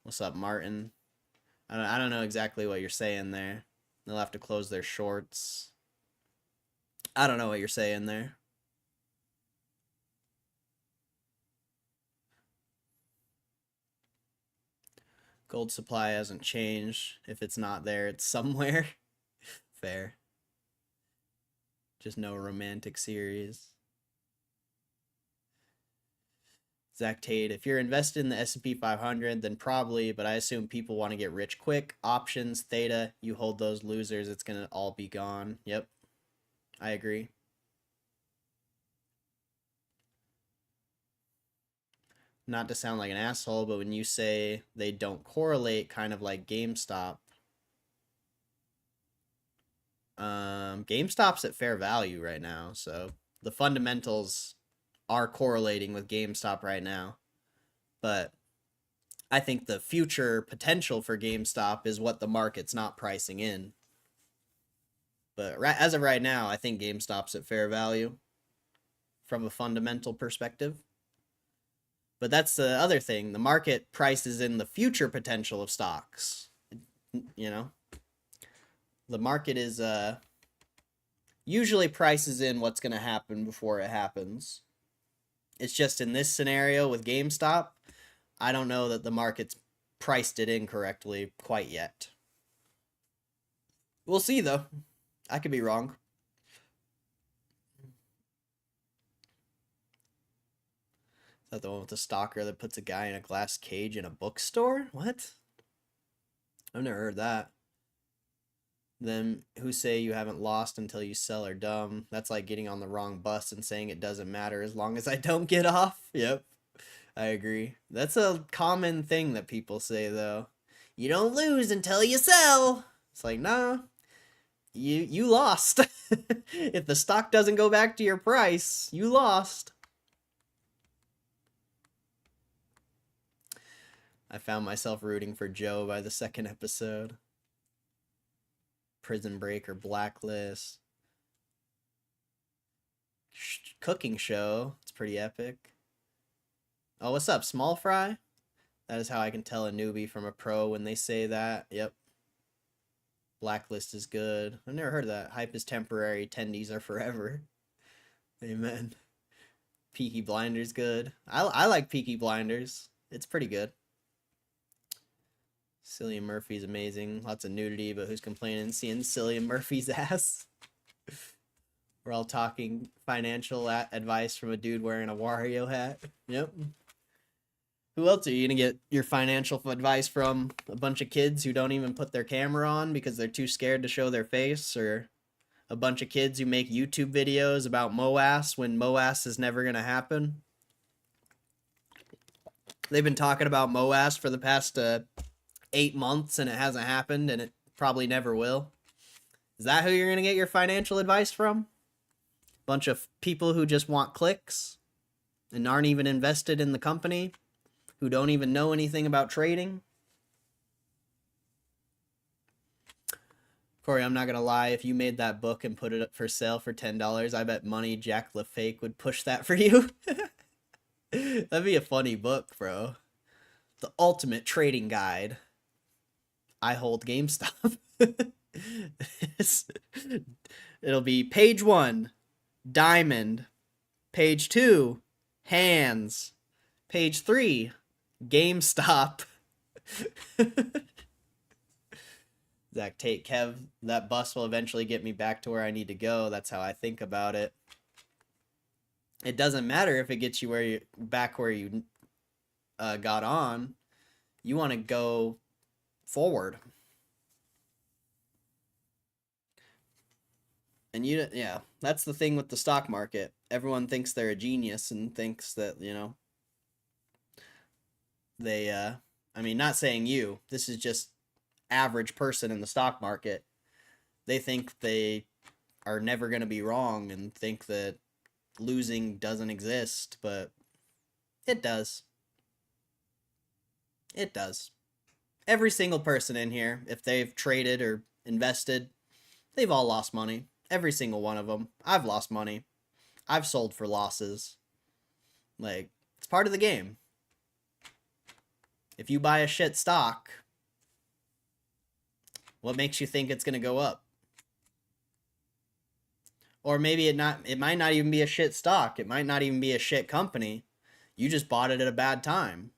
What's up, Martin? I don't know exactly what you're saying there. They'll have to close their shorts. I don't know what you're saying there. Gold supply hasn't changed. If it's not there, it's somewhere. Fair. Just no romantic series. Zach Tate, if you're invested in the S&P 500, then probably, but I assume people want to get rich quick. Options, theta, you hold those losers, it's going to all be gone. Yep, I agree. Not to sound like an asshole, but when you say they don't correlate, kind of like GameStop, GameStop's at fair value right now, so the fundamentals are correlating with GameStop right now. But I think the future potential for GameStop is what the market's not pricing in. But as of right now, I think GameStop's at fair value from a fundamental perspective. But that's the other thing. The market prices in the future potential of stocks. You know? The market is usually prices in what's going to happen before it happens. It's just in this scenario with GameStop, I don't know that the market's priced it in correctly quite yet. We'll see, though. I could be wrong. Is that the one with the stalker that puts a guy in a glass cage in a bookstore? What? I've never heard that. Them who say you haven't lost until you sell are dumb. That's like getting on the wrong bus and saying it doesn't matter as long as I don't get off. Yep. I agree. That's a common thing that people say, though. You don't lose until you sell. It's like, nah. You lost. If the stock doesn't go back to your price, you lost. I found myself rooting for Joe by the second episode. Prison Break or Blacklist. Cooking show. It's pretty epic. Oh, what's up, Small Fry? That is how I can tell a newbie from a pro when they say that. Yep. Blacklist is good. I've never heard of that. Hype is temporary. Tendies are forever. Amen. Peaky Blinders good. I like Peaky Blinders. It's pretty good. Cillian Murphy's amazing. Lots of nudity, but who's complaining seeing Cillian Murphy's ass? We're all talking financial advice from a dude wearing a Wario hat. Yep. Who else are you going to get your financial advice from? A bunch of kids who don't even put their camera on because they're too scared to show their face? Or a bunch of kids who make YouTube videos about MOAS when MOAS is never going to happen? They've been talking about MOAS for the past 8 months and it hasn't happened and it probably never will. Is that who you're going to get your financial advice from? Bunch of people who just want clicks and aren't even invested in the company, who don't even know anything about trading? Corey, I'm not going to lie. If you made that book and put it up for sale for $10, I bet money Jack LaFake would push that for you. That'd be a funny book, bro. The ultimate trading guide. I hold GameStop. It'll be page 1, diamond. Page 2, hands. Page 3, GameStop. Zach Tate, Kev, that bus will eventually get me back to where I need to go. That's how I think about it. It doesn't matter if it gets you back where you got on. You want to go forward. And yeah, that's the thing with the stock market. Everyone thinks they're a genius and thinks that, they, I mean, not saying you, this is just average person in the stock market. They think they are never going to be wrong and think that losing doesn't exist, but it does. It does. Every single person in here, if they've traded or invested, they've all lost money. Every single one of them. I've lost money. I've sold for losses. Like, it's part of the game. If you buy a shit stock, what makes you think it's going to go up? Or maybe it might not even be a shit stock. It might not even be a shit company. You just bought it at a bad time.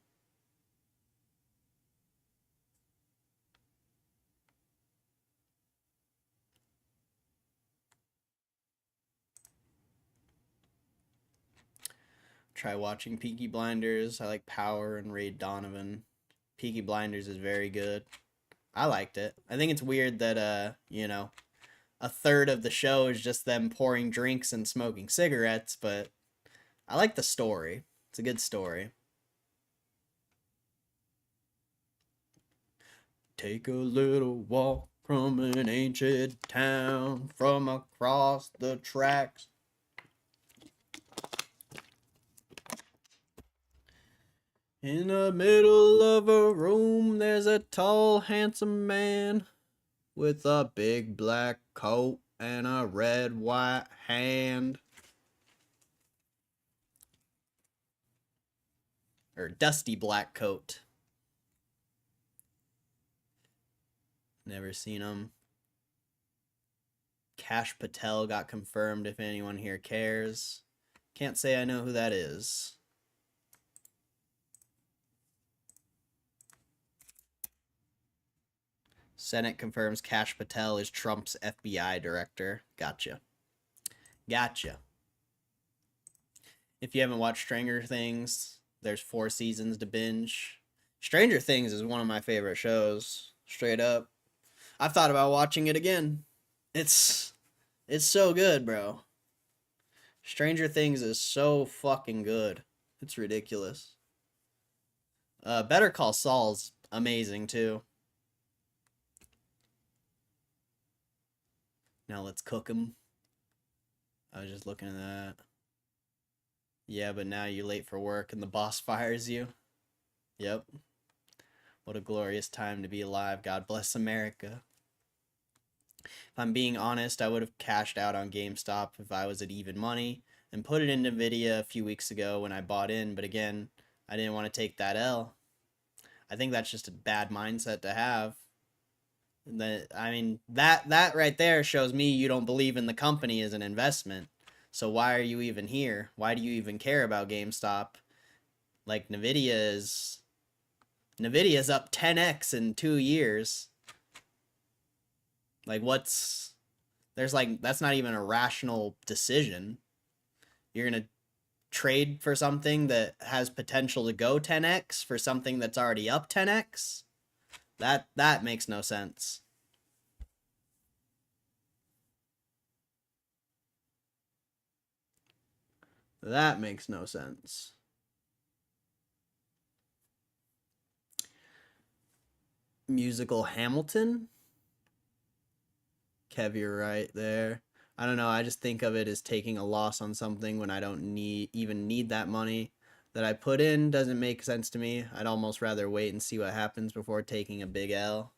Try watching Peaky Blinders. I like Power and Ray Donovan. Peaky Blinders is very good. I liked it. I think it's weird that, a third of the show is just them pouring drinks and smoking cigarettes, but I like the story. It's a good story. Take a little walk from an ancient town, from across the tracks. In the middle of a room, there's a tall, handsome man with a big black coat and a red, white hand. Or dusty black coat. Never seen him. Cash Patel got confirmed if anyone here cares. Can't say I know who that is. Senate confirms Cash Patel is Trump's FBI director. Gotcha. Gotcha. If you haven't watched Stranger Things, there's 4 seasons to binge. Stranger Things is one of my favorite shows. Straight up. I've thought about watching it again. It's so good, bro. Stranger Things is so fucking good. It's ridiculous. Better Call Saul's amazing too. Now let's cook him. I was just looking at that. Yeah, but now you're late for work and the boss fires you. Yep. What a glorious time to be alive. God bless America. If I'm being honest, I would have cashed out on GameStop if I was at even money and put it into Nvidia a few weeks ago when I bought in, but again, I didn't want to take that L. I think that's just a bad mindset to have. That right there shows me you don't believe in the company as an investment. So why are you even here? Why do you even care about GameStop? Like Nvidia's up 10x in 2 years. Like that's not even a rational decision. You're going to trade for something that has potential to go 10x for something that's already up 10x? That makes no sense. That makes no sense. Musical Hamilton? Kev, you're right there. I don't know, I just think of it as taking a loss on something when I don't even need that money that I put in. Doesn't make sense to me. I'd almost rather wait and see what happens before taking a big L.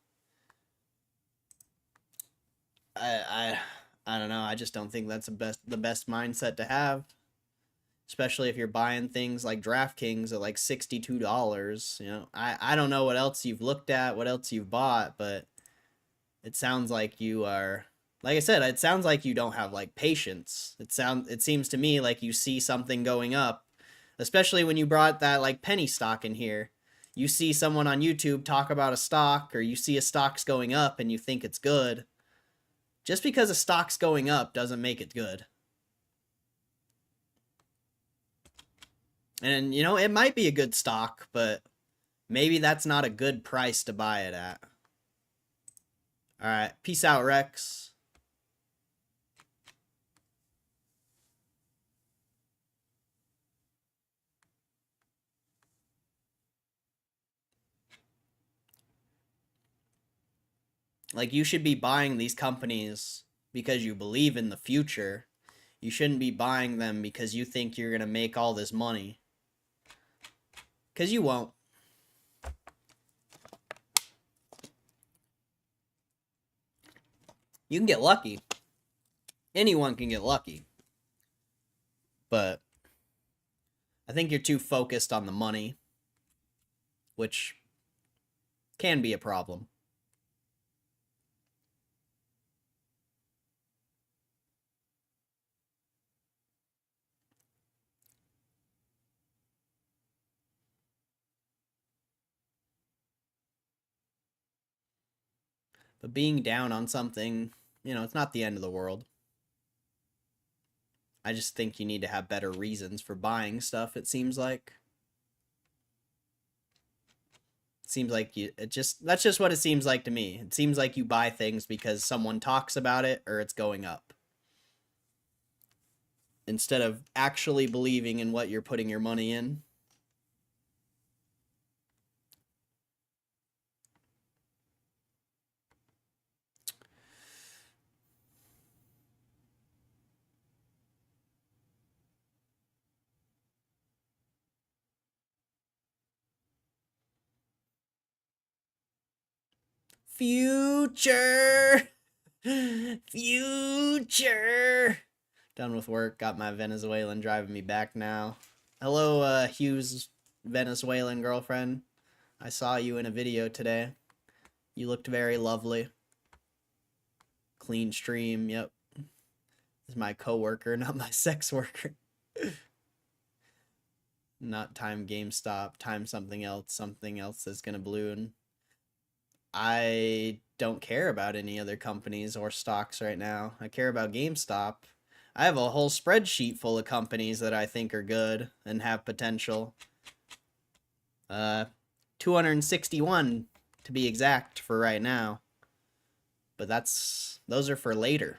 I don't know. I just don't think that's the best mindset to have. Especially if you're buying things like DraftKings at like $62. You know, I don't know what else you've looked at, what else you've bought, but it sounds like you are, like I said, it sounds like you don't have like patience. It seems to me like you see something going up, especially when you brought that like penny stock in here. You see someone on YouTube talk about a stock, or you see a stock's going up and you think it's good. Just because a stock's going up doesn't make it good. And, you know, it might be a good stock, but maybe that's not a good price to buy it at. Alright, peace out, Rex. Like, you should be buying these companies because you believe in the future. You shouldn't be buying them because you think you're going to make all this money. Because you won't. You can get lucky. Anyone can get lucky. But I think you're too focused on the money, which can be a problem. But being down on something, you know, it's not the end of the world. I just think you need to have better reasons for buying stuff, it seems like. It seems like that's just what it seems like to me. It seems like you buy things because someone talks about it or it's going up, instead of actually believing in what you're putting your money in. Future. Future. Done with work. Got my Venezuelan driving me back now. Hello, Hugh's Venezuelan girlfriend. I saw you in a video today. You looked very lovely. Clean stream, yep. This is my coworker, not my sex worker. Not time GameStop, time something else that's gonna balloon. I don't care about any other companies or stocks right now. I care about GameStop. I have a whole spreadsheet full of companies that I think are good and have potential. 261 to be exact for right now. But those are for later.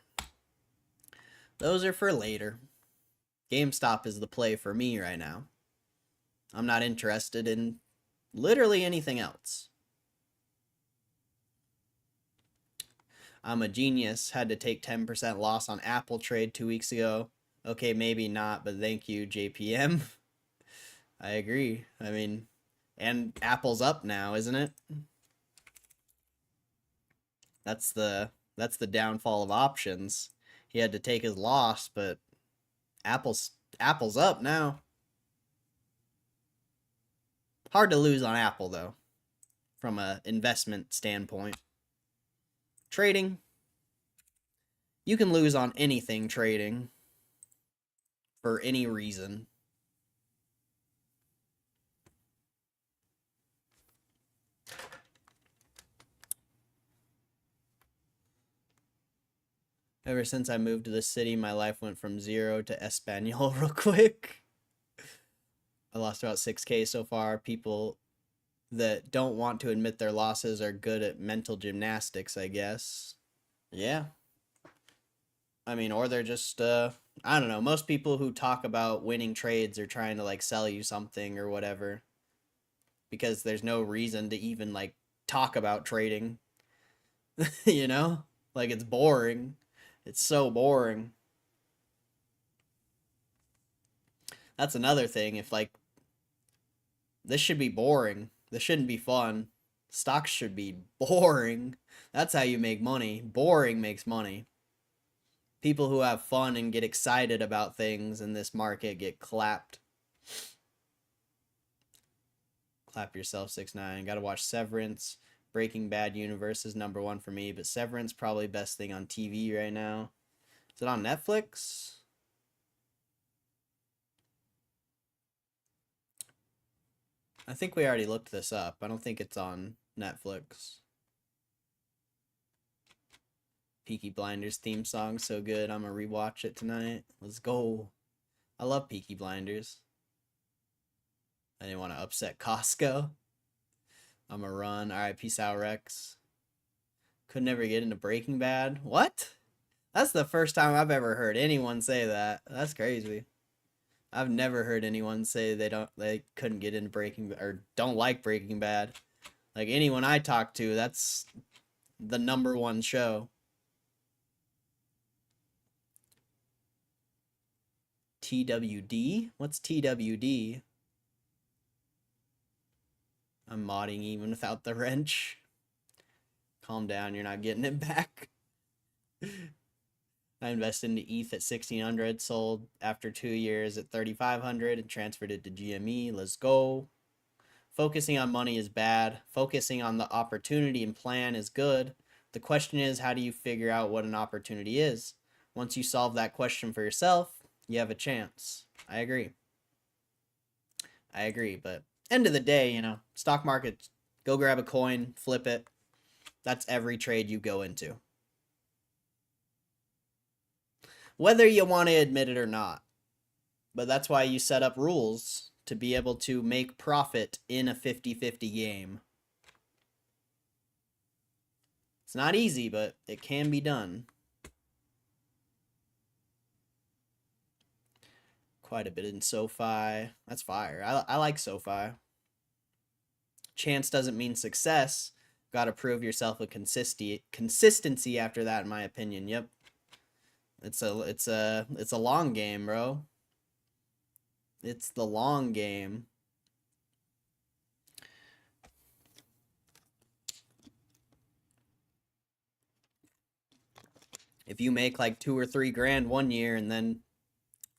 Those are for later. GameStop is the play for me right now. I'm not interested in literally anything else. I'm a genius. Had to take 10% loss on Apple trade 2 weeks ago. Okay, maybe not, but thank you, JPM. I agree. I mean, and Apple's up now, isn't it? That's the downfall of options. He had to take his loss, but Apple's up now. Hard to lose on Apple though, from a investment standpoint. Trading, you can lose on anything trading for any reason. Ever since I moved to this city, my life went from 0 to Espanol real quick. I lost about 6K so far. People that don't want to admit their losses are good at mental gymnastics, I guess. Yeah. I mean, or they're just, I don't know. Most people who talk about winning trades are trying to, like, sell you something or whatever. Because there's no reason to even, like, talk about trading. You know? Like, it's boring. It's so boring. That's another thing. If, like, this should be boring. This shouldn't be fun. Stocks should be boring. That's how you make money. Boring makes money. People who have fun and get excited about things in this market get clapped. Clap yourself, 6ix9ine. Gotta watch Severance. Breaking Bad universe is #1 for me, but Severance probably best thing on TV right now. Is it on Netflix? I think we already looked this up. I don't think it's on Netflix. Peaky Blinders theme song, so good. I'm gonna rewatch it tonight. Let's go. I love Peaky Blinders. I didn't want to upset Costco. I'm gonna run. Alright, peace out, Rex. Could never get into Breaking Bad. What? That's the first time I've ever heard anyone say that. That's crazy. I've never heard anyone say they couldn't get into Breaking Bad or don't like Breaking Bad. Like anyone I talk to, that's the #1 show. TWD? What's TWD? I'm modding even without the wrench. Calm down, you're not getting it back. I invested into ETH at 1600, sold after 2 years at 3500 and transferred it to GME. Let's go. Focusing on money is bad. Focusing on the opportunity and plan is good. The question is, how do you figure out what an opportunity is? Once you solve that question for yourself, you have a chance. I agree. But end of the day, you know, stock market, go grab a coin, flip it. That's every trade you go into. Whether you want to admit it or not. But that's why you set up rules to be able to make profit in a 50-50 game. It's not easy, but it can be done. Quite a bit in SoFi. That's fire. I like SoFi. Chance doesn't mean success. Got to prove yourself with consistency after that, in my opinion. Yep. It's a long game, bro. It's the long game. If you make like 2 or 3 grand one year and then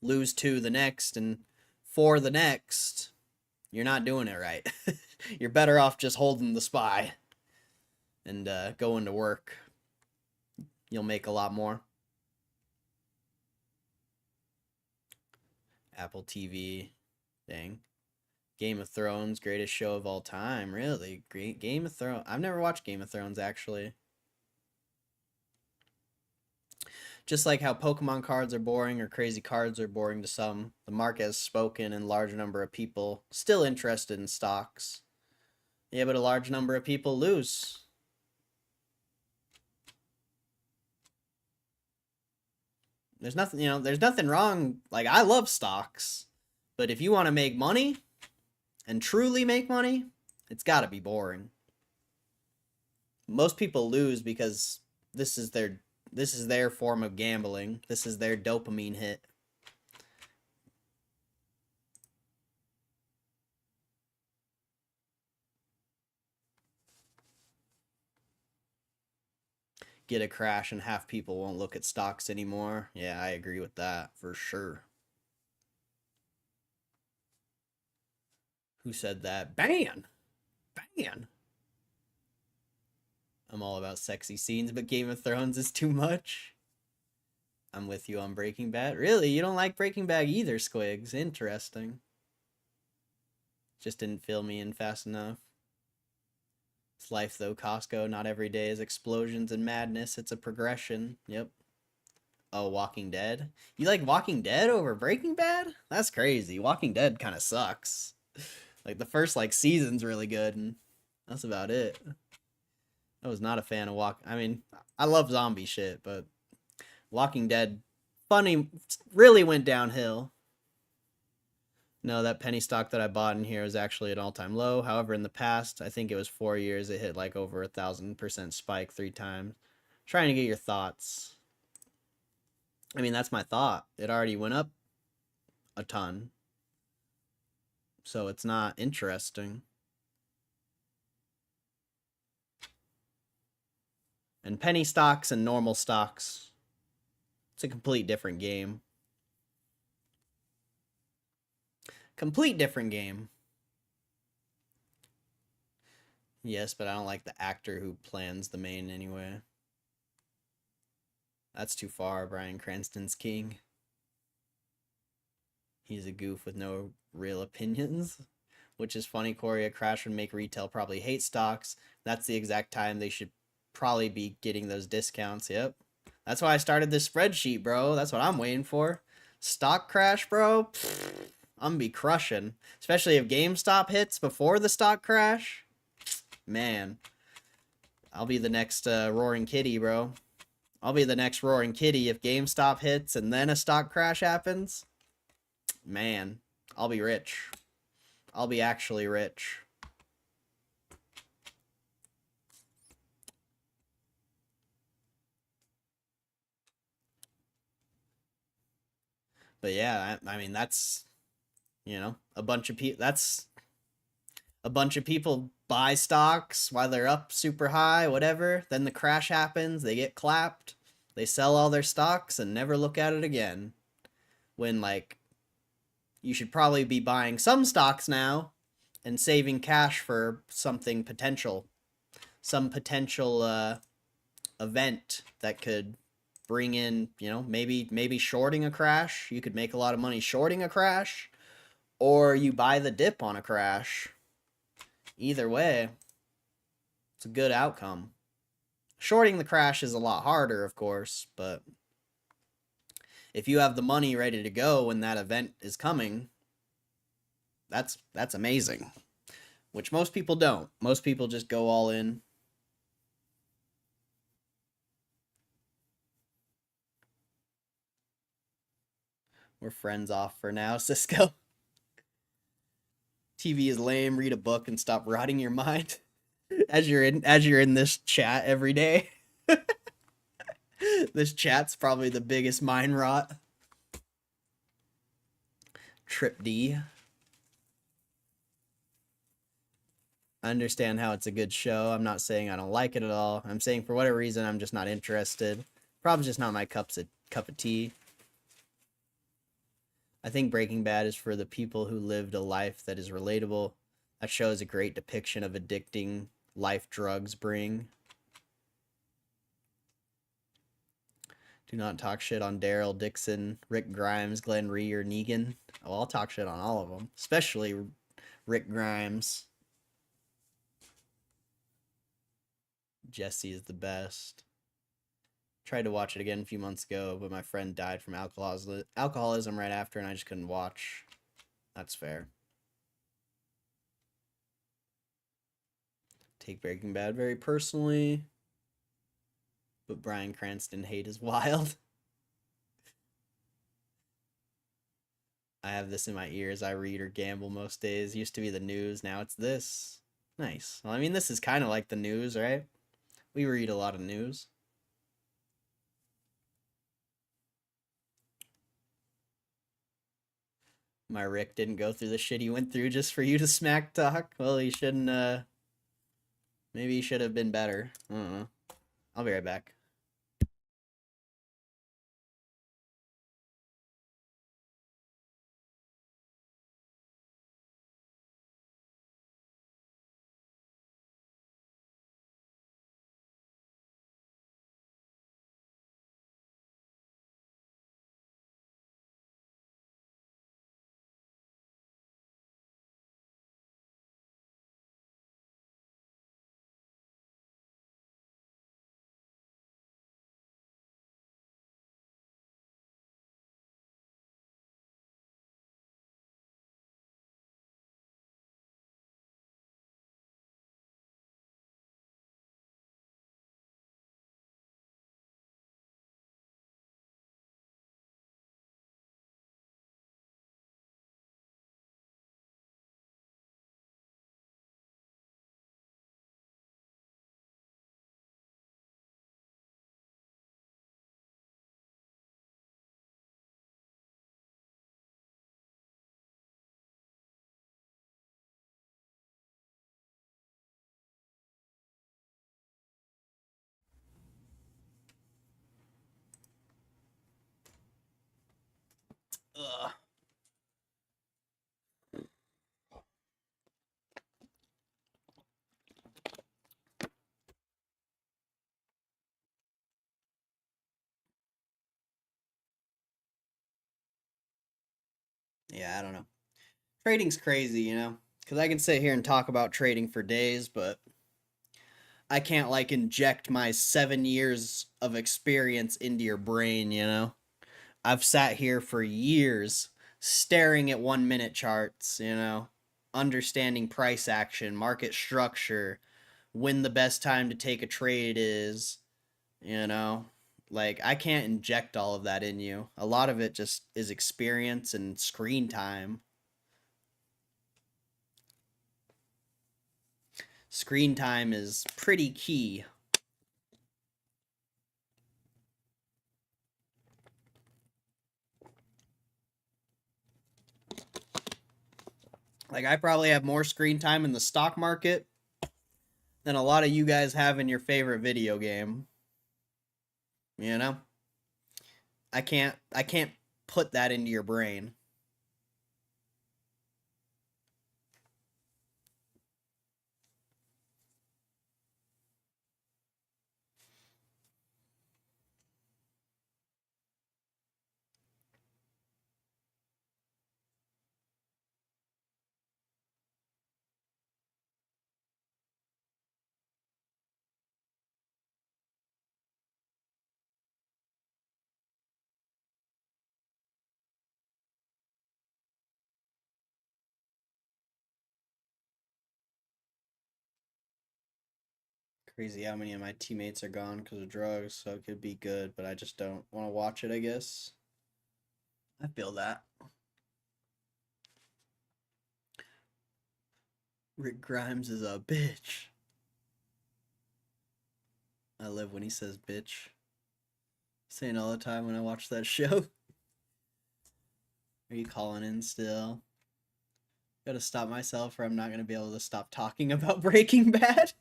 lose 2 the next and 4 the next, you're not doing it right. You're better off just holding the SPY and going to work. You'll make a lot more. Apple TV. Dang. Game of Thrones, greatest show of all time. Really? Great Game of Thrones. I've never watched Game of Thrones, actually. Just like how Pokemon cards are boring or crazy cards are boring to some, the market has spoken and large number of people still interested in stocks. Yeah, but a large number of people lose. There's nothing, there's nothing wrong. Like, I love stocks. But if you want to make money and truly make money, it's got to be boring. Most people lose because this is their form of gambling. This is their dopamine hit. Get a crash and half people won't look at stocks anymore. Yeah, I agree with that for sure. Who said that? Ban! Ban! I'm all about sexy scenes, but Game of Thrones is too much. I'm with you on Breaking Bad. Really? You don't like Breaking Bad either, Squigs? Interesting. Just didn't fill me in fast enough. It's life, though, Costco. Not every day is explosions and madness. It's a progression. Yep. Oh, Walking Dead? You like Walking Dead over Breaking Bad? That's crazy. Walking Dead kind of sucks. Like, the first, season's really good, and that's about it. I was not a fan of I mean, I love zombie shit, but Walking Dead, funny, really went downhill. No, that penny stock that I bought in here is actually an all-time low. However, in the past, I think it was 4 years, it hit like over 1,000% spike 3 times. Trying to get your thoughts. I mean, that's my thought. It already went up a ton. So it's not interesting. And penny stocks and normal stocks, it's a complete different game. Complete different game. Yes, but I don't like the actor who plans the main anyway. That's too far. Bryan Cranston's king. He's a goof with no real opinions. Which is funny, Corey. A crash would make retail probably hate stocks. That's the exact time they should probably be getting those discounts. Yep. That's why I started this spreadsheet, bro. That's what I'm waiting for. Stock crash, bro. Pfft, I'm gonna be crushing. Especially if GameStop hits before the stock crash. Man. I'll be the next Roaring Kitty, bro. I'll be the next Roaring Kitty if GameStop hits and then a stock crash happens. Man. I'll be rich. I'll be actually rich. But yeah, I mean, that's, a bunch of people, that's a bunch of people buy stocks while they're up super high, whatever. Then the crash happens, they get clapped, they sell all their stocks and never look at it again. When, you should probably be buying some stocks now and saving cash for something potential. Some potential event that could bring in, maybe shorting a crash. You could make a lot of money shorting a crash, or you buy the dip on a crash. Either way, it's a good outcome. Shorting the crash is a lot harder, of course, but if you have the money ready to go when that event is coming, that's amazing. Which most people don't. Most people just go all in. We're friends off for now, Cisco. TV is lame. Read a book and stop rotting your mind. As you're in this chat every day. This chat's probably the biggest mind rot. Trip D. I understand how it's a good show. I'm not saying I don't like it at all. I'm saying for whatever reason I'm just not interested. Probably just not my cup of tea. I think Breaking Bad is for the people who lived a life that is relatable. That show is a great depiction of addicting life drugs bring. Do not talk shit on Daryl Dixon, Rick Grimes, Glenn Rhee, or Negan. Oh, I'll talk shit on all of them, especially Rick Grimes. Jesse is the best. Tried to watch it again a few months ago, but my friend died from alcoholism right after, and I just couldn't watch. That's fair. Take Breaking Bad very personally, but Bryan Cranston hate is wild. I have this in my ears. I read or gamble most days. Used to be the news, now it's this. Nice. Well, I mean, this is kind of like the news, right? We read a lot of news. My Rick didn't go through the shit he went through just for you to smack talk. Well, he shouldn't, maybe he should have been better. I don't know. I'll be right back. Ugh. Yeah, I don't know. Trading's crazy, you know? Because I can sit here and talk about trading for days, but I can't, like, inject my 7 years of experience into your brain, you know? I've sat here for years staring at 1 minute charts, you know? Understanding price action, market structure, when the best time to take a trade is, you know? Like, I can't inject all of that in you. A lot of it just is experience and screen time. Screen time is pretty key. Like, I probably have more screen time in the stock market than a lot of you guys have in your favorite video game. You know? I can't put that into your brain. Crazy how many of my teammates are gone because of drugs, so it could be good, but I just don't want to watch it, I guess. I feel that. Rick Grimes is a bitch. I live when he says bitch. Saying all the time when I watch that show. Are you calling in still? Gotta stop myself or I'm not gonna be able to stop talking about Breaking Bad.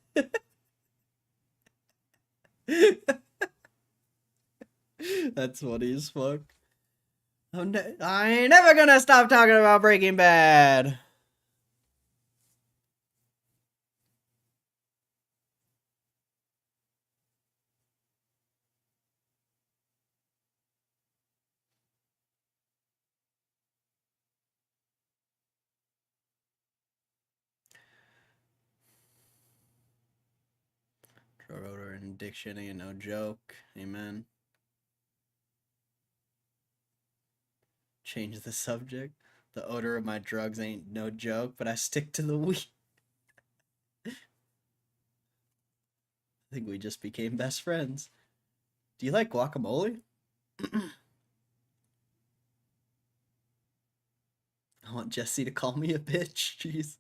That's funny as fuck. I ain't never gonna stop talking about Breaking Bad. Drug odor and addiction ain't no joke. Amen. Change the subject. The odor of my drugs ain't no joke, but I stick to the weed. I think we just became best friends. Do you like guacamole? I want Jesse to call me a bitch. Jeez.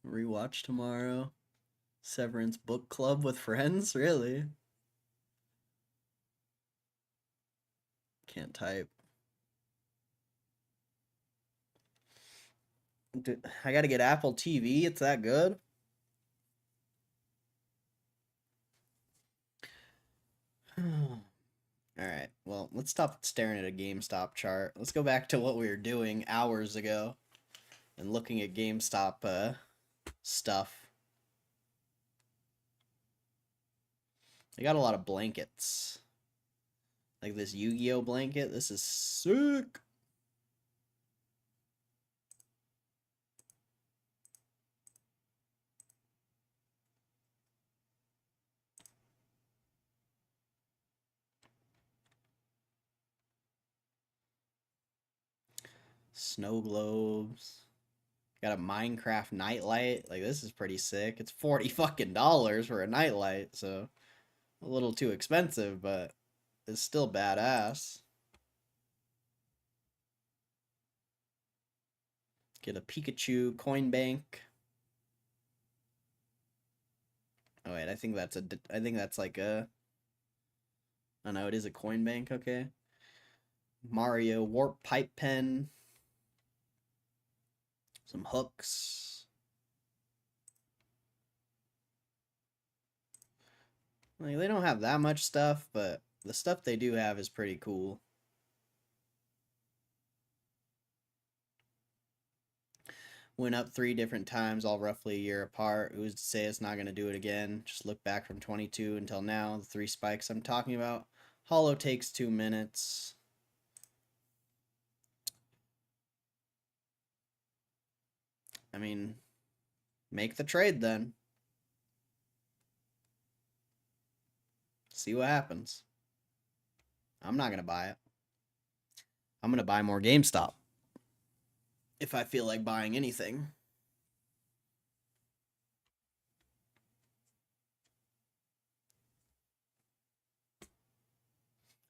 Rewatch tomorrow. Severance book club with friends? Really? Can't type. Dude, I gotta get Apple TV. It's that good? Alright, well, let's stop staring at a GameStop chart. Let's go back to what we were doing hours ago and looking at GameStop stuff. I got a lot of blankets. Like this Yu-Gi-Oh blanket. This is sick. Snow globes. Got a Minecraft nightlight. Like, this is pretty sick. It's $40 fucking for a nightlight, so a little too expensive, but it's still badass. Get a Pikachu coin bank. Oh wait, I think that's like a. Oh no, it is a coin bank. Okay. Mario warp pipe pen. Some hooks. Like, they don't have that much stuff, but the stuff they do have is pretty cool. Went up 3 different times, all roughly a year apart. Who's to say it's not going to do it again? Just look back from 22 until now. The 3 spikes I'm talking about. Hollow takes 2 minutes. I mean, make the trade then. See what happens. I'm not going to buy it. I'm going to buy more GameStop. If I feel like buying anything.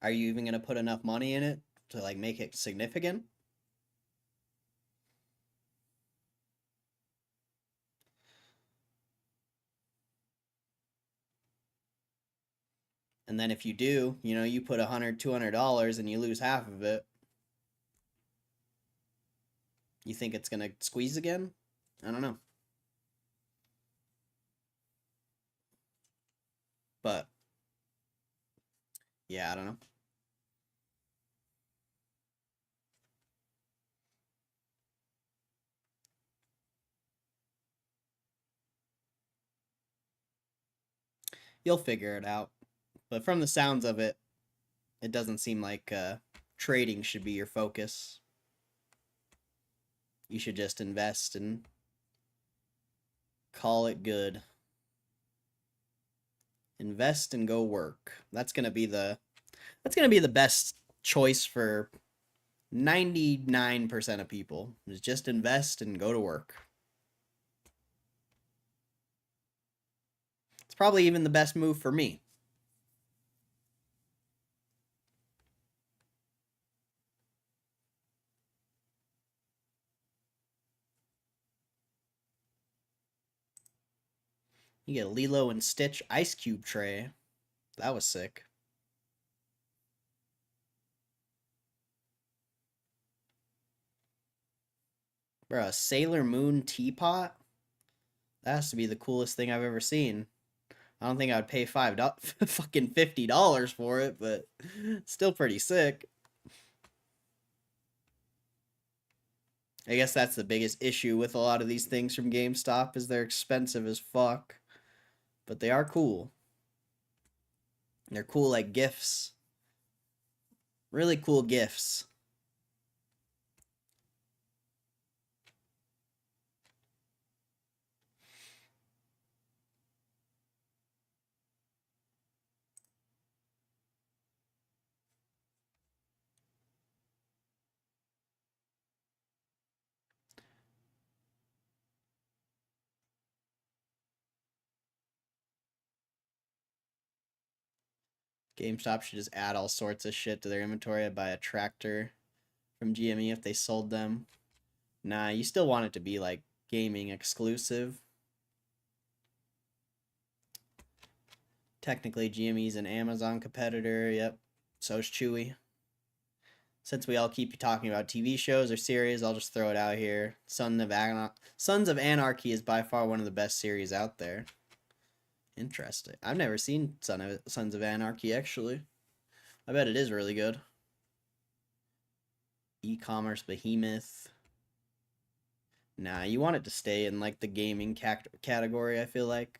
Are you even going to put enough money in it to like make it significant? And then if you do, you know, you put $100, $200 and you lose half of it. You think it's going to squeeze again? I don't know. But, yeah, I don't know. You'll figure it out. But from the sounds of it, it doesn't seem like trading should be your focus. You should just invest and call it good. Invest and go work. That's gonna be the best choice for 99% of people. Is just invest and go to work. It's probably even the best move for me. You get a Lilo and Stitch ice cube tray. That was sick. Bro, a Sailor Moon teapot? That has to be the coolest thing I've ever seen. I don't think I would pay fucking $50 for it, but still pretty sick. I guess that's the biggest issue with a lot of these things from GameStop is they're expensive as fuck. But they are cool. They're cool like gifts. Really cool gifts. GameStop should just add all sorts of shit to their inventory. I'd buy a tractor from GME if they sold them. Nah, you still want it to be like gaming exclusive. Technically, GME's an Amazon competitor. Yep. So's Chewy. Since we all keep talking about TV shows or series, I'll just throw it out here. Sons of Anarchy is by far one of the best series out there. Interesting. I've never seen Sons of Anarchy, actually. I bet it is really good. E-commerce behemoth. Nah, you want it to stay in, like, the gaming category, I feel like.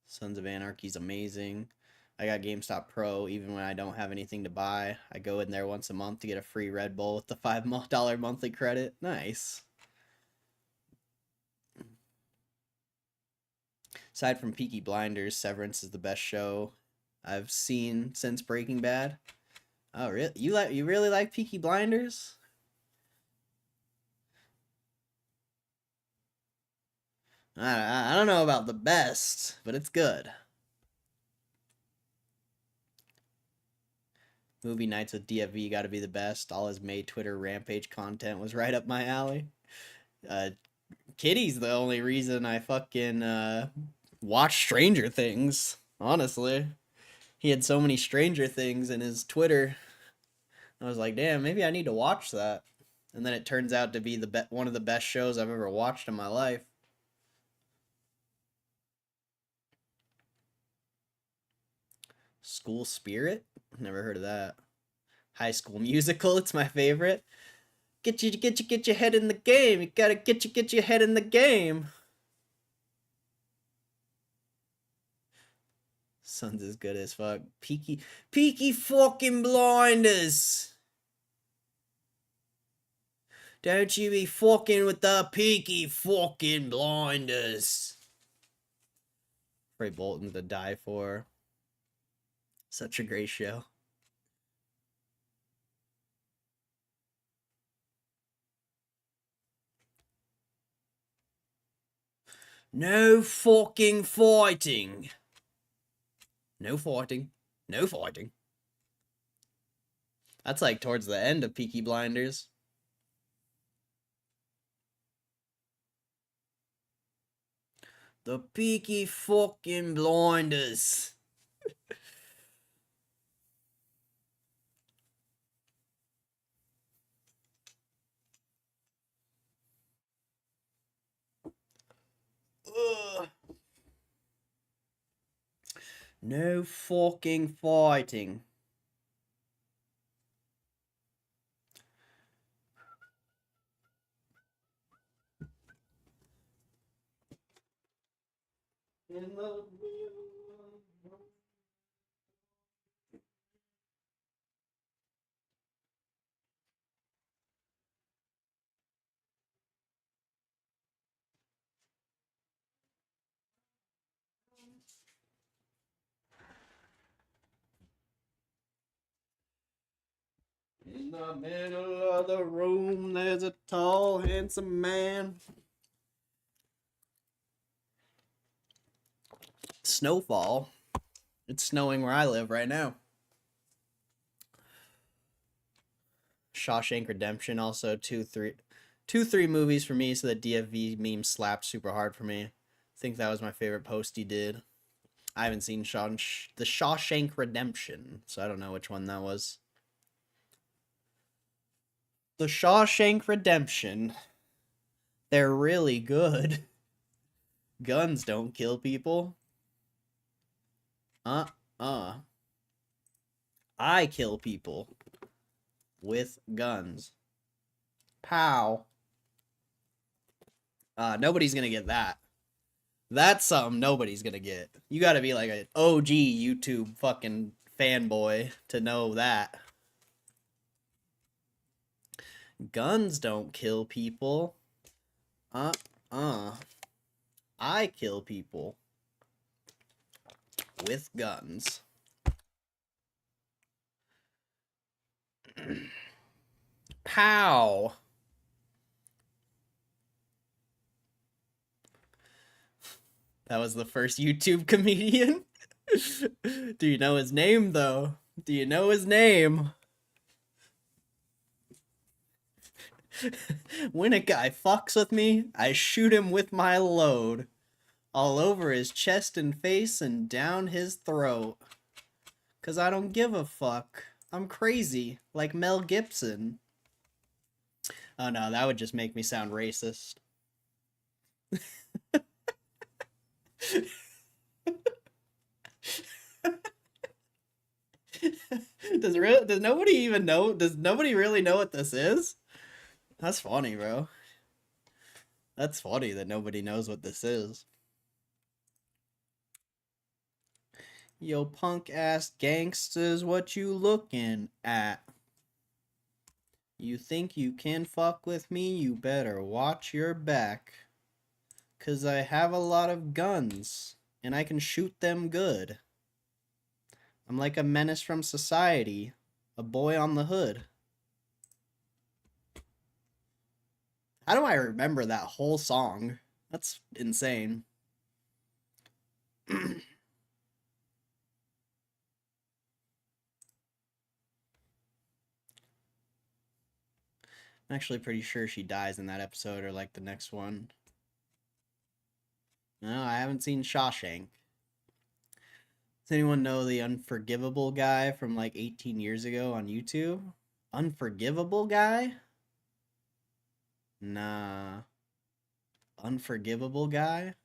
Sons of Anarchy's amazing. I got GameStop Pro even when I don't have anything to buy. I go in there once a month to get a free Red Bull with the $5 monthly credit. Nice. Aside from Peaky Blinders, Severance is the best show I've seen since Breaking Bad. Oh, really? You really like Peaky Blinders? I don't know about the best, but it's good. Movie nights with DFV got to be the best. All his May Twitter rampage content was right up my alley. Kitty's the only reason I fucking watch Stranger Things, honestly. He had so many Stranger Things in his Twitter. I was like, damn, maybe I need to watch that. And then it turns out to be one of the best shows I've ever watched in my life. School Spirit? Never heard of that. High School Musical, it's my favorite. Get your head in the game. You gotta get your head in the game. Sons is good as fuck. Peaky fucking Blinders. Don't you be fucking with the Peaky fucking Blinders. Ray Bolton to die for. Such a great show. No fucking fighting. No fighting. No fighting. That's like towards the end of Peaky Blinders. The Peaky fucking Blinders. Ugh. No fucking fighting. In the middle of the room, there's a tall, handsome man. Snowfall. It's snowing where I live right now. Shawshank Redemption, also 2-3 movies for me, so the DFV meme slapped super hard for me. I think that was my favorite post he did. I haven't seen the Shawshank Redemption, so I don't know which one that was. The Shawshank Redemption. They're really good. Guns don't kill people. I kill people with guns. Pow. Nobody's gonna get that. That's something nobody's gonna get. You gotta be like an OG YouTube fucking fanboy to know that. Guns don't kill people. I kill people with guns. Pow. That was the first YouTube comedian. Do you know his name, though? Do you know his name? When a guy fucks with me, I shoot him with my load. All over his chest and face and down his throat. 'Cause I don't give a fuck. I'm crazy, like Mel Gibson. Oh no, that would just make me sound racist. Does nobody even know? Does nobody really know what this is? That's funny, bro. That's funny that nobody knows what this is. Yo, punk ass gangsters, what you looking at? You think you can fuck with me? You better watch your back. 'Cause I have a lot of guns, and I can shoot them good. I'm like a menace from society, a boy on the hood. How do I remember that whole song? That's insane. I'm actually pretty sure she dies in that episode or like the next one. No, I haven't seen Shawshank. Does anyone know the Unforgivable guy from like 18 years ago on YouTube? Unforgivable guy? Nah. Unforgivable guy?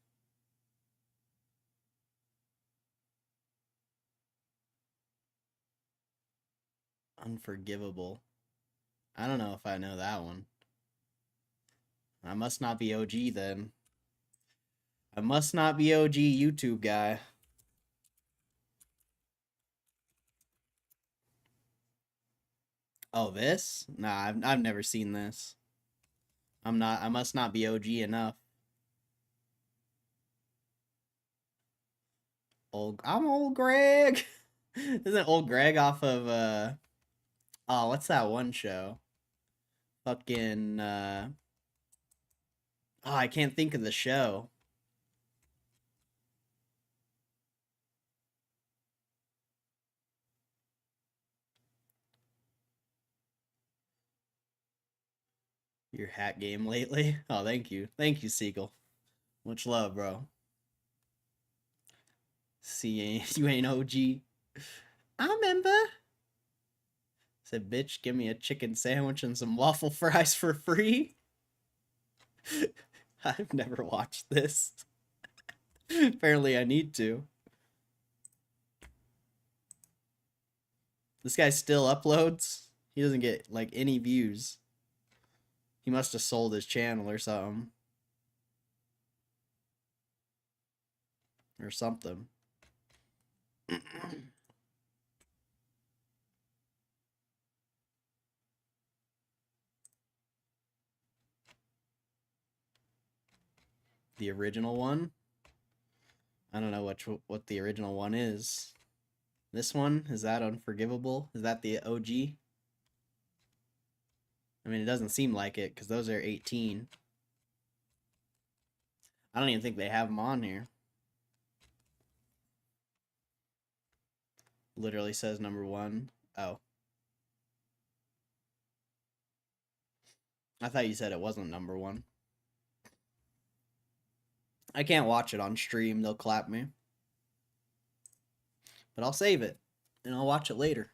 Unforgivable. I don't know if I know that one. I must not be OG then. I must not be OG YouTube guy. Oh, this? Nah, I've never seen this. I must not be OG enough. I'm old Greg. Isn't old Greg off of oh, what's that one show? Fucking oh, I can't think of the show. Your hat game lately? Oh, thank you. Thank you, Siegel. Much love, bro. See, you ain't OG. I remember. Said, bitch, give me a chicken sandwich and some waffle fries for free. I've never watched this. Apparently I need to. This guy still uploads. He doesn't get, like, any views. He must have sold his channel or something. Or something. The original one? I don't know what the original one is. This one? Is that Unforgivable? Is that the OG? I mean, it doesn't seem like it, because those are 18. I don't even think they have them on here. Literally says number 1. Oh. I thought you said it wasn't number 1. I can't watch it on stream, they'll clap me. But I'll save it, and I'll watch it later.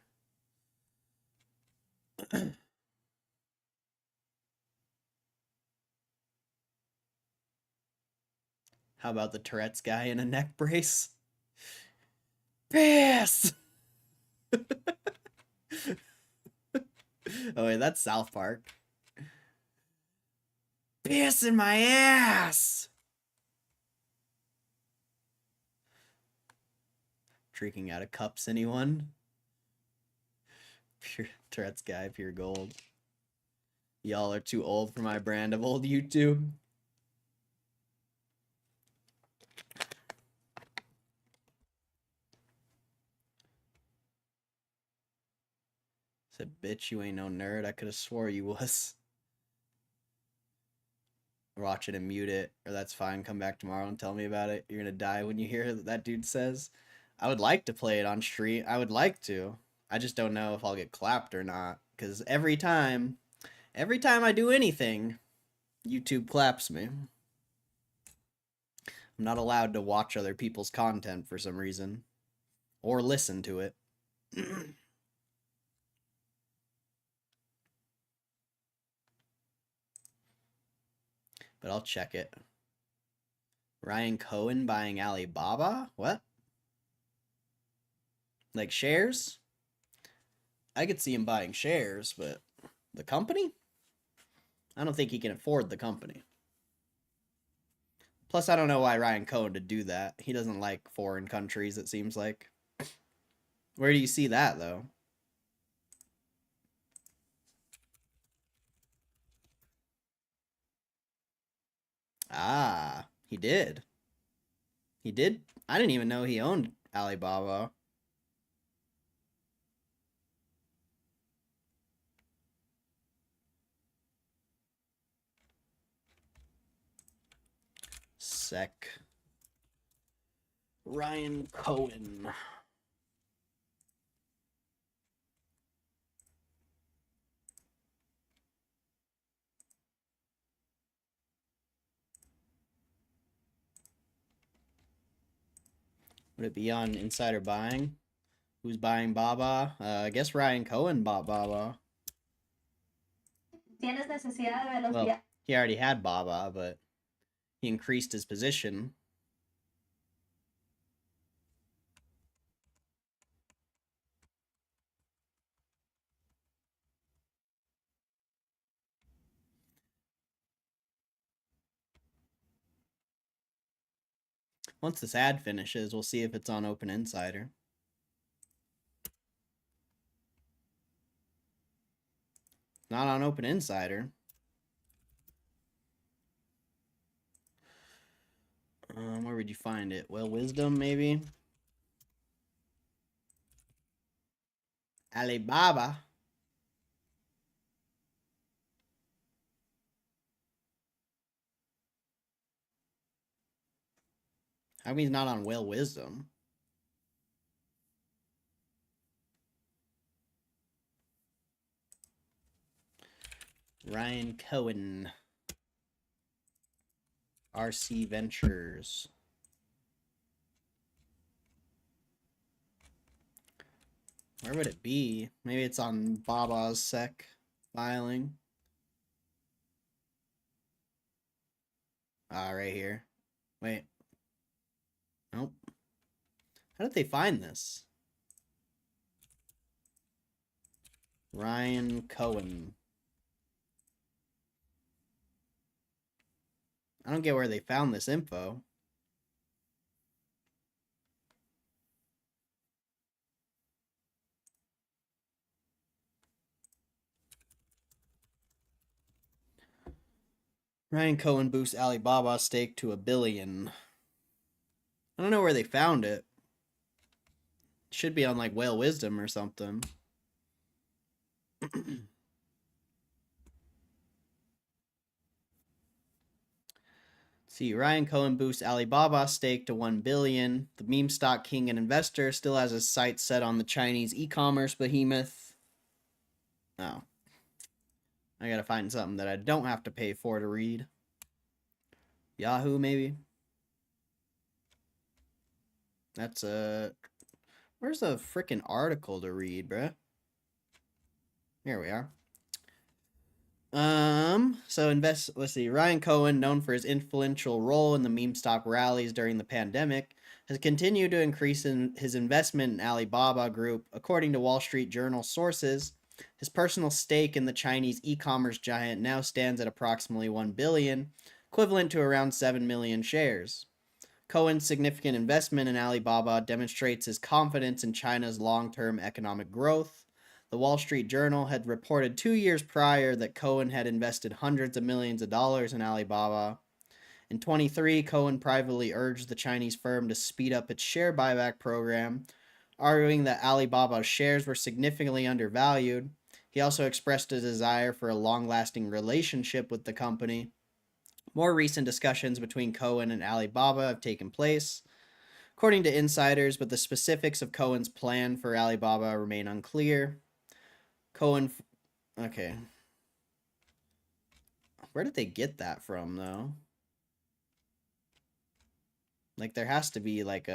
How about the Tourette's guy in a neck brace? Piss! Oh wait, that's South Park. Piss in my ass! Drinking out of cups, anyone? Pure Tourette's guy, pure gold. Y'all are too old for my brand of old YouTube. Said, bitch, you ain't no nerd. I could have swore you was. Watch it and mute it, or that's fine. Come back tomorrow and tell me about it. You're gonna die when you hear that dude says. I would like to play it on stream. I would like to. I just don't know if I'll get clapped or not. Because every time I do anything, YouTube claps me. I'm not allowed to watch other people's content for some reason. Or listen to it. But I'll check it. Ryan Cohen buying Alibaba? What? Like shares? I could see him buying shares, but the company? I don't think he can afford the company. Plus, I don't know why Ryan Cohen would do that. He doesn't like foreign countries, it seems like. Where do you see that, though? Ah, he did. He did? I didn't even know he owned Alibaba. Sec. Ryan Cohen. Would it be on insider buying? Who's buying Baba? I guess Ryan Cohen bought Baba. Tienes necesidad de velocidad. Well, he already had Baba, but he increased his position. Once this ad finishes, we'll see if it's on Open Insider. Not on Open Insider. Where would you find it? Well, Wisdom, maybe? Alibaba. How come he's not on Well Wisdom? Ryan Cohen. RC Ventures. Where would it be? Maybe it's on Baba's SEC filing. Ah, right here. Wait. Nope. How did they find this? Ryan Cohen. I don't get where they found this info. Ryan Cohen boosts Alibaba stake to $1 billion. I don't know where they found it. It should be on like Whale Wisdom or something. See, Ryan Cohen boosts Alibaba stake to $1 billion. The meme stock king and investor still has his sights set on the Chinese e-commerce behemoth. Oh. I gotta find something that I don't have to pay for to read. Yahoo, maybe? That's a... Where's the frickin' article to read, bruh? Here we are. Let's see. Ryan Cohen, known for his influential role in the meme stock rallies during the pandemic, has continued to increase in his investment in Alibaba Group. According to Wall Street Journal sources, his personal stake in the Chinese e-commerce giant now stands at approximately 1 billion, equivalent to around 7 million shares. Cohen's significant investment in Alibaba demonstrates his confidence in China's long-term economic growth. The Wall Street Journal had reported 2 years prior that Cohen had invested hundreds of millions of dollars in Alibaba. In 23, Cohen privately urged the Chinese firm to speed up its share buyback program, arguing that Alibaba's shares were significantly undervalued. He also expressed a desire for a long-lasting relationship with the company. More recent discussions between Cohen and Alibaba have taken place, according to insiders, but the specifics of Cohen's plan for Alibaba remain unclear. Okay. Where did they get that from, though? Like, there has to be, like,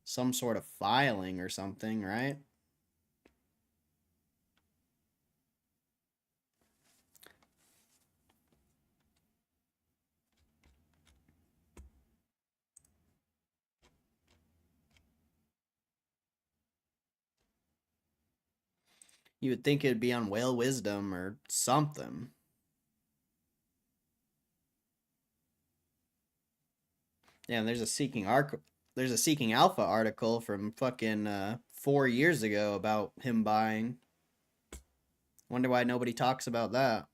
some sort of filing or something, right? You would think it'd be on Whale Wisdom or something. Yeah, and there's a Seeking Alpha article from fucking 4 years ago about him buying. Wonder why nobody talks about that.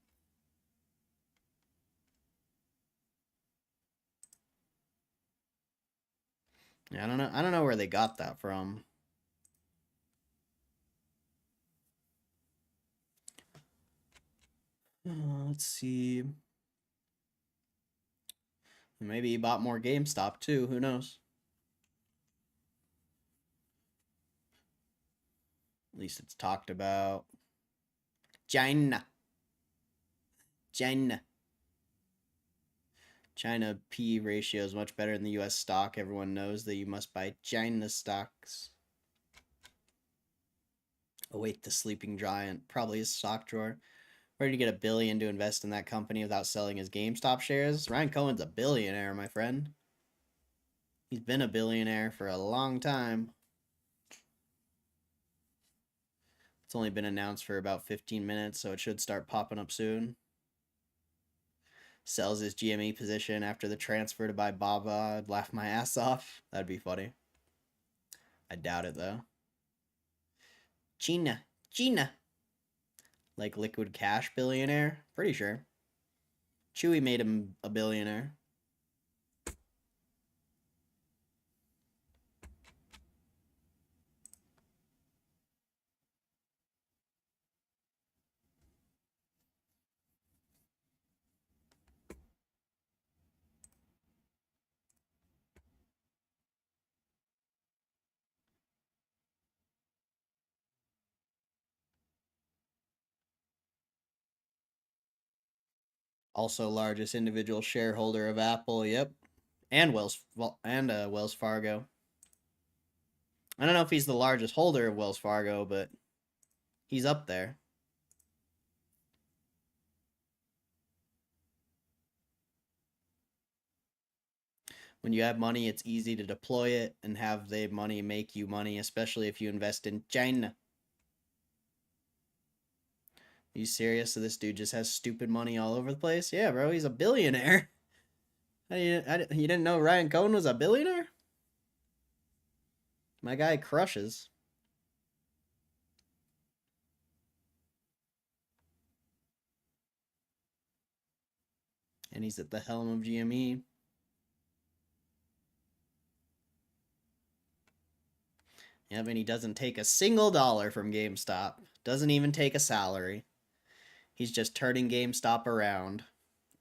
Yeah, I don't know where they got that from. Let's see. Maybe he bought more GameStop too. Who knows? At least it's talked about. China. China P ratio is much better than the US stock. Everyone knows that you must buy China stocks. Await the sleeping giant. Probably his stock drawer. Where did he get $1 billion to invest in that company without selling his GameStop shares? Ryan Cohen's a billionaire, my friend. He's been a billionaire for a long time. It's only been announced for about 15 minutes, so it should start popping up soon. Sells his GME position after the transfer to buy Baba. I'd laugh my ass off. That'd be funny. I doubt it, though. Gina. Like liquid cash billionaire? Pretty sure. Chewy made him a billionaire. Also largest individual shareholder of Apple, yep. And Wells Fargo. I don't know if he's the largest holder of Wells Fargo, but he's up there. When you have money, it's easy to deploy it and have the money make you money, especially if you invest in China. Are you serious? So this dude just has stupid money all over the place? Yeah, bro, he's a billionaire. You didn't know Ryan Cohen was a billionaire? My guy crushes. And he's at the helm of GME. Yep, and he doesn't take a single dollar from GameStop. Doesn't even take a salary. He's just turning GameStop around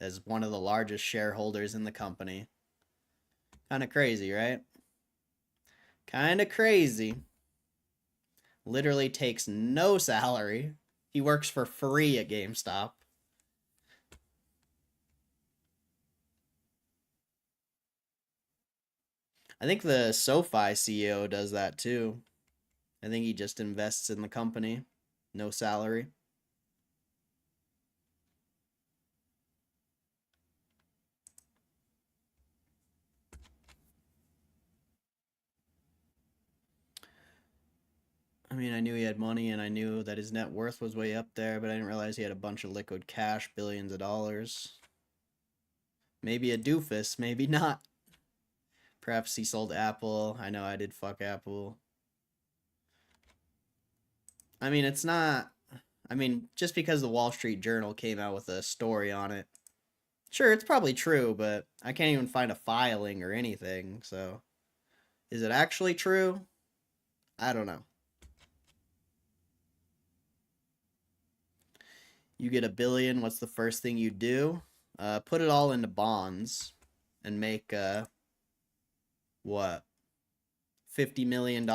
as one of the largest shareholders in the company. Kind of crazy, right? Kind of crazy. Literally takes no salary. He works for free at GameStop. I think the SoFi CEO does that too. I think he just invests in the company. No salary. mean, I knew he had money and I knew that his net worth was way up there, but I didn't realize he had a bunch of liquid cash, billions of dollars. Maybe a doofus, maybe not. Perhaps he sold Apple. I know I did fuck Apple. I mean, it's not... I mean, just because the Wall Street Journal came out with a story on it. Sure, it's probably true, but I can't even find a filing or anything, so... Is it actually true? I don't know. You get $1 billion, what's the first thing you do? Put it all into bonds and make, what? $50 million?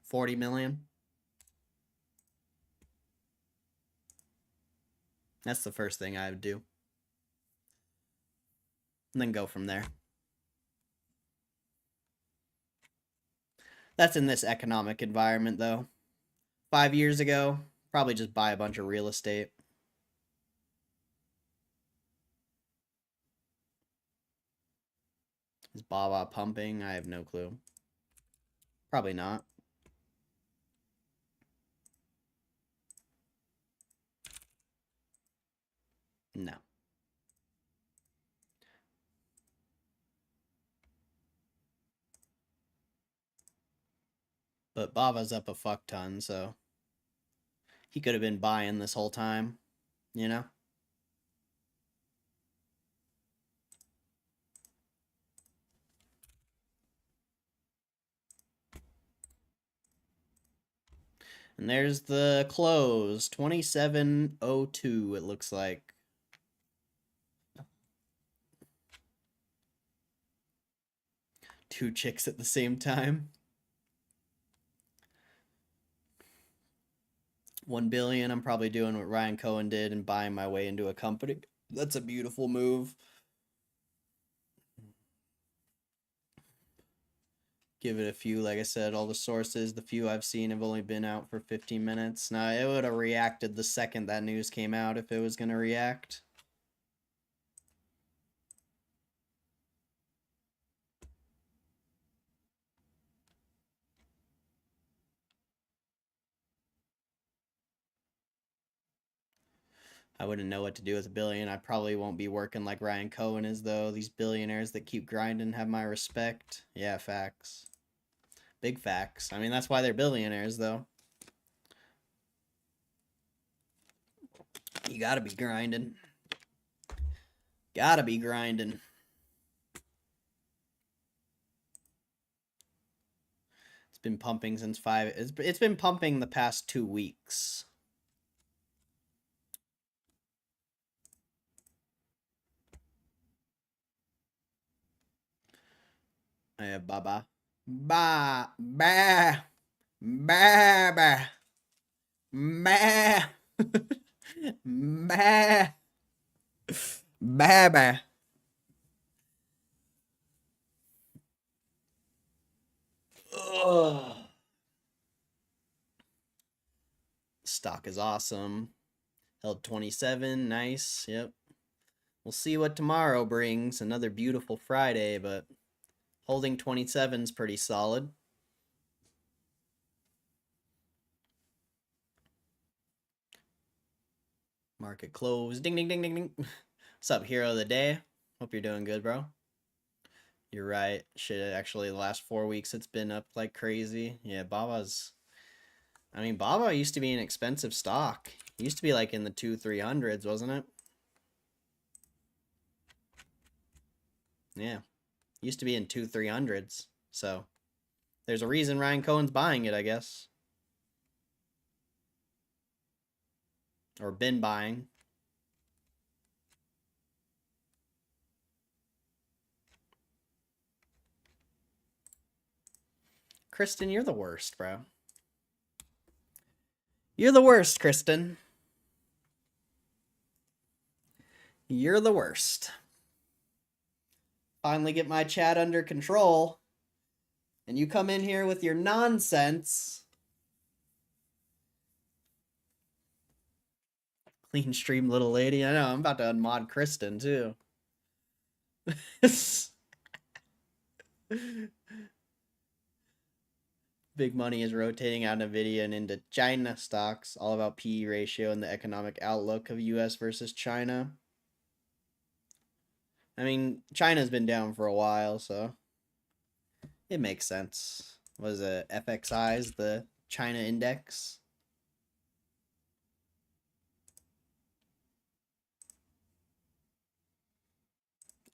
40 million? That's the first thing I would do. And then go from there. That's in this economic environment, though. 5 years ago, probably just buy a bunch of real estate. Is Baba pumping? I have no clue. Probably not. No. But Bava's up a fuck ton, so he could have been buying this whole time, you know? And there's the close, 2702, it looks like. Two chicks at the same time. 1 billion, I'm probably doing what Ryan Cohen did and buying my way into a company. That's a beautiful move. Give it a few, like I said, all the sources, the few I've seen have only been out for 15 minutes. Now, it would have reacted the second that news came out if it was going to react. I wouldn't know what to do with $1 billion. I probably won't be working like Ryan Cohen is, though. These billionaires that keep grinding have my respect. Yeah, facts. Big facts. I mean, that's why they're billionaires, though. You gotta be grinding. Gotta be grinding. It's been pumping since 5... It's been pumping the past 2 weeks. I have Baba. Ba, ba, ba, ba, ba, ba, ba, ba. Ugh. Stock is awesome. Held 27, nice, yep. We'll see what tomorrow brings. Another beautiful Friday, but holding 27 is pretty solid. Market close. Ding, ding, ding, ding, ding. What's up, hero of the day? Hope you're doing good, bro. You're right. Shit, actually, the last 4 weeks it's been up like crazy. Yeah, Baba's... I mean, Baba used to be an expensive stock. It used to be like in the 200-300s, wasn't it? Yeah. Used to be in 200-300s. So, there's a reason Ryan Cohen's buying it, I guess. Or been buying. Kristen, you're the worst, bro. You're the worst, Kristen. You're the worst. Finally get my chat under control. And you come in here with your nonsense. Clean stream, little lady. I know, I'm about to unmod Kristen, too. Big money is rotating out of Nvidia and into China stocks, all about PE ratio and the economic outlook of US versus China. I mean, China's been down for a while, so it makes sense. Was it FXI's the China index?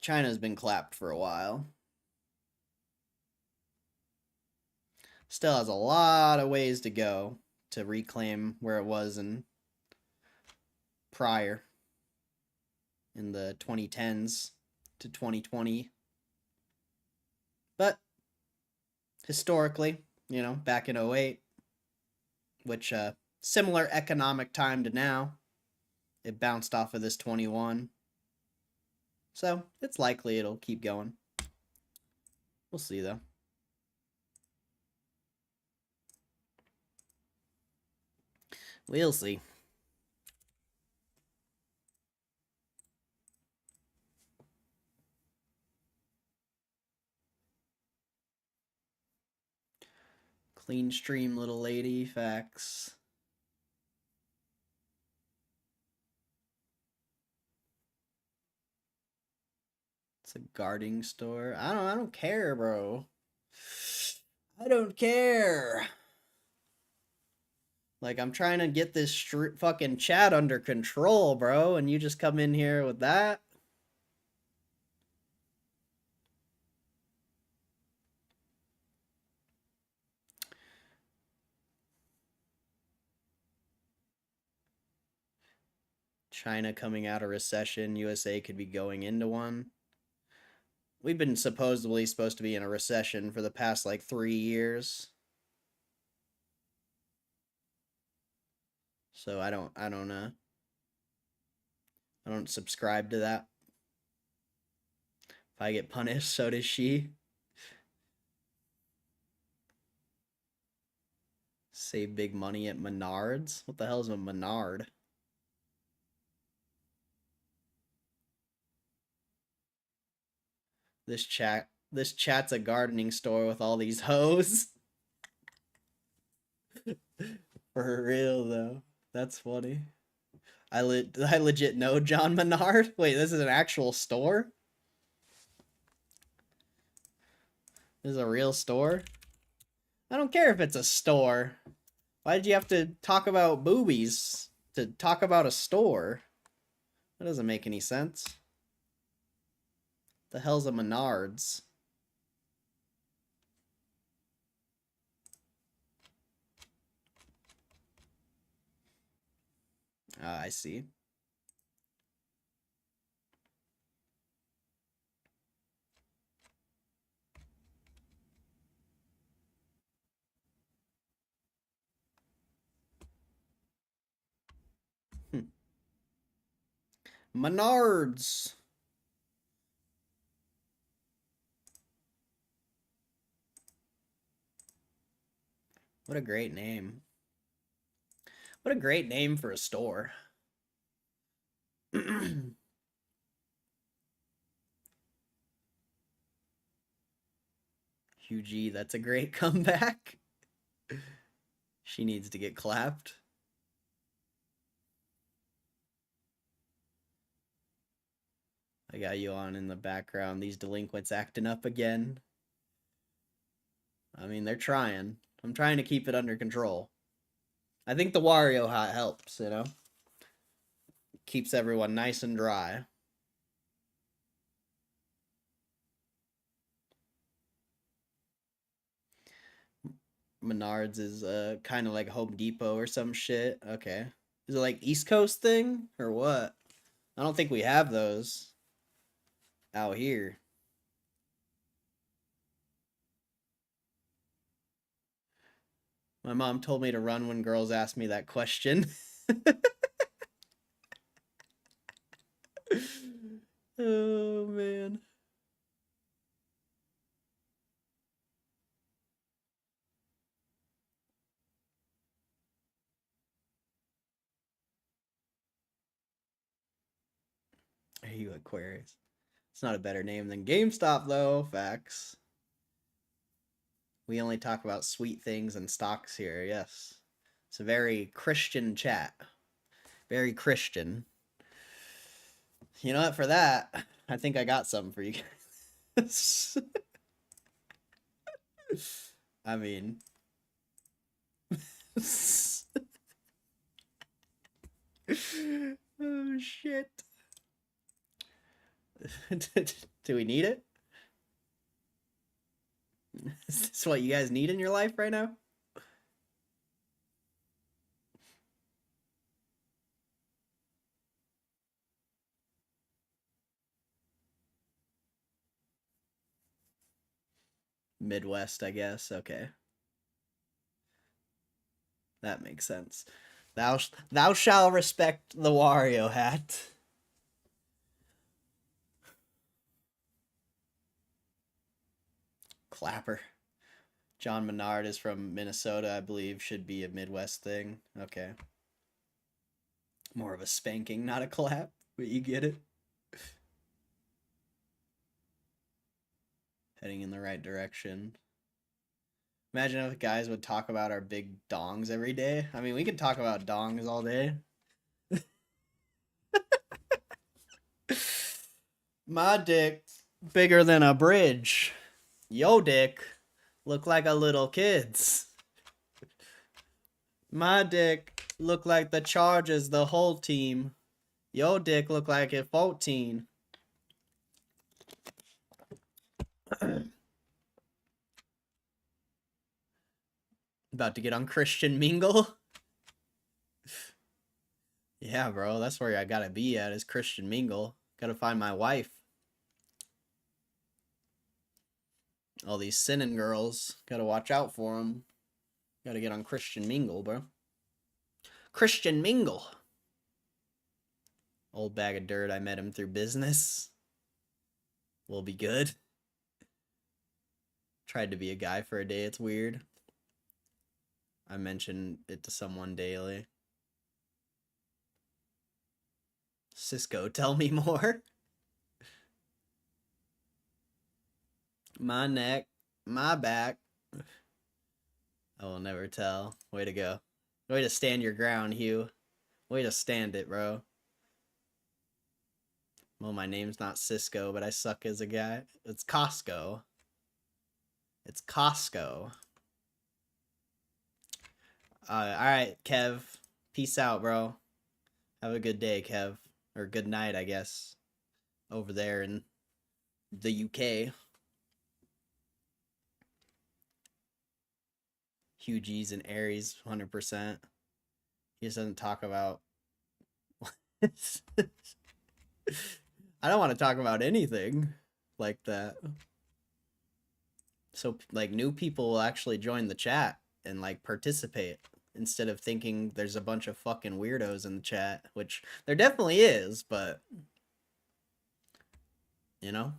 China's been clapped for a while. Still has a lot of ways to go to reclaim where it was in prior in the 2010s to 2020. But historically, back in 08, which similar economic time to now, it bounced off of this 21. So it's likely it'll keep going. We'll see though. We'll see. Clean stream, little lady. Facts. It's a guarding store. I don't care, bro. I don't care. Like, I'm trying to get this fucking chat under control, bro, and you just come in here with that? China coming out of recession. USA could be going into one. We've been supposedly supposed to be in a recession for the past, 3 years. So I don't subscribe to that. If I get punished, so does she. Save big money at Menards? What the hell is a Menard? This chat's a gardening store with all these hoes. For real though. That's funny. I legit know John Menard. Wait, this is an actual store? This is a real store? I don't care if it's a store. Why did you have to talk about boobies to talk about a store? That doesn't make any sense. The hell's a Menards? Ah, I see. Menards. What a great name. What a great name for a store. Hugh G, that's a great comeback. She needs to get clapped. I got you on in the background. These delinquents acting up again. I mean, they're trying. I'm trying to keep it under control. I think the Wario hat helps, Keeps everyone nice and dry. Menards is kind of like Home Depot or some shit. Okay. Is it like East Coast thing or what? I don't think we have those out here. My mom told me to run when girls ask me that question. Oh, man. Are you Aquarius? It's not a better name than GameStop, though. Facts. We only talk about sweet things and stocks here, yes. It's a very Christian chat. Very Christian. You know what? For that, I think I got something for you guys. I mean... oh, shit. Do we need it? Is this what you guys need in your life right now? Midwest, I guess. Okay. That makes sense. Thou shall respect the Wario hat. Clapper. John Menard is from Minnesota, I believe. Should be a Midwest thing. Okay. More of a spanking, not a clap. But you get it. Heading in the right direction. Imagine if guys would talk about our big dongs every day. I mean, we could talk about dongs all day. My dick bigger than a bridge. Yo dick look like a little kid's. My dick look like the Chargers, the whole team. Yo dick look like it 14. About to get on Christian Mingle. Yeah, bro, that's where I gotta be at, is Christian Mingle. Gotta find my wife. All these sinning girls. Gotta watch out for them. Gotta get on Christian Mingle, bro. Christian Mingle. Old bag of dirt, I met him through business. Will be good. Tried to be a guy for a day, it's weird. I mention it to someone daily. Cisco, tell me more. My neck, my back. I will never tell. Way to go. Way to stand your ground, Hugh. Way to stand it, bro. Well, my name's not Cisco, but I suck as a guy. It's Costco. It's Costco. Alright, Kev. Peace out, bro. Have a good day, Kev. Or good night, I guess. Over there in the UK. Hugh G's and Aries, 100%. He just doesn't talk about... I don't want to talk about anything like that. So, like, new people will actually join the chat and, like, participate instead of thinking there's a bunch of fucking weirdos in the chat, which there definitely is, but, you know?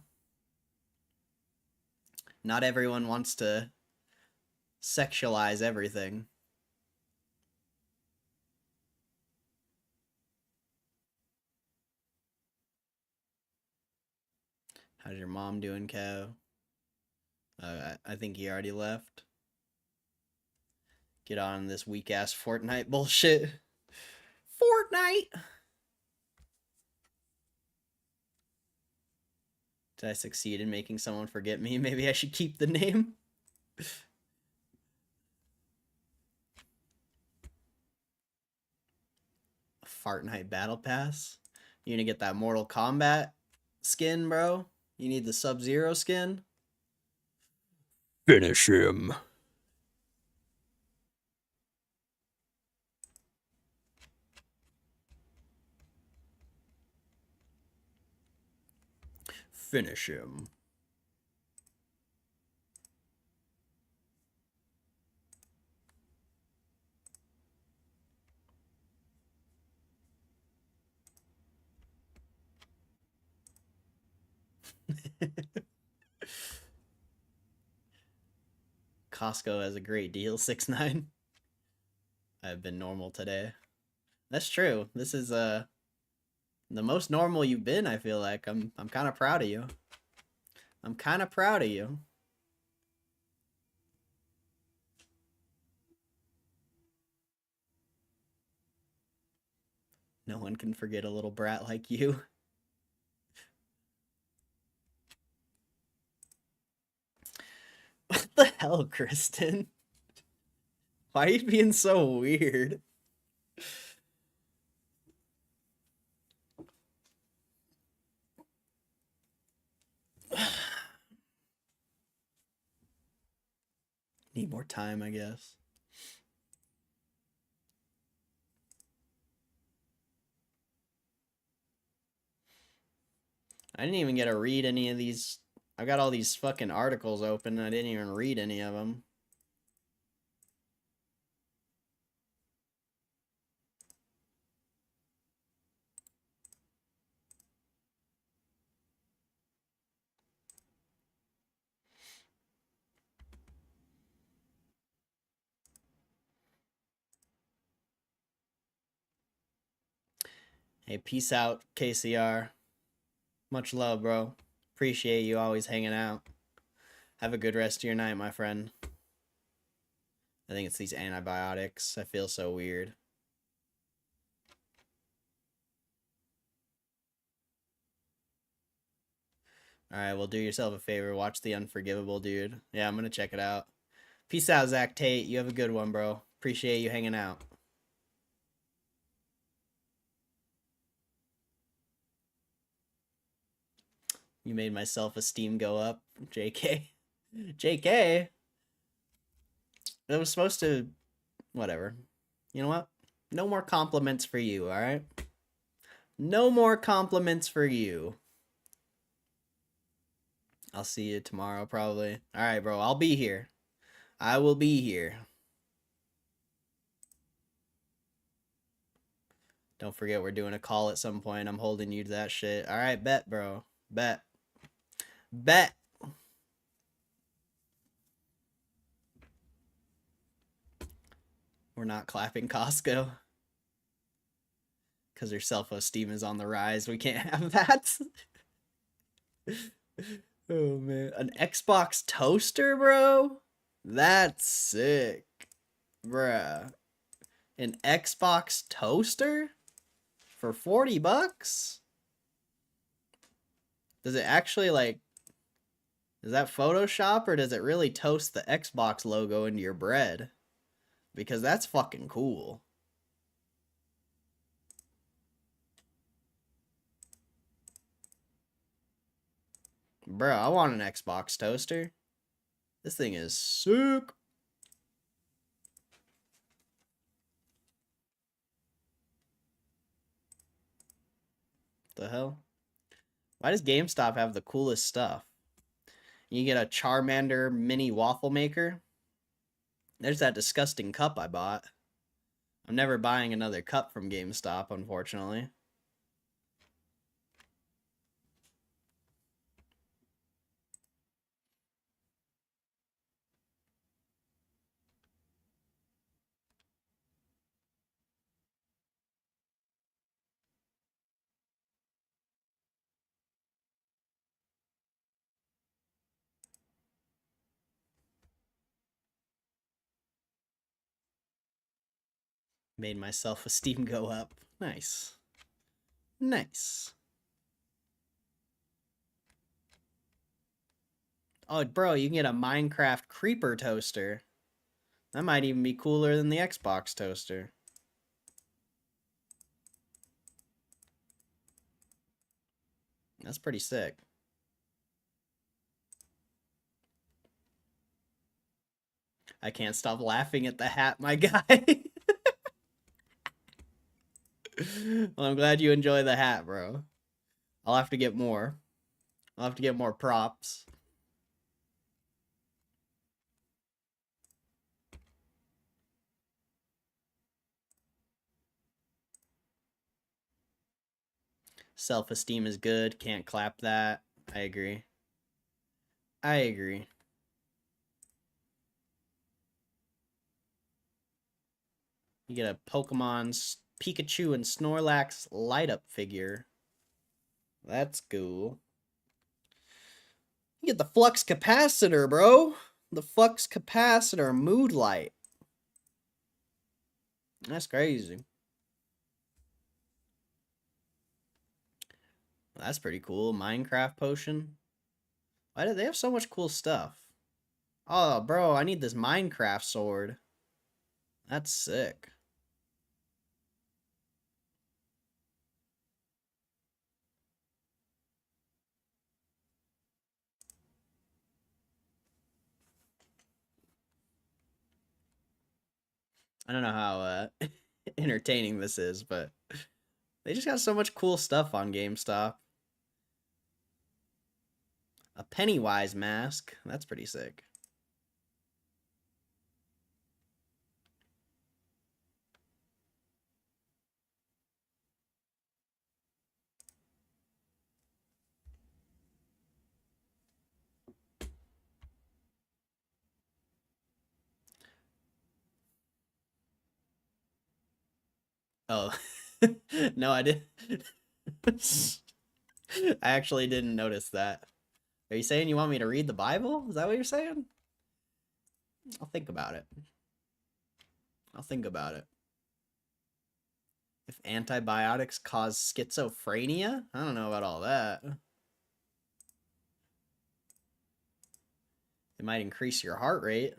Not everyone wants to sexualize everything. How's your mom doing, Kev? I think he already left. Get on this weak-ass Fortnite bullshit. Fortnite! Did I succeed in making someone forget me? Maybe I should keep the name. Fortnite Battle Pass? You gonna get that Mortal Kombat skin, bro? You need the Sub-Zero skin? Finish him. Finish him. Costco has a great deal, 6ix9ine. I've been normal today. That's true. This is The most normal you've been, I feel like. I'm kind of proud of you. I'm kind of proud of you. No one can forget a little brat like you. What the hell, Kristen? Why are you being so weird? Need more time, I guess. I didn't even get to read any of these. I've got all these fucking articles open and I didn't even read any of them. Hey, peace out, KCR. Much love, bro. Appreciate you always hanging out. Have a good rest of your night, my friend. I think it's these antibiotics. I feel so weird. Alright, well, do yourself a favor. Watch The Unforgivable, dude. Yeah, I'm gonna check it out. Peace out, Zach Tate. You have a good one, bro. Appreciate you hanging out. You made my self-esteem go up, JK. JK? It was supposed to... Whatever. You know what? No more compliments for you, alright? No more compliments for you. I'll see you tomorrow, probably. Alright, bro. I'll be here. I will be here. Don't forget we're doing a call at some point. I'm holding you to that shit. Alright, bet, bro. Bet. Bet. We're not clapping Costco. Because their self-esteem is on the rise. We can't have that. Oh, man. An Xbox toaster, bro? That's sick. Bruh. An Xbox toaster? For 40 bucks? Does it actually, like... Is that Photoshop, or does it really toast the Xbox logo into your bread? Because that's fucking cool. Bro, I want an Xbox toaster. This thing is sick. The hell? Why does GameStop have the coolest stuff? You get a Charmander mini waffle maker. There's that disgusting cup I bought. I'm never buying another cup from GameStop, unfortunately. Made my self-esteem go up. Nice. Nice. Oh, bro, you can get a Minecraft creeper toaster. That might even be cooler than the Xbox toaster. That's pretty sick. I can't stop laughing at the hat, my guy. Well, I'm glad you enjoy the hat, bro. I'll have to get more. I'll have to get more props. Self-esteem is good. Can't clap that. I agree. I agree. You get a Pokemon's Pikachu and Snorlax light-up figure. That's cool. You get the flux capacitor, bro. The flux capacitor mood light. That's crazy. That's pretty cool. Minecraft potion. Why do they have so much cool stuff? Oh, bro, I need this Minecraft sword. That's sick. I don't know how entertaining this is, but they just got so much cool stuff on GameStop. A Pennywise mask. That's pretty sick. Oh. No, I didn't. I actually didn't notice that. Are you saying you want me to read the Bible? Is that what you're saying? I'll think about it. I'll think about it. If antibiotics cause schizophrenia? I don't know about all that. It might increase your heart rate.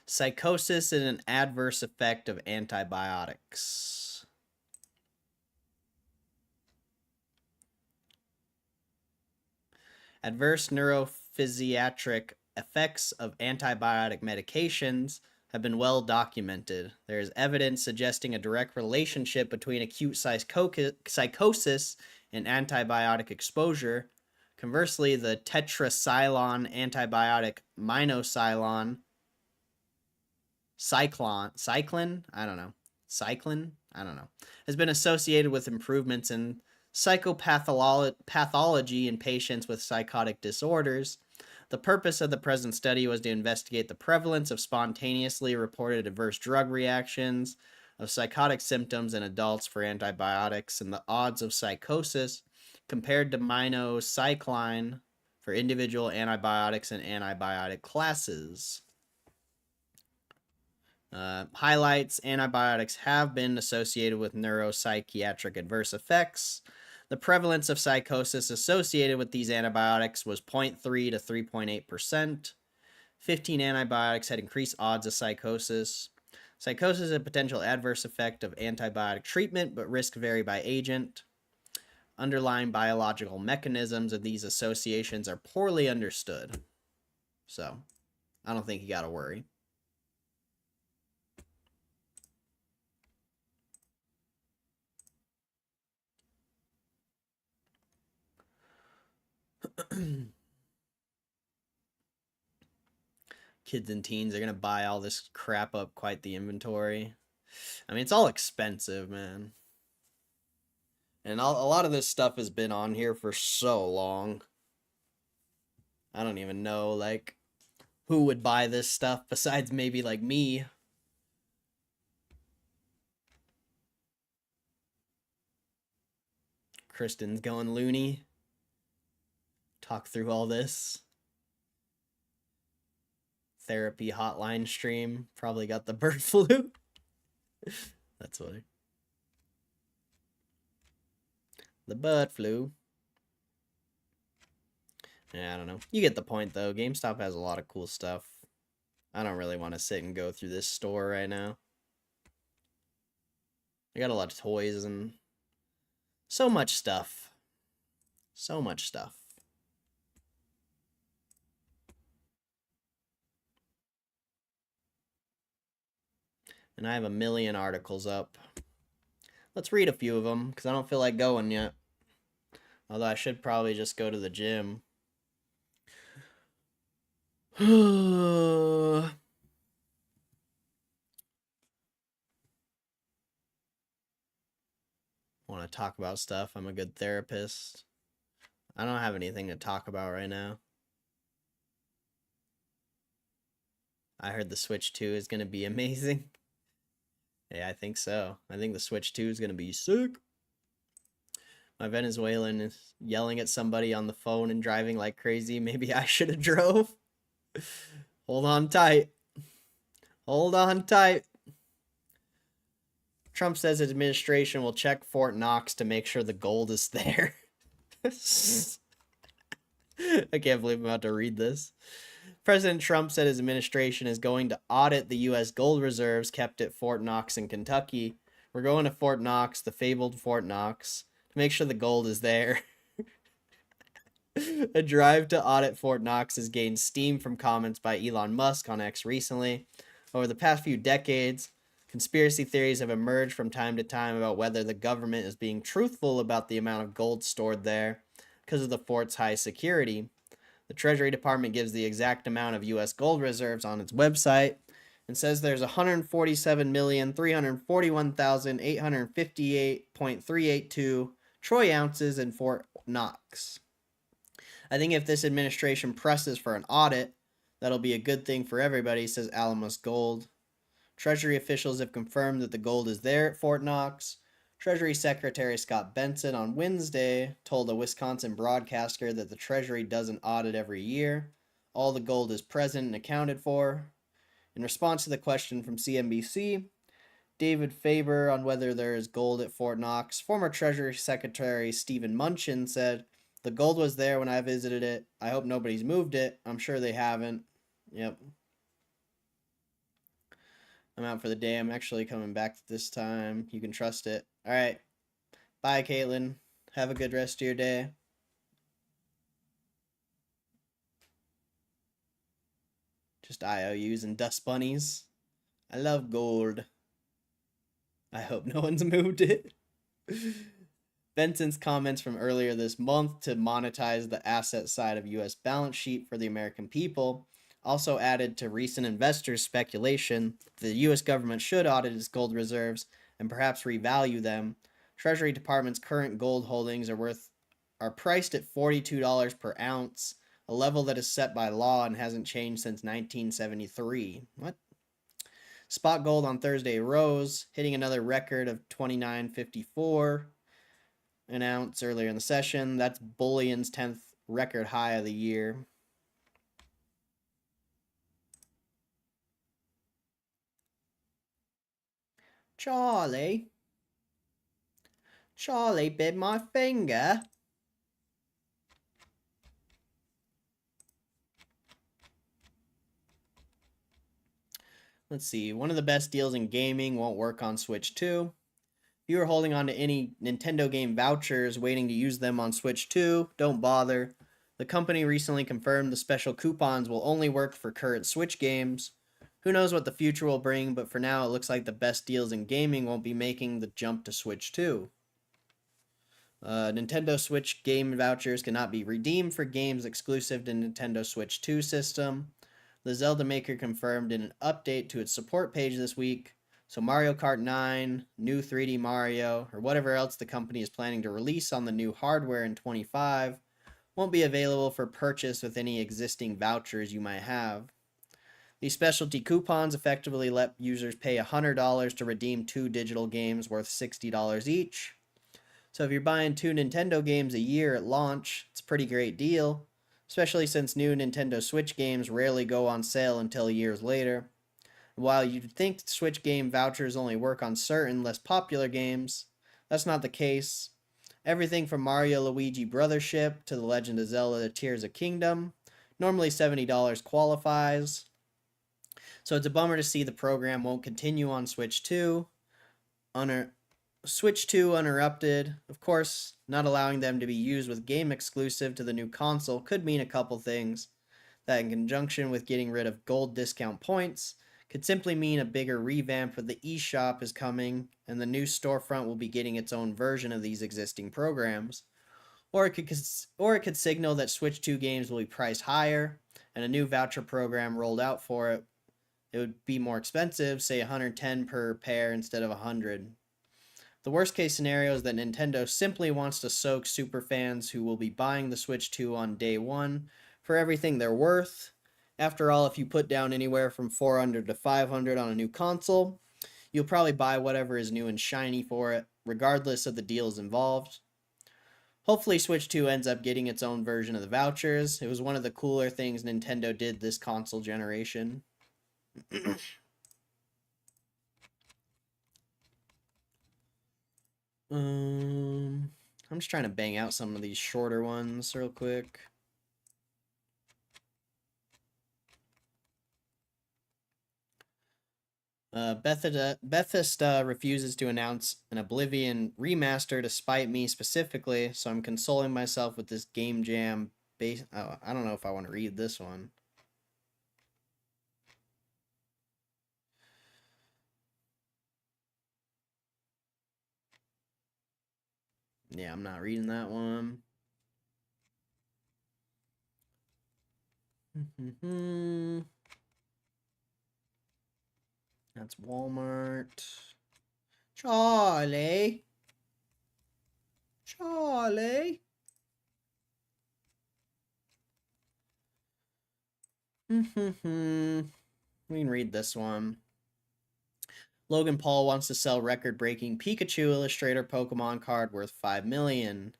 Psychosis is an adverse effect of antibiotics. Adverse neurophysiatric effects of antibiotic medications have been well documented. There is evidence suggesting a direct relationship between acute psychosis and antibiotic exposure. Conversely, the tetracycline antibiotic minocycline, has been associated with improvements in psychopathology in patients with psychotic disorders. The purpose of the present study was to investigate the prevalence of spontaneously reported adverse drug reactions of psychotic symptoms in adults for antibiotics and the odds of psychosis compared to minocycline for individual antibiotics and antibiotic classes. Highlights: antibiotics have been associated with neuropsychiatric adverse effects. The prevalence of psychosis associated with these antibiotics was 0.3 to 3.8%. 15 antibiotics had increased odds of psychosis. Psychosis is a potential adverse effect of antibiotic treatment, but risks vary by agent. Underlying biological mechanisms of these associations are poorly understood. So, I don't think you gotta worry. Kids and teens are gonna buy all this crap up quite the inventory. I mean, it's all expensive, man. And a lot of this stuff has been on here for so long. I don't even know, like, who would buy this stuff besides maybe, like, me. Kristen's going loony. Talk through all this. Therapy hotline stream. Probably got the bird flu. That's funny. The bird flu. Yeah, I don't know. You get the point, though. GameStop has a lot of cool stuff. I don't really want to sit and go through this store right now. I got a lot of toys and so much stuff. So much stuff. And I have a million articles up. Let's read a few of them, because I don't feel like going yet. Although I should probably just go to the gym. Want to talk about stuff. I'm a good therapist. I don't have anything to talk about right now. I heard the Switch 2 is going to be amazing. Yeah, I think so. I think the Switch 2 is going to be sick. My Venezuelan is yelling at somebody on the phone and driving like crazy. Maybe I should have drove. Hold on tight. Hold on tight. Trump says his administration will check Fort Knox to make sure the gold is there. I can't believe I'm about to read this. President Trump said his administration is going to audit the U.S. gold reserves kept at Fort Knox in Kentucky. We're going to Fort Knox, the fabled Fort Knox, to make sure the gold is there. A drive to audit Fort Knox has gained steam from comments by Elon Musk on X recently. Over the past few decades, conspiracy theories have emerged from time to time about whether the government is being truthful about the amount of gold stored there because of the fort's high security. The Treasury Department gives the exact amount of U.S. gold reserves on its website and says there's 147,341,858.382 troy ounces in Fort Knox. I think if this administration presses for an audit, that'll be a good thing for everybody, says Alamos Gold. Treasury officials have confirmed that the gold is there at Fort Knox. Treasury Secretary Scott Benson on Wednesday told a Wisconsin broadcaster that the Treasury does an audit every year. All the gold is present and accounted for. In response to the question from CNBC, David Faber on whether there is gold at Fort Knox, former Treasury Secretary Stephen Mnuchin said, "The gold was there when I visited it. I hope nobody's moved it. I'm sure they haven't." Yep. I'm out for the day. I'm actually coming back this time. You can trust it. All right. Bye, Caitlin. Have a good rest of your day. Just IOUs and dust bunnies. I love gold. I hope no one's moved it. Benson's comments from earlier this month to monetize the asset side of U.S. balance sheet for the American people also added to recent investors' speculation that the U.S. government should audit its gold reserves and perhaps revalue them. Treasury Department's current gold holdings are priced at $42 per ounce, a level that is set by law and hasn't changed since 1973. What? Spot gold on Thursday rose, hitting another record of $29.54 an ounce earlier in the session. That's bullion's 10th record high of the year. Charlie bit my finger. Let's see. One of the best deals in gaming won't work on Switch 2. If you are holding on to any Nintendo game vouchers waiting to use them on Switch 2, don't bother. The company recently confirmed the special coupons will only work for current Switch games. Who knows what the future will bring, but for now it looks like the best deals in gaming won't be making the jump to Switch 2. Nintendo Switch game vouchers cannot be redeemed for games exclusive to Nintendo Switch 2 system. The Zelda maker confirmed in an update to its support page this week. So Mario Kart 9, new 3D Mario, or whatever else the company is planning to release on the new hardware in 25 won't be available for purchase with any existing vouchers you might have. These specialty coupons effectively let users pay $100 to redeem 2 digital games worth $60 each. So if you're buying 2 Nintendo games a year at launch, it's a pretty great deal, especially since new Nintendo Switch games rarely go on sale until years later. While you'd think Switch game vouchers only work on certain less popular games, that's not the case. Everything from Mario Luigi Brothership to The Legend of Zelda Tears of Kingdom, normally $70 qualifies. So it's a bummer to see the program won't continue on Switch 2. Switch 2 uninterrupted. Of course, not allowing them to be used with game exclusive to the new console could mean a couple things. That in conjunction with getting rid of gold discount points, could simply mean a bigger revamp of the eShop is coming and the new storefront will be getting its own version of these existing programs. Or it could signal that Switch 2 games will be priced higher and a new voucher program rolled out for it. It would be more expensive, say $110 per pair instead of $100. The worst case scenario is that Nintendo simply wants to soak superfans who will be buying the Switch 2 on day one for everything they're worth. After all, if you put down anywhere from $400 to $500 on a new console, You'll probably buy whatever is new and shiny for it, regardless of the deals involved. Hopefully Switch 2 ends up getting its own version of the vouchers. It was one of the cooler things Nintendo did this console generation. I'm just trying to bang out some of these shorter ones real quick. Bethesda refuses to announce an Oblivion remaster to spite me specifically, so I'm consoling myself with this Game Jam base. Oh, I don't know if I want to read this one. Yeah, I'm not reading that one. That's Walmart. Charlie. Charlie. We can read this one. Logan Paul wants to sell record-breaking Pikachu Illustrator Pokemon card worth $5 million.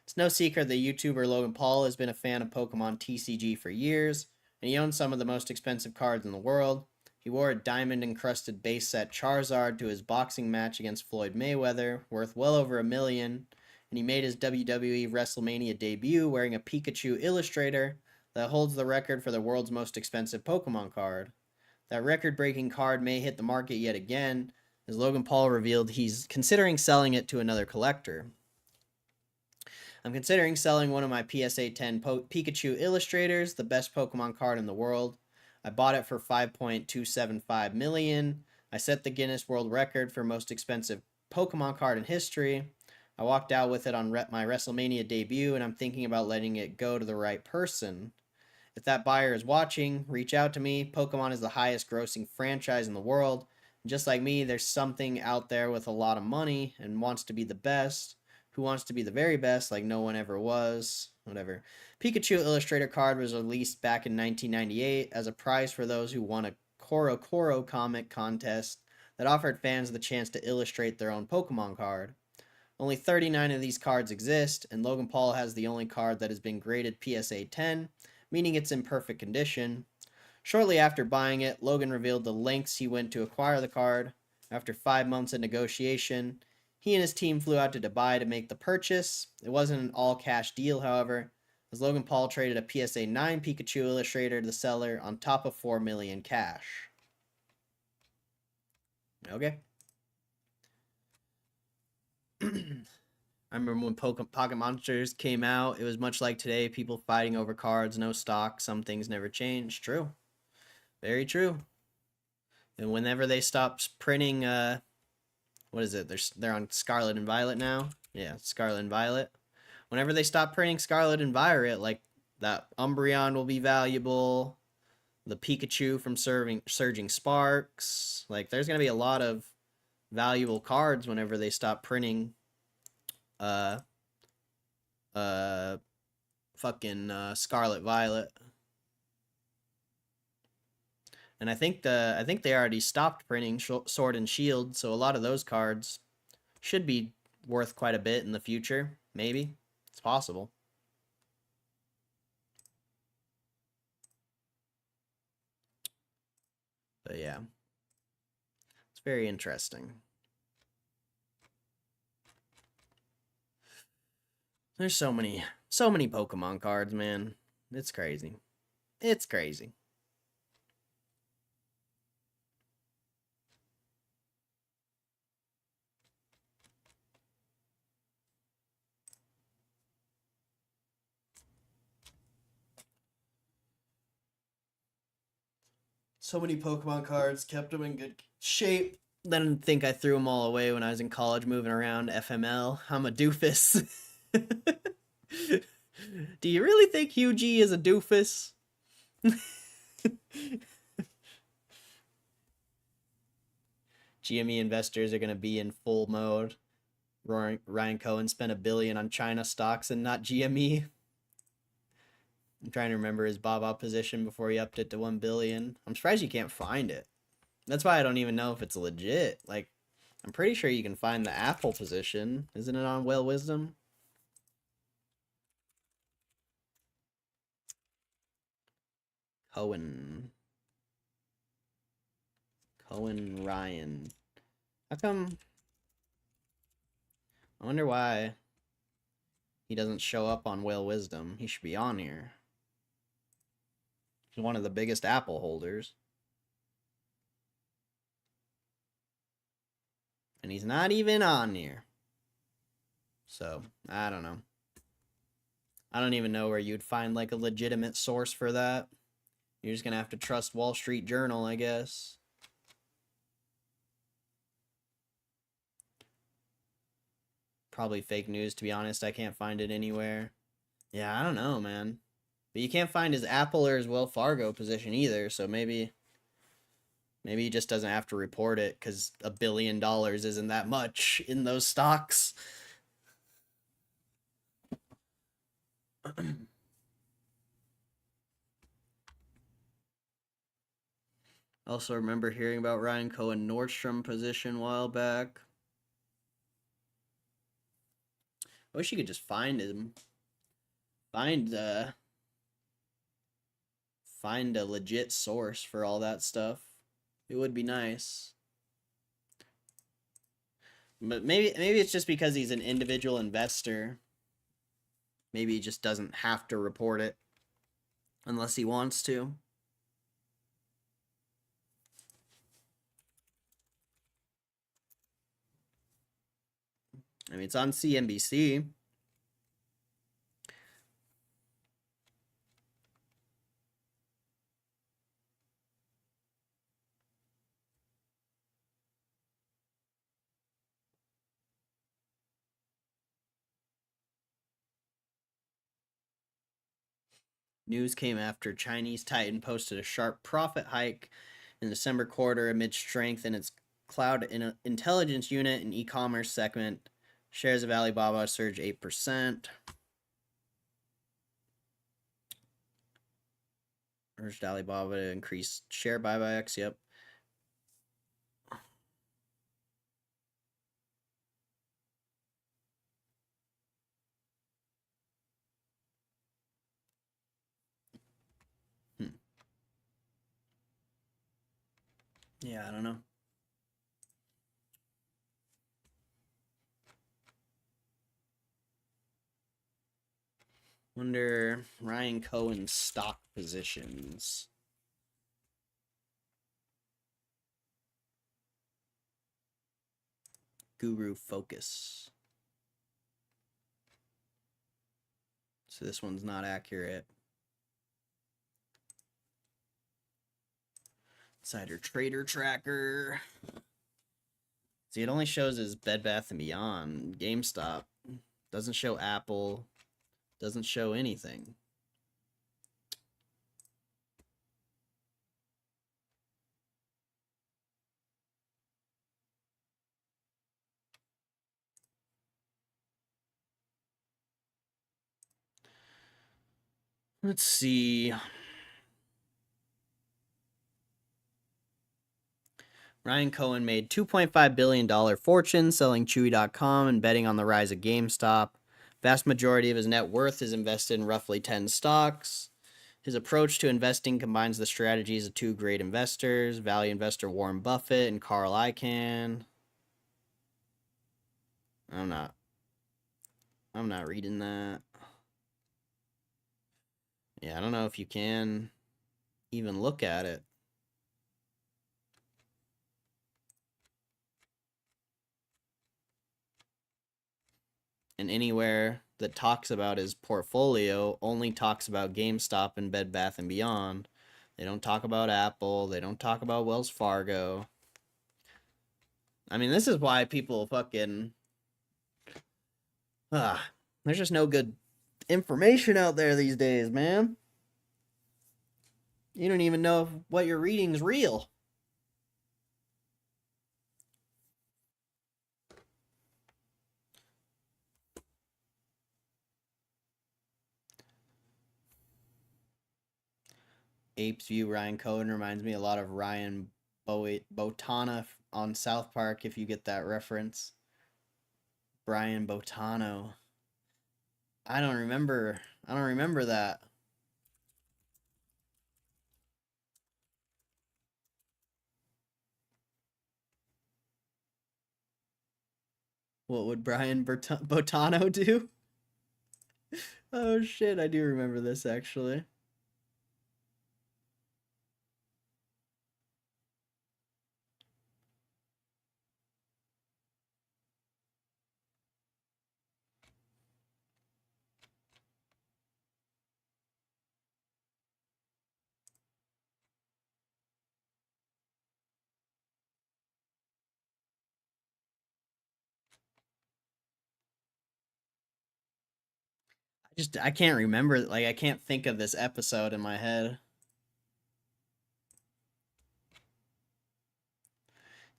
It's no secret that YouTuber Logan Paul has been a fan of Pokemon TCG for years, and he owns some of the most expensive cards in the world. He wore a diamond-encrusted base set Charizard to his boxing match against Floyd Mayweather, worth well over $1 million, and he made his WWE WrestleMania debut wearing a Pikachu Illustrator that holds the record for the world's most expensive Pokemon card. That record-breaking card may hit the market yet again, as Logan Paul revealed he's considering selling it to another collector. I'm considering selling one of my PSA 10 Pikachu Illustrators, the best Pokemon card in the world. I bought it for $5.275 million. I set the Guinness World Record for most expensive Pokemon card in history. I walked out with it on my WrestleMania debut, and I'm thinking about letting it go to the right person. If that buyer is watching, reach out to me. Pokemon is the highest grossing franchise in the world. And just like me, there's something out there with a lot of money and wants to be the best. Who wants to be the very best like no one ever was. Whatever. Pikachu Illustrator card was released back in 1998 as a prize for those who won a Koro comic contest that offered fans the chance to illustrate their own Pokemon card. Only 39 of these cards exist, and Logan Paul has the only card that has been graded PSA 10, meaning it's in perfect condition. Shortly after buying it, Logan revealed the lengths he went to acquire the card. After 5 months of negotiation, he and his team flew out to Dubai to make the purchase. It wasn't an all-cash deal, however, as Logan Paul traded a PSA 9 Pikachu Illustrator to the seller on top of $4 million cash. Okay. I remember when Pocket Monsters came out, it was much like today, people fighting over cards, no stock, some things never change. True. Very true. And whenever they stop printing, what is it? They're on Scarlet and Violet now? Yeah, Scarlet and Violet. Whenever they stop printing Scarlet and Violet, like, that Umbreon will be valuable, the Pikachu from Surging Sparks, like, there's gonna be a lot of valuable cards whenever they stop printing Scarlet Violet. And I think they already stopped printing Sword and Shield, so a lot of those cards should be worth quite a bit in the future. Maybe. It's possible. But yeah. It's very interesting. There's so many Pokemon cards, man. It's crazy. It's crazy. So many Pokemon cards, kept them in good shape. Then I think I threw them all away when I was in college moving around FML. I'm a doofus. Do you really think Hugh G is a doofus? GME investors are going to be in full mode. Ryan Cohen spent $1 billion on China stocks and not GME. I'm trying to remember his Baba position before he upped it to $1 billion. I'm surprised you can't find it. That's why I don't even know if it's legit. Like, I'm pretty sure you can find the Apple position. Isn't it on Whale Wisdom? Cohen Ryan. How come? I wonder why he doesn't show up on Whale Wisdom. He should be on here. He's one of the biggest Apple holders. And he's not even on here. So, I don't know. I don't even know where you'd find like a legitimate source for that. You're just gonna have to trust Wall Street Journal, I guess. Probably fake news, to be honest. I can't find it anywhere. Yeah, I don't know, man. But you can't find his Apple or his Wells Fargo position either, so maybe he just doesn't have to report it because $1 billion isn't that much in those stocks. Also remember hearing about Ryan Cohen Nordstrom position a while back. I wish you could just find him. Find a legit source for all that stuff. It would be nice. But maybe it's just because he's an individual investor. Maybe he just doesn't have to report it unless he wants to. I mean, it's on CNBC. News came after Chinese Titan posted a sharp profit hike in the December quarter amid strength in its cloud intelligence unit and e-commerce segment. Shares of Alibaba surged 8%. Urged Alibaba to increase share buybacks. Yep. Yeah, I don't know. Wonder Ryan Cohen's stock positions. Guru Focus. So this one's not accurate. Insider Trader Tracker. See, it only shows his Bed Bath & Beyond, GameStop. Doesn't show Apple. Doesn't show anything. Let's see. Ryan Cohen made $2.5 billion fortune selling Chewy.com and betting on the rise of GameStop. Vast majority of his net worth is invested in roughly 10 stocks. His approach to investing combines the strategies of two great investors, value investor Warren Buffett and Carl Icahn. I'm not reading that. Yeah, I don't know if you can even look at it. And anywhere that talks about his portfolio only talks about GameStop and Bed Bath & Beyond. They don't talk about Apple. They don't talk about Wells Fargo. I mean, this is why people fucking... there's just no good information out there these days, man. You don't even know if what you're reading is real. Apes View Ryan Cohen reminds me a lot of Ryan Botana on South Park, if you get that reference. Brian Botano. I don't remember that. What would Brian Botano do? Oh shit, I do remember this actually. I can't remember, like I can't think of this episode in my head.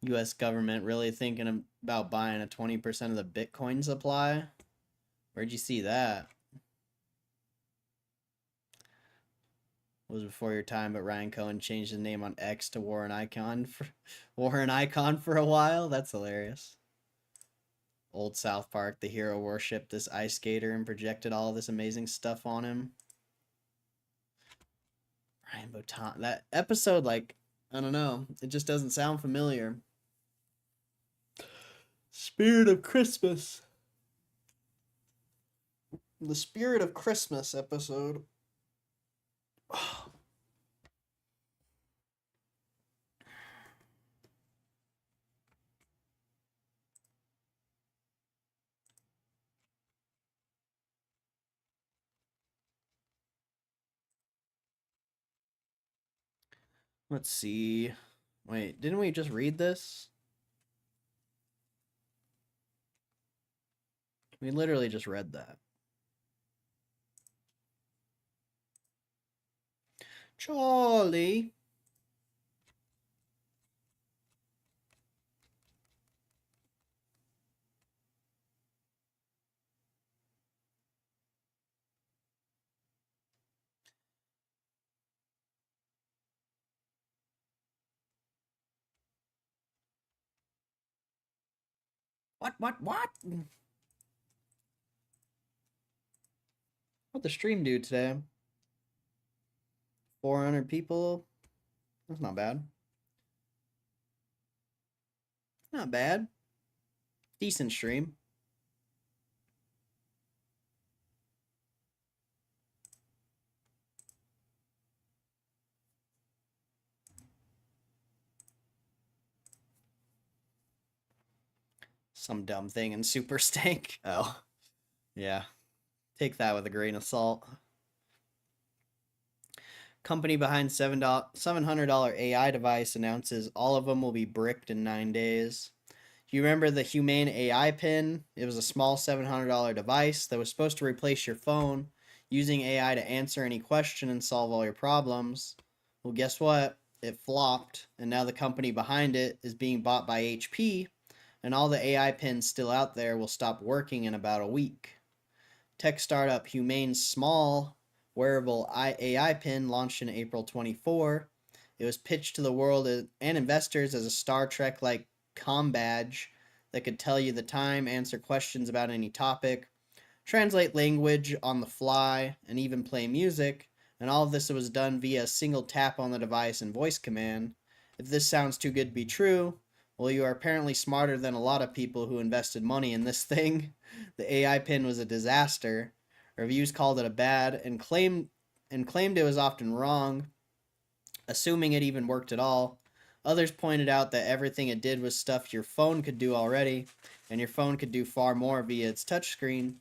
US government really thinking about buying a 20% of the Bitcoin supply? Where'd you see that? Was before your time, but Ryan Cohen changed his name on X to Warren Icon for a while. That's hilarious. Old South Park, the hero worshipped this ice skater and projected all this amazing stuff on him. Ryan Botan, that episode, like, I don't know, it just doesn't sound familiar. Spirit of Christmas. The Spirit of Christmas episode. Let's see. Wait, didn't we just read this? We literally just read that. Charlie. What? What'd the stream do today? 400 people? That's not bad. Not bad. Decent stream. Some dumb thing in Super Stank. Oh. Yeah. Take that with a grain of salt. Company behind $700 AI device announces all of them will be bricked in 9 days. You remember the Humane AI pin? It was a small $700 device that was supposed to replace your phone, using AI to answer any question and solve all your problems. Well, guess what? It flopped, and now the company behind it is being bought by HP, and all the AI pins still out there will stop working in about a week. Tech startup Humane's small wearable AI pin launched in April 24. It was pitched to the world and investors as a Star Trek-like comm badge that could tell you the time, answer questions about any topic, translate language on the fly, and even play music. And all of this was done via a single tap on the device and voice command. If this sounds too good to be true, well, you are apparently smarter than a lot of people who invested money in this thing. The AI pin was a disaster. Reviews called it a bad and claimed it was often wrong, assuming it even worked at all. Others pointed out that everything it did was stuff your phone could do already, and your phone could do far more via its touchscreen.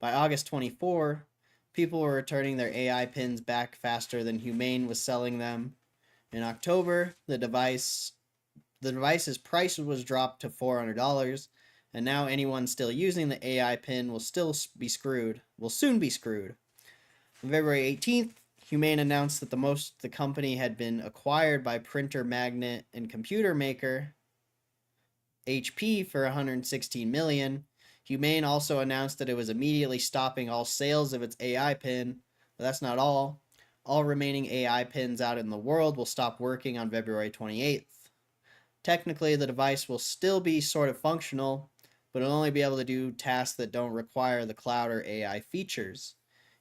By August 24, people were returning their AI pins back faster than Humane was selling them. In October, the device's price was dropped to $400, and now anyone still using the AI pin will soon be screwed. On February 18th, Humane announced that the company had been acquired by printer magnet and computer maker HP for $116 million. Humane also announced that it was immediately stopping all sales of its AI pin, but that's not all. All remaining AI pins out in the world will stop working on February 28th. Technically, the device will still be sort of functional, but it'll only be able to do tasks that don't require the cloud or AI features.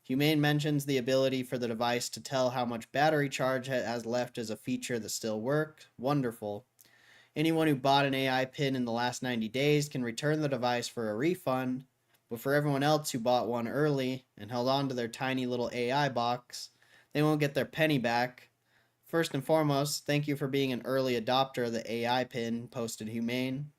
Humane mentions the ability for the device to tell how much battery charge has left as a feature that still works. Wonderful. Anyone who bought an AI pin in the last 90 days can return the device for a refund, but for everyone else who bought one early and held on to their tiny little AI box, they won't get their penny back. First and foremost, thank you for being an early adopter of the AI pin, posted Humane.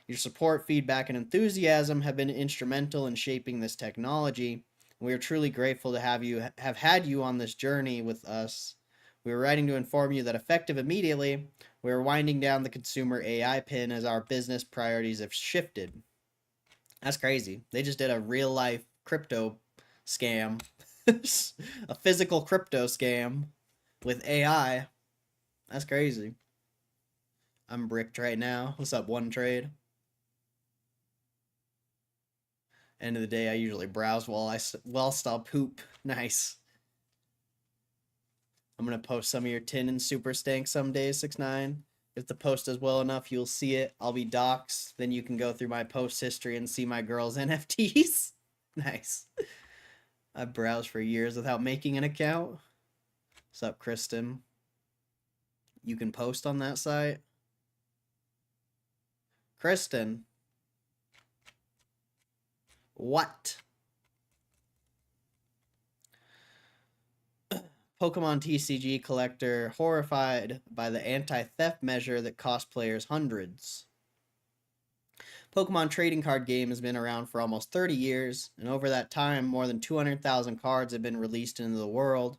Your support, feedback, and enthusiasm have been instrumental in shaping this technology. We are truly grateful to have had you on this journey with us. We are writing to inform you that effective immediately, we are winding down the consumer AI pin as our business priorities have shifted. That's crazy. They just did a real life crypto scam, a physical crypto scam with AI. That's crazy. I'm bricked right now. What's up, One Trade? End of the day, I usually browse whilst I'll poop. Nice. I'm gonna post some of your tin and super stank some days, 6ix9ine. If the post does well enough, you'll see it. I'll be doxxed. Then you can go through my post history and see my girl's NFTs. Nice. I browsed for years without making an account. What's up, Kristen? You can post on that site. Kristen. What? Pokemon TCG collector horrified by the anti-theft measure that cost players hundreds. Pokemon trading card game has been around for almost 30 years, and over that time, more than 200,000 cards have been released into the world.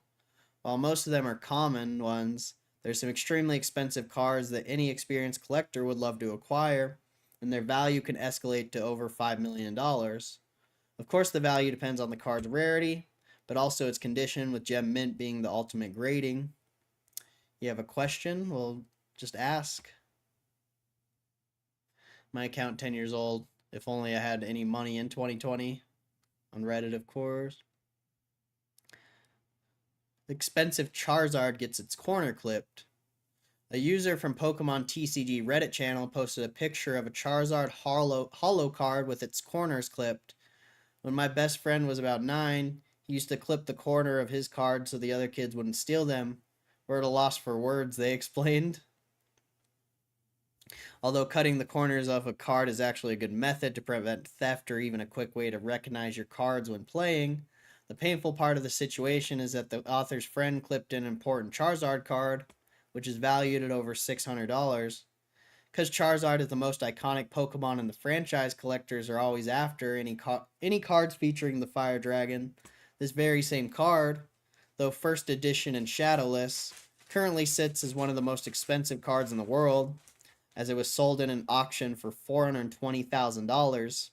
While most of them are common ones, there's some extremely expensive cards that any experienced collector would love to acquire, and their value can escalate to over $5 million. Of course, the value depends on the card's rarity, but also its condition, with gem mint being the ultimate grading. You have a question? Well, just ask. My account 10 years old. If only I had any money in 2020. On Reddit, of course. The expensive Charizard gets its corner clipped. A user from Pokemon TCG Reddit channel posted a picture of a Charizard holo card with its corners clipped. When my best friend was about 9, he used to clip the corner of his card so the other kids wouldn't steal them. We're at a loss for words, they explained. Although cutting the corners off a card is actually a good method to prevent theft or even a quick way to recognize your cards when playing, the painful part of the situation is that the author's friend clipped an important Charizard card, which is valued at over $600. Because Charizard is the most iconic Pokemon in the franchise, collectors are always after any cards featuring the Fire Dragon. This very same card, though first edition and shadowless, currently sits as one of the most expensive cards in the world, as it was sold in an auction for $420,000.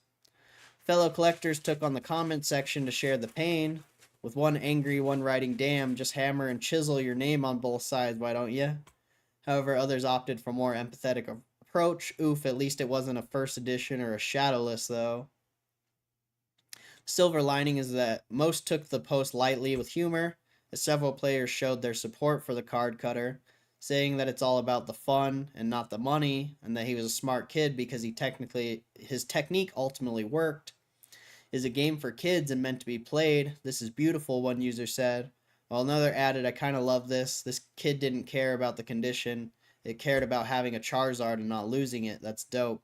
Fellow collectors took on the comment section to share the pain, with one angry one writing, "Damn, just hammer and chisel your name on both sides, why don't ya?" However, others opted for more empathetic approach. Oof, at least it wasn't a first edition or a shadowless, though. Silver lining is that most took the post lightly with humor, as several players showed their support for the card cutter, saying that it's all about the fun and not the money, and that he was a smart kid because his technique ultimately worked. Is a game for kids and meant to be played. This is beautiful, one user said. While another added, "I kind of love this. This kid didn't care about the condition. It cared about having a Charizard and not losing it. That's dope."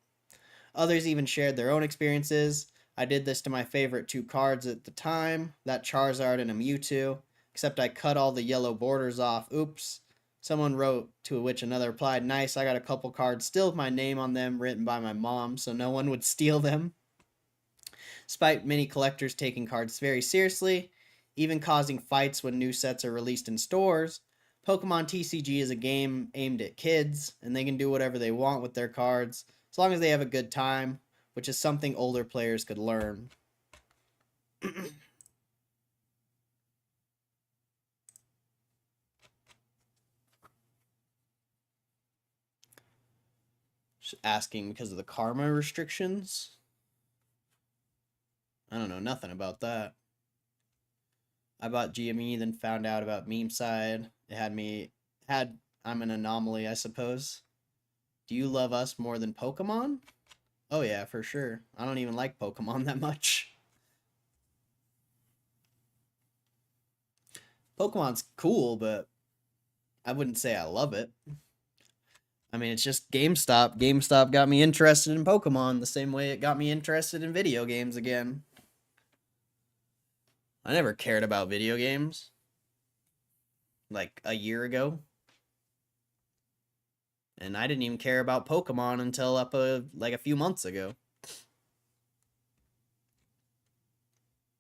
Others even shared their own experiences. "I did this to my favorite 2 cards at the time, that Charizard and a Mewtwo, except I cut all the yellow borders off. Oops." Someone wrote, to which another replied, "Nice, I got a couple cards still with my name on them, written by my mom, so no one would steal them." Despite many collectors taking cards very seriously, even causing fights when new sets are released in stores, Pokemon TCG is a game aimed at kids, and they can do whatever they want with their cards, as long as they have a good time, which is something older players could learn. Just asking because of the karma restrictions. I don't know nothing about that. I bought Gme, then found out about meme side. I'm an anomaly, I suppose. Do you love us more than Pokemon? Oh yeah, for sure. I don't even like Pokemon that much. Pokemon's cool, but I wouldn't say I love it. I mean, it's just GameStop. GameStop got me interested in Pokemon the same way it got me interested in video games again. I never cared about video games. Like a year ago. And I didn't even care about Pokemon until like a few months ago.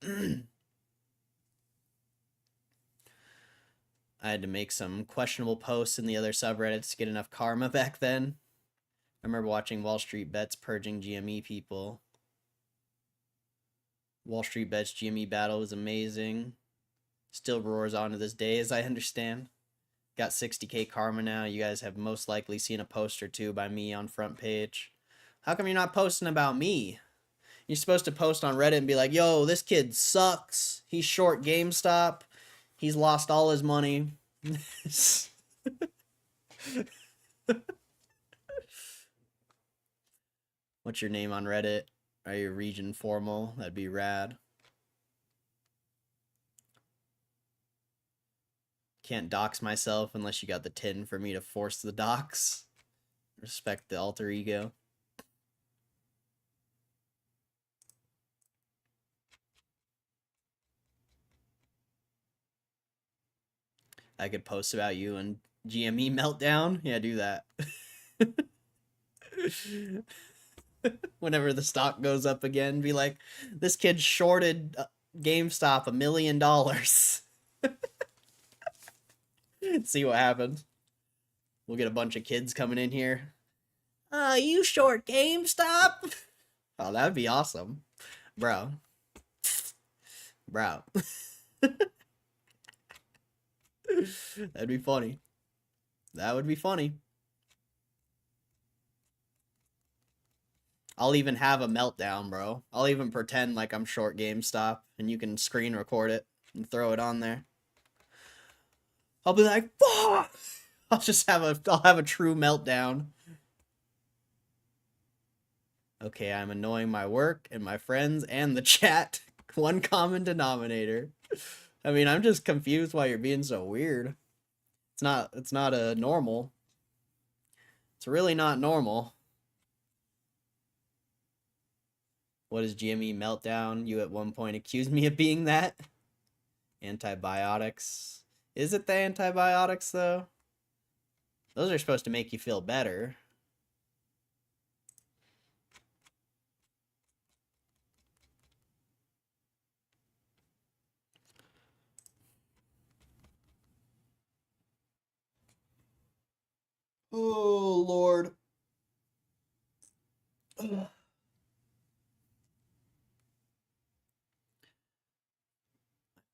I had to make some questionable posts in the other subreddits to get enough karma back then. I remember watching Wall Street Bets purging GME people. Wall Street Bets GME battle was amazing. Still roars on to this day, as I understand. Got 60k karma now. You guys have most likely seen a post or two by me on front page. How come you're not posting about me? You're supposed to post on Reddit and be like, yo, this kid sucks. He's short GameStop. He's lost all his money. What's your name on Reddit? Are you region formal? That'd be rad. Can't dox myself unless you got the tin for me to force the dox. Respect the alter ego. I could post about you and GME meltdown. Yeah, do that. Whenever the stock goes up again, be like, this kid shorted GameStop $1 million. See what happens. We'll get a bunch of kids coming in here. You short GameStop? Oh, that'd be awesome. Bro. That'd be funny. That would be funny. I'll even have a meltdown, bro. I'll even pretend like I'm short GameStop, and you can screen record it and throw it on there. I'll be like, fuck! I'll have a true meltdown. Okay, I'm annoying my work and my friends and the chat. One common denominator. I mean, I'm just confused why you're being so weird. It's not a normal. It's really not normal. What is GME meltdown? You at one point accused me of being that. Antibiotics. Is it the antibiotics though? Those are supposed to make you feel better. Oh, Lord. Ugh.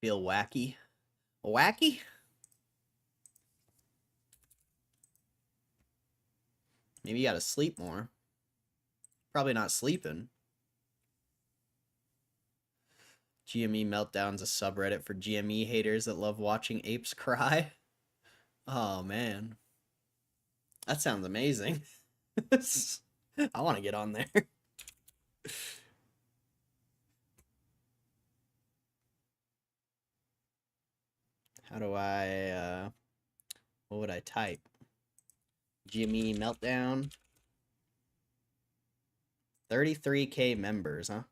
Feel wacky. Wacky? Maybe you gotta sleep more. Probably not sleeping. GME Meltdown's a subreddit for GME haters that love watching apes cry. Oh, man. That sounds amazing. I want to get on there. How do I, what would I type? GME Meltdown. 33k members, huh?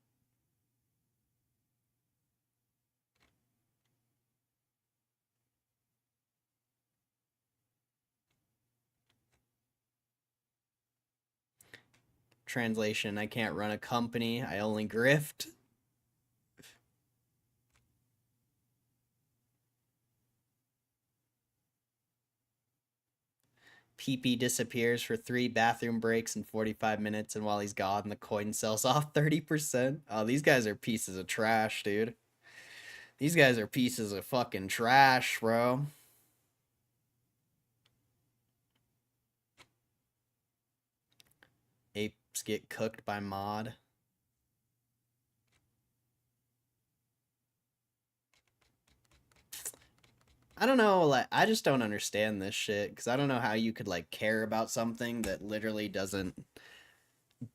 Translation, I can't run a company, I only grift. PP disappears for 3 bathroom breaks in 45 minutes, and while he's gone, the coin sells off 30%. Oh, these guys are pieces of trash, dude. These guys are pieces of fucking trash, bro. Apes get cooked by mod. I don't know, like I just don't understand this shit because I don't know how you could like care about something that literally doesn't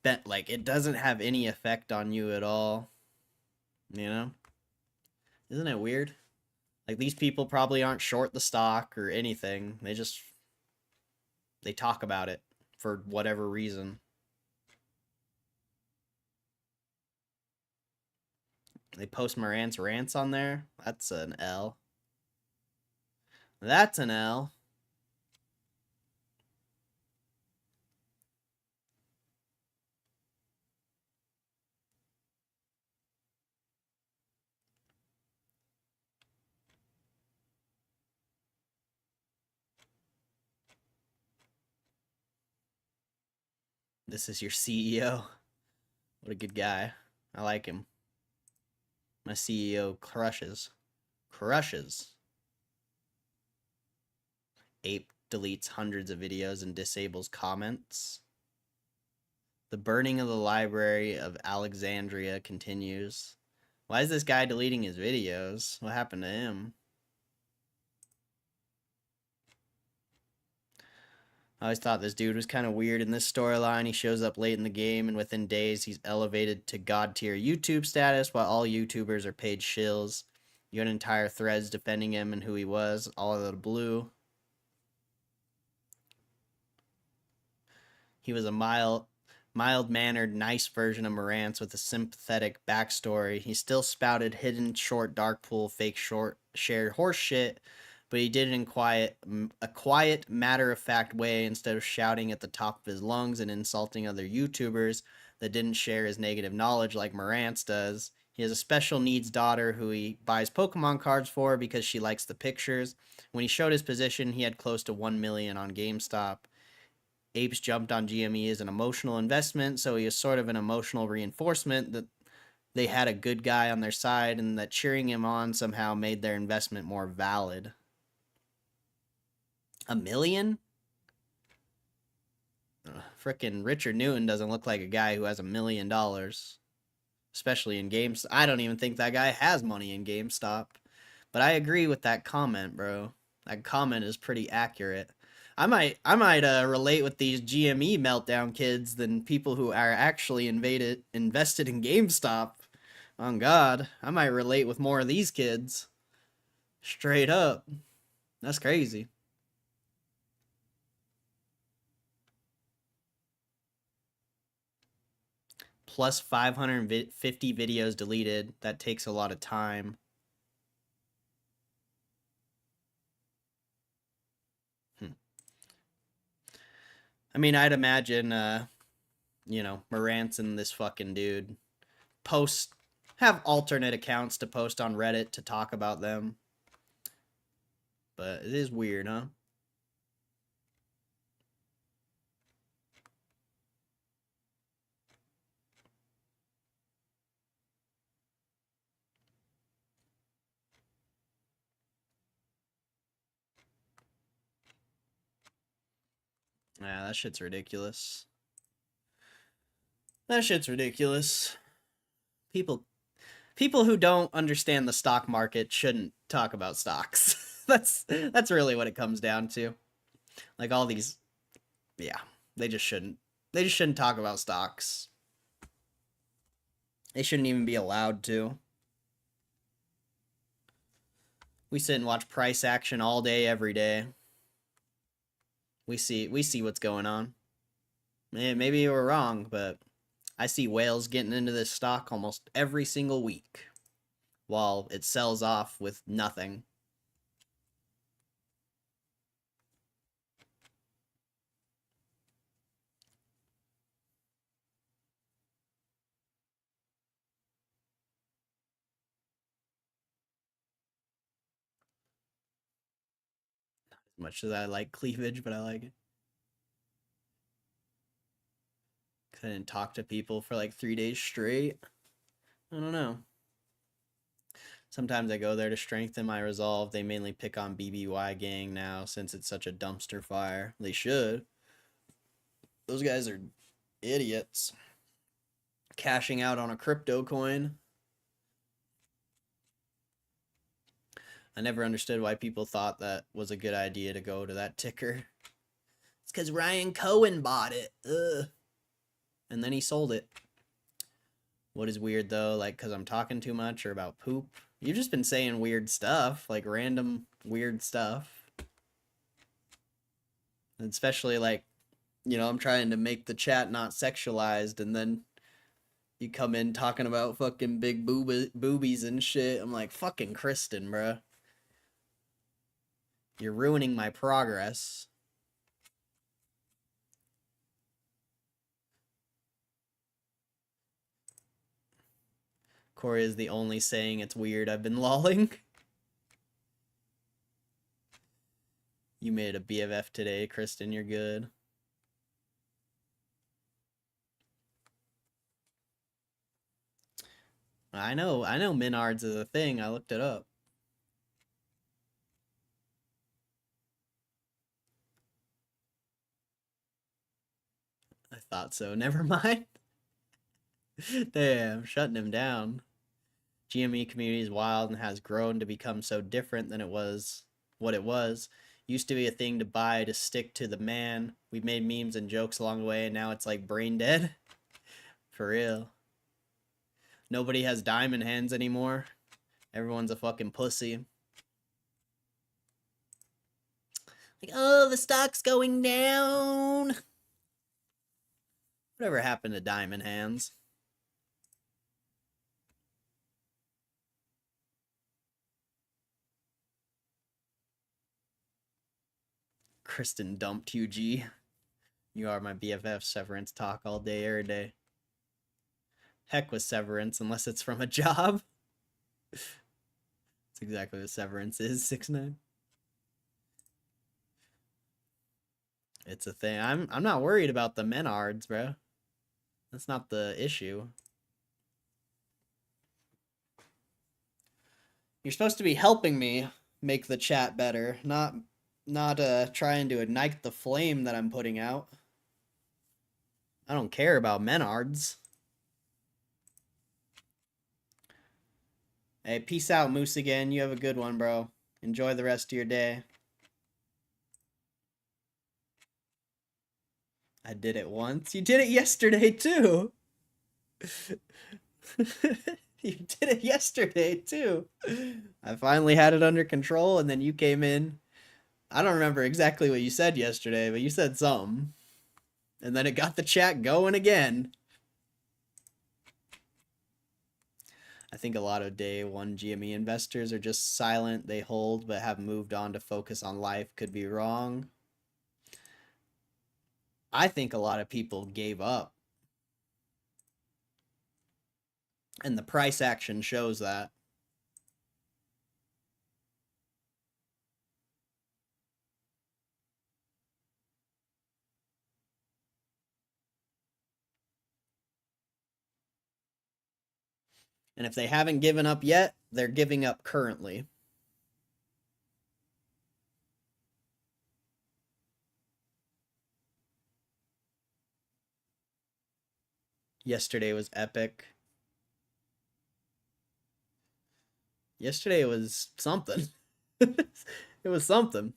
bet like it doesn't have any effect on you at all. You know? Isn't it weird? Like these people probably aren't short the stock or anything. They talk about it for whatever reason. They post Morant's rants on there. That's an L. That's an L. This is your CEO. What a good guy. I like him. My CEO crushes. Crushes. Ape deletes hundreds of videos and disables comments. The burning of the Library of Alexandria continues. Why is this guy deleting his videos? What happened to him? I always thought this dude was kind of weird in this storyline. He shows up late in the game, and within days, he's elevated to god tier YouTube status, while all YouTubers are paid shills. You had entire threads defending him and who he was, all out of blue. He was a mild-mannered, nice version of Morantz with a sympathetic backstory. He still spouted hidden, short, dark pool, fake short, shared horse shit, but he did it in a quiet, matter-of-fact way instead of shouting at the top of his lungs and insulting other YouTubers that didn't share his negative knowledge like Morantz does. He has a special needs daughter who he buys Pokemon cards for because she likes the pictures. When he showed his position, he had close to 1 million on GameStop. Apes jumped on GME as an emotional investment, so he was sort of an emotional reinforcement that they had a good guy on their side and that cheering him on somehow made their investment more valid. 1 million? Frickin' Richard Newton doesn't look like a guy who has $1 million. Especially in games. I don't even think that guy has money in GameStop. But I agree with that comment, bro. That comment is pretty accurate. I might relate with these GME meltdown kids than people who are actually invested in GameStop. On God, I might relate with more of these kids. Straight up. That's crazy. Plus 550 videos deleted. That takes a lot of time. I mean, I'd imagine, Morantz and this fucking dude have alternate accounts to post on Reddit to talk about them. But it is weird, huh? Yeah, that shit's ridiculous. That shit's ridiculous. People who don't understand the stock market shouldn't talk about stocks. That's really what it comes down to. Like all these, yeah, they just shouldn't talk about stocks. They shouldn't even be allowed to. We sit and watch price action all day, every day. We see what's going on. Maybe we're wrong, but I see whales getting into this stock almost every single week while it sells off with nothing. As much as I like cleavage, but I like it. I didn't talk to people for like 3 days straight. I don't know. Sometimes I go there to strengthen my resolve. They mainly pick on BBY gang now since it's such a dumpster fire. They should. Those guys are idiots. Cashing out on a crypto coin. I never understood why people thought that was a good idea to go to that ticker. It's because Ryan Cohen bought it. Ugh. And then he sold it. What is weird though, like, because I'm talking too much or about poop? You've just been saying weird stuff, like random weird stuff. And especially, like, you know, I'm trying to make the chat not sexualized, and then you come in talking about fucking big boobies and shit. I'm like, fucking Kristen, bruh. You're ruining my progress. Corey is the only saying it's weird I've been lolling. You made a BFF today, Kristen. You're good. I know Menards is a thing. I looked it up. I thought so. Never mind. Damn, shutting him down. GME community is wild and has grown to become so different than it was what it was. Used to be a thing to buy to stick to the man. We've made memes and jokes along the way, and now it's like brain dead. For real. Nobody has diamond hands anymore. Everyone's a fucking pussy. Like, oh, the stock's going down. Whatever happened to diamond hands? Kristen dumped UG. You are my BFF. Severance talk all day, every day. Heck with severance, unless it's from a job. That's exactly what severance is. 6ix9ine. It's a thing. I'm not worried about the Menards, bro. That's not the issue. You're supposed to be helping me make the chat better, not trying to ignite the flame that I'm putting out. I don't care about Menards. Hey, peace out, Moose again. You have a good one, bro. Enjoy the rest of your day. I did it once. You did it yesterday, too. You did it yesterday, too. I finally had it under control, and then you came in. I don't remember exactly what you said yesterday, but you said something. And then it got the chat going again. I think a lot of day one GME investors are just silent. They hold, but have moved on to focus on life. Could be wrong. I think a lot of people gave up. And the price action shows that. And if they haven't given up yet, they're giving up currently. Yesterday was epic. Yesterday was something. It was something.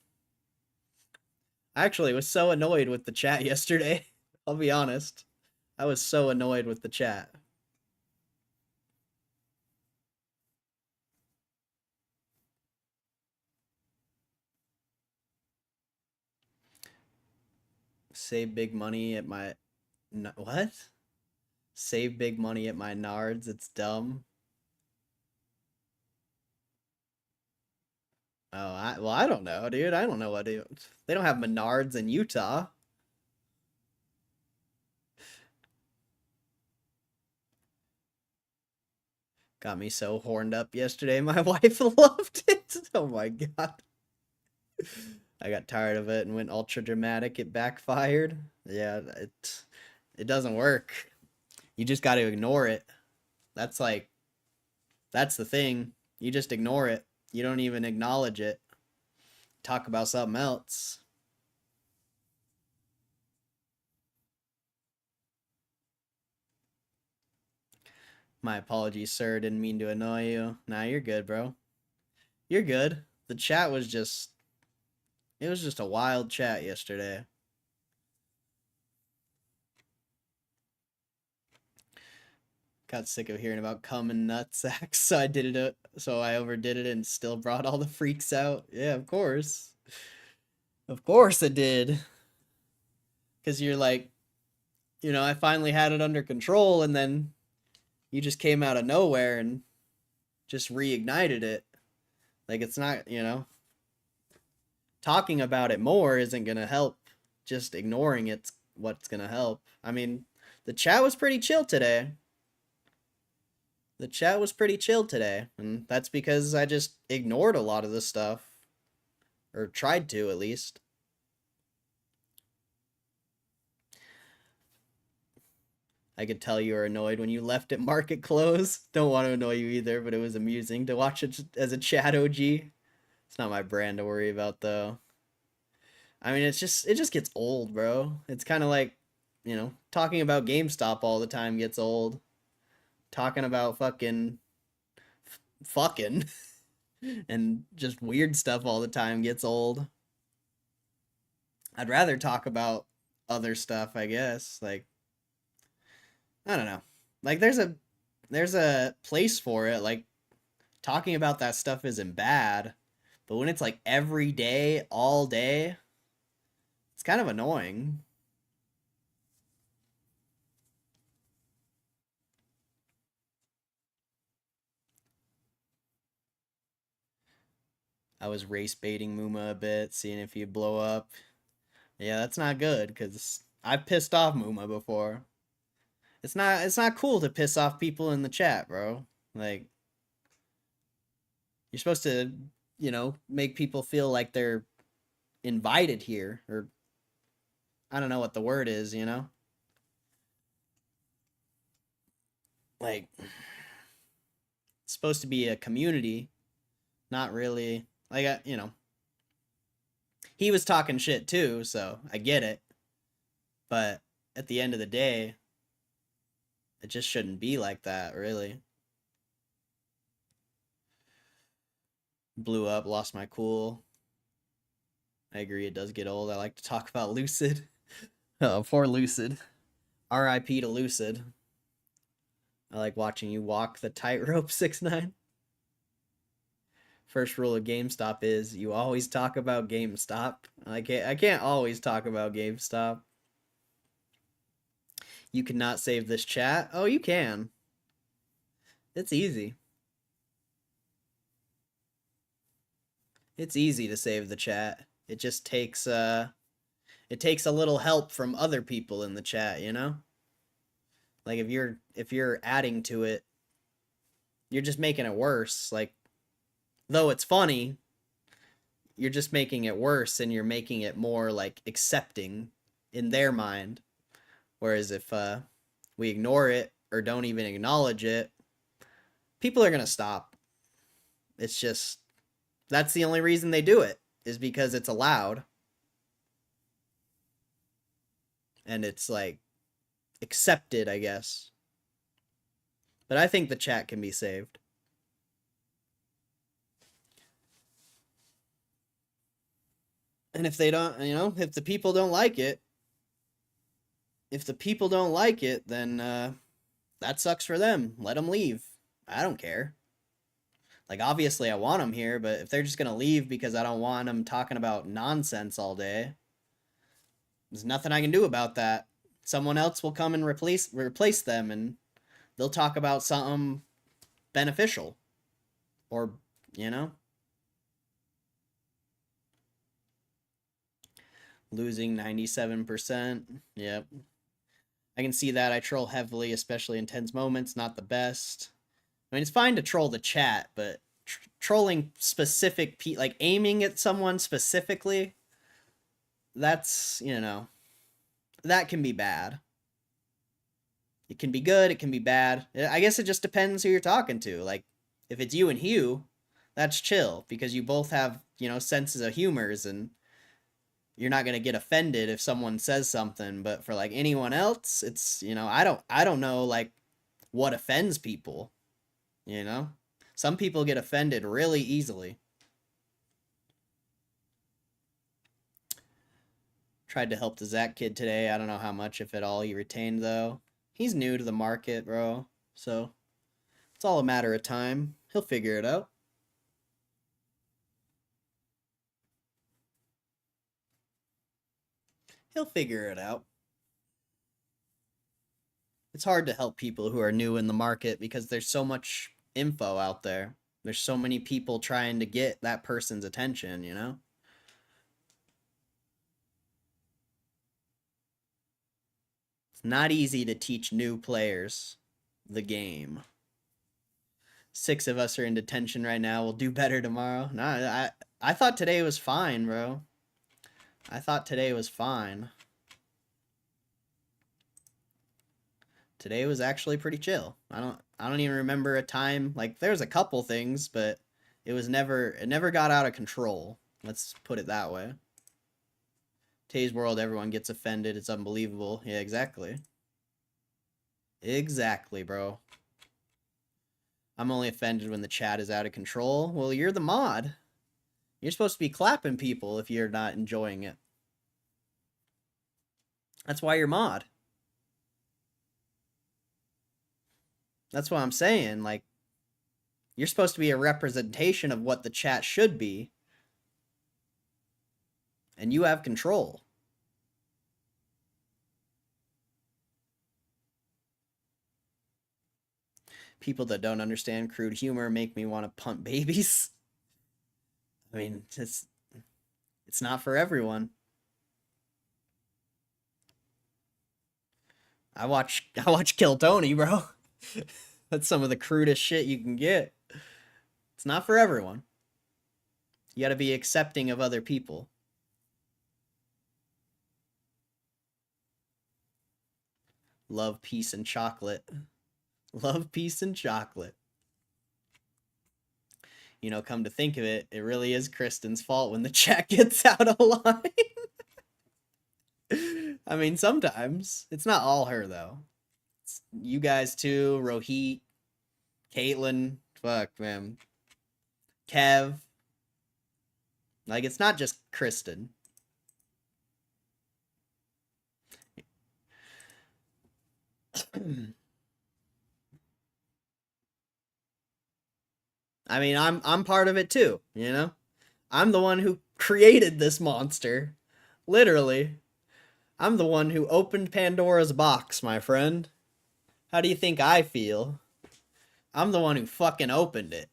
I actually was so annoyed with the chat yesterday. I'll be honest. I was so annoyed with the chat. Save big money at my... What? Save big money at my Nards. It's dumb. Oh, well, I don't know, dude. I don't know what it... They don't have Menards in Utah. Got me so horned up yesterday. My wife loved it. Oh my god. I got tired of it and went ultra dramatic. It backfired. Yeah, it doesn't work. You just got to ignore it. That's the thing. You just ignore it. You don't even acknowledge it. Talk about something else. My apologies, sir. Didn't mean to annoy you. Nah, you're good, bro. You're good. The chat was just... It was just a wild chat yesterday. Got sick of hearing about cum and nutsacks, so I did it. So I overdid it and still brought all the freaks out. Yeah, of course. Of course it did. Because you're like, you know, I finally had it under control, and then you just came out of nowhere and just reignited it. Like, it's not, you know, talking about it more isn't going to help. Just ignoring it's what's going to help. I mean, the chat was pretty chill today. The chat was pretty chill today, and that's because I just ignored a lot of the stuff. Or tried to, at least. I could tell you were annoyed when you left at market close. Don't want to annoy you either, but it was amusing to watch it as a chat OG. It's not my brand to worry about, though. I mean, it just gets old, bro. It's kind of like, you know, talking about GameStop all the time gets old. Talking about fucking and just weird stuff all the time gets old. I'd rather talk about other stuff, I guess. Like, I don't know. Like, there's a place for it. Like, talking about that stuff isn't bad, but when it's like every day, all day, it's kind of annoying. I was race baiting Muma a bit, seeing if he'd blow up. Yeah, that's not good, because I've pissed off Muma before. It's not cool to piss off people in the chat, bro. Like, you're supposed to, you know, make people feel like they're invited here, or I don't know what the word is, you know? Like, it's supposed to be a community, not really, like, you know. He was talking shit too, so I get it. But at the end of the day, it just shouldn't be like that, really. Blew up, lost my cool. I agree, it does get old. I like to talk about Lucid. Oh, poor Lucid. R.I.P. to Lucid. I like watching you walk the tightrope, 6ix9ine. First rule of GameStop is you always talk about GameStop. I can't always talk about GameStop. You cannot save this chat. Oh, you can. It's easy. It's easy to save the chat. It just takes a little help from other people in the chat, you know? Like if you're adding to it, you're just making it worse. Like, though it's funny, you're just making it worse, and you're making it more like accepting in their mind. Whereas if we ignore it or don't even acknowledge it, people are gonna stop. It's just, that's the only reason they do it, is because it's allowed. And it's like accepted, I guess. But I think the chat can be saved. And if they don't, you know, if the people don't like it, then that sucks for them. Let them leave. I don't care. Like, obviously I want them here, but if they're just going to leave because I don't want them talking about nonsense all day, there's nothing I can do about that. Someone else will come and replace them, and they'll talk about something beneficial. Or, you know? Losing 97%. Yep. I can see that. I troll heavily, especially in tense moments. Not the best. I mean, it's fine to troll the chat, but trolling specific like aiming at someone specifically, that's, you know, that can be bad. It can be good, it can be bad. I guess it just depends who you're talking to. Like, if it's you and Hugh, that's chill, because you both have, you know, senses of humors, and you're not gonna get offended if someone says something. But for like anyone else, it's, you know, I don't know like what offends people, you know? Some people get offended really easily. Tried to help the Zach kid today. I don't know how much, if at all, he retained, though. He's new to the market, bro. So, it's all a matter of time. He'll figure it out. He'll figure it out. It's hard to help people who are new in the market because there's so much info out there. There's so many people trying to get that person's attention, you know? It's not easy to teach new players the game. 6 of us are in detention right now. We'll do better tomorrow. No, I thought today was fine, bro. I thought today was fine. Today was actually pretty chill. I don't even remember a time, like, there's a couple things, but it never got out of control. Let's put it that way. Today's world, everyone gets offended. It's unbelievable. Yeah, exactly. Exactly, bro. I'm only offended when the chat is out of control. Well, you're the mod. You're supposed to be clapping people if you're not enjoying it. That's why you're mod. That's what I'm saying. Like, you're supposed to be a representation of what the chat should be. And you have control. People that don't understand crude humor make me want to punt babies. I mean, it's not for everyone. I watch Kill Tony, bro. That's some of the crudest shit you can get. It's not for everyone. You got to be accepting of other people. Love, peace, and chocolate. Love, peace, and chocolate. You know, come to think of it, it really is Kristen's fault when the chat gets out of line. I mean, sometimes. It's not all her, though. It's you guys, too. Rohit. Caitlin. Fuck, man. Kev. Like, it's not just Kristen. I mean, I'm part of it too, you know? I'm the one who created this monster. Literally. I'm the one who opened Pandora's box, my friend. How do you think I feel? I'm the one who fucking opened it.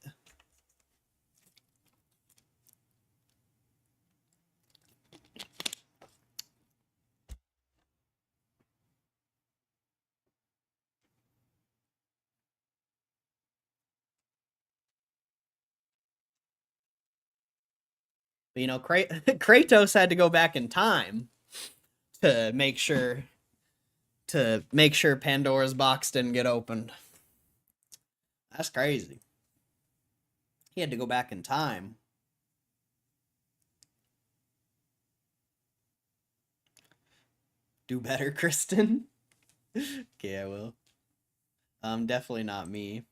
You know, Kratos had to go back in time to make sure Pandora's box didn't get opened. That's crazy. He had to go back in time. Do better, Kristen. Okay, I will. Definitely not me.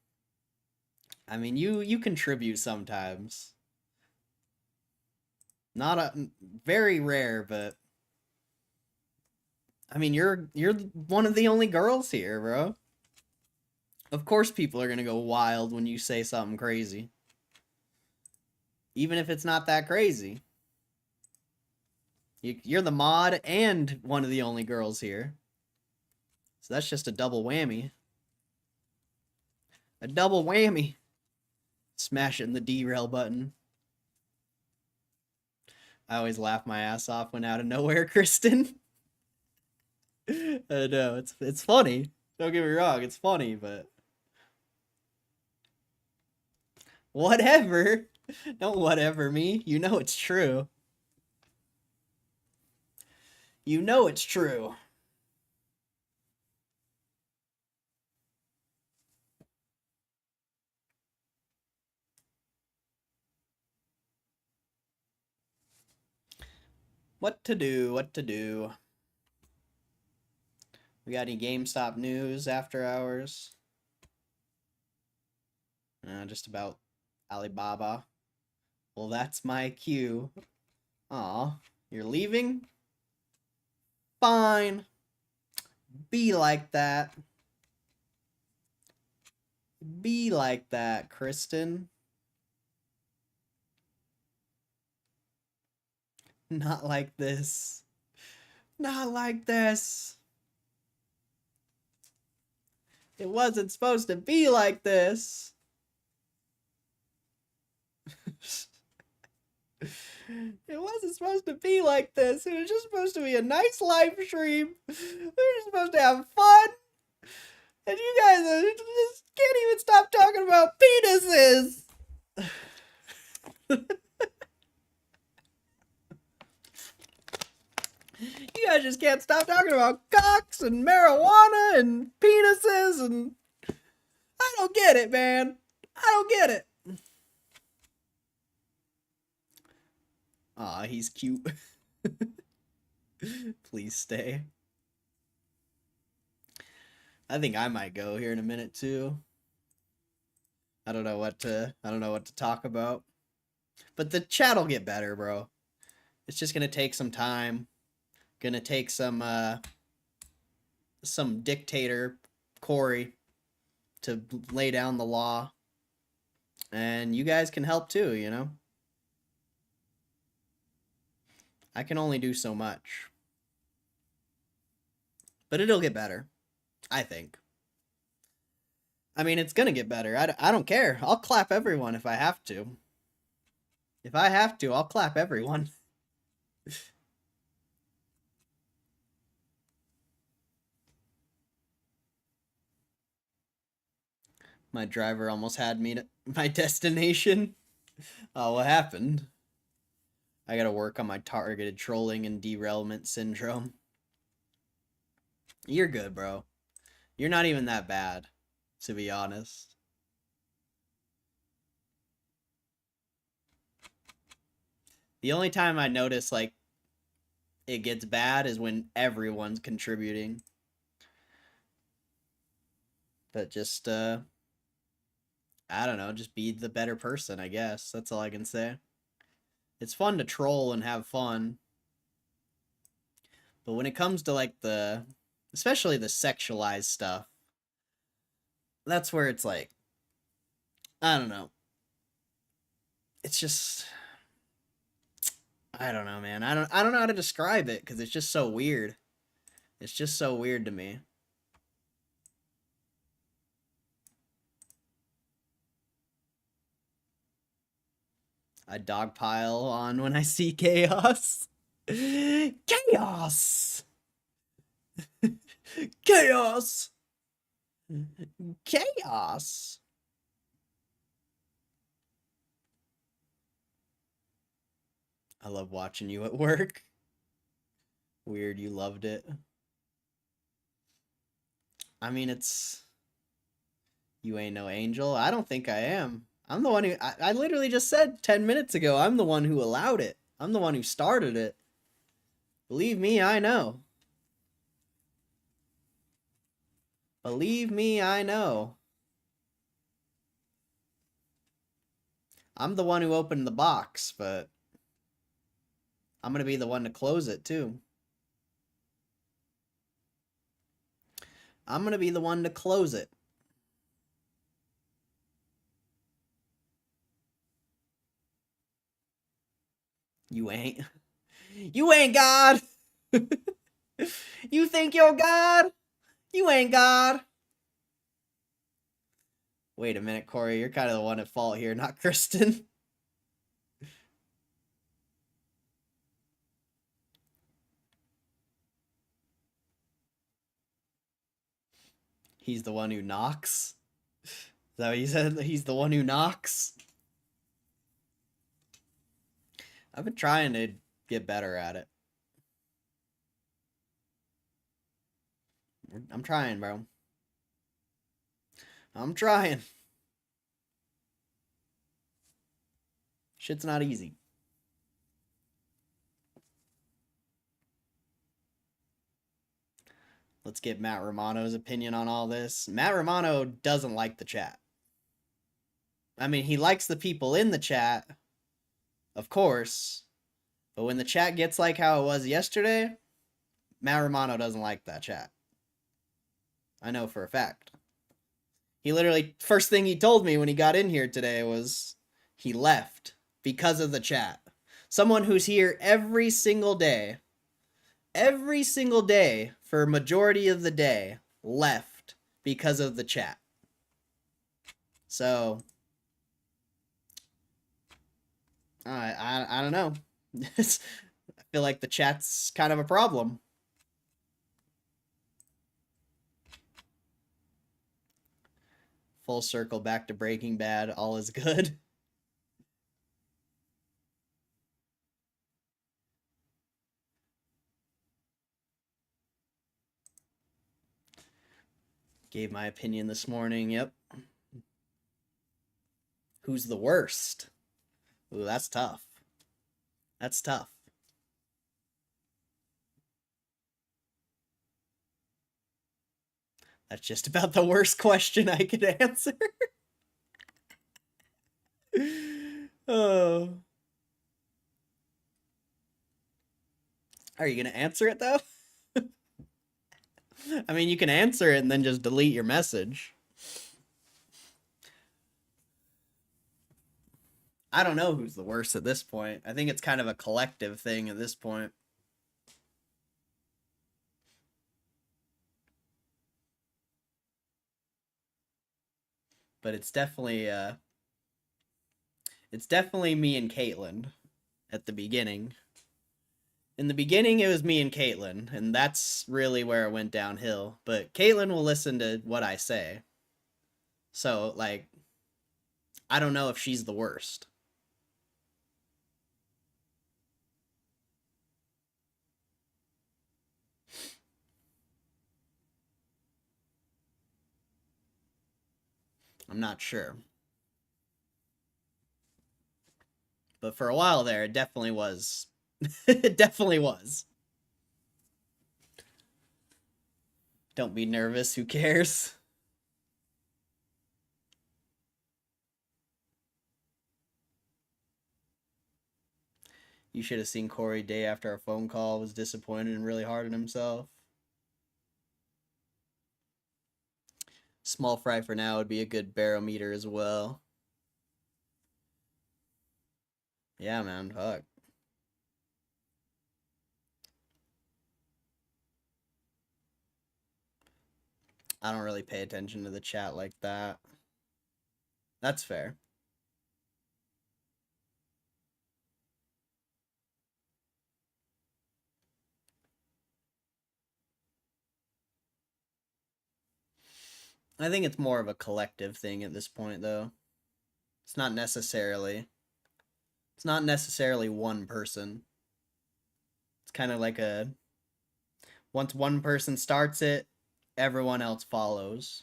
I mean, you contribute sometimes. Not very rare, but I mean, you're one of the only girls here, bro. Of course people are going to go wild when you say something crazy. Even if it's not that crazy. You're the mod and one of the only girls here. So that's just a double whammy. A double whammy. Smashing the derail button. I always laugh my ass off when out of nowhere, Kristen. I know, it's funny. Don't get me wrong, it's funny, but... Whatever. Don't whatever me. You know it's true. You know it's true. What to do, what to do. We got any GameStop news after hours? Just about Alibaba. Well, that's my cue. Aw, you're leaving? fine. Be like that. Be like that, Kristen. Not like this. Not like this. It wasn't supposed to be like this. It wasn't supposed to be like this. It was just supposed to be a nice live stream. We were just supposed to have fun. And you guys just can't even stop talking about penises. You guys just can't stop talking about cocks and marijuana and penises, and I don't get it, man. I don't get it. Aw, he's cute. Please stay. I think I might go here in a minute too. I don't know what to talk about. But the chat'll get better, bro. It's just gonna take some time. Gonna take some dictator Corey to lay down the law. And you guys can help too, you know? I can only do so much. But it'll get better. I think. I mean, it's gonna get better. I don't care. I'll clap everyone if I have to. If I have to, I'll clap everyone. My driver almost had me to my destination. Oh, what happened? I gotta work on my targeted trolling and derailment syndrome. You're good, bro. You're not even that bad, to be honest. The only time I notice, like, it gets bad is when everyone's contributing. But just, I don't know, just be the better person, I guess. That's all I can say. It's fun to troll and have fun. But when it comes to, like, especially the sexualized stuff, that's where it's like, I don't know. It's just, I don't know, man. I don't know how to describe it because it's just so weird. It's just so weird to me. I dogpile on when I see chaos. Chaos! Chaos! Chaos! I love watching you at work. Weird, you loved it. I mean, you ain't no angel. I don't think I am. I'm the one who, I literally just said 10 minutes ago, I'm the one who allowed it. I'm the one who started it. Believe me, I know. Believe me, I know. I'm the one who opened the box, but I'm gonna be the one to close it, too. I'm gonna be the one to close it. You ain't. You ain't God! You think you're God? You ain't God! Wait a minute, Corey. You're kind of the one at fault here, not Kristen. He's the one who knocks? Is that what you said? He's the one who knocks? I've been trying to get better at it. I'm trying, bro. I'm trying. Shit's not easy. Let's get Matt Romano's opinion on all this. Matt Romano doesn't like the chat. I mean, he likes the people in the chat, of course. But when the chat gets like how it was yesterday, Matt Romano doesn't like that chat. I know for a fact. He literally, first thing he told me when he got in here today was he left because of the chat. Someone who's here every single day for a majority of the day, left because of the chat. So, I don't know. I feel like the chat's kind of a problem. Full circle back to Breaking Bad. All is good. Gave my opinion this morning. Yep. Who's the worst? Ooh, that's tough. That's tough. That's just about the worst question I could answer. Oh. Are you going to answer it, though? I mean, you can answer it and then just delete your message. I don't know who's the worst at this point. I think it's kind of a collective thing at this point. But it's definitely me and Caitlin at the beginning. In the beginning, it was me and Caitlin, and that's really where it went downhill. But Caitlin will listen to what I say. So, like, I don't know if she's the worst. I'm not sure. But for a while there, it definitely was. It definitely was. Don't be nervous. Who cares? You should have seen Corey day after our phone call. Was disappointed and really hard on himself. Small fry for now would be a good barometer as well. Yeah, man. Fuck. I don't really pay attention to the chat like that. That's fair. I think it's more of a collective thing at this point, though. It's not necessarily one person. It's kind of like once one person starts it, everyone else follows.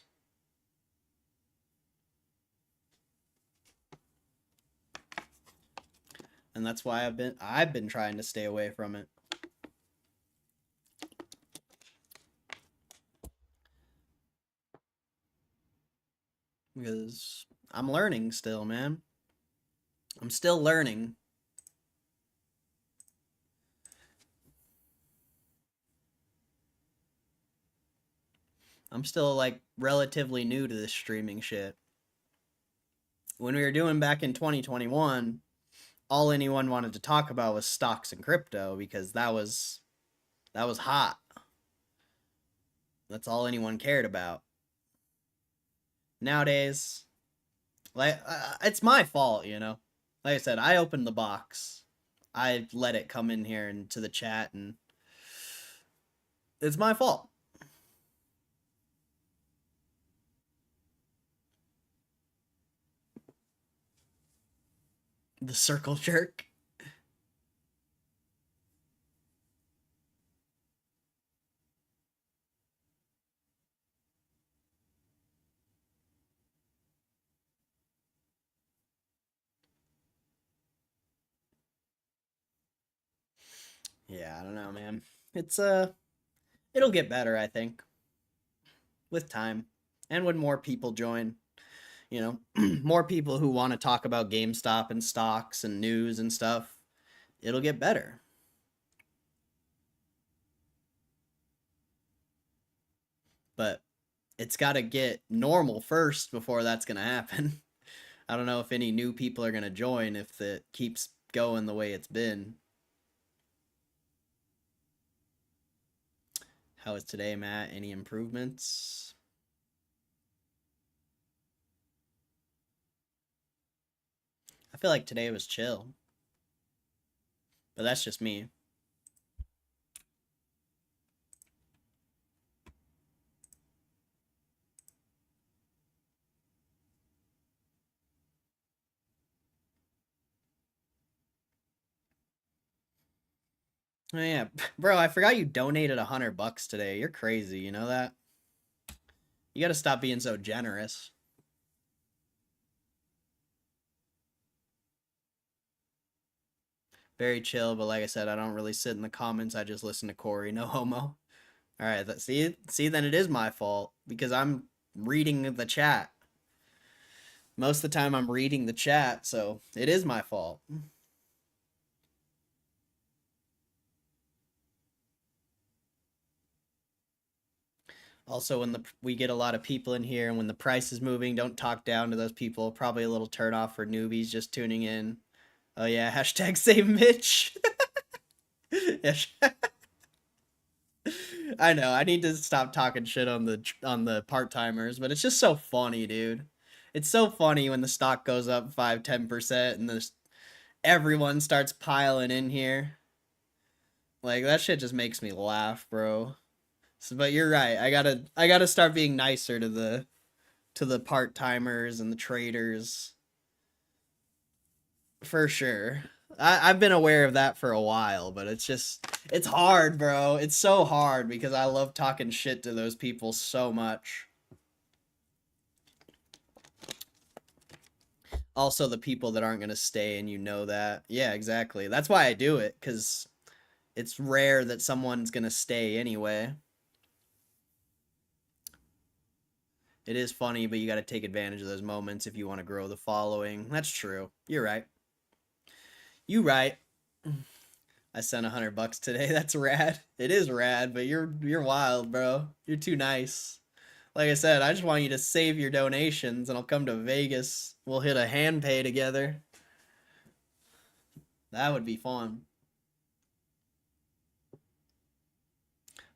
And that's why I've been trying to stay away from it. Because I'm learning still, man. I'm still learning. I'm still, like, relatively new to this streaming shit. When we were doing back in 2021, all anyone wanted to talk about was stocks and crypto because that was hot. That's all anyone cared about. Nowadays, like, it's my fault, you know? Like I said, I opened the box. I let it come in here into the chat, and it's my fault. The circle jerk. Yeah, I don't know, man. It's it'll get better, I think, with time and when more people join. You know, more people who want to talk about GameStop and stocks and news and stuff. It'll get better. but it's got to get normal first before that's going to happen. I don't know if any new people are going to join if it keeps going the way it's been. How is today, Matt? Any improvements? I feel like today was chill. But that's just me. Oh yeah, bro, I forgot you donated $100 today. You're crazy, you know that? You gotta stop being so generous. Very chill, but like I said, I don't really sit in the comments. I just listen to Corey. No homo. All right, see, then it is my fault because I'm reading the chat. Most of the time, I'm reading the chat, so it is my fault. Also, when we get a lot of people in here and when the price is moving, don't talk down to those people. Probably a little turn off for newbies just tuning in. Oh yeah, hashtag save Mitch. I know, I need to stop talking shit on the part-timers, but it's just so funny, dude. It's so funny when the stock goes up 5-10% and everyone starts piling in here. Like, that shit just makes me laugh, bro. So, but you're right. I gotta start being nicer to the part-timers and the traders. For sure. I've been aware of that for a while, but it's hard, bro. It's so hard because I love talking shit to those people so much. Also, the people that aren't going to stay, and you know that. Yeah, exactly. That's why I do it, because it's rare that someone's going to stay anyway. It is funny, but you got to take advantage of those moments if you want to grow the following. That's true. You're right. You right. I sent $100 today. That's rad. It is rad, but you're wild, bro. You're too nice. Like I said, I just want you to save your donations and I'll come to Vegas. We'll hit a hand pay together. That would be fun.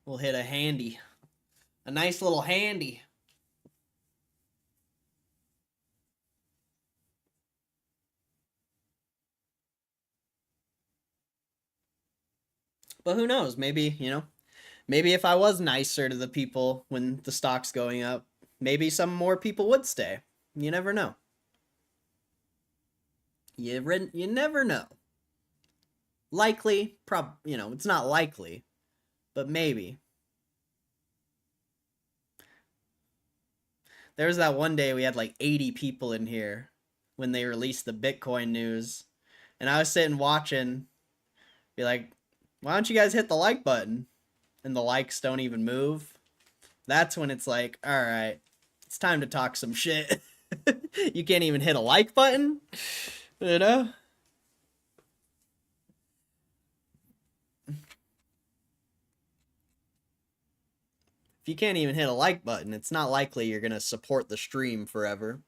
We'll hit a handy. A nice little handy. But who knows? Maybe, maybe if I was nicer to the people when the stock's going up, maybe some more people would stay. You never know. You never know. Likely, it's not likely, but maybe. There was that one day we had like 80 people in here when they released the Bitcoin news. And I was sitting watching, be like, why don't you guys hit the like button? And the likes don't even move. That's when it's like, all right, it's time to talk some shit. You can't even hit a like button, you know? If you can't even hit a like button, it's not likely you're going to support the stream forever.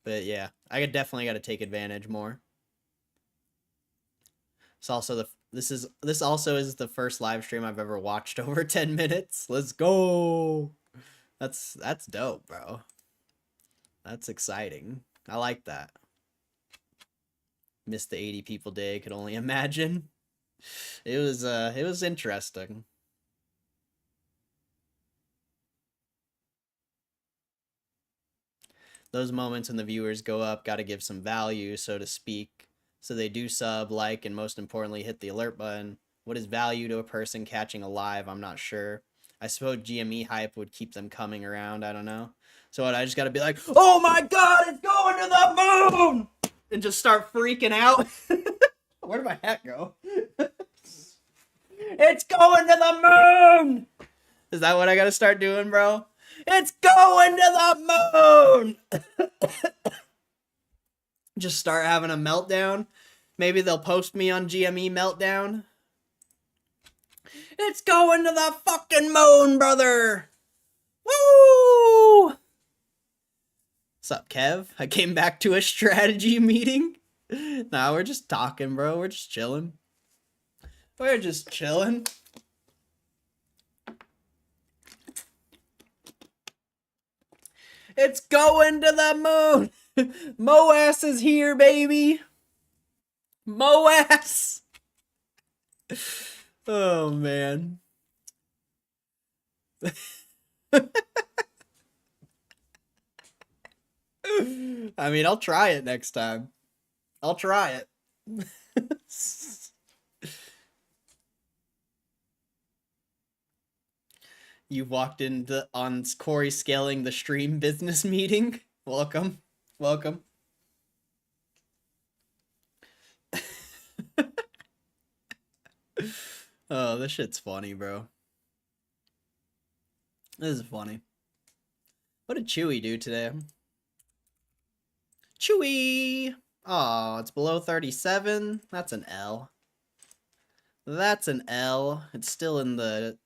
But yeah, I definitely got to take advantage more. It's also this also is the first live stream I've ever watched over 10 minutes. Let's go. That's dope, bro. That's exciting. I like that. Missed the 80 people day, could only imagine. It was interesting. Those moments when the viewers go up, got to give some value, so to speak. So they do sub, like, and most importantly, hit the alert button. What is value to a person catching a live? I'm not sure. I suppose GME hype would keep them coming around. I don't know. So what, I just got to be like, oh my god, it's going to the moon! And just start freaking out. Where did my hat go? It's going to the moon! Is that what I got to start doing, bro? It's going to the moon! Just start having a meltdown. Maybe they'll post me on GME meltdown. It's going to the fucking moon, brother! Woo! What's up, Kev? I came back to a strategy meeting. Nah, we're just talking, bro. We're just chilling. We're just chilling. It's going to the moon! Moass is here, baby! Moass! Oh, man. I mean, I'll try it next time. I'll try it. You walked into on Corey scaling the stream business meeting. Welcome. Welcome. Oh, this shit's funny, bro. This is funny. What did Chewy do today? Chewy! Oh, it's below 37. That's an L. That's an L. It's still in the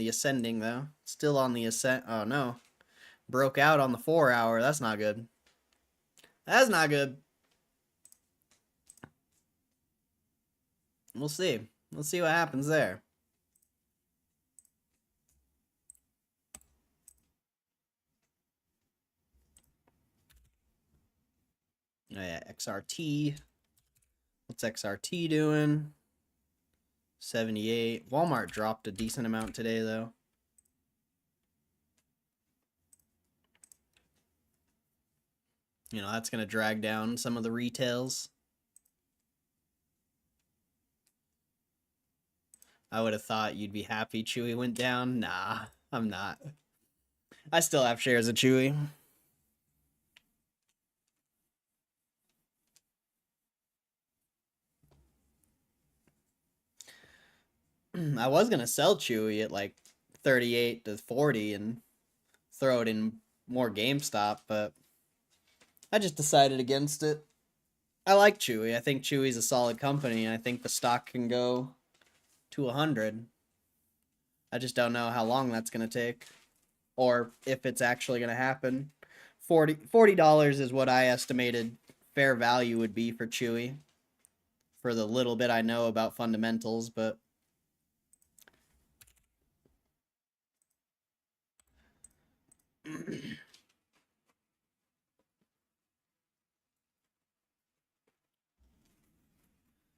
ascending though. Still on the ascent. Oh no. Broke out on the 4 hour. That's not good. That's not good. We'll see. We'll see what happens there. Oh yeah, XRT. What's XRT doing? 78. Walmart dropped a decent amount today, though. You know, that's going to drag down some of the retails. I would have thought you'd be happy Chewy went down. Nah, I'm not. I still have shares of Chewy. I was going to sell Chewy at like 38 to 40 and throw it in more GameStop, but I just decided against it. I like Chewy. I think Chewy's a solid company, and I think the stock can go to 100. I just don't know how long that's going to take, or if it's actually going to happen. $40 is what I estimated fair value would be for Chewy, for the little bit I know about fundamentals, but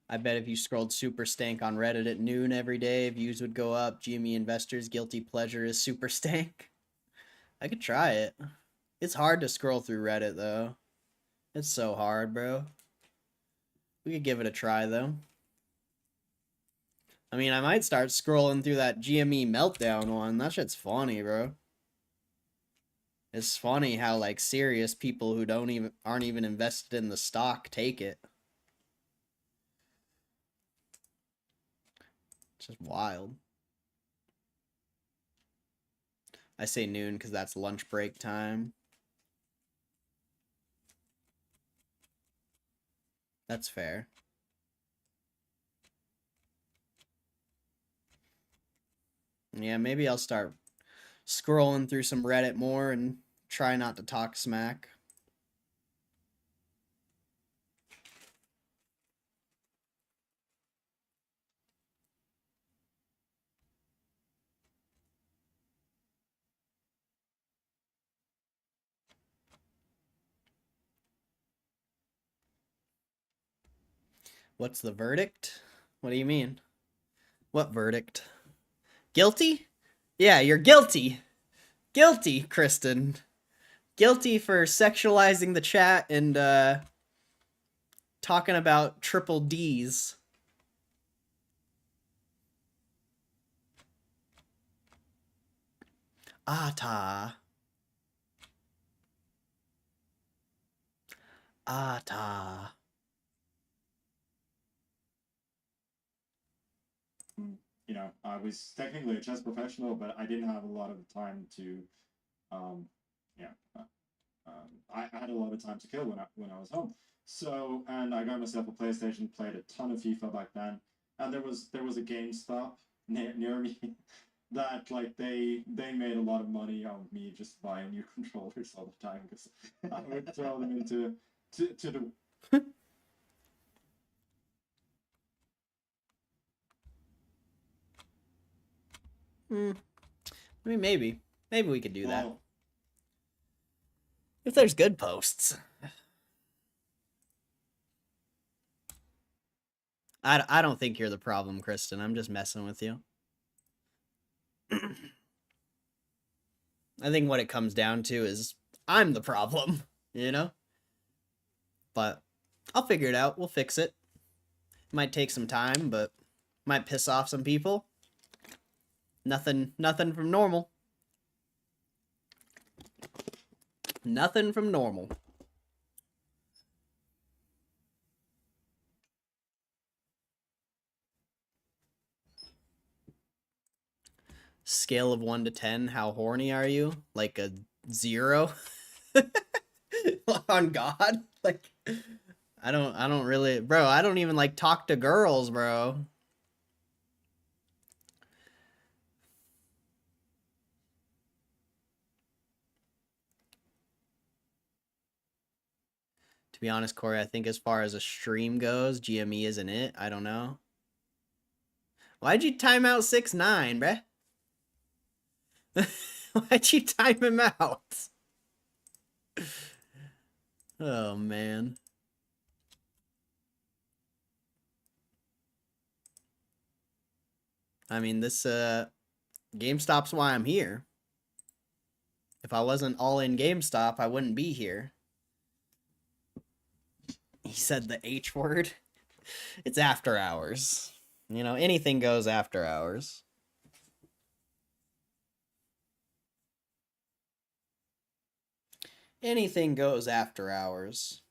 I bet if you scrolled Super Stank on Reddit at noon every day, views would go up. Gme investors' guilty pleasure is Super Stank. I could try it. It's hard to scroll through Reddit, though. It's so hard, bro. We could give it a try, though. I mean, I might start scrolling through that GME Meltdown one. That shit's funny, bro. It's funny how, like, serious people who aren't even invested in the stock take it. It's just wild. I say noon because that's lunch break time. That's fair. Yeah, maybe I'll start scrolling through some Reddit more and try not to talk smack. What's the verdict? What do you mean? What verdict? Guilty? Yeah, you're guilty. Guilty, Kristen. Guilty for sexualizing the chat and talking about triple D's. Ata. Ata. You know, I was technically a chess professional, but I didn't have a lot of time to, yeah, I had a lot of time to kill when I was home. So, and I got myself a PlayStation, played a ton of FIFA back then, and there was a GameStop near me that like they made a lot of money on me just buying new controllers all the time because I would throw them into to the I mean, maybe we could do that well, if there's good posts. I don't think you're the problem, Kristen. I'm just messing with you. I think what it comes down to is I'm the problem, you know? But I'll figure it out. We'll fix it. Might take some time, but might piss off some people. Nothing from normal. Nothing from normal. Scale of 1 to 10, how horny are you? Like a 0? On God? Like I don't really, bro, I don't even like talk to girls, bro. To be honest, Corey, I think as far as a stream goes, GME isn't it. I don't know. Why'd you time out 6ix9ine, bruh? Why'd you time him out? Oh, man. I mean, this, GameStop's why I'm here. If I wasn't all in GameStop, I wouldn't be here. He said the H word. It's after hours. You know, anything goes after hours. Anything goes after hours.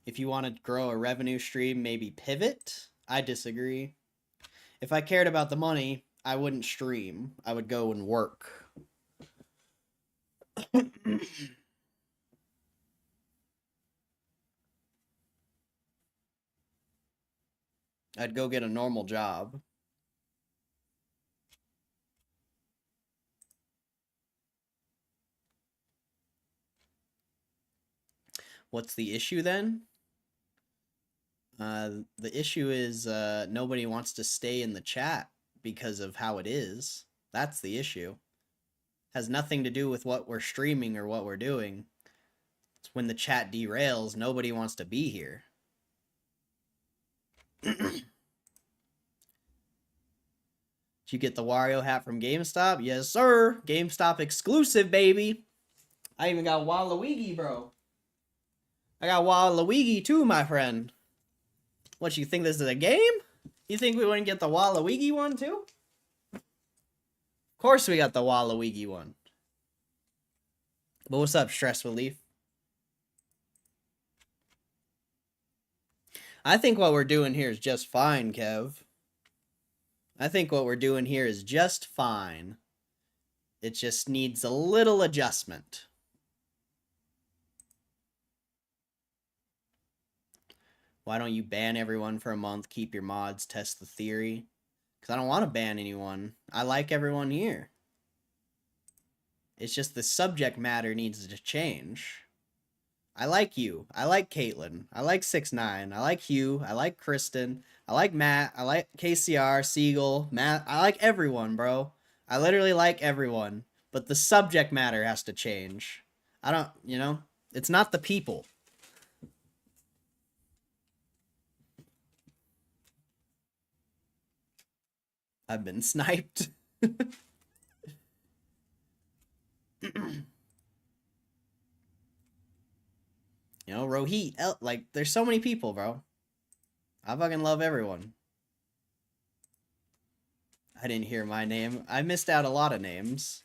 If you want to grow a revenue stream, maybe pivot. I disagree. If I cared about the money, I wouldn't stream. I would go and work. I'd go get a normal job. What's the issue then? The issue is nobody wants to stay in the chat because of how it is. That's the issue. Has nothing to do with what we're streaming or what we're doing. It's when the chat derails, nobody wants to be here. Did you get the Wario hat from GameStop? Yes, sir. GameStop exclusive, baby. I even got Waluigi, bro. I got Waluigi too, my friend. What, you think this is a game? You think we wouldn't get the Waluigi one too? Of course we got the Waluigi one. But what's up, Stress Relief? I think what we're doing here is just fine, Kev. I think what we're doing here is just fine. It just needs a little adjustment. Why don't you ban everyone for a month, keep your mods, test the theory? Because I don't want to ban anyone. I like everyone here. It's just the subject matter needs to change. I like you. I like Caitlin. I like 6ix9ine. I like Hugh. I like Kristen. I like Matt. I like KCR, Siegel, Matt. I like everyone, bro. I literally like everyone. But the subject matter has to change. I don't, you know? It's not the people. I've been sniped. You know, Rohit, like, there's so many people, bro. I fucking love everyone. I didn't hear my name. I missed out a lot of names.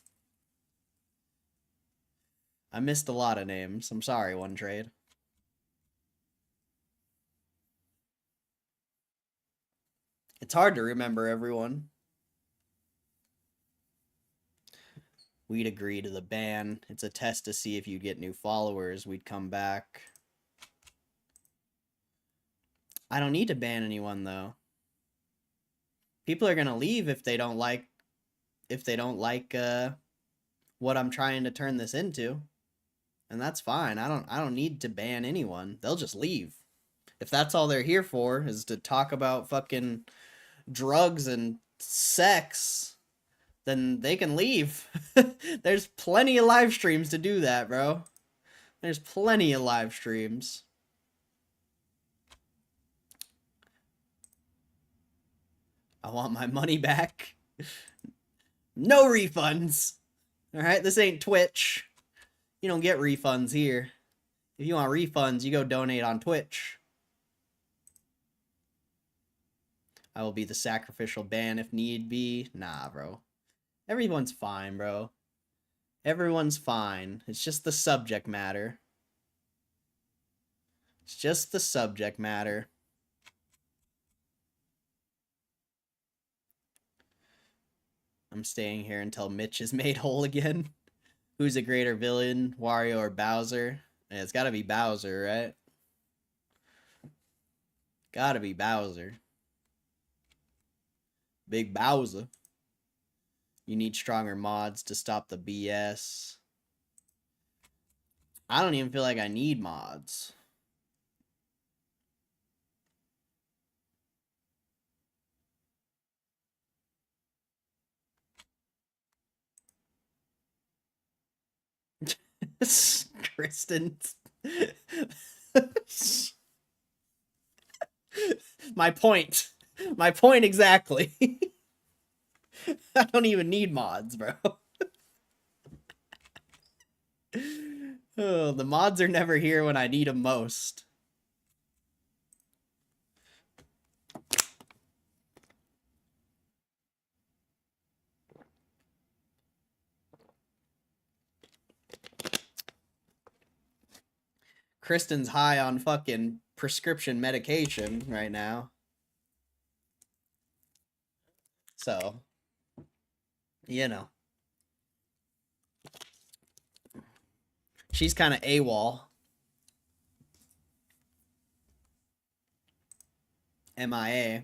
I missed a lot of names. I'm sorry, One Trade. It's hard to remember everyone. We'd agree to the ban. It's a test to see if you get new followers. We'd come back. I don't need to ban anyone though. People are gonna leave if they don't like what I'm trying to turn this into. And that's fine. I don't need to ban anyone. They'll just leave. If that's all they're here for is to talk about fucking drugs and sex, then they can leave. There's plenty of live streams to do that, bro. There's plenty of live streams. I want my money back. No refunds. All right, this ain't Twitch. You don't get refunds here. If you want refunds, you go donate on Twitch. I will be the sacrificial ban if need be. Nah, bro. Everyone's fine, bro. Everyone's fine. It's just the subject matter. It's just the subject matter. I'm staying here until Mitch is made whole again. Who's a greater villain, Wario or Bowser? Yeah, it's gotta be Bowser, right? Gotta be Bowser. Big Bowser. You need stronger mods to stop the BS. I don't even feel like I need mods. Kristen. My point. My point exactly. I don't even need mods, bro. Oh, the mods are never here when I need them most. Kristen's high on fucking prescription medication right now. So, you know. She's kind of AWOL. MIA.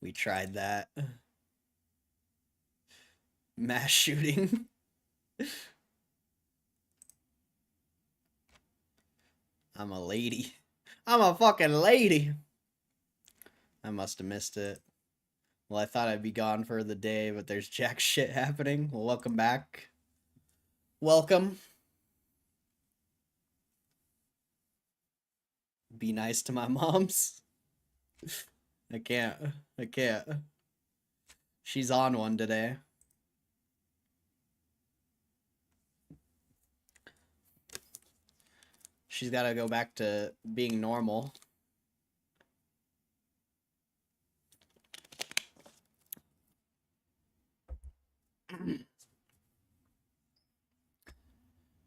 We tried that. Mass shooting. I'm a lady. I'm a fucking lady. I must have missed it. Well, I thought I'd be gone for the day, but there's jack shit happening. Well, welcome back. Welcome. Be nice to my moms. I can't. I can't. She's on one today. She's got to go back to being normal.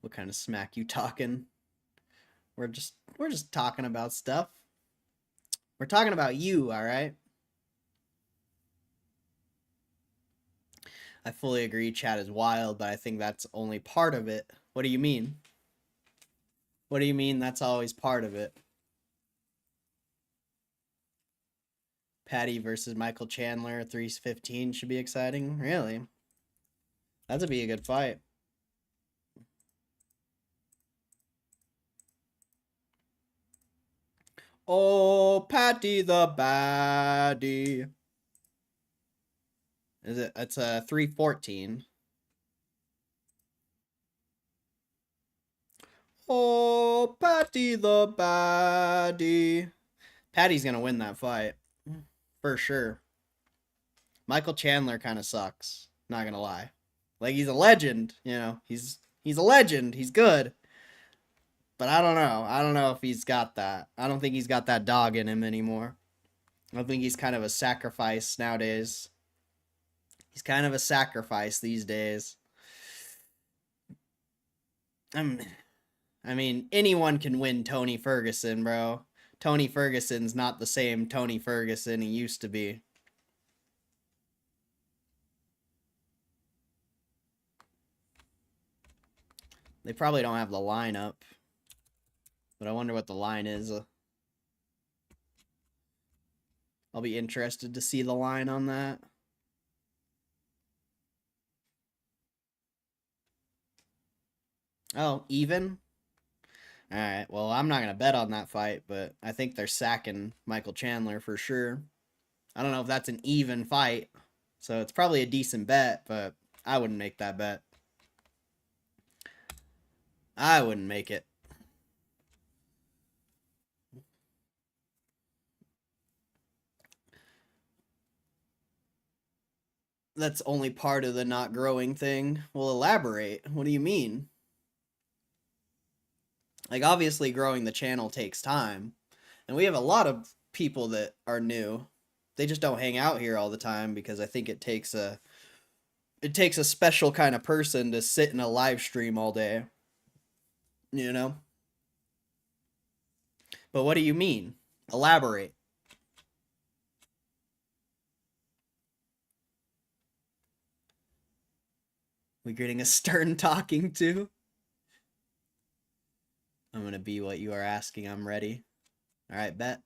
What kind of smack you talking? We're just talking about stuff. We're talking about you, all right? I fully agree chat is wild, but I think that's only part of it. What do you mean? What do you mean that's always part of it? Patty versus Michael Chandler, 315 should be exciting. Really? That'd be a good fight. Oh, Patty the baddie. Is it? It's a 314. Oh, Patty the baddie. Patty's gonna win that fight. For sure. Michael Chandler kind of sucks. Not gonna lie. Like, he's a legend, you know. He's a legend. He's good. But I don't know. I don't know if he's got that. I don't think he's got that dog in him anymore. I think he's kind of a sacrifice nowadays. He's kind of a sacrifice these days. I mean, anyone can win Tony Ferguson, bro. Tony Ferguson's not the same Tony Ferguson he used to be. They probably don't have the lineup. But I wonder what the line is. I'll be interested to see the line on that. Oh, even? Alright, well, I'm not going to bet on that fight, but I think they're sacking Michael Chandler for sure. I don't know if that's an even fight, so it's probably a decent bet, but I wouldn't make that bet. I wouldn't make it. That's only part of the not growing thing. Well, elaborate. What do you mean? Like, obviously, growing the channel takes time. And we have a lot of people that are new. They just don't hang out here all the time because I think it takes a special kind of person to sit in a live stream all day. You know? But what do you mean? Elaborate. We're getting a stern talking to. I'm gonna be what you are asking. I'm ready. Alright, bet.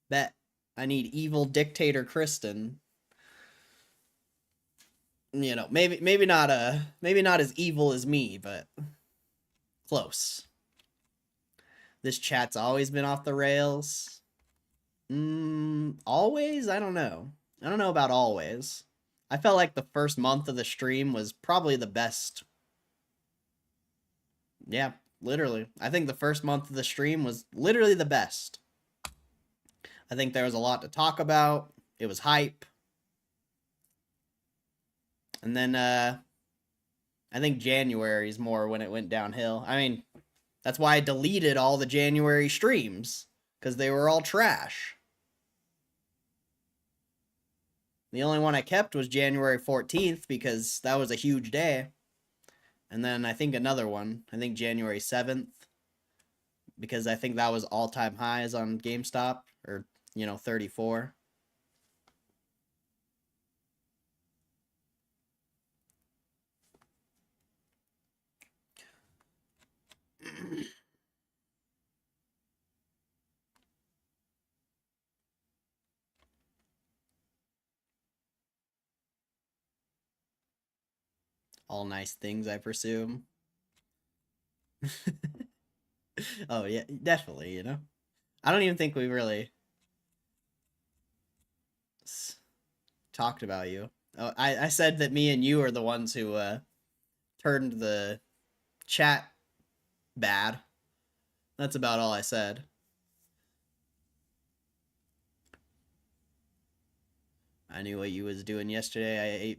Bet. I need evil dictator Kristen. You know, maybe not as evil as me, but close. This chat's always been off the rails. Always? I don't know. I don't know about always. I felt like the first month of the stream was probably the best. Yeah, literally. I think the first month of the stream was literally the best. I think there was a lot to talk about. It was hype. And then, I think January is more when it went downhill. I mean, that's why I deleted all the January streams. Because they were all trash. The only one I kept was January 14th because that was a huge day. And then I think another one. I think January 7th. Because I think that was all-time highs on GameStop. Or, 34. All nice things, I presume. Oh, yeah, definitely, I don't even think we really talked about you. Oh, I said that me and you are the ones who turned the chat bad. That's about all I said. I knew what you was doing yesterday.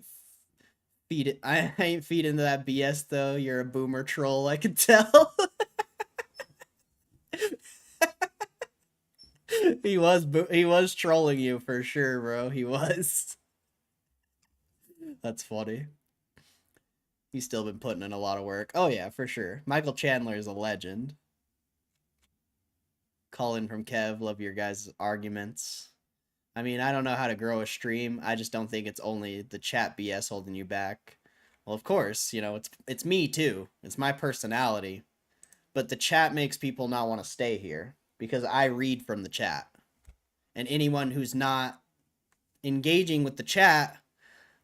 I ain't feed into that BS though. You're a boomer troll, I can tell. He was trolling you for sure, bro. He was. That's funny. He's still been putting in a lot of work. Oh yeah, for sure. Michael Chandler is a legend. Calling from Kev, love your guys' arguments. I mean, I don't know how to grow a stream. I just don't think it's only the chat BS holding you back. Well, of course, it's me too. It's my personality. But the chat makes people not want to stay here because I read from the chat. And anyone who's not engaging with the chat,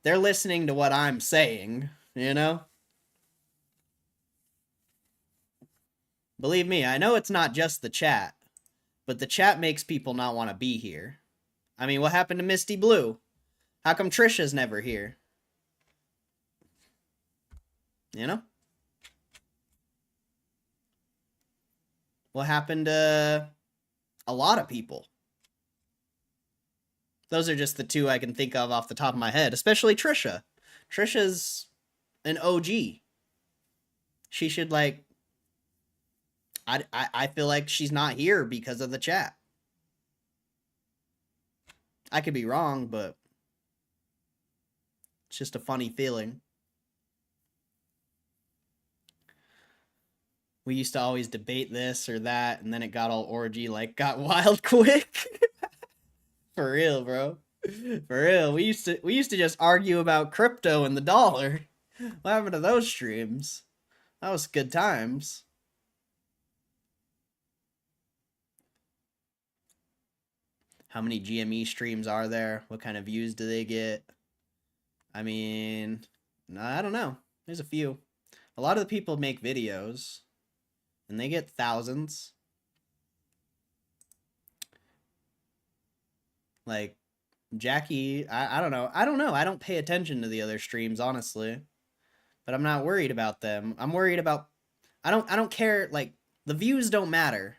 they're listening to what I'm saying, Believe me, I know it's not just the chat, but the chat makes people not want to be here. I mean, what happened to Misty Blue? How come Trisha's never here? What happened to a lot of people? Those are just the two I can think of off the top of my head, especially Trisha. Trisha's an OG. She should, I feel like she's not here because of the chat. I could be wrong, but it's just a funny feeling. We used to always debate this or that, and then it got all orgy, got wild quick. For real, bro. For real. We used to just argue about crypto and the dollar. What happened to those streams? That was good times. How many GME streams are there? What kind of views do they get? I mean, I don't know. There's a few. A lot of the people make videos, and they get thousands. Like, Jackie, I don't know. I don't know. I don't pay attention to the other streams, honestly. But I'm not worried about them. I'm worried about... I don't care. Like, the views don't matter.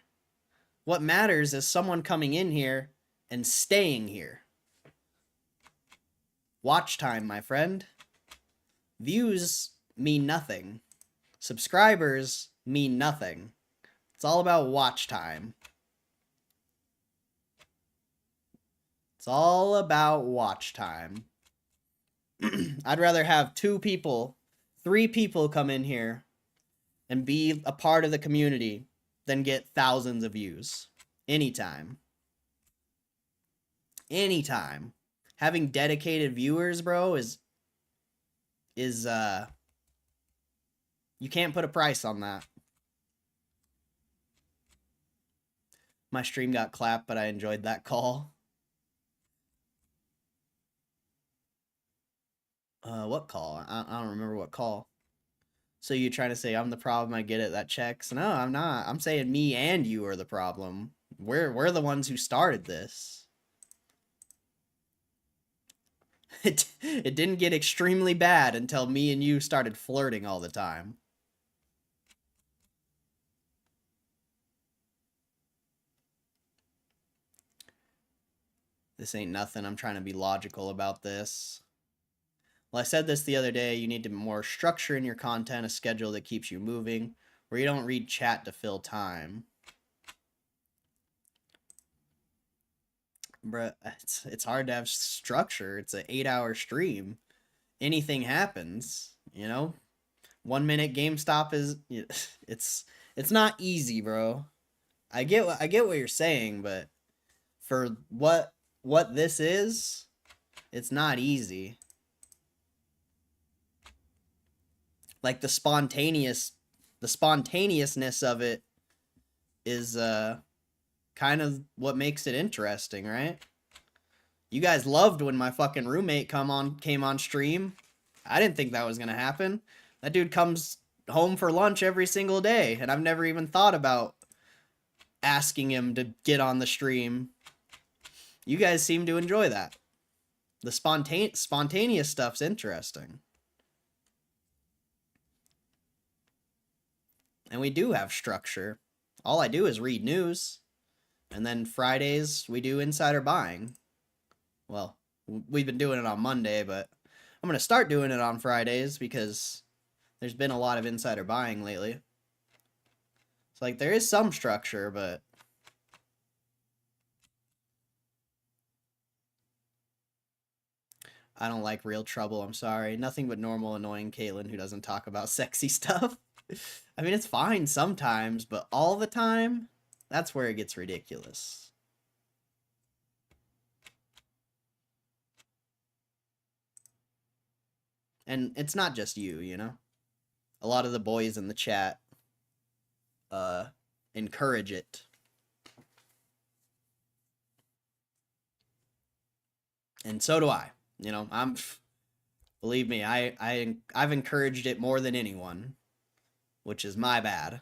What matters is someone coming in here and staying here. Watch time, my friend. Views mean nothing. Subscribers mean nothing. It's all about watch time. It's all about watch time. I'd rather have 2 people, 3 people come in here and be a part of the community than get thousands of views. Anytime. Anytime. Having dedicated viewers, bro, is you can't put a price on that. My stream got clapped, but I enjoyed that call. What call? I don't remember what call. So you're trying to say I'm the problem, I get it, that checks? No, I'm not. I'm saying me and you are the problem. We're the ones who started this. It didn't get extremely bad until me and you started flirting all the time. This ain't nothing. I'm trying to be logical about this. Well, I said this the other day. You need to more structure in your content, a schedule that keeps you moving, where you don't read chat to fill time. Bruh, it's hard to have structure. It's an 8-hour stream. Anything happens, you know? 1 minute GameStop is... It's not easy, bro. I get what you're saying, but for what this is, it's not easy. Like, the spontaneousness of it is kind of what makes it interesting, right? You guys loved when my fucking roommate came on stream. I didn't think that was gonna happen. That dude comes home for lunch every single day, and I've never even thought about asking him to get on the stream. You guys seem to enjoy that. The spontaneous stuff's interesting. And we do have structure. All I do is read news. And then Fridays, we do insider buying. Well, we've been doing it on Monday, but I'm going to start doing it on Fridays because there's been a lot of insider buying lately. It's like, there is some structure, but... I don't like real trouble, I'm sorry. Nothing but normal, annoying Caitlyn who doesn't talk about sexy stuff. I mean, it's fine sometimes, but all the time, that's where it gets ridiculous. And it's not just you, you know? A lot of the boys in the chat encourage it. And so do I. You know, believe me, I've encouraged it more than anyone, which is my bad.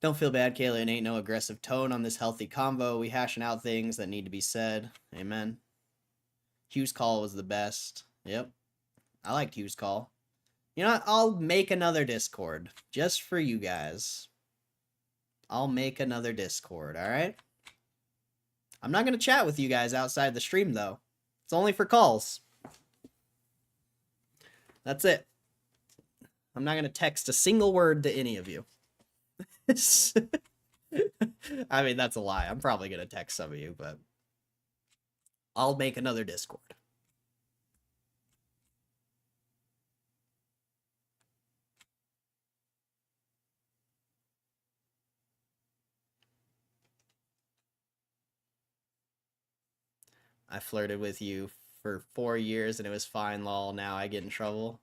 Don't feel bad, Kayla. It ain't no aggressive tone on this healthy convo. We hashing out things that need to be said. Amen. Hugh's call was the best. Yep. I liked Hugh's call. You know what? I'll make another Discord just for you guys. I'll make another Discord, alright? I'm not going to chat with you guys outside the stream, though. It's only for calls. That's it. I'm not going to text a single word to any of you. I mean, that's a lie. I'm probably going to text some of you, but I'll make another Discord. I flirted with you for 4 years and it was fine, lol. Now I get in trouble.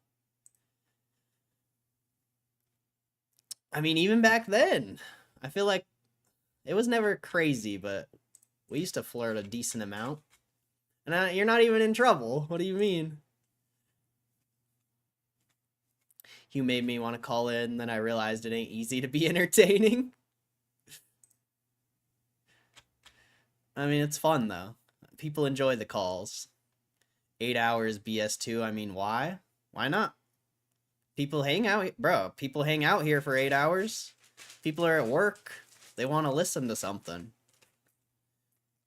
I mean, even back then, I feel like it was never crazy, but we used to flirt a decent amount. And you're not even in trouble. What do you mean? You made me want to call in, and then I realized it ain't easy to be entertaining. I mean, it's fun, though. People enjoy the calls. 8 hours BS2, I mean, why? Why not? People hang out, bro. People hang out here for 8 hours. People are at work. They want to listen to something.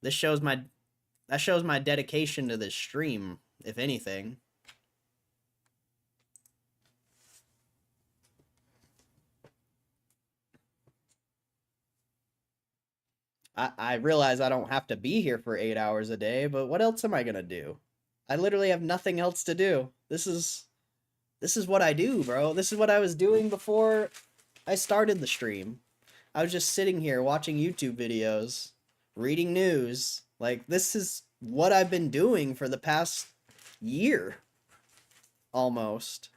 That shows my dedication to this stream, if anything. I realize I don't have to be here for 8 hours a day, but what else am I gonna do? I literally have nothing else to do. This is what I do, bro. This is what I was doing before I started the stream. I was just sitting here watching YouTube videos, reading news. Like, this is what I've been doing for the past year. Almost.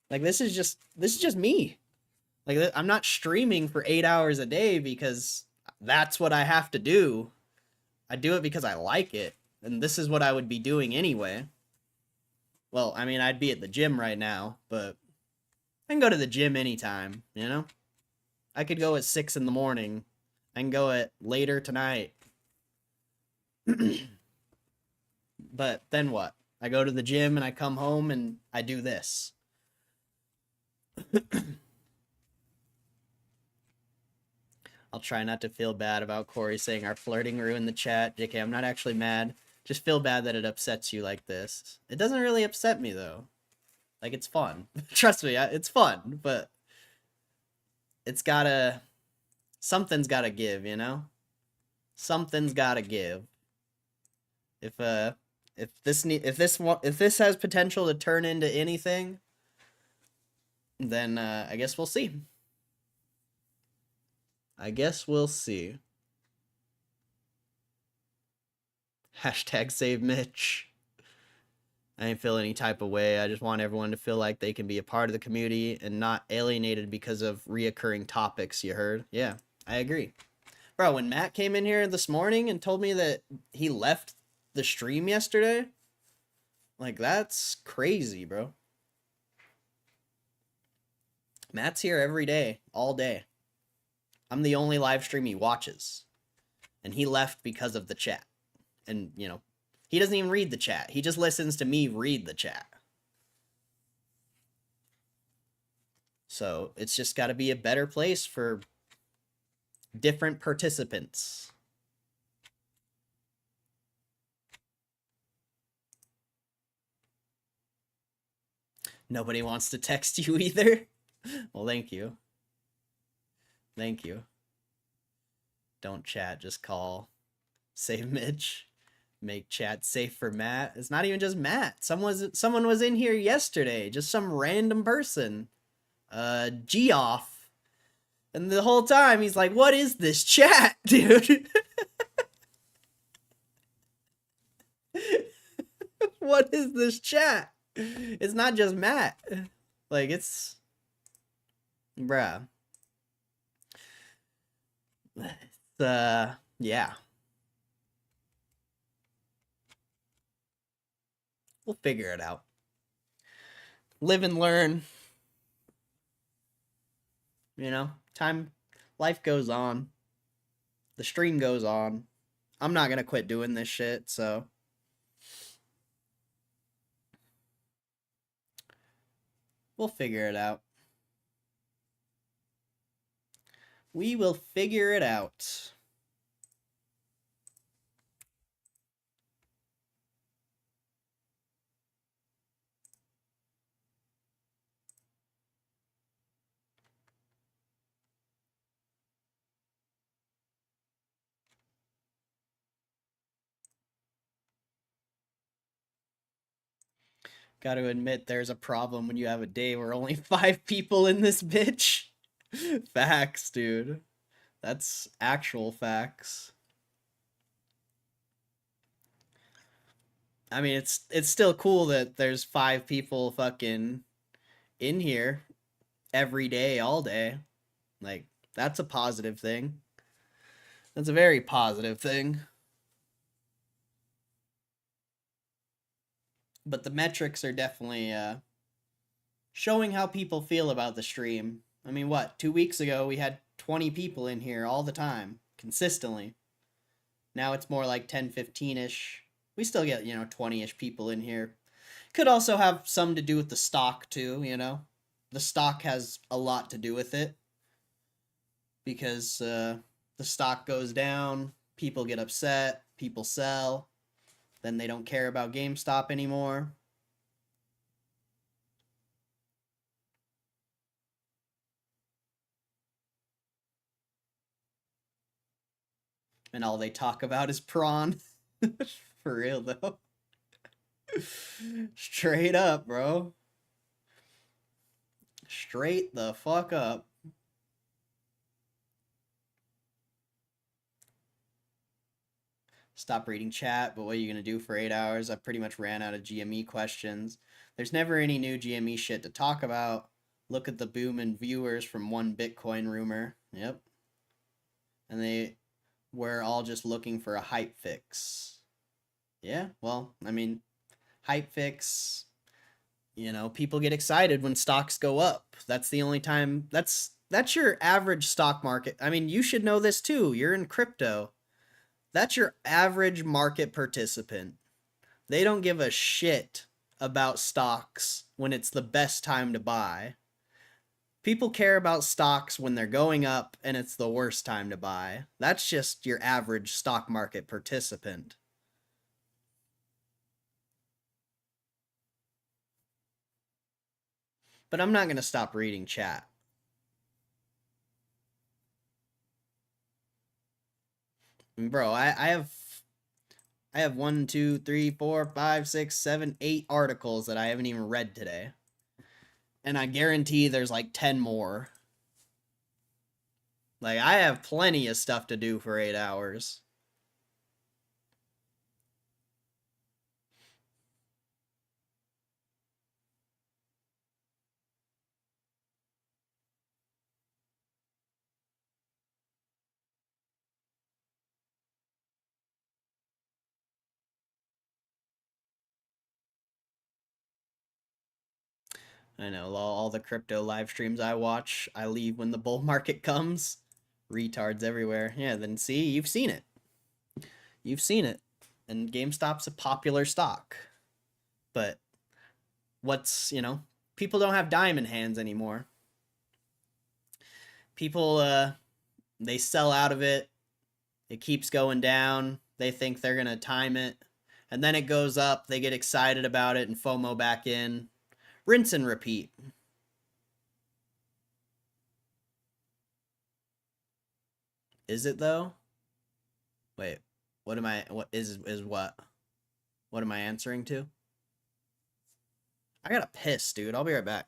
Like, this is just me. Like, I'm not streaming for 8 hours a day because that's what I have to do. I do it because I like it. And this is what I would be doing anyway. Well, I mean, I'd be at the gym right now, but I can go to the gym anytime, you know? I could go at 6 in the morning. I can go at later tonight. But then what? I go to the gym and I come home and I do this. I'll try not to feel bad about Corey saying our flirting ruined the chat. JK, I'm not actually mad. Just feel bad that it upsets you like this. It doesn't really upset me, though. Like, it's fun. Trust me, it's fun, but it's gotta... Something's gotta give, you know? Something's gotta give. If this has potential to turn into anything, then I guess we'll see. I guess we'll see. Hashtag save Mitch. I ain't feel any type of way. I just want everyone to feel like they can be a part of the community and not alienated because of reoccurring topics, you heard? Yeah, I agree. Bro, when Matt came in here this morning and told me that he left the stream yesterday, like, that's crazy, bro. Matt's here every day, all day. I'm the only live stream he watches. And he left because of the chat. And, you know, he doesn't even read the chat. He just listens to me read the chat. So, it's just got to be a better place for different participants. Nobody wants to text you either? Well, thank you. Thank you. Don't chat, just call. Save Mitch. Make chat safe for Matt. It's not even just Matt. Someone was in here yesterday. Just some random person. Geoff. And the whole time he's like, what is this chat, dude? What is this chat? It's not just Matt. Like, it's... Bruh. Yeah. We'll figure it out. Live and learn. You know, life goes on. The stream goes on. I'm not gonna quit doing this shit, so. We'll figure it out. We will figure it out. Gotta admit, there's a problem when you have a day where only 5 people in this bitch. Facts, dude. That's actual facts. I mean, it's still cool that there's 5 people fucking in here every day, all day. Like, that's a positive thing. That's a very positive thing. But the metrics are definitely showing how people feel about the stream. I mean, what? 2 weeks ago, we had 20 people in here all the time, consistently. Now it's more like 10, 15-ish. We still get, 20-ish people in here. Could also have some to do with the stock, too, The stock has a lot to do with it. Because the stock goes down, people get upset, people sell, then they don't care about GameStop anymore. And all they talk about is prawn. For real, though. Straight up, bro. Straight the fuck up. Stop reading chat, but what are you going to do for 8 hours? I pretty much ran out of GME questions. There's never any new GME shit to talk about. Look at the boom in viewers from one Bitcoin rumor. Yep. And they were all just looking for a hype fix. Yeah, well, I mean, hype fix, people get excited when stocks go up. That's the only time, that's your average stock market. I mean, you should know this too. You're in crypto. That's your average market participant. They don't give a shit about stocks when it's the best time to buy. People care about stocks when they're going up and it's the worst time to buy. That's just your average stock market participant. But I'm not going to stop reading chat. Bro, I have 1, 2, 3, 4, 5, 6, 7, 8 articles that I haven't even read today. And I guarantee there's like 10 more. Like, I have plenty of stuff to do for 8 hours. I know, all the crypto live streams I watch, I leave when the bull market comes. Retards everywhere. Yeah, then see, you've seen it. You've seen it. And GameStop's a popular stock. But what's, people don't have diamond hands anymore. People, they sell out of it. It keeps going down. They think they're going to time it. And then it goes up. They get excited about it and FOMO back in. Rinse and repeat. Is it though? Wait, what what? What am I answering to? I gotta piss, dude. I'll be right back.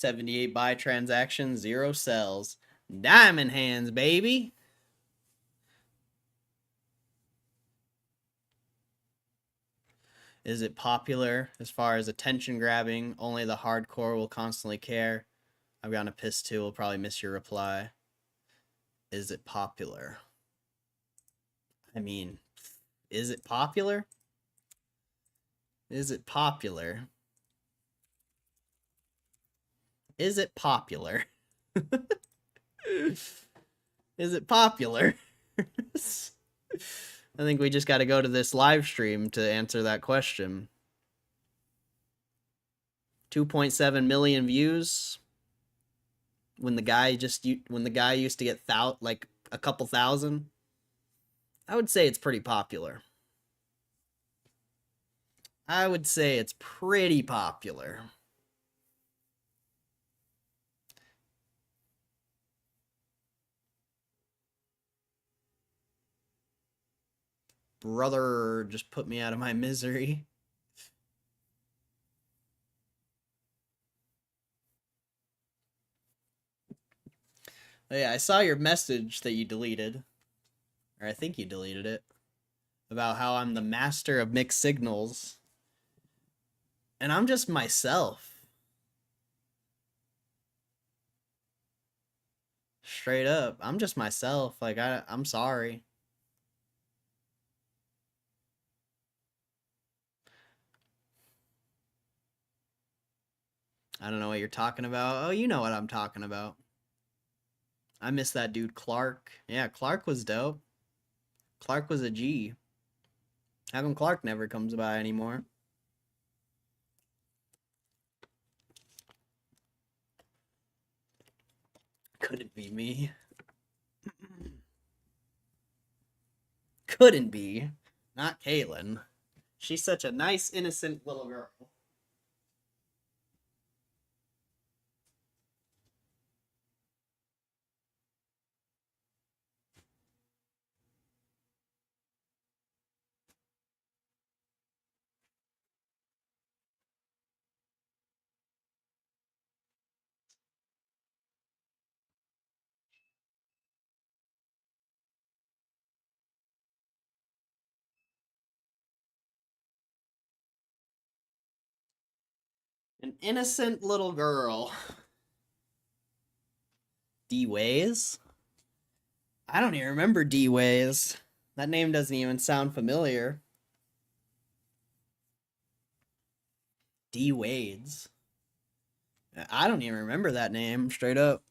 78 buy transactions, 0 sells. Diamond hands, baby. Is it popular as far as attention grabbing? Only the hardcore will constantly care. I've gotten a piss too. We'll probably miss your reply. Is it popular? I mean, is it popular? Is it popular? Is it popular? Is it popular? I think we just got to go to this live stream to answer that question. 2.7 million views. When the guy used to get like a couple thousand, I would say it's pretty popular. I would say it's pretty popular. Brother just put me out of my misery. Oh yeah, I saw your message that you deleted. Or I think you deleted it. About how I'm the master of mixed signals. And I'm just myself. Straight up. I'm just myself. Like, I'm sorry. I don't know what you're talking about. Oh, you know what I'm talking about. I miss that dude Clark. Yeah, Clark was dope. Clark was a G. How come Clark never comes by anymore? Couldn't be me. Couldn't be. Not Caitlin. She's such a nice, innocent little girl. An innocent little girl. D-Ways? I don't even remember D-Ways. That name doesn't even sound familiar. D-Wades. I don't even remember that name, straight up.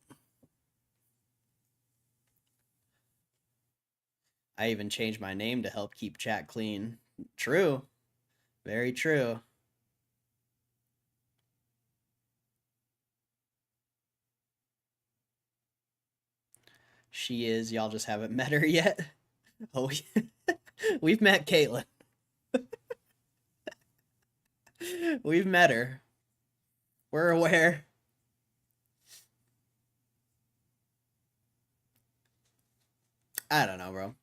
I even changed my name to help keep chat clean. True. Very true. She is. Y'all just haven't met her yet. Oh, we've met Caitlin. We've met her. We're aware. I don't know, bro.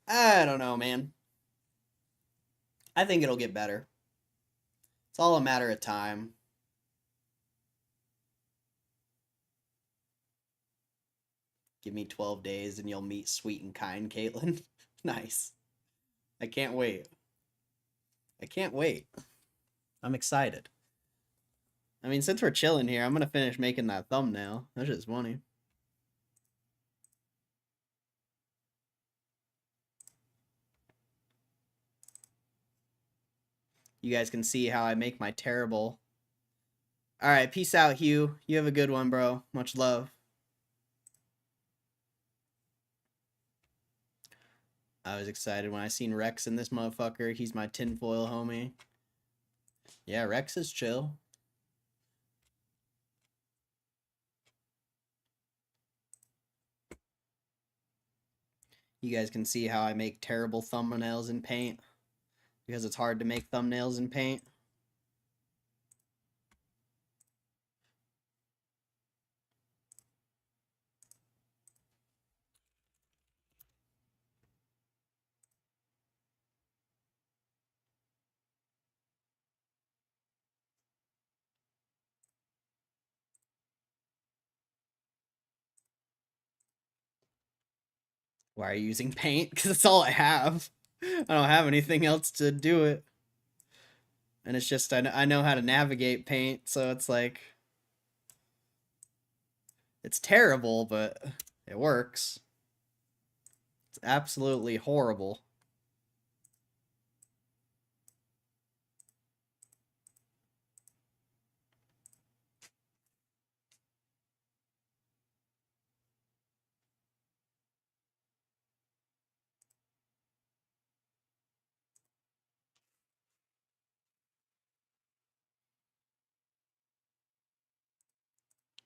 I don't know, man. I think it'll get better. It's all a matter of time. Give me 12 days and you'll meet sweet and kind Caitlin. Nice. I can't wait. I can't wait. I'm excited. I mean, since we're chilling here, I'm going to finish making that thumbnail. That's just funny. You guys can see how I make my terrible. All right, peace out, Hugh. You have a good one, bro. Much love. I was excited when I seen Rex in this motherfucker. He's my tinfoil homie. Yeah, Rex is chill. You guys can see how I make terrible thumbnails in Paint. Because it's hard to make thumbnails in Paint. Why are you using paint? Because that's all I have. I don't have anything else to do it. And it's just, I know how to navigate paint, so it's like... It's terrible, but it works. It's absolutely horrible.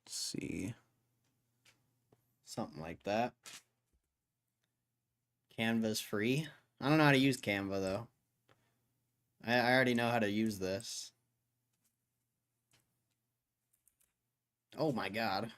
Let's see. Something like that. Canva's free. I don't know how to use Canva, though. I already know how to use this. Oh my god.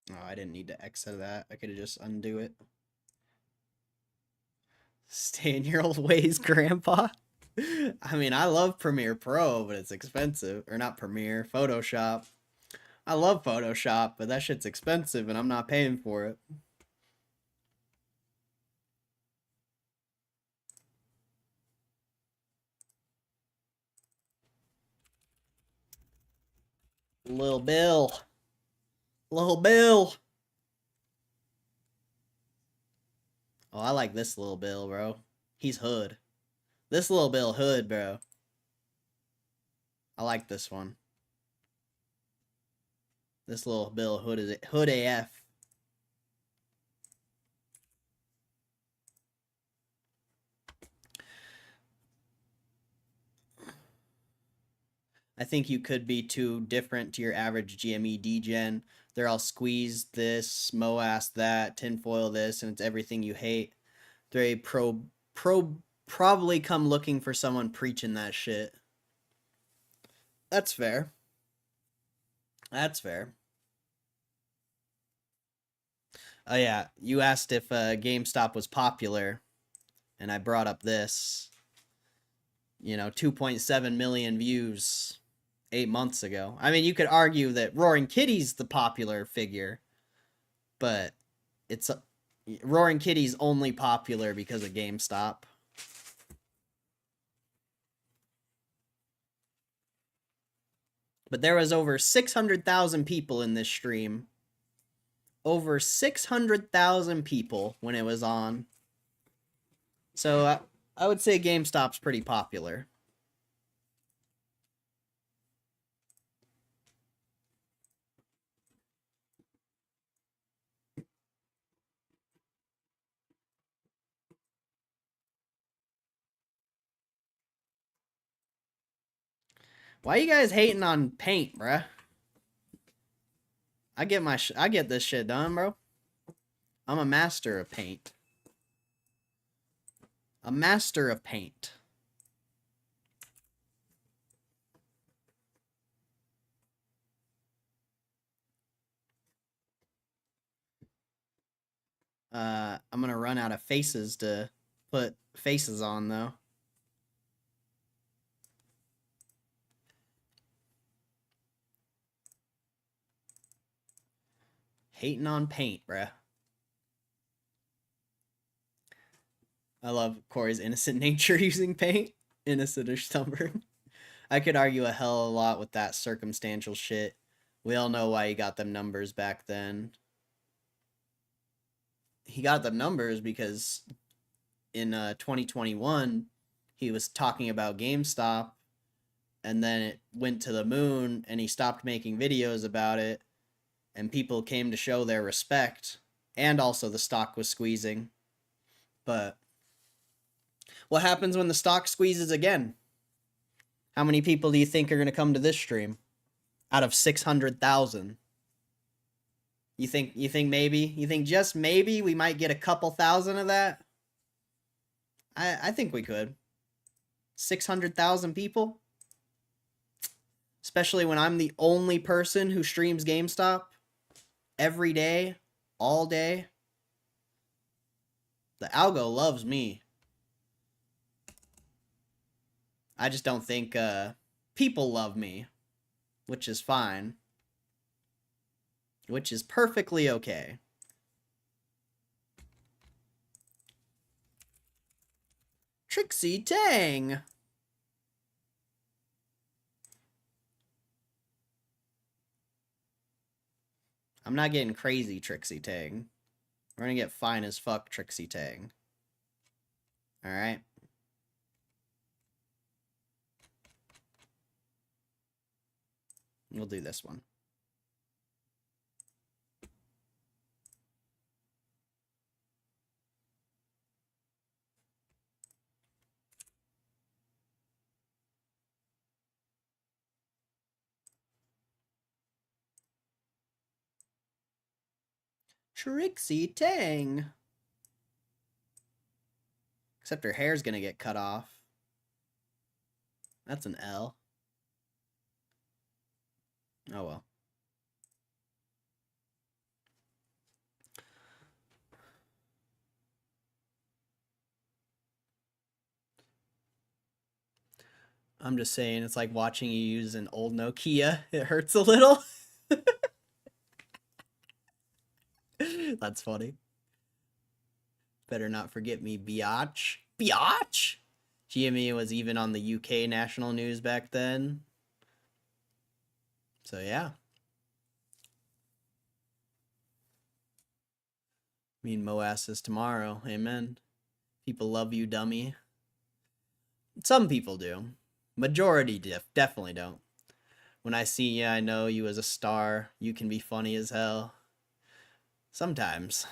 Oh, I didn't need to exit that. I could have just undo it. Stay in your old ways, Grandpa. I mean, I love Premiere Pro, but it's expensive. Or not Premiere, Photoshop. I love Photoshop, but that shit's expensive and I'm not paying for it. Lil Bill. Lil Bill. Oh, I like this Lil Bill, bro. He's hood. This Lil Bill hood, bro. I like this one. This Lil Bill hood is hood AF. I think you could be too different to your average GME degen. They're all squeezed this, Moas that, tinfoil this, and it's everything you hate. They probably come looking for someone preaching that shit. That's fair. That's fair. Oh yeah, you asked if GameStop was popular, and I brought up this. You know, 2.7 million views 8 months ago. I mean, you could argue that Roaring Kitty's the popular figure, but it's Roaring Kitty's only popular because of GameStop. But there was over 600,000 people in this stream. Over 600,000 people when it was on. So I would say GameStop's pretty popular. Why you guys hating on paint, bruh? I get this shit done, bro. I'm a master of paint. A master of paint. I'm gonna run out of faces to put faces on, though. Hating on paint, bruh. I love Corey's innocent nature using paint. Innocent or stubborn. I could argue a hell of a lot with that circumstantial shit. We all know why he got them numbers back then. He got the numbers because in 2021, he was talking about GameStop, and then it went to the moon, and he stopped making videos about it, and people came to show their respect, and also the stock was squeezing. But what happens when the stock squeezes again? How many people do you think are going to come to this stream? Out of 600,000. You think maybe? You think just maybe we might get a couple thousand of that? I think we could. 600,000 people? Especially when I'm the only person who streams GameStop every day, all day. The algo loves me. I just don't think people love me, which is fine. Which is perfectly okay. Trixie Tang. I'm not getting crazy Trixie Tang. We're gonna get fine as fuck Trixie Tang. Alright. We'll do this one. Trixie Tang. Except her hair's gonna get cut off. That's an L. Oh well. I'm just saying, it's like watching you use an old Nokia. It hurts a little. That's funny. Better not forget me, biatch. Biatch? Gme was even on the UK national news back then. So yeah. I mean, Moas is tomorrow. Amen. People love you, dummy. Some people do. Majority definitely don't. When I see you, I know you as a star. You can be funny as hell. Sometimes.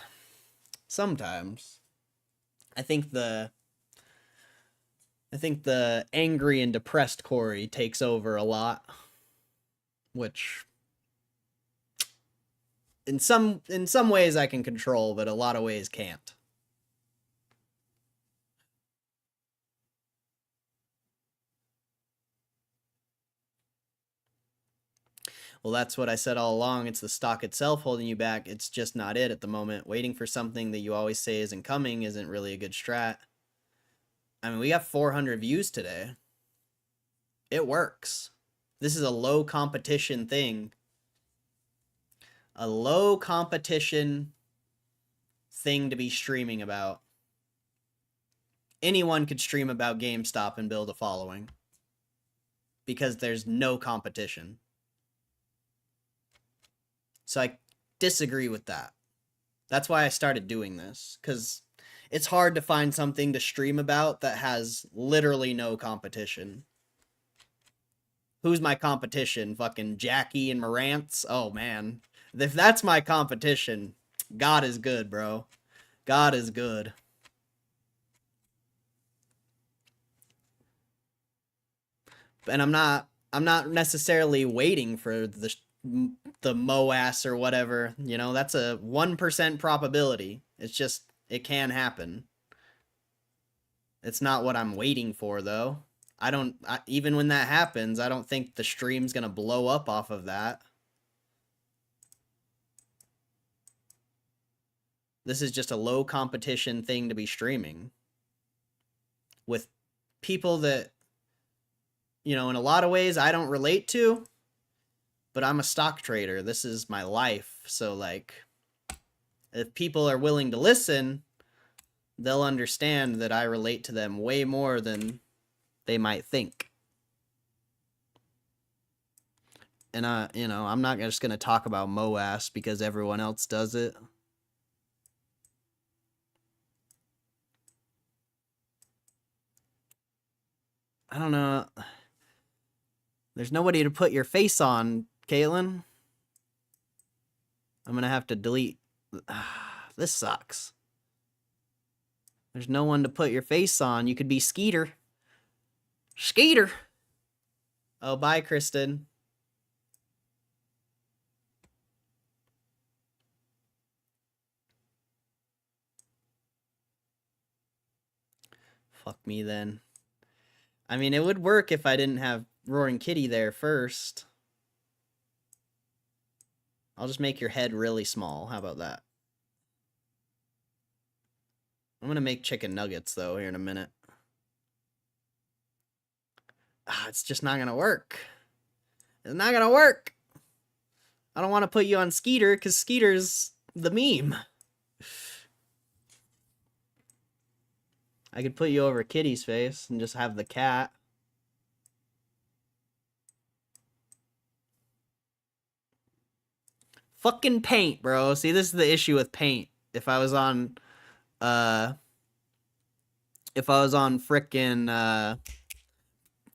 Sometimes. I think the angry and depressed Corey takes over a lot. Which in some ways I can control, but a lot of ways can't. Well, that's what I said all along. It's the stock itself holding you back. It's just not it at the moment. Waiting for something that you always say isn't coming isn't really a good strat. I mean, we got 400 views today. It works. This is a low competition thing. A low competition thing to be streaming about. Anyone could stream about GameStop and build a following. Because there's no competition. So I disagree with that. That's why I started doing this. Because it's hard to find something to stream about that has literally no competition. Who's my competition? Fucking Jackie and Marantz? Oh, man. If that's my competition, God is good, bro. God is good. And I'm not necessarily waiting for the MOAS or whatever. You know, that's a 1% probability. It's just, it can happen. It's not what I'm waiting for, though. Even when that happens, I don't think the stream's gonna blow up off of that. This is just a low competition thing to be streaming. With people that, you know, in a lot of ways I don't relate to, but I'm a stock trader. This is my life. So, like, if people are willing to listen, they'll understand that I relate to them way more than they might think. And, you know, I'm not just going to talk about MOAS because everyone else does it. I don't know. There's nobody to put your face on, Caitlin. I'm going to have to delete. This sucks. There's no one to put your face on. You could be Skeeter. Skeeter! Oh, bye, Kristen. Fuck me then. I mean, it would work if I didn't have Roaring Kitty there first. I'll just make your head really small. How about that? I'm gonna make chicken nuggets, though, here in a minute. It's just not gonna work. It's not gonna work! I don't want to put you on Skeeter, because Skeeter's the meme. I could put you over Kitty's face and just have the cat. Fucking paint, bro. See, this is the issue with paint. If I was on frickin'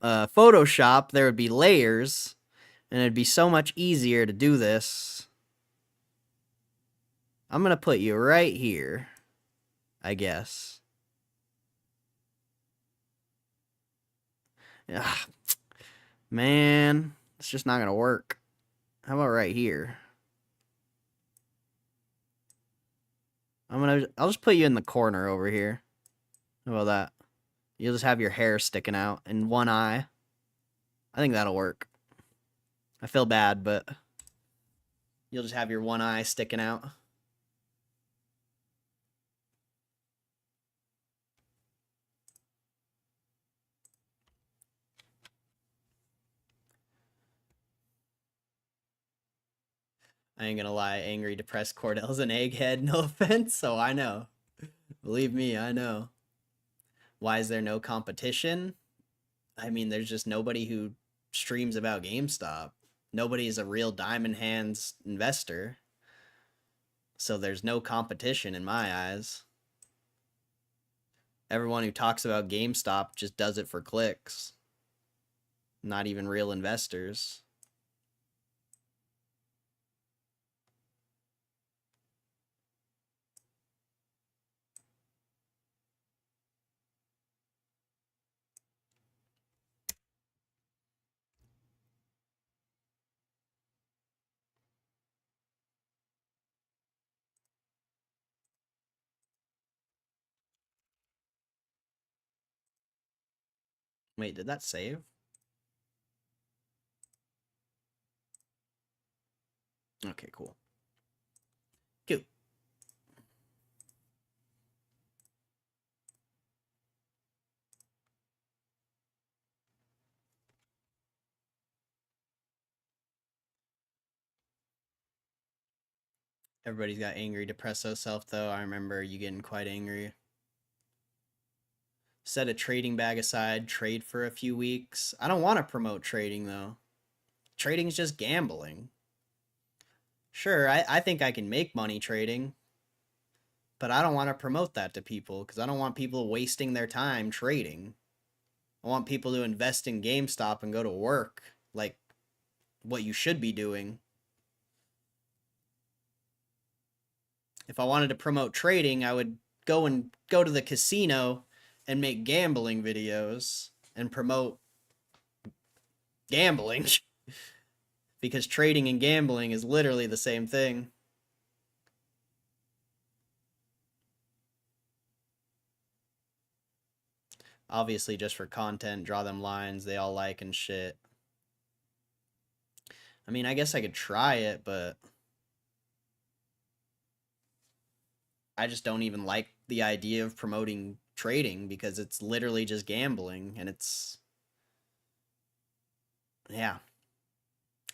Photoshop, there would be layers, and it'd be so much easier to do this. I'm gonna put you right here, I guess. Ah, man, it's just not gonna work. How about right here? I'll just put you in the corner over here. How about that? You'll just have your hair sticking out and one eye. I think that'll work. I feel bad, but you'll just have your one eye sticking out. I ain't gonna lie, angry, depressed Cordell's an egghead, no offense, so I know. Believe me, I know. Why is there no competition? I mean, there's just nobody who streams about GameStop. Nobody is a real diamond hands investor. So there's no competition in my eyes. Everyone who talks about GameStop just does it for clicks. Not even real investors. Wait, did that save? Okay, cool. Cool. Everybody's got angry, depresso self, though. I remember you getting quite angry. Set a trading bag aside, trade for a few weeks. I don't want to promote trading, though. Trading's just gambling. Sure, I think I can make money trading, but I don't want to promote that to people because I don't want people wasting their time trading. I want people to invest in GameStop and go to work, like what you should be doing. If I wanted to promote trading, I would go to the casino and make gambling videos and promote gambling. Because trading and gambling is literally the same thing. Obviously, just for content, draw them lines they all like and shit. I mean, I guess I could try it, but I just don't even like the idea of promoting trading because it's literally just gambling and it's... Yeah.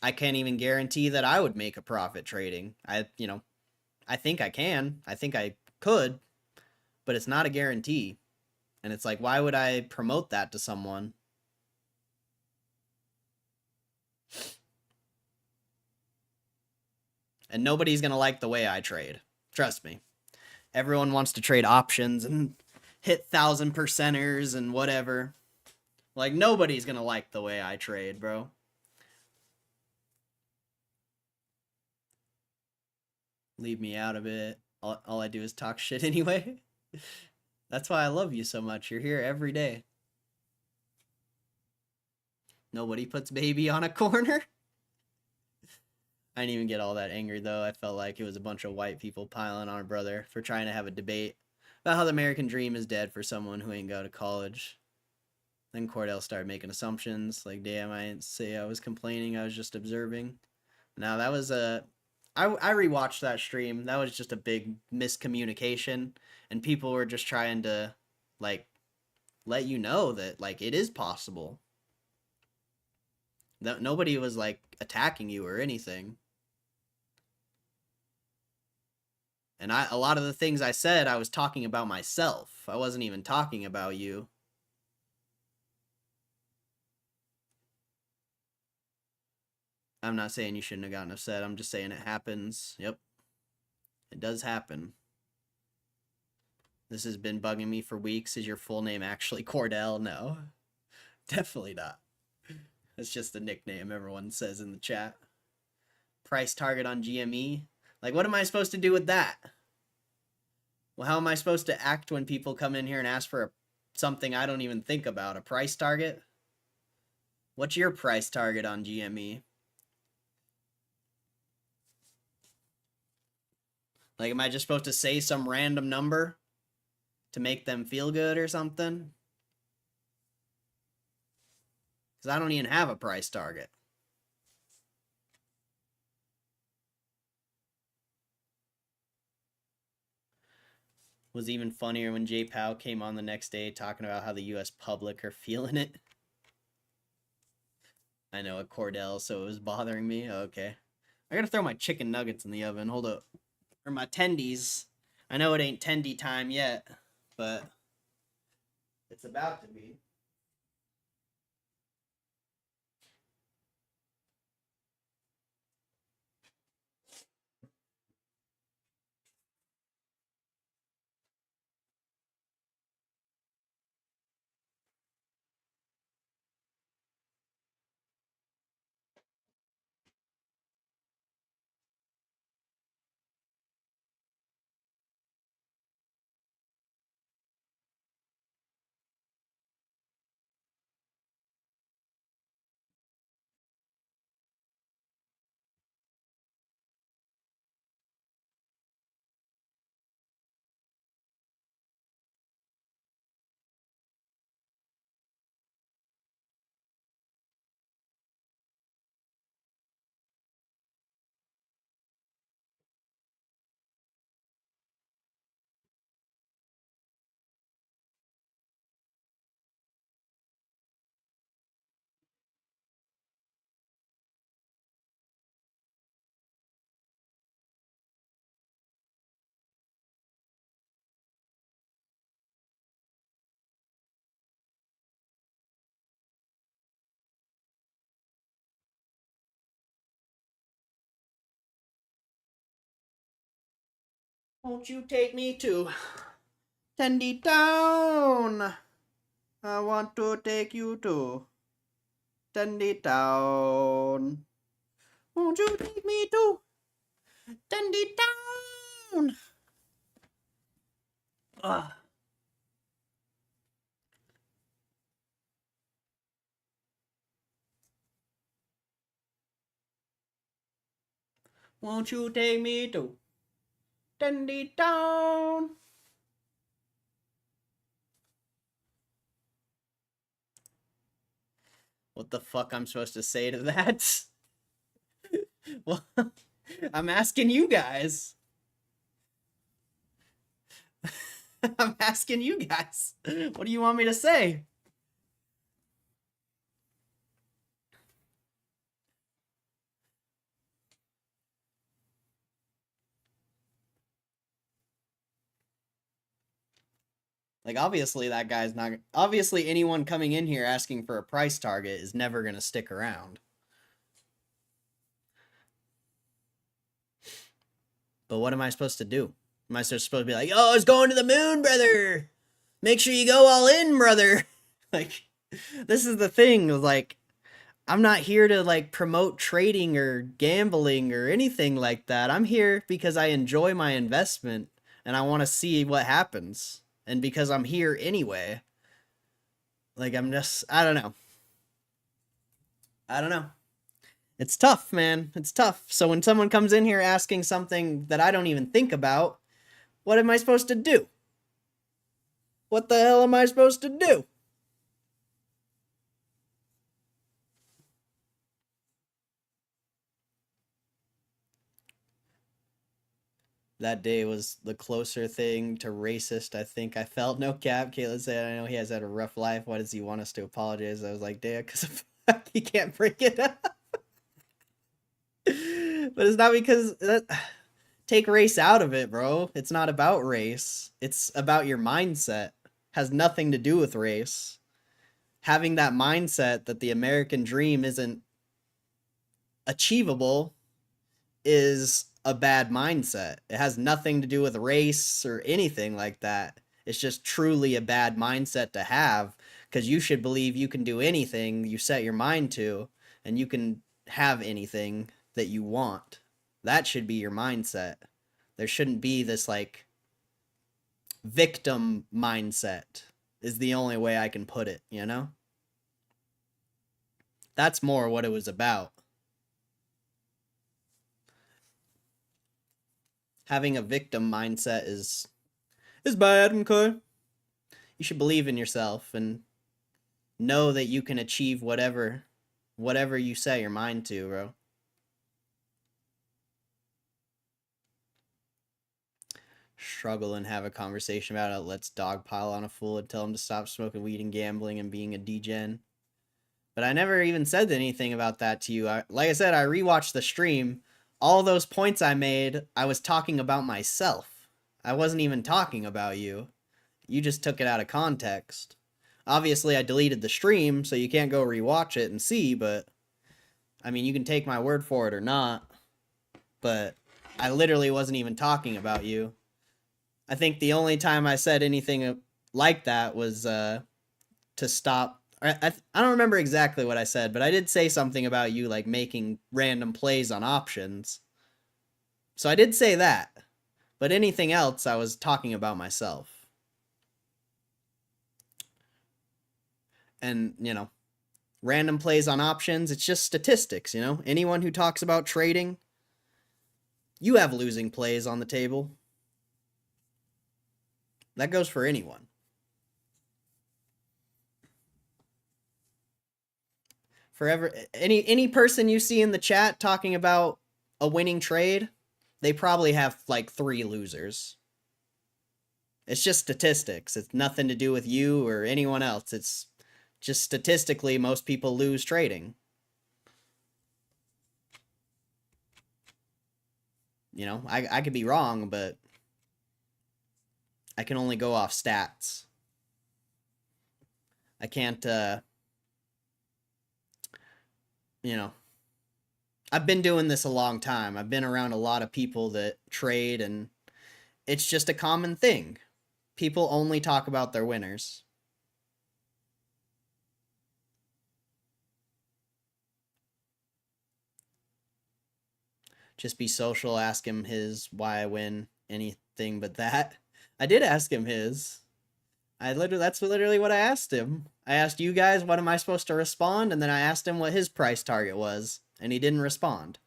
I can't even guarantee that I would make a profit trading. I think I can. I think I could, but it's not a guarantee. And it's like, why would I promote that to someone? And nobody's going to like the way I trade. Trust me. Everyone wants to trade options and hit 1,000%ers and whatever. Like, nobody's going to like the way I trade, bro. Leave me out of it. All I do is talk shit anyway. That's why I love you so much. You're here every day. Nobody puts baby on a corner. I didn't even get all that angry, though. I felt like it was a bunch of white people piling on a brother for trying to have a debate. About how the American dream is dead for someone who ain't go to college. Then Cordell started making assumptions. Like, damn, I didn't say I was complaining. I was just observing. Now, that was a... I rewatched that stream. That was just a big miscommunication. And people were just trying to, like, let you know that, like, it is possible. That nobody was, like, attacking you or anything. And a lot of the things I said, I was talking about myself. I wasn't even talking about you. I'm not saying you shouldn't have gotten upset. I'm just saying it happens. Yep. It does happen. This has been bugging me for weeks. Is your full name actually Cordell? No. Definitely not. It's just the nickname everyone says in the chat. Price target on GME? Like, what am I supposed to do with that? Well, how am I supposed to act when people come in here and ask for something I don't even think about? A price target? What's your price target on GME? Like, am I just supposed to say some random number to make them feel good or something? Because I don't even have a price target. Was even funnier when Jay Powell came on the next day talking about how the U.S. public are feeling it. I know, a Cordell, so it was bothering me. Okay. I gotta throw my chicken nuggets in the oven. Hold up. Or my tendies. I know it ain't tendy time yet, but it's about to be. Won't you take me to Tendy Town? I want to take you to Tendy Town. Won't you take me to Tendy Town? Ugh. Won't you take me to Tendy Town? What the fuck I'm supposed to say to that? Well, I'm asking you guys. I'm asking you guys. What do you want me to say? Like, obviously that guy's not... Obviously anyone coming in here asking for a price target is never going to stick around. But what am I supposed to do? Am I supposed to be like, oh, it's going to the moon, brother! Make sure you go all in, brother! Like, this is the thing, like, I'm not here to, like, promote trading or gambling or anything like that. I'm here because I enjoy my investment and I want to see what happens. And because I'm here anyway. Like, I'm just, I don't know. I don't know. It's tough, man. It's tough. So when someone comes in here asking something that I don't even think about, what am I supposed to do? What the hell am I supposed to do? That day was the closer thing to racist I think I felt. No cap. Caitlin said, I know he has had a rough life. Why does he want us to apologize? I was like, damn, because he can't break it up. But it's not because... Take race out of it, bro. It's not about race. It's about your mindset. Has nothing to do with race. Having that mindset that the American dream isn't achievable is a bad mindset. It has nothing to do with race or anything like that. It's just truly a bad mindset to have, because you should believe you can do anything you set your mind to, and you can have anything that you want. That should be your mindset. There shouldn't be this, like, victim mindset, is the only way I can put it, you know? That's more what it was about. Having a victim mindset is bad, okay? You should believe in yourself and know that you can achieve whatever you set your mind to, bro. Struggle and have a conversation about it. Let's dogpile on a fool and tell him to stop smoking weed and gambling and being a degen. But I never even said anything about that to you. Like I said, I rewatched the stream. All those points I made, I was talking about myself. I wasn't even talking about you. You just took it out of context. Obviously, I deleted the stream, so you can't go rewatch it and see, but... I mean, you can take my word for it or not. But I literally wasn't even talking about you. I think the only time I said anything like that was to stop... I don't remember exactly what I said, but I did say something about you, like, making random plays on options. So I did say that. But anything else, I was talking about myself. And, you know, random plays on options, it's just statistics, you know? Anyone who talks about trading, you have losing plays on the table. That goes for anyone. Forever, any person you see in the chat talking about a winning trade, they probably have like 3 losers. It's just statistics. It's nothing to do with you or anyone else. It's just statistically most people lose trading. You know, I could be wrong, but I can only go off stats. I can't, you know, I've been doing this a long time. I've been around a lot of people that trade, and it's just a common thing. People only talk about their winners. Just be social, ask him his why I win, anything but that. I did ask him his. That's literally what I asked him. I asked you guys, what am I supposed to respond? And then I asked him what his price target was, and he didn't respond.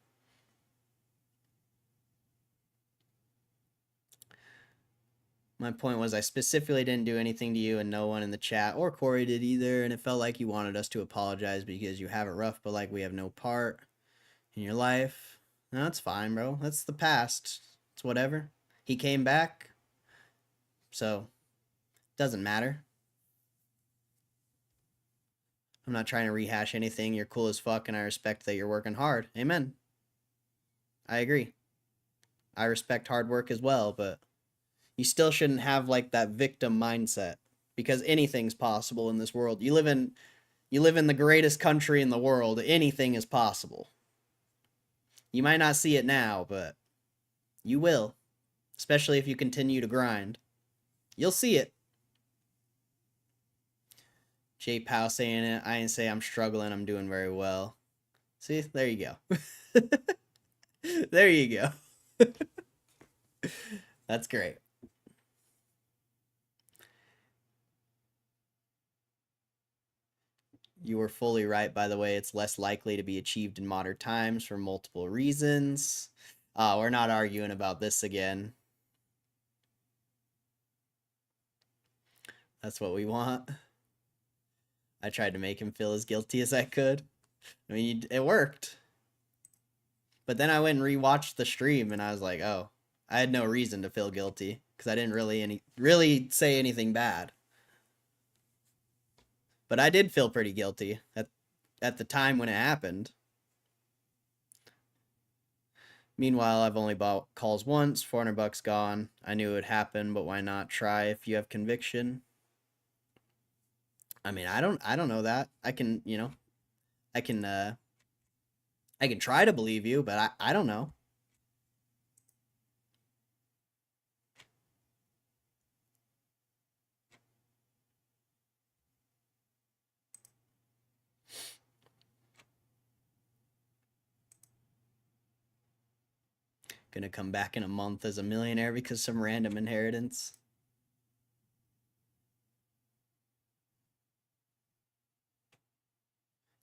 My point was I specifically didn't do anything to you, and no one in the chat or Corey did either, and it felt like you wanted us to apologize because you have it rough, but like we have no part in your life. No, that's fine, bro. That's the past. It's whatever. He came back, so doesn't matter. I'm not trying to rehash anything. You're cool as fuck, and I respect that you're working hard. Amen. I agree. I respect hard work as well, but you still shouldn't have like that victim mindset, because anything's possible in this world. You live in the greatest country in the world. Anything is possible. You might not see it now, but you will, especially if you continue to grind. You'll see it. J Pow saying it. I didn't say I'm struggling. I'm doing very well. See, there you go. There you go. That's great. You were fully right, by the way. It's less likely to be achieved in modern times for multiple reasons. We're not arguing about this again. That's what we want. I tried to make him feel as guilty as I could. I mean, it worked. But then I went and rewatched the stream, and I was like, oh, I had no reason to feel guilty because I didn't really say anything bad. But I did feel pretty guilty at the time when it happened. Meanwhile, I've only bought calls once, $400 gone. I knew it would happen, but why not try if you have conviction? I mean, I don't know that. I can try to believe you, but I don't know. Gonna come back in a month as a millionaire because some random inheritance.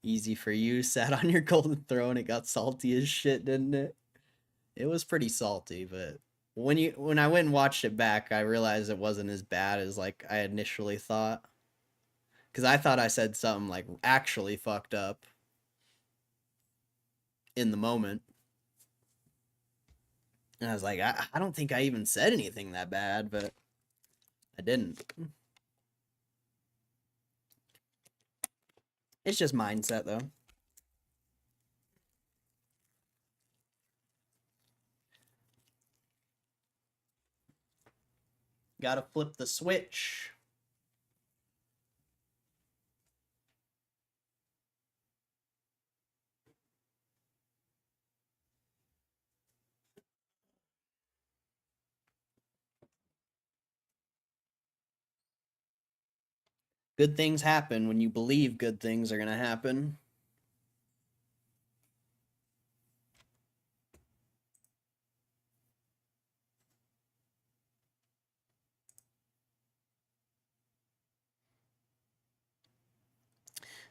Easy for you. Sat on your golden throne. It got salty as shit, didn't it? It was pretty salty, but when I went and watched it back, I realized it wasn't as bad as like I initially thought. Cause I thought I said something like actually fucked up in the moment. And I was like, I don't think I even said anything that bad, but I didn't. It's just mindset, though. Gotta flip the switch. Good things happen when you believe good things are gonna happen.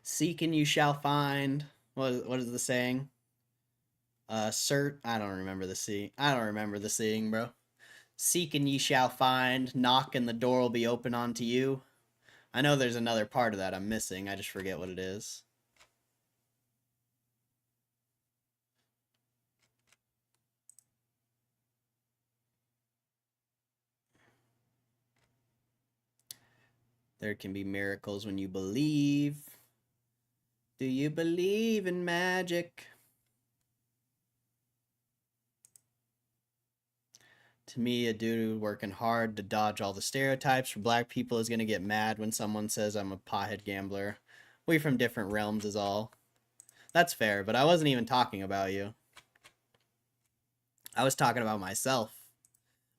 Seek and you shall find. What is the saying? I don't remember the saying. I don't remember the saying, bro. Seek and ye shall find. Knock and the door will be open unto you. I know there's another part of that I'm missing. I just forget what it is. There can be miracles when you believe. Do you believe in magic? To me, a dude working hard to dodge all the stereotypes for black people is going to get mad when someone says I'm a pothead gambler. We from different realms is all. That's fair, but I wasn't even talking about you. I was talking about myself.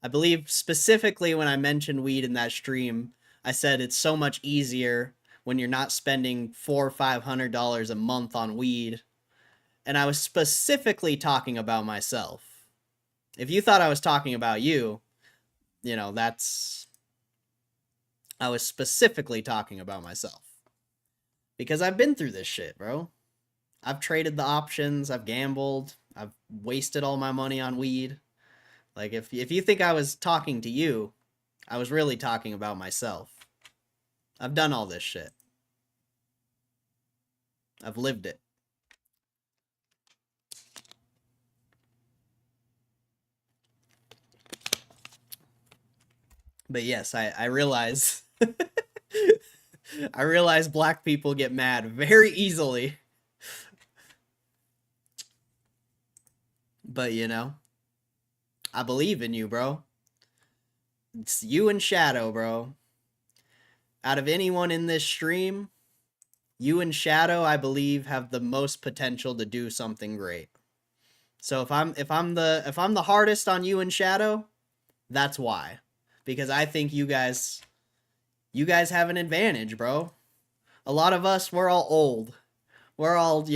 I believe specifically when I mentioned weed in that stream, I said it's so much easier when you're not spending $400 or $500 a month on weed. And I was specifically talking about myself. If you thought I was talking about you, that's... I was specifically talking about myself. Because I've been through this shit, bro. I've traded the options, I've gambled, I've wasted all my money on weed. Like, if you think I was talking to you, I was really talking about myself. I've done all this shit. I've lived it. But yes, I realize... I realize black people get mad very easily. But, I believe in you, bro. It's you and Shadow, bro. Out of anyone in this stream, you and Shadow, I believe, have the most potential to do something great. So if I'm the hardest on you and Shadow, that's why. Because I think you guys have an advantage, bro. A lot of us, we're all old. We're all,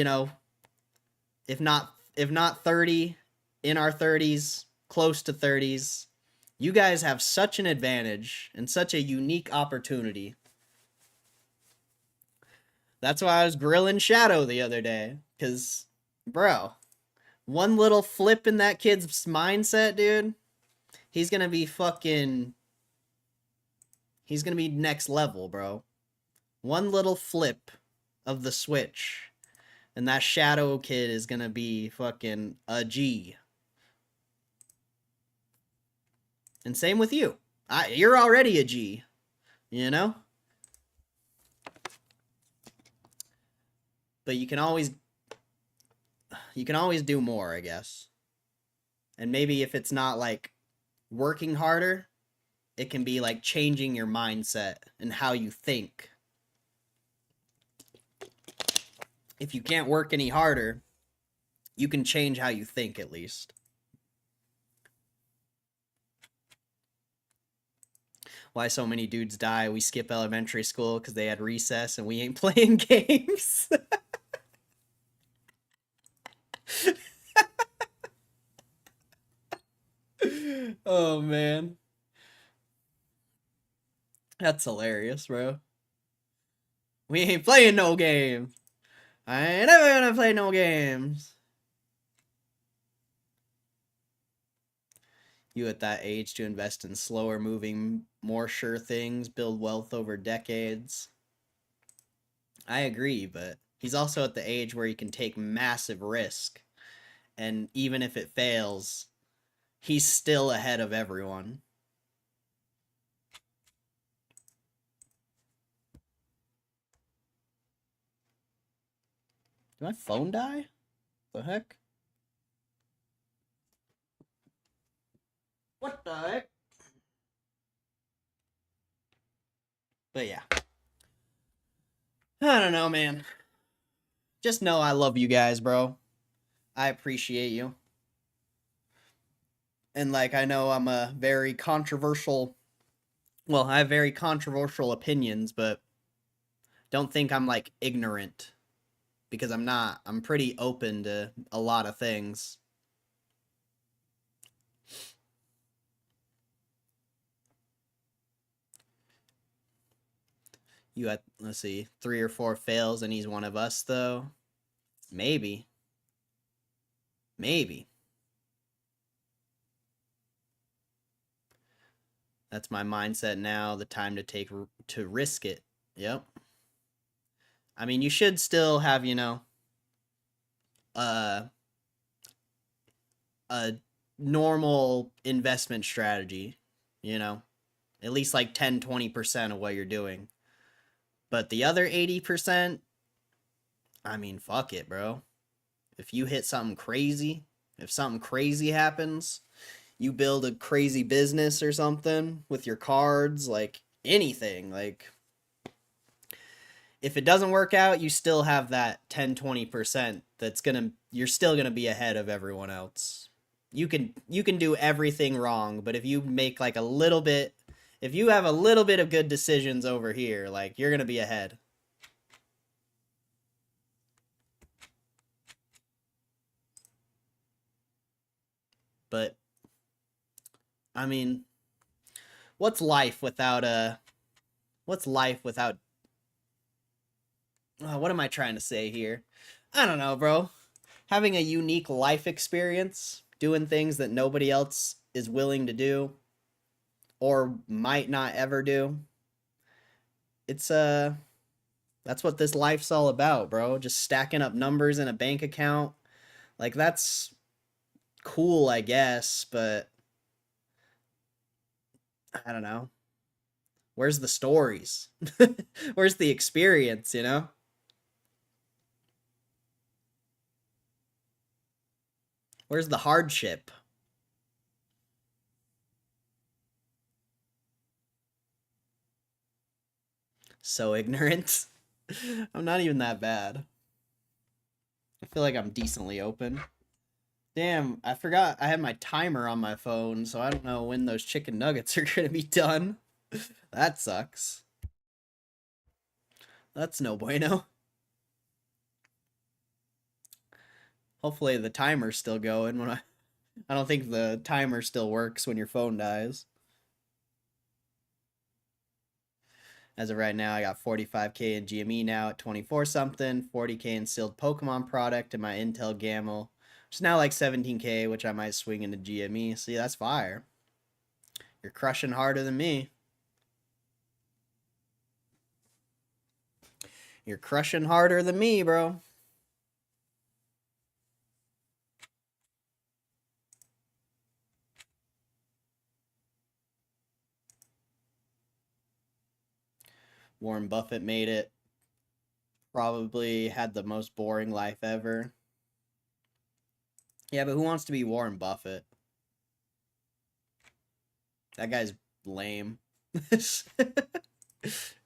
if not 30, in our 30s, close to 30s. You guys have such an advantage and such a unique opportunity. That's why I was grilling Shadow the other day. Because, bro, one little flip in that kid's mindset, dude, he's going to be fucking... He's gonna be next level, bro. One little flip of the switch, and that Shadow kid is gonna be fucking a G. And same with you. You're already a G, you know? But you can always do more, I guess. And maybe if it's not like working harder, it can be like changing your mindset and how you think. If you can't work any harder, you can change how you think at least. Why so many dudes die? We skip elementary school because they had recess and we ain't playing games. Oh, man. That's hilarious, bro. We ain't playing no games. I ain't never gonna play no games. You at that age to invest in slower moving, more sure things, build wealth over decades. I agree, but he's also at the age where he can take massive risk. And even if it fails, he's still ahead of everyone. Did my phone die? The heck? What the heck? But yeah. I don't know, man. Just know I love you guys, bro. I appreciate you. And like, I know I'm a very controversial... Well, I have very controversial opinions, but don't think I'm like ignorant. Because I'm not. I'm pretty open to a lot of things. You had, let's see, 3 or 4 fails and he's one of us, though. Maybe. Maybe. That's my mindset now. The time to risk it. Yep. I mean, you should still have, you know, a normal investment strategy, you know, at least like 10-20% of what you're doing. But the other 80%, I mean, fuck it, bro. If you hit something crazy, if something crazy happens, you build a crazy business or something with your cards, like anything, like if it doesn't work out, you still have that 10-20% that's you're still gonna be ahead of everyone else. You can do everything wrong, but if you make like a little bit, if you have a little bit of good decisions over here, like you're gonna be ahead. But I mean, what's life without what am I trying to say here? I don't know, bro. Having a unique life experience, doing things that nobody else is willing to do or might not ever do. It's that's what this life's all about, bro. Just stacking up numbers in a bank account. Like that's cool, I guess, but I don't know. Where's the stories? Where's the experience, you know? Where's the hardship? So ignorant. I'm not even that bad. I feel like I'm decently open. Damn, I forgot I had my timer on my phone, so I don't know when those chicken nuggets are gonna be done. That sucks. That's no bueno. Hopefully the timer's still going when I don't think the timer still works when your phone dies. As of right now, I got 45k in GME now at 24 something, 40k in sealed Pokemon product, and my Intel Gamel, which is now like 17k, which I might swing into GME. See, that's fire. You're crushing harder than me. You're crushing harder than me, bro. Warren Buffett made it. Probably had the most boring life ever. Yeah, but who wants to be Warren Buffett? That guy's lame.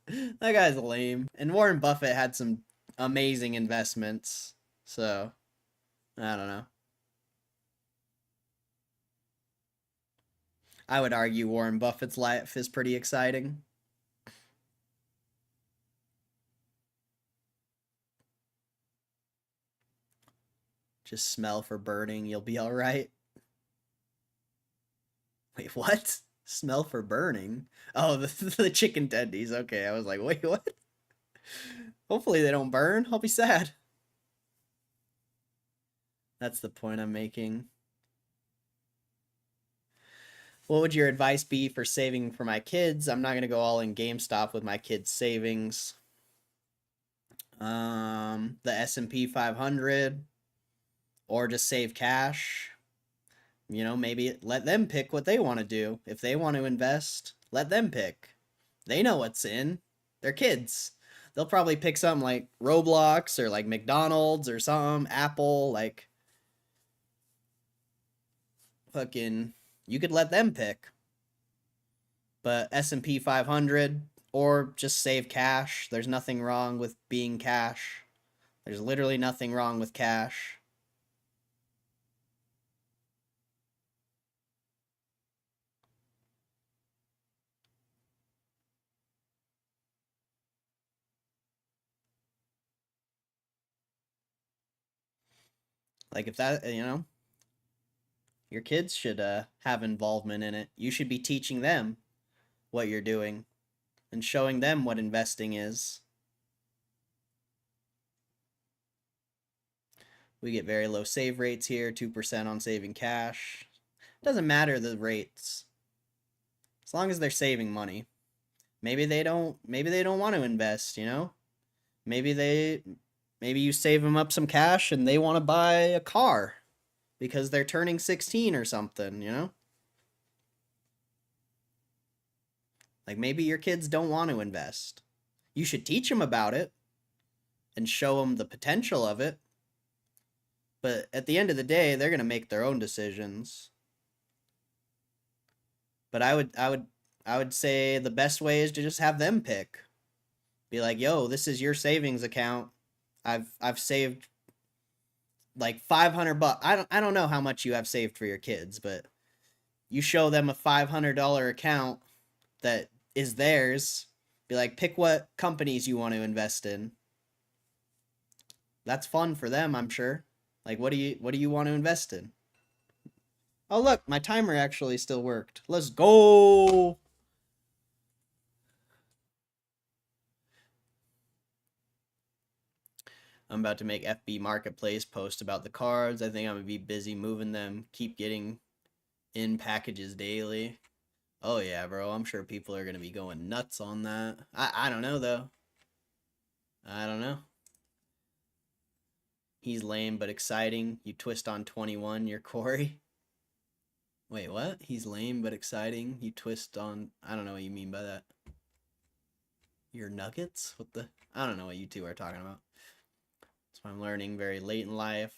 That guy's lame. And Warren Buffett had some amazing investments. So, I don't know. I would argue Warren Buffett's life is pretty exciting. Just smell for burning, you'll be alright. Wait, what? Smell for burning? Oh, the chicken tendies. Okay, I was like, wait, what? Hopefully they don't burn. I'll be sad. That's the point I'm making. What would your advice be for saving for my kids? I'm not going to go all in GameStop with my kids' savings. The S&P 500. Or just save cash. You know, maybe let them pick what they want to do. If they want to invest, let them pick. They know what's in. They're kids. They'll probably pick something like Roblox or like McDonald's or something. Apple, like fucking, you could let them pick. But S&P 500 or just save cash. There's nothing wrong with being cash. There's literally nothing wrong with cash. Like if that, you know, your kids should have involvement in it. You should be teaching them what you're doing and showing them what investing is. We get very low save rates here, 2% on saving cash. Doesn't matter the rates. As long as they're saving money. Maybe they don't want to invest, you know? Maybe you save them up some cash and they want to buy a car because they're turning 16 or something, you know? Like maybe your kids don't want to invest. You should teach them about it and show them the potential of it. But at the end of the day, they're going to make their own decisions. But I would say the best way is to just have them pick. Be like, "Yo, this is your savings account. I've saved like $500. I don't know how much you have saved for your kids, but you show them a $500 account that is theirs. Be like, pick what companies you want to invest in. That's fun for them, I'm sure. Like, what do you want to invest in? Oh, look, my timer actually still worked. Let's go. I'm about to make FB Marketplace post about the cards. I think I'm going to be busy moving them. Keep getting in packages daily. Oh, yeah, bro. I'm sure people are going to be going nuts on that. I don't know, though. I don't know. He's lame but exciting. You twist on 21, you're Corey. Wait, what? He's lame but exciting. You twist on... I don't know what you mean by that. Your nuggets? What the... I don't know what you two are talking about. So I'm learning very late in life.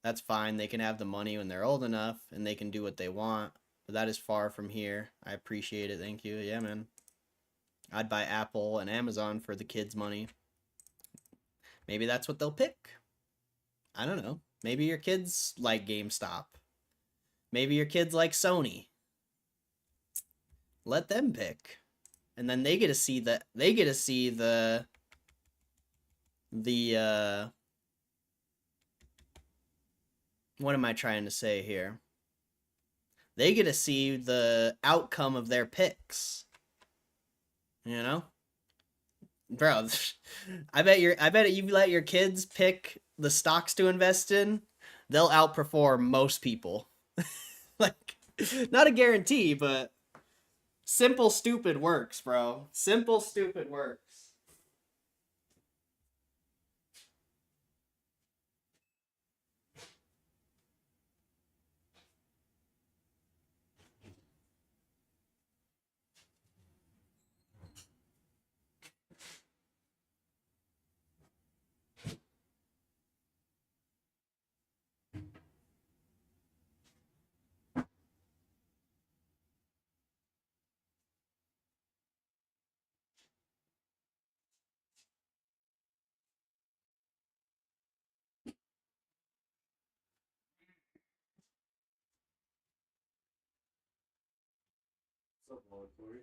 That's fine. They can have the money when they're old enough, and they can do what they want. But that is far from here. I appreciate it. Thank you. Yeah, man. I'd buy Apple and Amazon for the kids' money. Maybe that's what they'll pick. I don't know. Maybe your kids like GameStop. Maybe your kids like Sony. Let them pick. And then they get to see the what am I trying to say here? They get to see the outcome of their picks. You know? Bro, I bet you let your kids pick the stocks to invest in, they'll outperform most people. Like, not a guarantee, but simple stupid works, bro. Simple stupid works. Call it, Corey.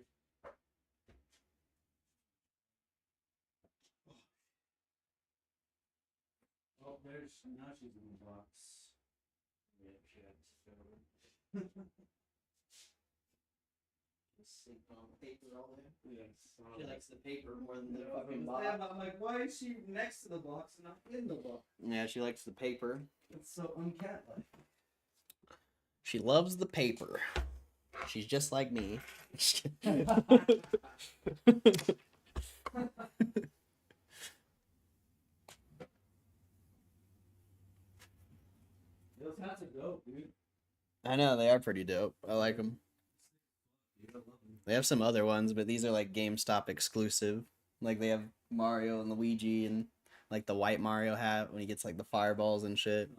Oh, there's now she's in the box. Yeah, she had to fill it. She likes the paper more than the Yeah, fucking I'm box. like, why is she next to the box and not in the box? Yeah, she likes the paper. It's so uncat-like. She loves the paper. She's just like me. Those hats are dope, dude. I know, they are pretty dope. I like them. You don't love them. They have some other ones, but these are like GameStop exclusive. Like they have Mario and Luigi and like the white Mario hat when he gets like the fireballs and shit.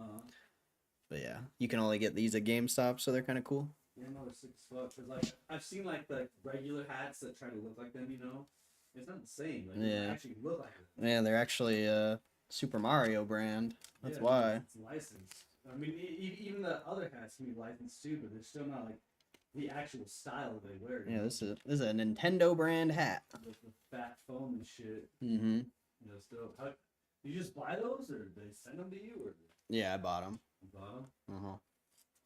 But yeah, you can only get these at GameStop, so they're kind of cool. Yeah, no, they're sick as fuck. Cause like I've seen like the regular hats that try to look like them, you know. It's not the same. Like, Yeah. they actually look like it. Yeah, they're actually Super Mario brand. That's Yeah, why. it's licensed. I mean, even the other hats can be licensed too, but they're still not like the actual style they wear. Yeah, this is a Nintendo brand hat. With the fat foam and shit. Mm-hmm. You know, still. How, you just buy those, or they send them to you, or Yeah, I bought them. you bought them? Uh-huh.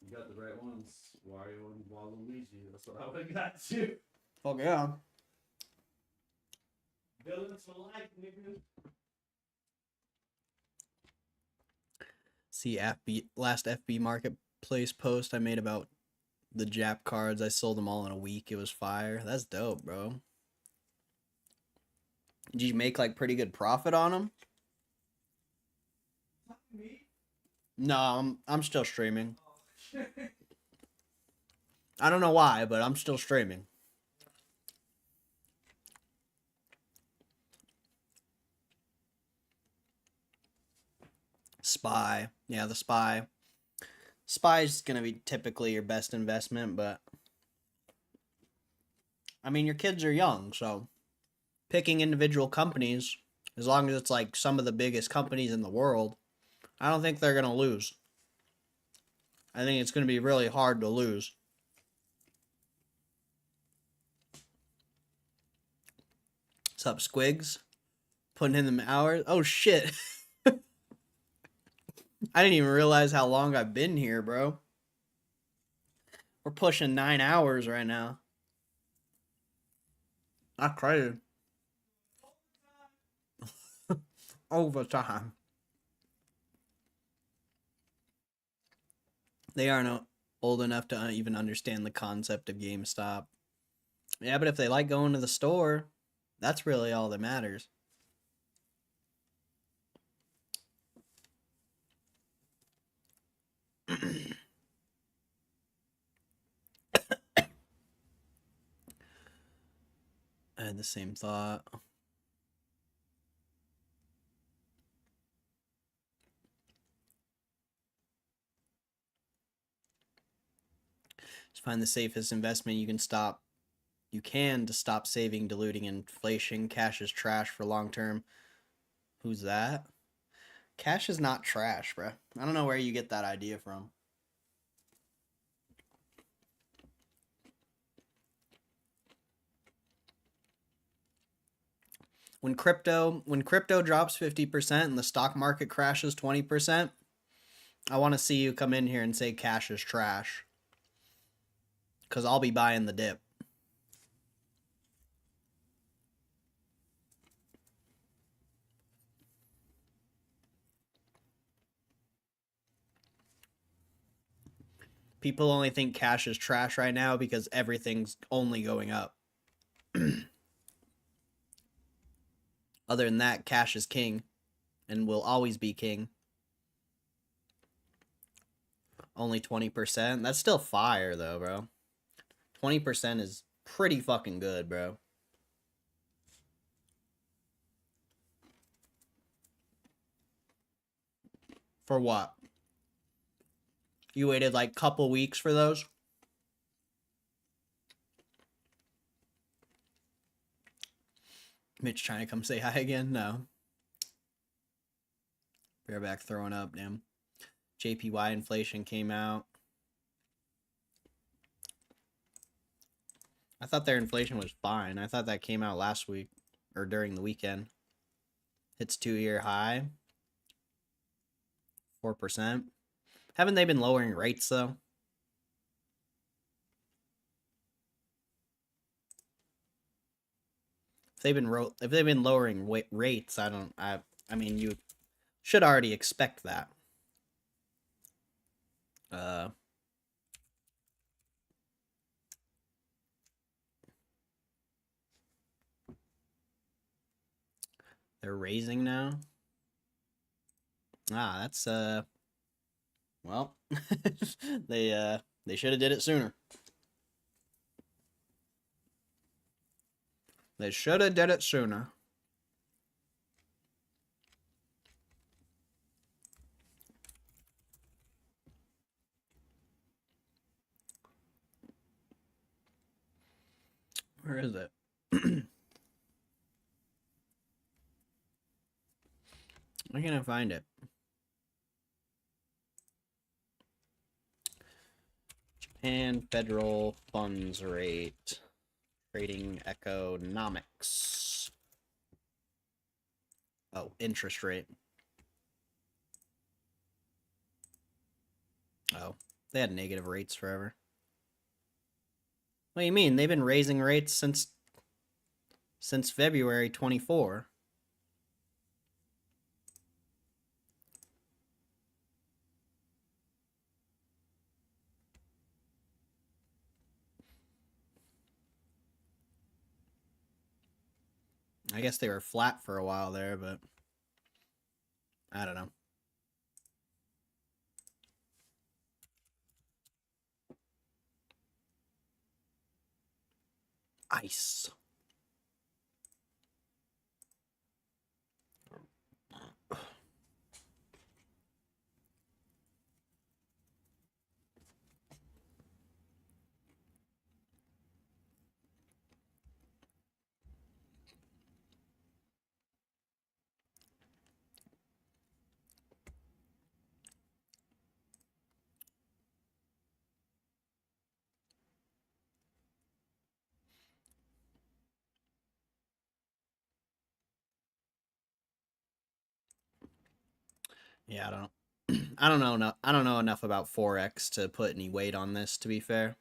You got the right ones, Wario and Waluigi. That's what I would have got too. Fuck yeah. Villains for life, nigga. See, last FB Marketplace post I made about the Jap cards. I sold them all in a week. It was fire. That's dope, bro. Did you make like pretty good profit on them? Me? No, I'm still streaming. I don't know why, but I'm still streaming. Spy. Yeah, the Spy. Spy's gonna be typically your best investment, but I mean your kids are young, so picking individual companies, as long as it's like some of the biggest companies in the world, I don't think they're gonna lose. I think it's gonna be really hard to lose. What's up, Squigs? Putting in the hours. Oh shit. I didn't even realize how long I've been here, bro. We're pushing 9 hours right now. That's crazy. Overtime. They aren't old enough to even understand the concept of GameStop. Yeah, but if they like going to the store, that's really all that matters. I had the same thought. Just find the safest investment you can to stop saving, diluting inflation. Cash is trash for long term. Who's that? Cash is not trash, bro. I don't know where you get that idea from. When crypto drops 50% and the stock market crashes 20%, I want to see you come in here and say cash is trash. Cuz I'll be buying the dip. People only think cash is trash right now because everything's only going up. Other than that, cash is king and will always be king. Only 20%. That's still fire though, bro. 20% is pretty fucking good, bro. For what? You waited like couple weeks for those? Mitch trying to come say hi again? No. Bareback throwing up, damn. JPY inflation came out. I thought their inflation was fine. I thought that came out last week or during the weekend. It's 2-year high. 4%. Haven't they been lowering rates though? If they've been lowering rates, I mean you should already expect that. They're raising now. Ah, that's well, they should have did it sooner. They should have did it sooner. Where is it? Why can't I find it? Japan federal funds rate. Trading economics. Oh, interest rate. Oh, they had negative rates forever. What do you mean? They've been raising rates since February 24. I guess they were flat for a while there, but I don't know. Ice. Yeah, I don't I don't know I don't know enough about Forex to put any weight on this, to be fair.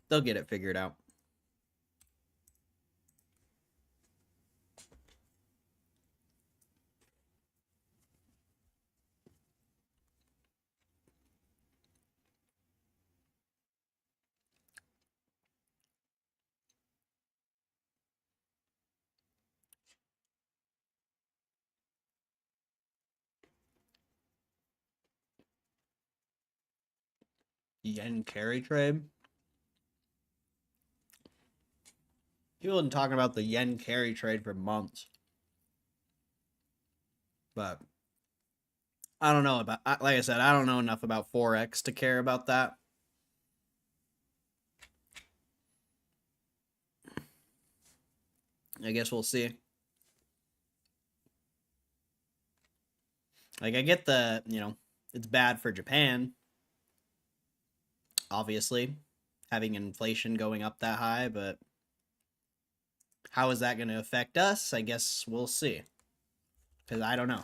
They'll get it figured out. Yen carry trade. People have been talking about the yen carry trade for months. But I don't know about, like I said, I don't know enough about Forex to care about that. I guess we'll see. Like, I get the, it's bad for Japan, obviously, having inflation going up that high, but how is that going to affect us? I guess we'll see. Because I don't know.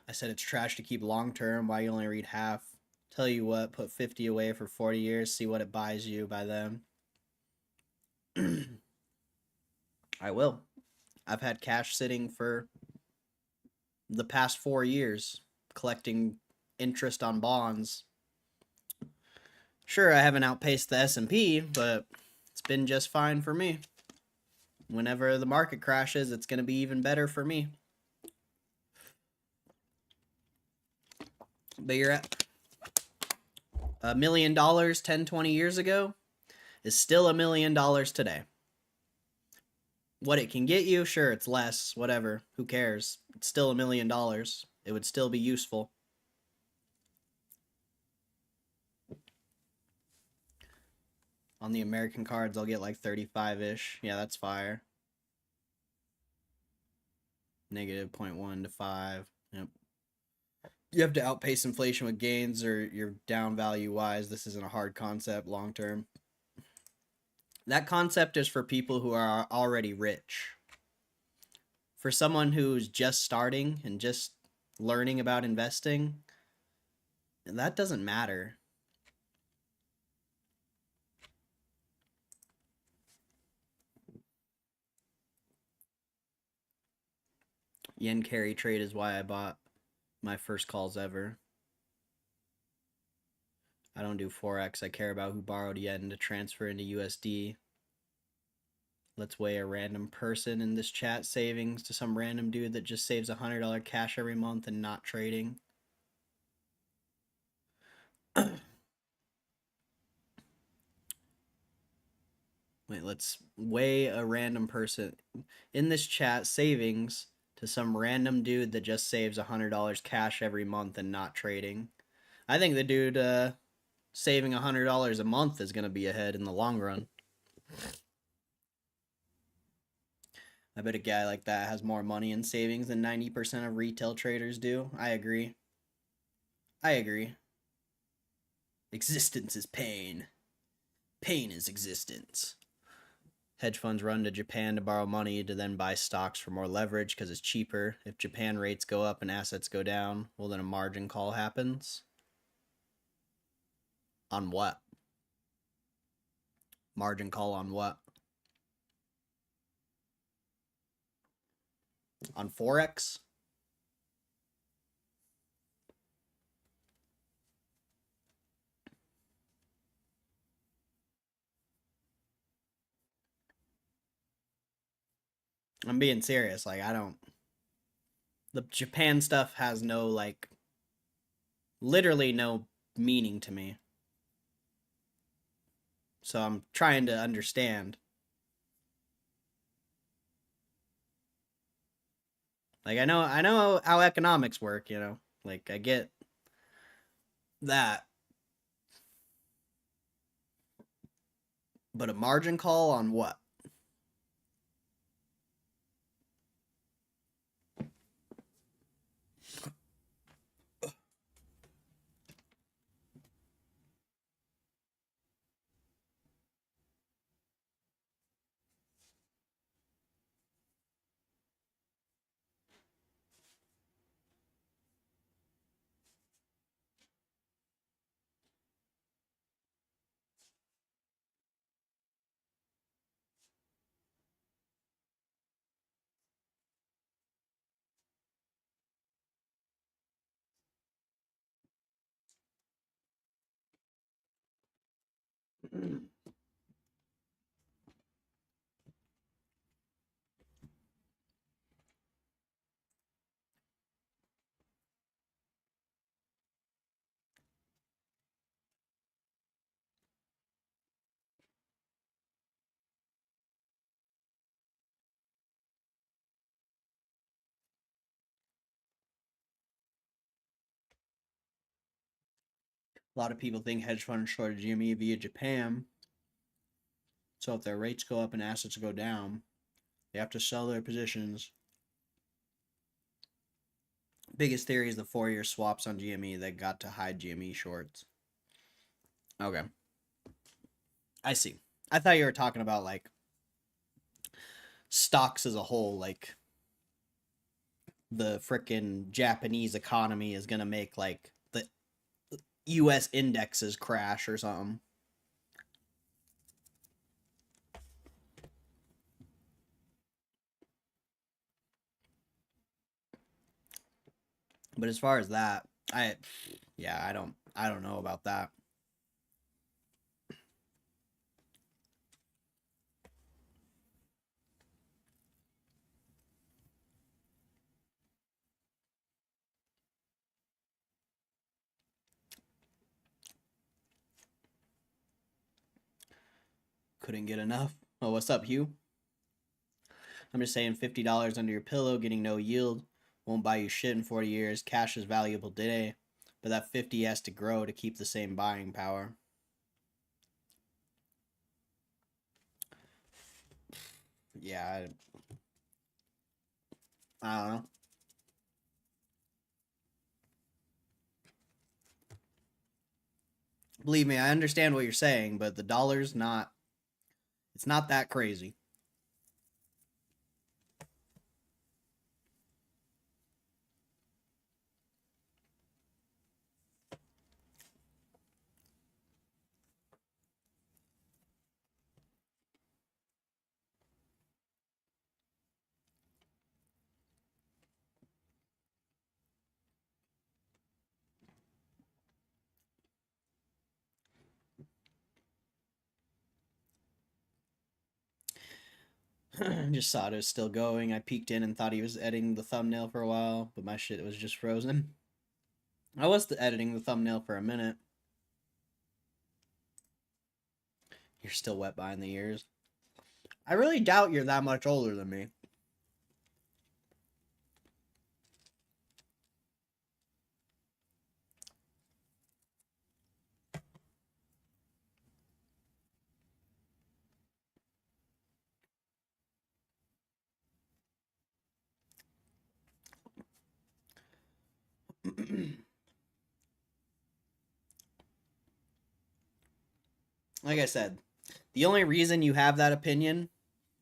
I said it's trash to keep long term. Why you only read half? Tell you what, put 50 away for 40 years. See what it buys you by then. I will. I've had cash sitting for the past 4 years, collecting interest on bonds. Sure, I haven't outpaced the S&P, but it's been just fine for me. Whenever the market crashes, it's going to be even better for me. But you're at $1 million 10, 20 years ago is still $1 million today. What it can get you, sure, it's less, whatever, who cares? It's still $1 million. It would still be useful. On the American cards, I'll get like 35-ish. Yeah, that's fire. Negative 0.1 to 5. Yep. You have to outpace inflation with gains or you're down value-wise. This isn't a hard concept long term. That concept is for people who are already rich. For someone who's just starting and just learning about investing, that doesn't matter. Yen carry trade is why I bought my first calls ever. I don't do Forex. I care about who borrowed yen to transfer into USD. Let's weigh a random person in this chat savings to some random dude that just saves $100 cash every month and not trading. Wait, let's weigh a random person in this chat savings to some random dude that just saves $100 cash every month and not trading. I think the dude saving $100 a month is going to be ahead in the long run. I bet a guy like that has more money in savings than 90% of retail traders do. I agree. I agree. Existence is pain. Pain is existence. Hedge funds run to Japan to borrow money to then buy stocks for more leverage because it's cheaper. If Japan rates go up and assets go down, well, then a margin call happens. On what? Margin call on what? On Forex? I'm being serious. Like, I don't... The Japan stuff has no, like... Literally no meaning to me. So I'm trying to understand. Like, I know how economics work, you know? Like, I get that. But a margin call on what? A lot of people think hedge funds short Gme via Japan. So if their rates go up and assets go down, they have to sell their positions. Biggest theory is the 4-year swaps on GME that got to hide GME shorts. Okay. I see. I thought you were talking about, like, stocks as a whole. Like, the frickin' Japanese economy is gonna make, like, the US indexes crash or something. But as far as that, I don't know about that. Couldn't get enough. Oh, what's up, Hugh? I'm just saying $50 under your pillow, getting no yield, won't buy you shit in 40 years. Cash is valuable today, but that 50 has to grow to keep the same buying power. yeah, I don't know. Believe me, I understand what you're saying, but the dollar's not. It's not that crazy. Just saw it was still going. I peeked in and thought he was editing the thumbnail for a while, but my shit was just frozen. I was editing the thumbnail for a minute. You're still wet behind the ears. I really doubt you're that much older than me. Like I said, the only reason you have that opinion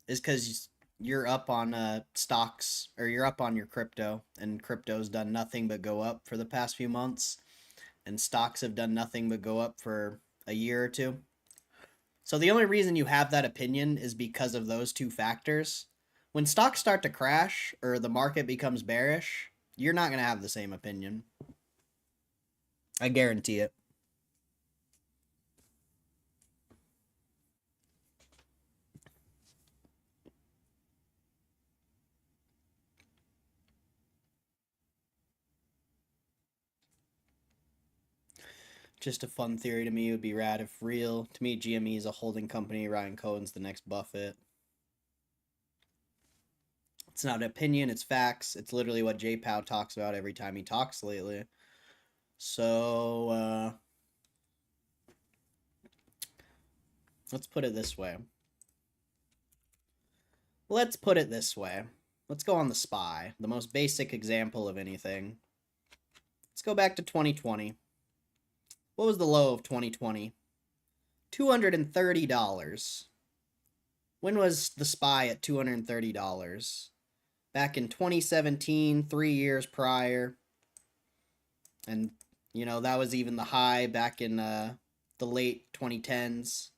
is because you're up on stocks, or you're up on your crypto, and crypto's done nothing but go up for the past few months, and stocks have done nothing but go up for a year or two. So the only reason you have that opinion is because of those two factors. When stocks start to crash or the market becomes bearish, you're not going to have the same opinion. I guarantee it. Just a fun theory to me. It would be rad if real. To me, GME is a holding company. Ryan Cohen's the next Buffett. It's not an opinion, it's facts. It's literally what J Pow talks about every time he talks lately. So, let's put it this way. Let's go on the SPY, the most basic example of anything. Let's go back to 2020. What was the low of 2020? $230. When was the SPY at $230? Back in 2017, 3 years prior. And, you know, that was even the high back in the late 2010s.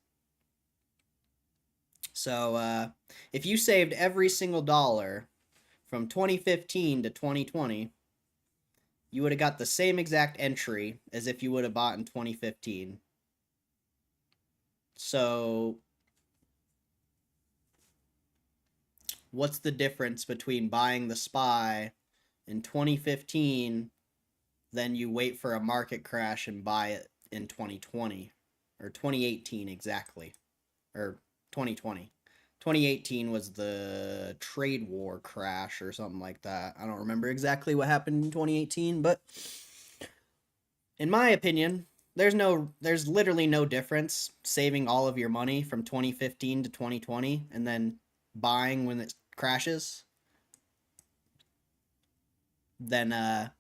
So, if you saved every single dollar from 2015 to 2020, you would have got the same exact entry as if you would have bought in 2015. So, what's the difference between buying the SPY in 2015, then you wait for a market crash and buy it in 2020? Or 2018 exactly. Or 2020. 2018 was the trade war crash or something like that. I don't remember exactly what happened in 2018, but in my opinion, there's literally no difference saving all of your money from 2015 to 2020 and then buying when it crashes than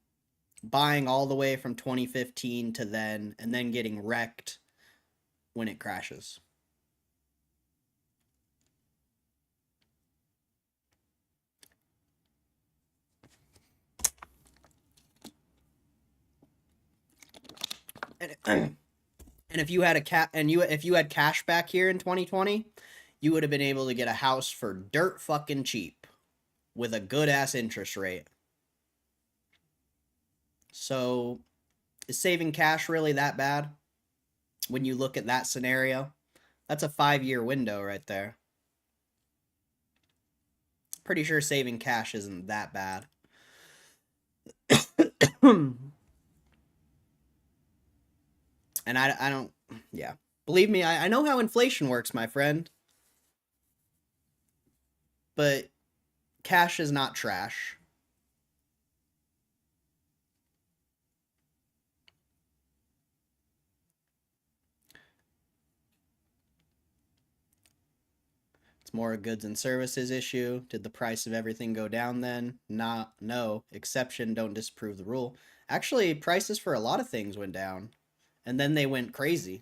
buying all the way from 2015 to then and then getting wrecked when it crashes. And if you had if you had cash back here in 2020, you would have been able to get a house for dirt fucking cheap with a good ass interest rate. So, is saving cash really that bad? When you look at that scenario, that's a 5-year window right there. Pretty sure saving cash isn't that bad. And I don't, yeah. Believe me, I know how inflation works, my friend. But cash is not trash. It's more a goods and services issue. Did the price of everything go down then? No. Exception, don't disprove the rule. Actually, prices for a lot of things went down. And then they went crazy.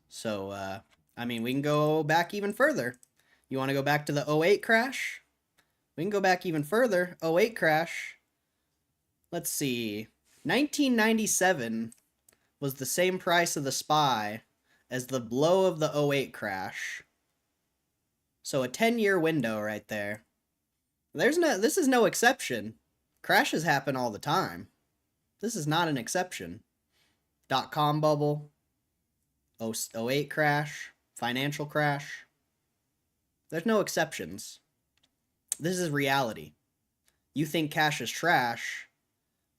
So, I mean, we can go back even further. You want to go back to the 08 crash? We can go back even further. 08 crash. Let's see. 1997 was the same price of the SPY as the low of the 08 crash. So a 10-year window right there. This is no exception. Crashes happen all the time. This is not an exception. .com bubble, 08 crash, financial crash. There's no exceptions. This is reality. You think cash is trash,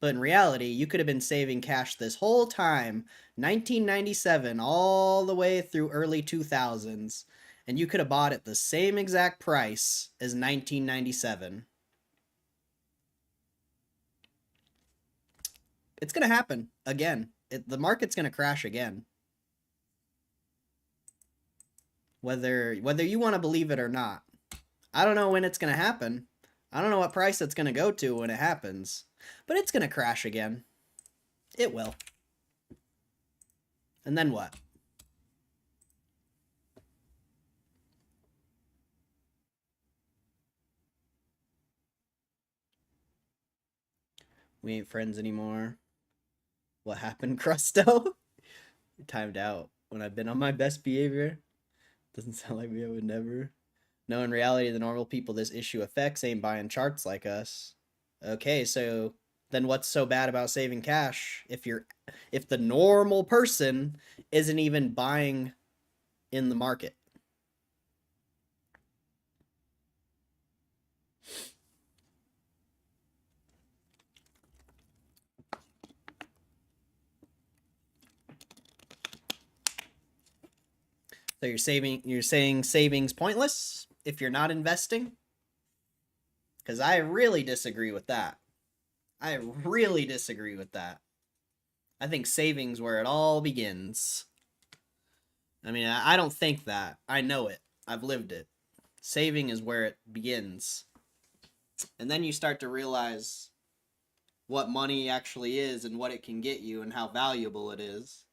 but in reality, you could have been saving cash this whole time, 1997 all the way through early 2000s, and you could have bought at the same exact price as 1997. It's going to happen again. The market's going to crash again. Whether you want to believe it or not. I don't know when it's going to happen. I don't know what price it's going to go to when it happens. But it's going to crash again. It will. And then what? We ain't friends anymore. What happened, Crusto? Timed out when I've been on my best behavior. Doesn't sound like me, I would never. No, in reality, the normal people this issue affects ain't buying charts like us. Okay, so then what's so bad about saving cash if the normal person isn't even buying in the market? So you're saying savings pointless if you're not investing? Because I really disagree with that. I really disagree with that. I think savings where it all begins. I mean, I don't think that. I know it. I've lived it. Saving is where it begins. And then you start to realize what money actually is and what it can get you and how valuable it is.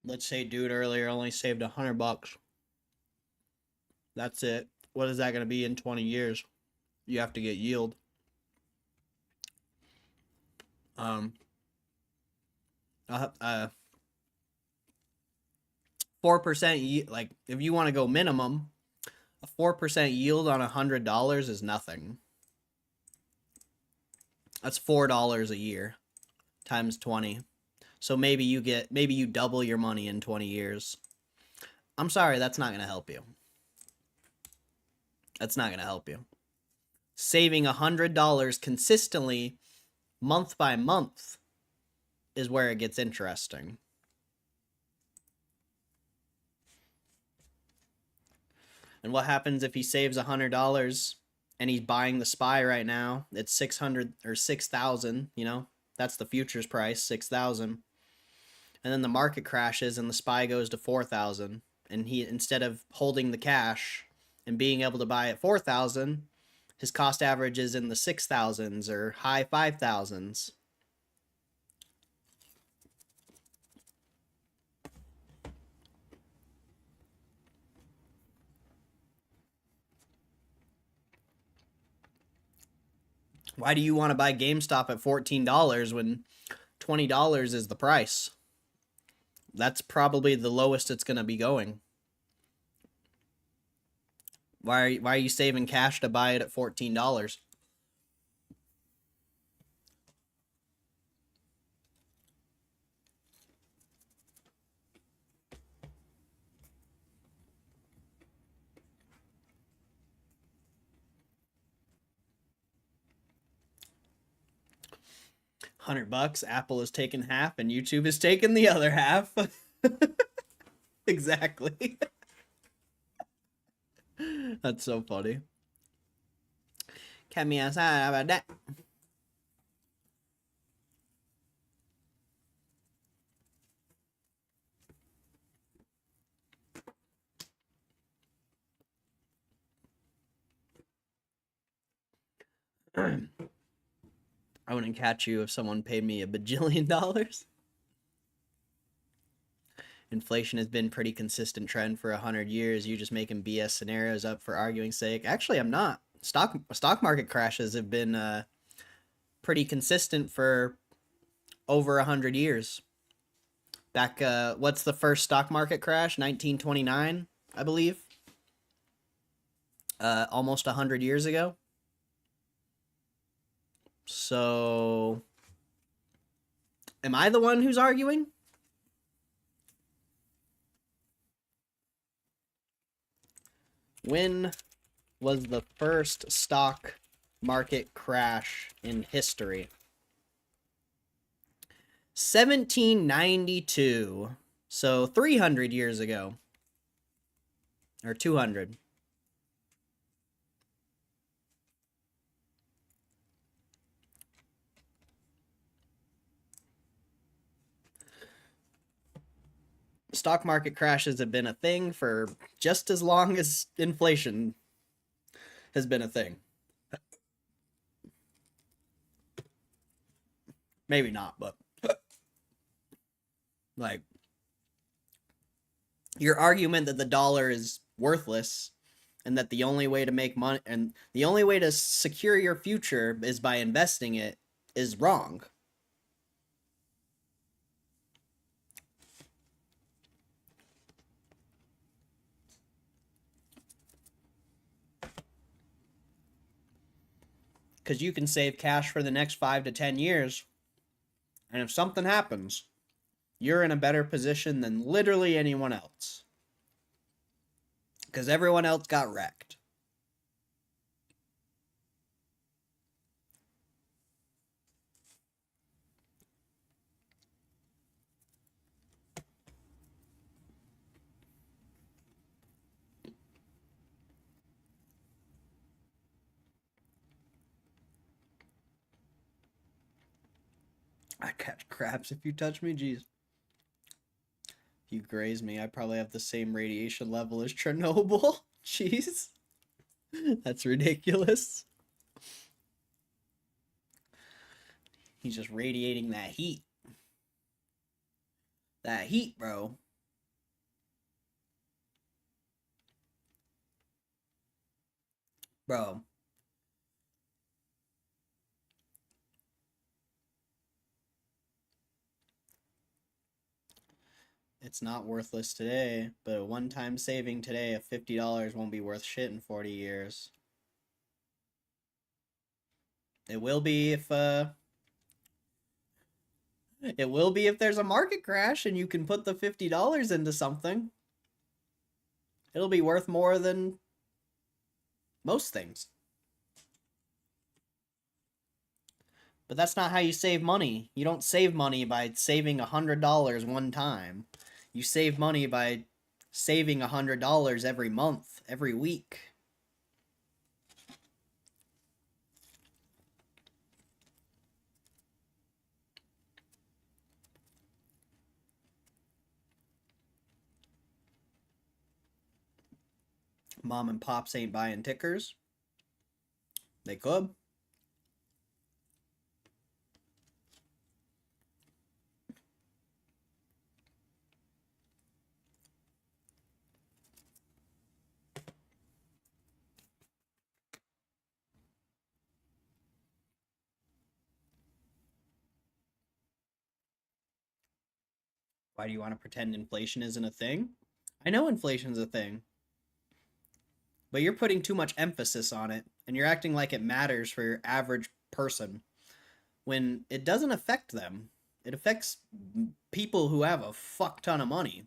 Let's say dude earlier only saved $100. That's it. What is that going to be in 20 years? You have to get yield. 4% like if you want to go minimum, a 4% yield on $100 is nothing. That's $4 a year times 20. So maybe you double your money in 20 years. I'm sorry, that's not going to help you. That's not going to help you. Saving $100 consistently month by month is where it gets interesting. And what happens if he saves $100 and he's buying the SPY right now? It's 600 or 6,000, you know? That's the futures price, 6,000. And then the market crashes and the SPY goes to 4,000, and he, instead of holding the cash and being able to buy at 4,000, his cost average is in the 6,000s or high 5,000s. Why do you want to buy GameStop at $14 when $20 is the price? That's probably the lowest it's gonna be going. Why are you saving cash to buy it at $14? $100. Apple is taking half, and YouTube is taking the other half. Exactly. That's so funny. Can me outside, how about that? I wouldn't catch you if someone paid me $1 bajillion. Inflation has been pretty consistent trend for 100 years. You just making BS scenarios up for arguing's sake. Actually, I'm not. Stock market crashes have been pretty consistent for over 100 years. Back, what's the first stock market crash? 1929, I believe. Almost 100 years ago. So, am I the one who's arguing? When was the first stock market crash in history? 1792. So 300 years ago. Or 200. Stock market crashes have been a thing for just as long as inflation has been a thing. Maybe not, but like your argument that the dollar is worthless and that the only way to make money and the only way to secure your future is by investing it is wrong. Because you can save cash for the next 5 to 10 years. And if something happens, you're in a better position than literally anyone else. Because everyone else got wrecked. I catch crabs if you touch me, jeez. If you graze me, I probably have the same radiation level as Chernobyl. Jeez. That's ridiculous. He's just radiating that heat. That heat, bro. Bro. It's not worthless today, but a one-time saving today of $50 won't be worth shit in 40 years. It will be if it will be if there's a market crash and you can put the $50 into something. It'll be worth more than most things. But that's not how you save money. You don't save money by saving $100 one time. You save money by saving $100 every month, every week. Mom and pops ain't buying tickers. They could. Why do you want to pretend inflation isn't a thing? I know inflation's a thing. But you're putting too much emphasis on it, and you're acting like it matters for your average person when it doesn't affect them. It affects people who have a fuck ton of money.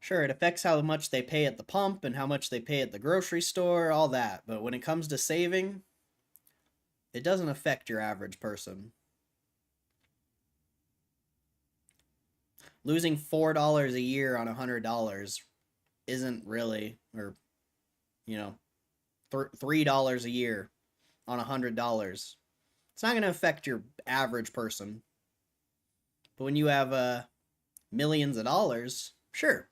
Sure, it affects how much they pay at the pump and how much they pay at the grocery store, all that. But when it comes to saving, it doesn't affect your average person. Losing $4 a year on $100 isn't really, or, $3 a year on $100. It's not going to affect your average person. But when you have millions of dollars, sure,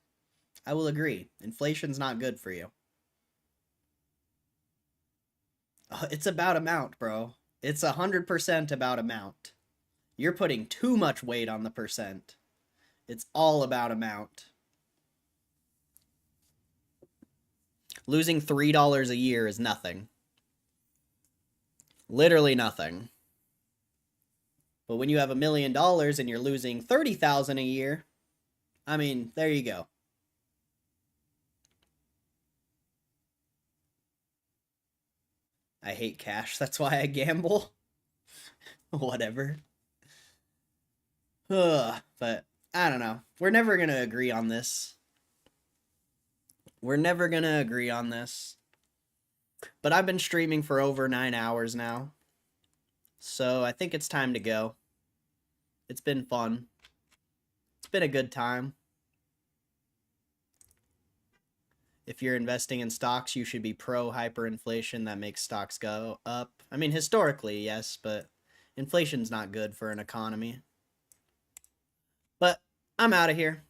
I will agree. Inflation's not good for you. It's about amount, bro. It's 100% about amount. You're putting too much weight on the percent. It's all about amount. Losing $3 a year is nothing. Literally nothing. But when you have $1 million and you're losing $30,000 a year, I mean, there you go. I hate cash. That's why I gamble. Whatever. But I don't know. We're never going to agree on this. We're never going to agree on this. But I've been streaming for over 9 hours now. So I think it's time to go. It's been fun. It's been a good time. If you're investing in stocks, you should be pro hyperinflation. That makes stocks go up. I mean, historically, yes, but inflation's not good for an economy. But I'm out of here.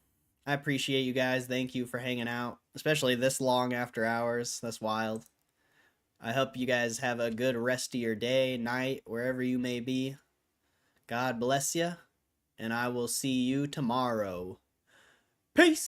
I appreciate you guys. Thank you for hanging out, especially this long after hours. That's wild. I hope you guys have a good rest of your day, night, wherever you may be. God bless you, and I will see you tomorrow. Peace!